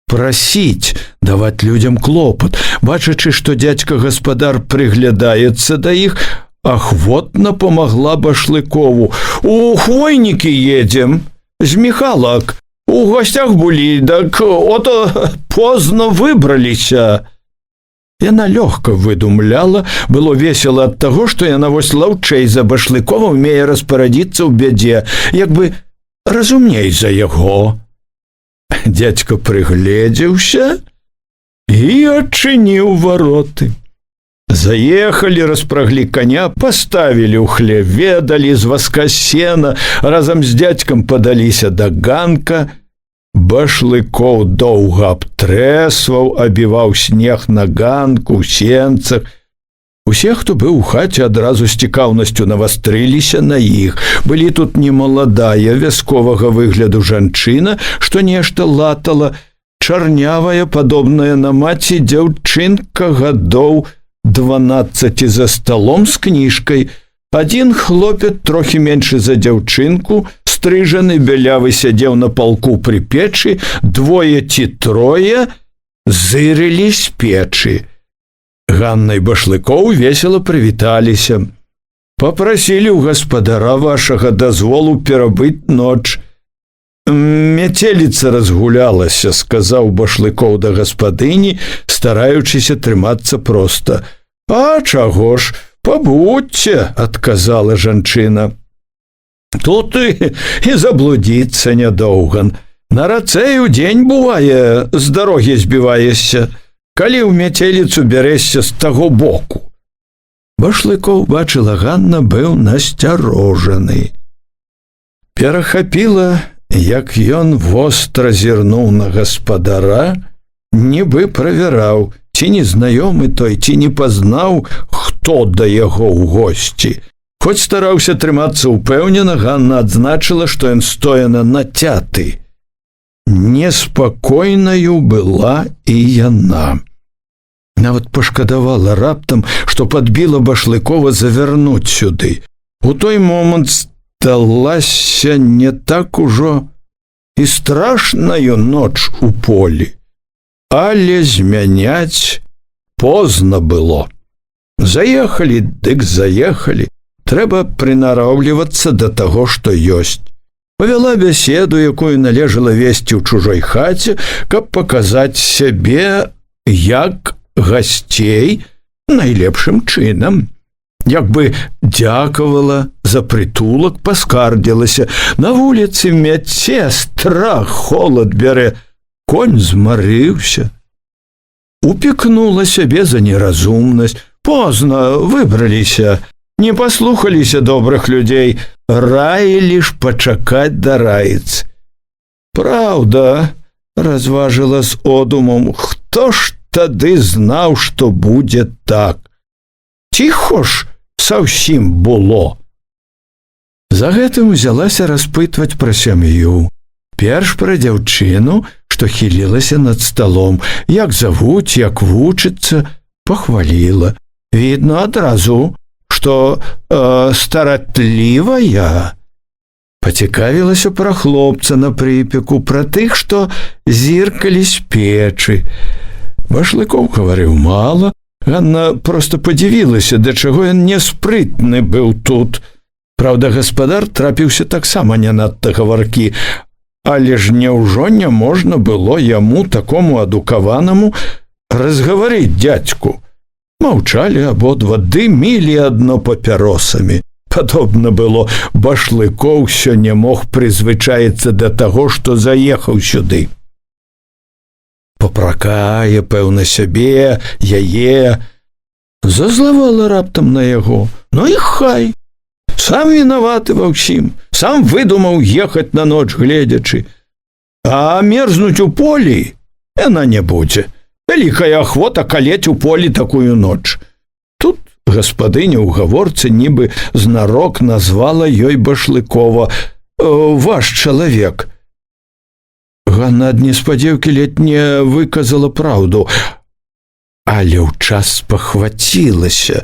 Speaker 1: прасіць, даваць людзям клопат. Бачачы, што дзядзька-гаспадар прыглядаецца да іх, ахвотна памагла Башлыкову. «У Хвойнікі едзем, з Міхалак. У госцях былі, так ото позна выбраліся». Яна лёгка выдумляла, было весела ад таго, што яна вось лаўчэй за Башлыкова умее распарадзіцца ў бядзе, як бы разумней за яго. Дзядзька прыгледзеўся і адчыніў вароты. Заехалі, распраглі коня, паставілі ў хляве, далі з вазка сена, разам з дзядзькам падаліся да ганка. Башлыкоў доўга абтрэсваў, абіваў снег на ганку, ў сенцах. Усе, хто быў у хаце, адразу з цікаўнасцю навастрыліся на іх. Былі тут немаладая, вясковага выгляду жанчына, што нешта латала, чарнявая, падобная на маці, дзяўчынка гадоў 12 за сталом з кніжкай. Адзін хлопец, трохі меншы за дзяўчынку, стрыжаны, бялявы, сядзеў на палку пры печы, двое ці трое зырылі з печы. Ганна і Башлыкоў весела прывіталіся. «Папрасілі ў гаспадара вашага дазволу перабыць ноч». «Мяцеліца разгулялася», – сказаў Башлыкоў да гаспадыні, стараючыся трымацца проста. «А чаго ж, пабудзьце», – адказала жанчына. «Тут і заблудзіцца нядоўга. На рацэ і ўдзень бывае, з дарогі збіваешся, калі ў мяцеліцу бярэшся з таго боку». Башлыкоў, бачыла Ганна, быў насцярожаны. Перахапіла, як ён востра зірнуў на гаспадара, нібы правяраў, ці незнаёмы той, ці не пазнаў, хто да яго ў госці. Хоць стараўся трымацца ўпэўнена, Ганна адзначыла, што ён стояна нацяты. Неспакойнаю была і яна. Нават пашкадавала раптам, што падбіла Башлыкова завярнуць сюды. У той момант сталася не так ужо і страшнаю ноч у полі. Але змяняць позна было. Заехалі, дык заехалі. Трэба прынароўлівацца да таго, што ёсць. Павяла бяседу, якую належала весці ў чужой хаце, каб паказаць сябе як гасцей найлепшым чынам. Як бы дзякавала за прытулак, паскардзілася. На вуліцы мяце, страх, холад бярэ. Конь змарыўся. Упікнула сябе за неразумнасць. Позна выбраліся. Не паслухаліся добрых людзей, раілі ж пачакаць да раіц. Праўда, разважыла з одумам, хто ж тады знаў, што будзе так? Ціхо ж саўсім было. За гэтым узялася распытваць пра сям'ю. Перш пра дзяўчыну, што хілілася над сталом, як завуць, як вучыцца, пахваліла. Відно адразу, што старатлівая. Пацікавілася пра хлопца на прыпеку, пра тых, што зіркалі з печы. Башлыкоў гаварыў мала. Ганна проста падзівілася, да чаго ён няспрытны быў тут. Праўда, гаспадар трапіўся таксама не надта гаваркі, але ж няўжо не можна было яму, такому адукаванаму, разгаварыць дзядзьку. Маўчалі абодва, дымілі адно папяросамі. Падобна было, Башлыкоў ўсё не мог прызвычаіцца да таго, што заехаў сюды. Папракае, пэўна, сябе, яе. Зазлавала раптам на яго. Ну і хай. Сам вінаваты ва ўсім. Сам выдумаў ехаць на ноч гледзячы. А мерзнуць у полі яна не будзе. Вялікая ахвота калець у полі такую ноч. Тут гаспадыня ў гаворцы нібы знарок назвала ёй Башлыкова. Ваш чалавек. Ганна ад неспадзеўкі ледзь не выказала праўду, але ў час спахвацілася.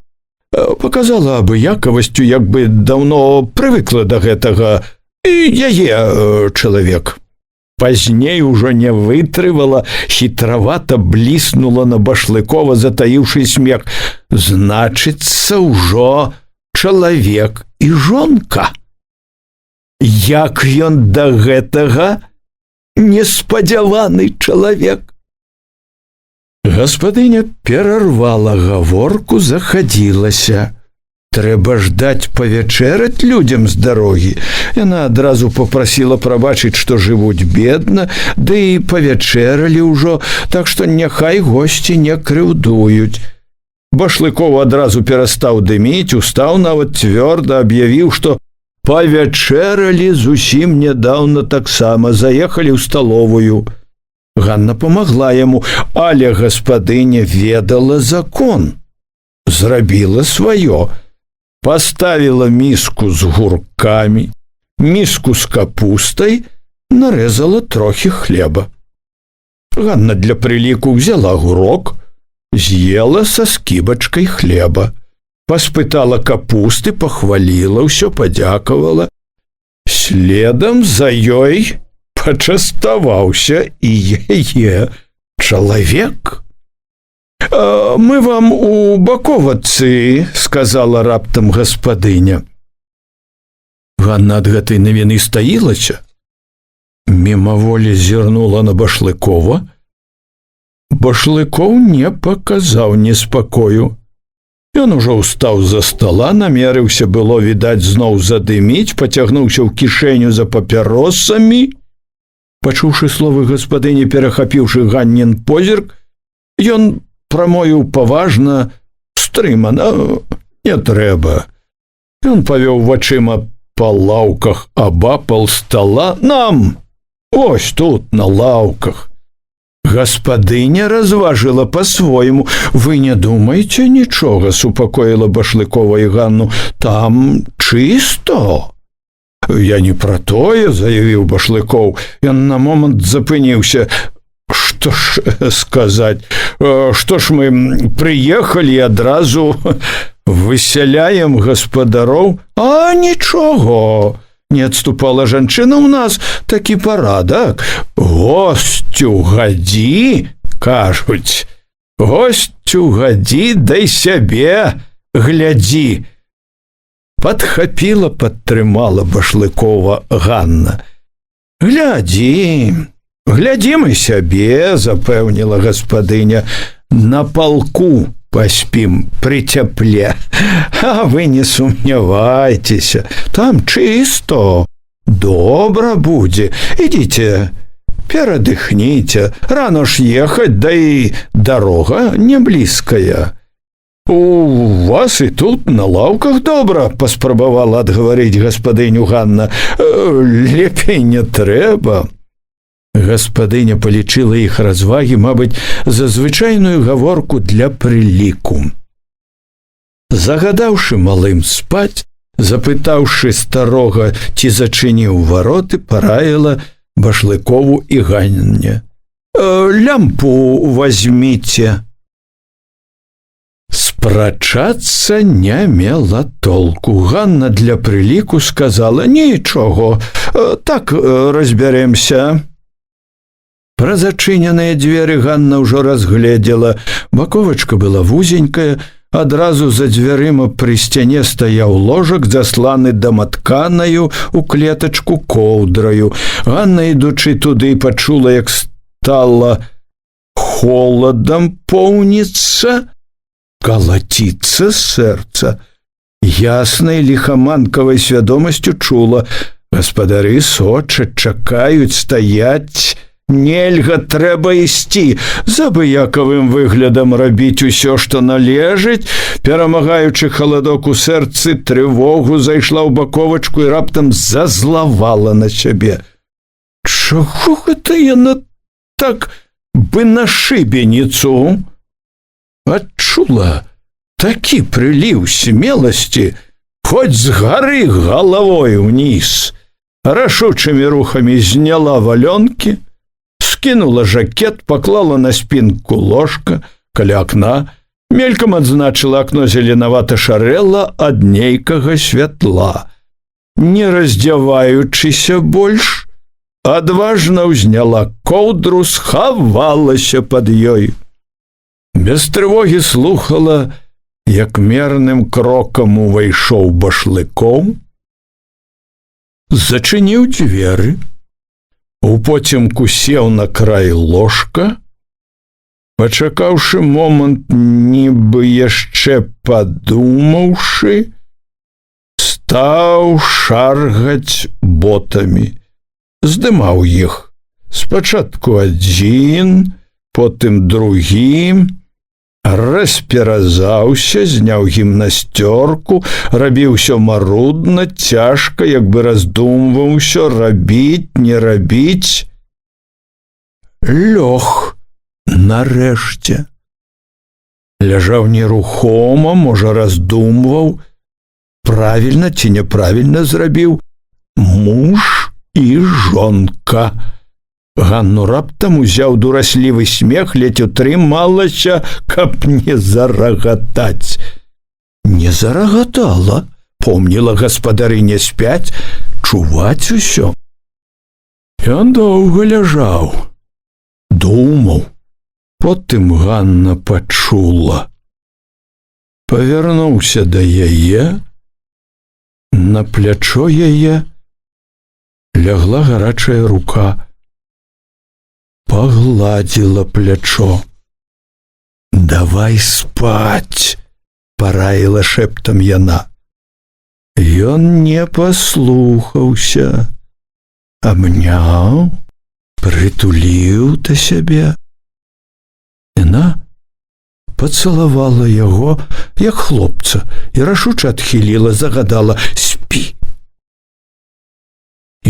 Speaker 1: Паказала абыякавасцю, як бы даўно прывыкла да гэтага. Яе чалавек. Пазней ужо не вытрывала, хітравата бліснула на Башлыкова, затаіўшы смех. Значыцца, ўжо чалавек і жонка. Як ён да гэтага неспадзяваны чалавек. Гаспадыня перарвала гаворку, захадзілася. Трэба ждаць павячэраць людзям з дарогі. Яна адразу попрасіла прабачыць, што жывуць бедна, ды і павячэралі ўжо, так што няхай госці не крыўдуюць. Башлыкоў адразу перастаў дыміць, устаў, нават цвёрда аб'явіў, што павячэралі зусім нядаўна таксама, заехалі ў сталовую. Ганна памагла яму, але гаспадыня ведала закон. Зрабіла сваё. Паставіла міску з гуркамі, міску з капустай, нарэзала трохі хлеба. Ганна для прыліку взяла гурок, з'ела са скібачкай хлеба. Паспытала капусты, пахваліла, ўсё падзякавала. Следам за ёй пачаставаўся і яе чалавек. «Мы вам у баковацы», — сказала раптам гаспадыня. Ганна ад гэтай навіны стаілася. Мімаволі зірнула на Башлыкова. Башлыкоў не паказаў неспакою. Ён ужо ўстаў з-за стала, намерыўся было, відаць, зноў задыміць, пацягнуўся ў кішэню за папяросамі. Пачуўшы словы гаспадыні, перахапіўшы Ганнін позірк, ён прамовіў паважна, стрымана: «Не трэба». Ён павёў вачыма па лаўках абапал стала. Нам! Ось тут, на лаўках. Гаспадыня разважыла па-свойму. Вы не думаеце нічога, супакоіла Башлыкова і Ганну. Там чысто. Я не пра тое, заявіў Башлыкоў. Ён на момант запыніўся. Што ж сказаць? Што ж мы прыехалі і адразу высяляем гаспадароў? А нічого. Не адступала жанчына. У нас такі парадак. Госцю гадзі, кажуць. Госцю гадзі, дай сябе глядзі. Падхапіла, падтрымала Башлыкова Ганна. Глядзі, глядзім і сябе, запэўніла гаспадыня. На палку паспім пры цяпле. А вы не сумнявайцеся, там чысто, добра будзе. Ідзіце, перадыхніце, рано ж ехаць, да і дарога не блізкая. У вас і тут на лаўках добра, паспрабавала адгаварыць гаспадыню Ганна. Лепей не трэба. Гаспадыня палічыла іх развагі, мабыць, за звычайную гаворку для прыліку. Загадаўшы малым спаць, запытаўшы старога, ці зачыніў вароты, параіла Башлыкову і Ганне. Лямпу вазьміце. Спрачацца не мела толку. Ганна для прыліку сказала: нічого, так разбярэмся. Пра зачыненыя дзверы Ганна ўжо разгледзела. Баковачка была вузенькая, адразу за дзвярыма пры сцяне стаяў ложак, засланы даматканаю у клетачку коўдраю. Ганна, ідучы туды, пачула, як стала холадам поўніцца, калаціцца сэрца. Яснай ліхаманкавай свядомасцю чула: гаспадары сочаць, чакаюць, стаяць. Нельга, трэба ісці. З абыякавым выглядам рабіць усё, што належыць. Перамагаючы халадок у сэрцы, трывогу зайшла ў баковачку і раптам зазлавала на сябе. Чаго гэта яна так бы на шыбеніцу? Адчула такі прыліў смеласці, хоць з гары галавой уніз. Рашучымі рухамі зняла валёнкі, скінула жакет, паклала на спінку ложка каля акна, мелькам адзначыла акно, зеленавата шарэла ад нейкага святла. Не раздзяваючыся больш, адважна ўзняла коўдру, схавалася пад ёй. Без трывогі слухала, як мерным крокам увайшоў Башлыкоў, зачыніў дзверы, упоцемку сеў на край ложка, пачакаўшы момант, нібы яшчэ падумаўшы, стаў шаргаць ботамі, здымаў іх. Спачатку адзін, потым другі, расперазаўся, зняў гімнасцёрку, рабіў усё марудна, цяжка, як бы раздумваў усё, рабіць, не рабіць. Лёг нарэшце. Ляжаў нерухома, можа, раздумваў, правільна ці няправільна зрабіў. Муж і жонка. Ганну раптам узяў дураслівы смех, ледзь утрымалася, каб не зарагатаць. Не зарагатала, помніла, гаспадары не спяць, чуваць усё. Ён доўга ляжаў, думаў. Потым Ганна пачула. Павярнуўся да яе, на плячо яе лягла гарачая рука. Пагладзіла плячо. «Давай спаць», – параіла шэптам яна. Ён не паслухаўся, абняў, прытуліў да сябе. Яна пацалавала яго, як хлопца, і рашуча адхіліла, загадала: «Спі,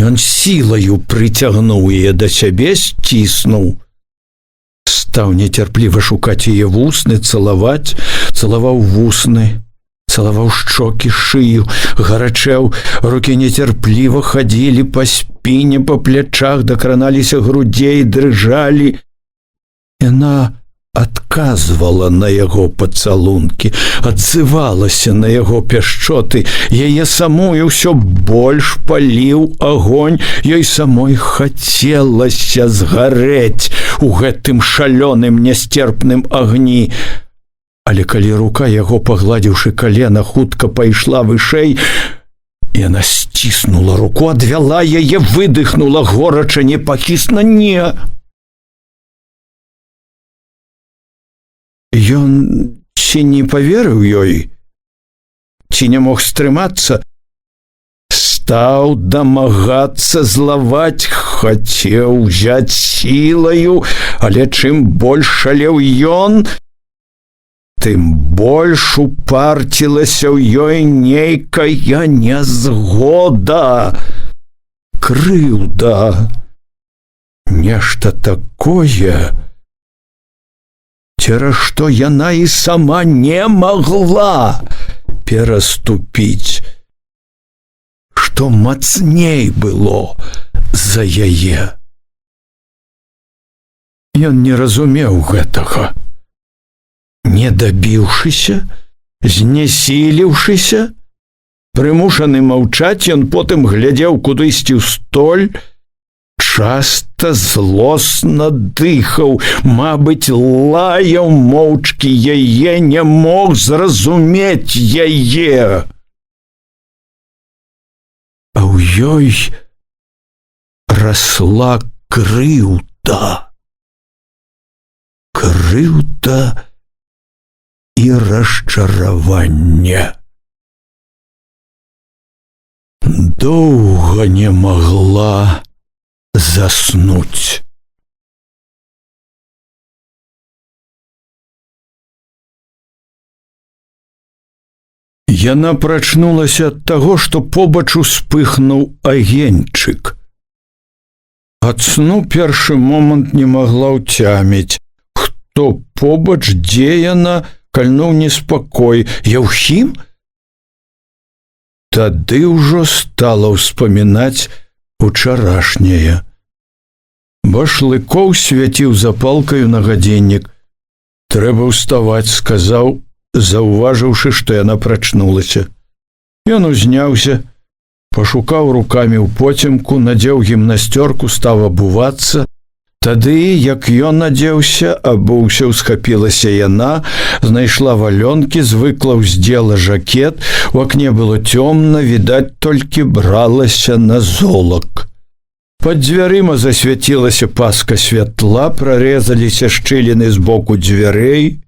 Speaker 1: Ён сілаю прыцягнуў яе да сябе, сціснуў. Стаў нецярпліва шукаць яе вусны, цалаваў вусны, цалаваў шчокі, шыю, гарачэў, рукі нецярпліва хадзілі па спіне, па плячах, дакраналіся грудзей, дрыжалі. Яна адказвала на яго пацалункі, адзывалася на яго пяшчоты, яе самую ўсё больш паліў агонь, ёй самой хацелася згарэць у гэтым шалёным нясцерпным агні. Але калі рука яго, пагладзіўшы калена, хутка пайшла вышэй, яна сціснула руку, адвяла яе, выдыхнула горача, непахісна: «Не!» Ён ці не паверыў ёй, ці не мог стрымацца, стаў дамагацца, злаваць, хацеў узяць сілаю, але чым больш шалеў ён, тым больш упарцілася ў ёй нейкая нязгода, крыўда, нешта такое, цераз што яна і сама не магла пераступіць, што мацней было за яе. Ён не разумеў гэтага. Не дабіўшыся, знясіліўшыся, прымушаны маўчаць, ён потым глядзеў кудысьці ў столь, часта злосна дыхаў, мабыць, лаяў моўчкі яе, не мог зразумець яе. А ў ёй расла крыўда. Крыўда і расчараванне. Доўга не магла заснуць. Яна прачнулася ад таго, што побач успыхнуў агеньчык. Ад сну першы момант не магла ўцяміць, хто побач, дзе яна, кальнуў неспакой. Яўхім? Тады ўжо стала ўспамінаць учарашняе. Башлыкоў свяціў запалкаю на гадзіннік. «Трэба ўставаць», — сказаў, заўважыўшы, што яна прачнулася. Ён узняўся, пашукаў рукамі ў поцемку, надзеў гімнасцёрку, стаў абувацца. Тады, як ён надзеўся, абуўся, усхапілася яна, знайшла валёнкі, звыкла ўздзела жакет. У акне было цёмна, відаць, толькі бралася на золак. Пад дзвярыма засвяцілася паска святла, прарэзаліся шчыліны з боку дзвярэй.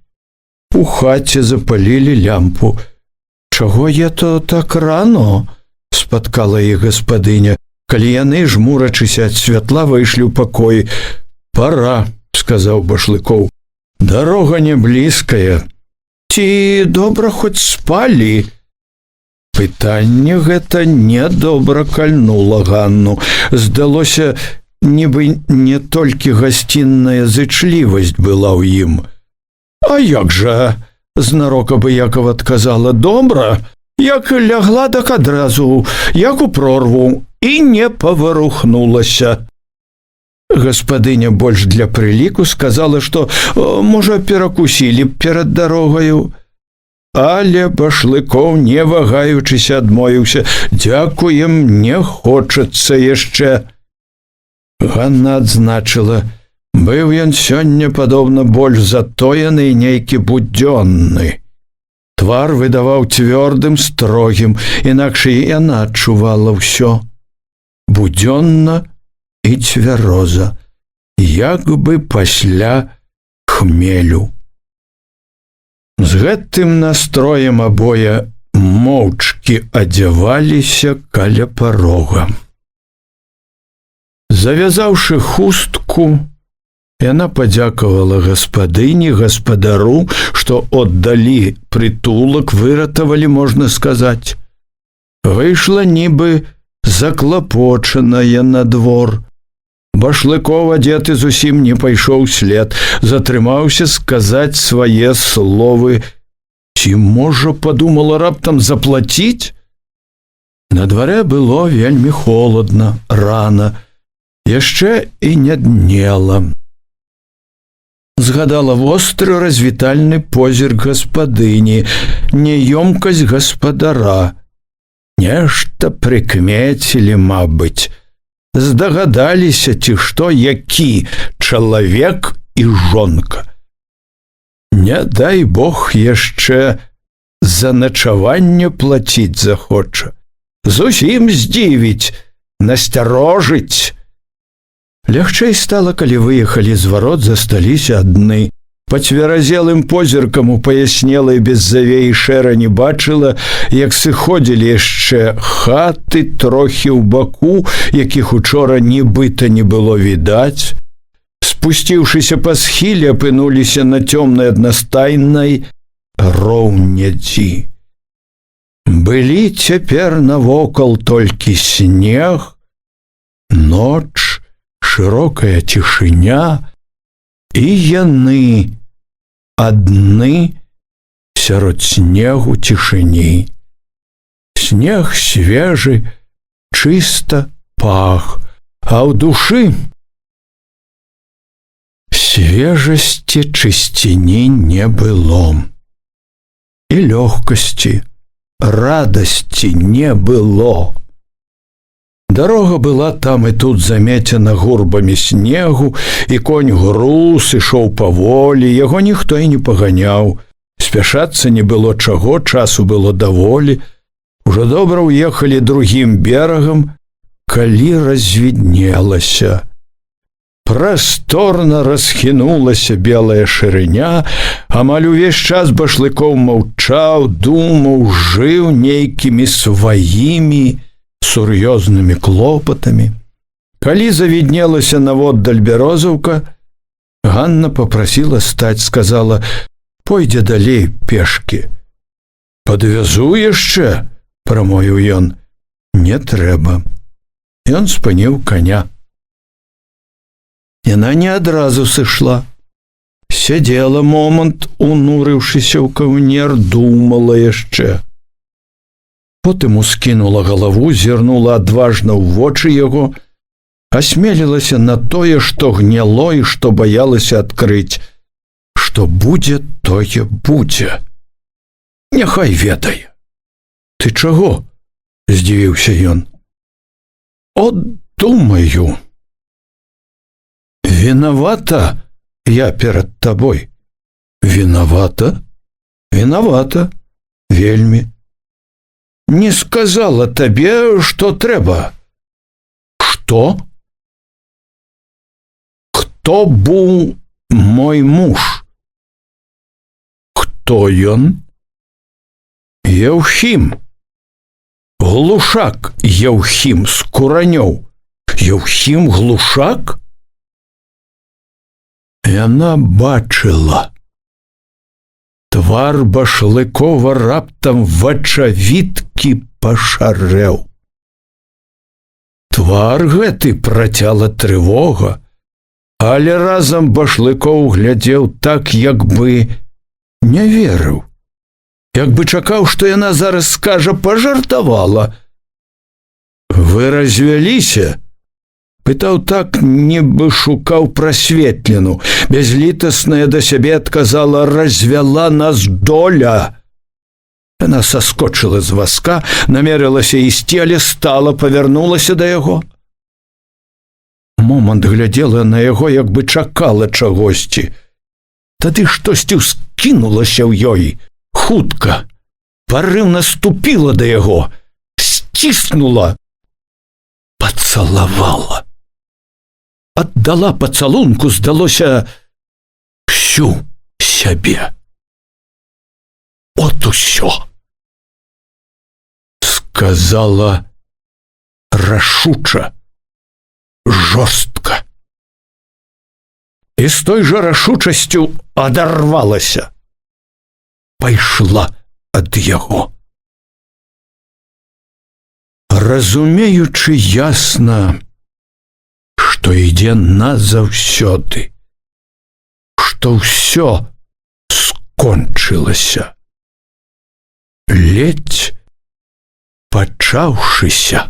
Speaker 1: У хаце запалілі лямпу. «Чаго я то так рано?» — спаткала іх гаспадыня, калі яны, жмурачыся ад святла, выйшлі ў пакой. «Пора», — сказаў Башлыкоў. «Дарога не блізкая. Ці добра хоць спалі?» Пытанне гэта недобра кальнула Ганну. Здалося, нібы не толькі гасцінная зычлівасць была ў ім. «А як жа?» — знарок абыякова адказала. «Добра, як лягла, так адразу, як у прорву, і не паварухнулася». Гаспадыня больш для прыліку сказала, што, можа, перакусілі б перад дарогаю. Але Башлыкоў, не вагаючыся, адмовіўся. «Дзякуем, не хочацца яшчэ». Ганна адзначыла, быў ён сёння, падобна, больш затоены і нейкі будзённы. Твар выдаваў цвёрдым, строгім, інакш і яна адчувала ўсё. Будзённа і цвяроза, як бы пасля хмелю. З гэтым настроем абое моўчкі адзяваліся каля парога. Завязаўшы хустку, яна падзякавала гаспадыні, гаспадару, што аддалі прытулак, выратавалі, можна сказаць. Выйшла нібы заклапочаная на двор. Башлыков, адзеты зусім не пайшоў след, затрымаўся сказаць свае словы. Ці, можа, падумала раптам заплаціць? На дварэ было вельмі холадна, рана, яшчэ і не днела. Згадала востры развітальны позірк гаспадыні, няёмкасць гаспадара. Нешта прыкмецілі, мабыць. Здагадаліся, ці што, які чалавек і жонка. Не дай Бог яшчэ за начаванне плаціць захоча. Зусім здзівіць, насцярожыць. Лягчэй стала, калі выехалі з варот, засталіся адны. Па цверазелым позіркам у паяснелай без завеі шэрані бачыла, як сыходзілі яшчэ хаты трохі ў баку, якіх учора нібыта не было відаць. Спусціўшыся па схіле, апынуліся на цёмнай аднастайнай роўнядзі. Былі цяпер навокал толькі снег, ноч, шырокая цішыня, і яны адны сярод снегу цішыні. Снег свежы, чыста пах, а ў душы свежасці, чысціні не было. І лёгкасці, радасці не было. Дарога была там і тут замецена гурбамі снегу, і конь груз, ішоў паволі, яго ніхто і не паганяў. Спяшацца не было чаго, часу было даволі. Ужо добра ўехалі другім берагам, калі развіднелася. Прасторна расхінулася белая шырыня, амаль увесь час Башлыкоў маўчаў, думаў, жыў нейкімі сваімі сур'ёзнымі клопатамі. Калі завіднелася наводдаль бярозаўка, Ганна папрасіла стаць, сказала: «Пойдзе далей пешкі». «Падвязу яшчэ», – прамовіў ён. «Не трэба». Ён спыніў каня. Яна не адразу сышла. Сядзела момант, унурыўшыся ў каўнер, думала яшчэ. Потым ускінула галаву, зірнула адважна ў вочы яго, асмелілася на тое, што гняло і што баялася адкрыць. Што будзе, тое будзе. Няхай ведае. «Ты чаго?» – здзівіўся ён. «От думаю. Вінавата я перад табой». «Вінавата? Вінавата. Вельмі. Не сказала табе, што трэба». «Што?» «Хто быў мой муж?» «Хто ён?» «Яўхім. Глушак Яўхім з Куранёў». «Яўхім Глушак?» Яна бачыла. Твар Башлыкова раптам вачавіткі пашарэў. Твар гэты працяла трывога, але разам Башлыкоў глядзеў так, як бы не верыў, як бы чакаў, што яна зараз скажа, пажартавала. «Вы развяліся?» Пытаў так, нібы шукаў прасветлену. Бязлітасная да сябе адказала: «Развяла нас доля». Яна саскочыла з вазка, намерылася ісці, але стала, павярнулася да яго. Момант глядзела на яго, як бы чакала чагосьці. Тады штосьці ўскінулася ў ёй. Хутка, парыўна ступіла да яго, сціснула, пацалавала. Аддала пацалунку, здалося, всю сябе. От усё. Сказала рашуча, жорстка. І з той жа рашучасцю адарвалася. Пайшла ад яго. разумеючы ясна, што ідзе назаўсёды, што ўсё скончылася, ледзь пачаўшыся.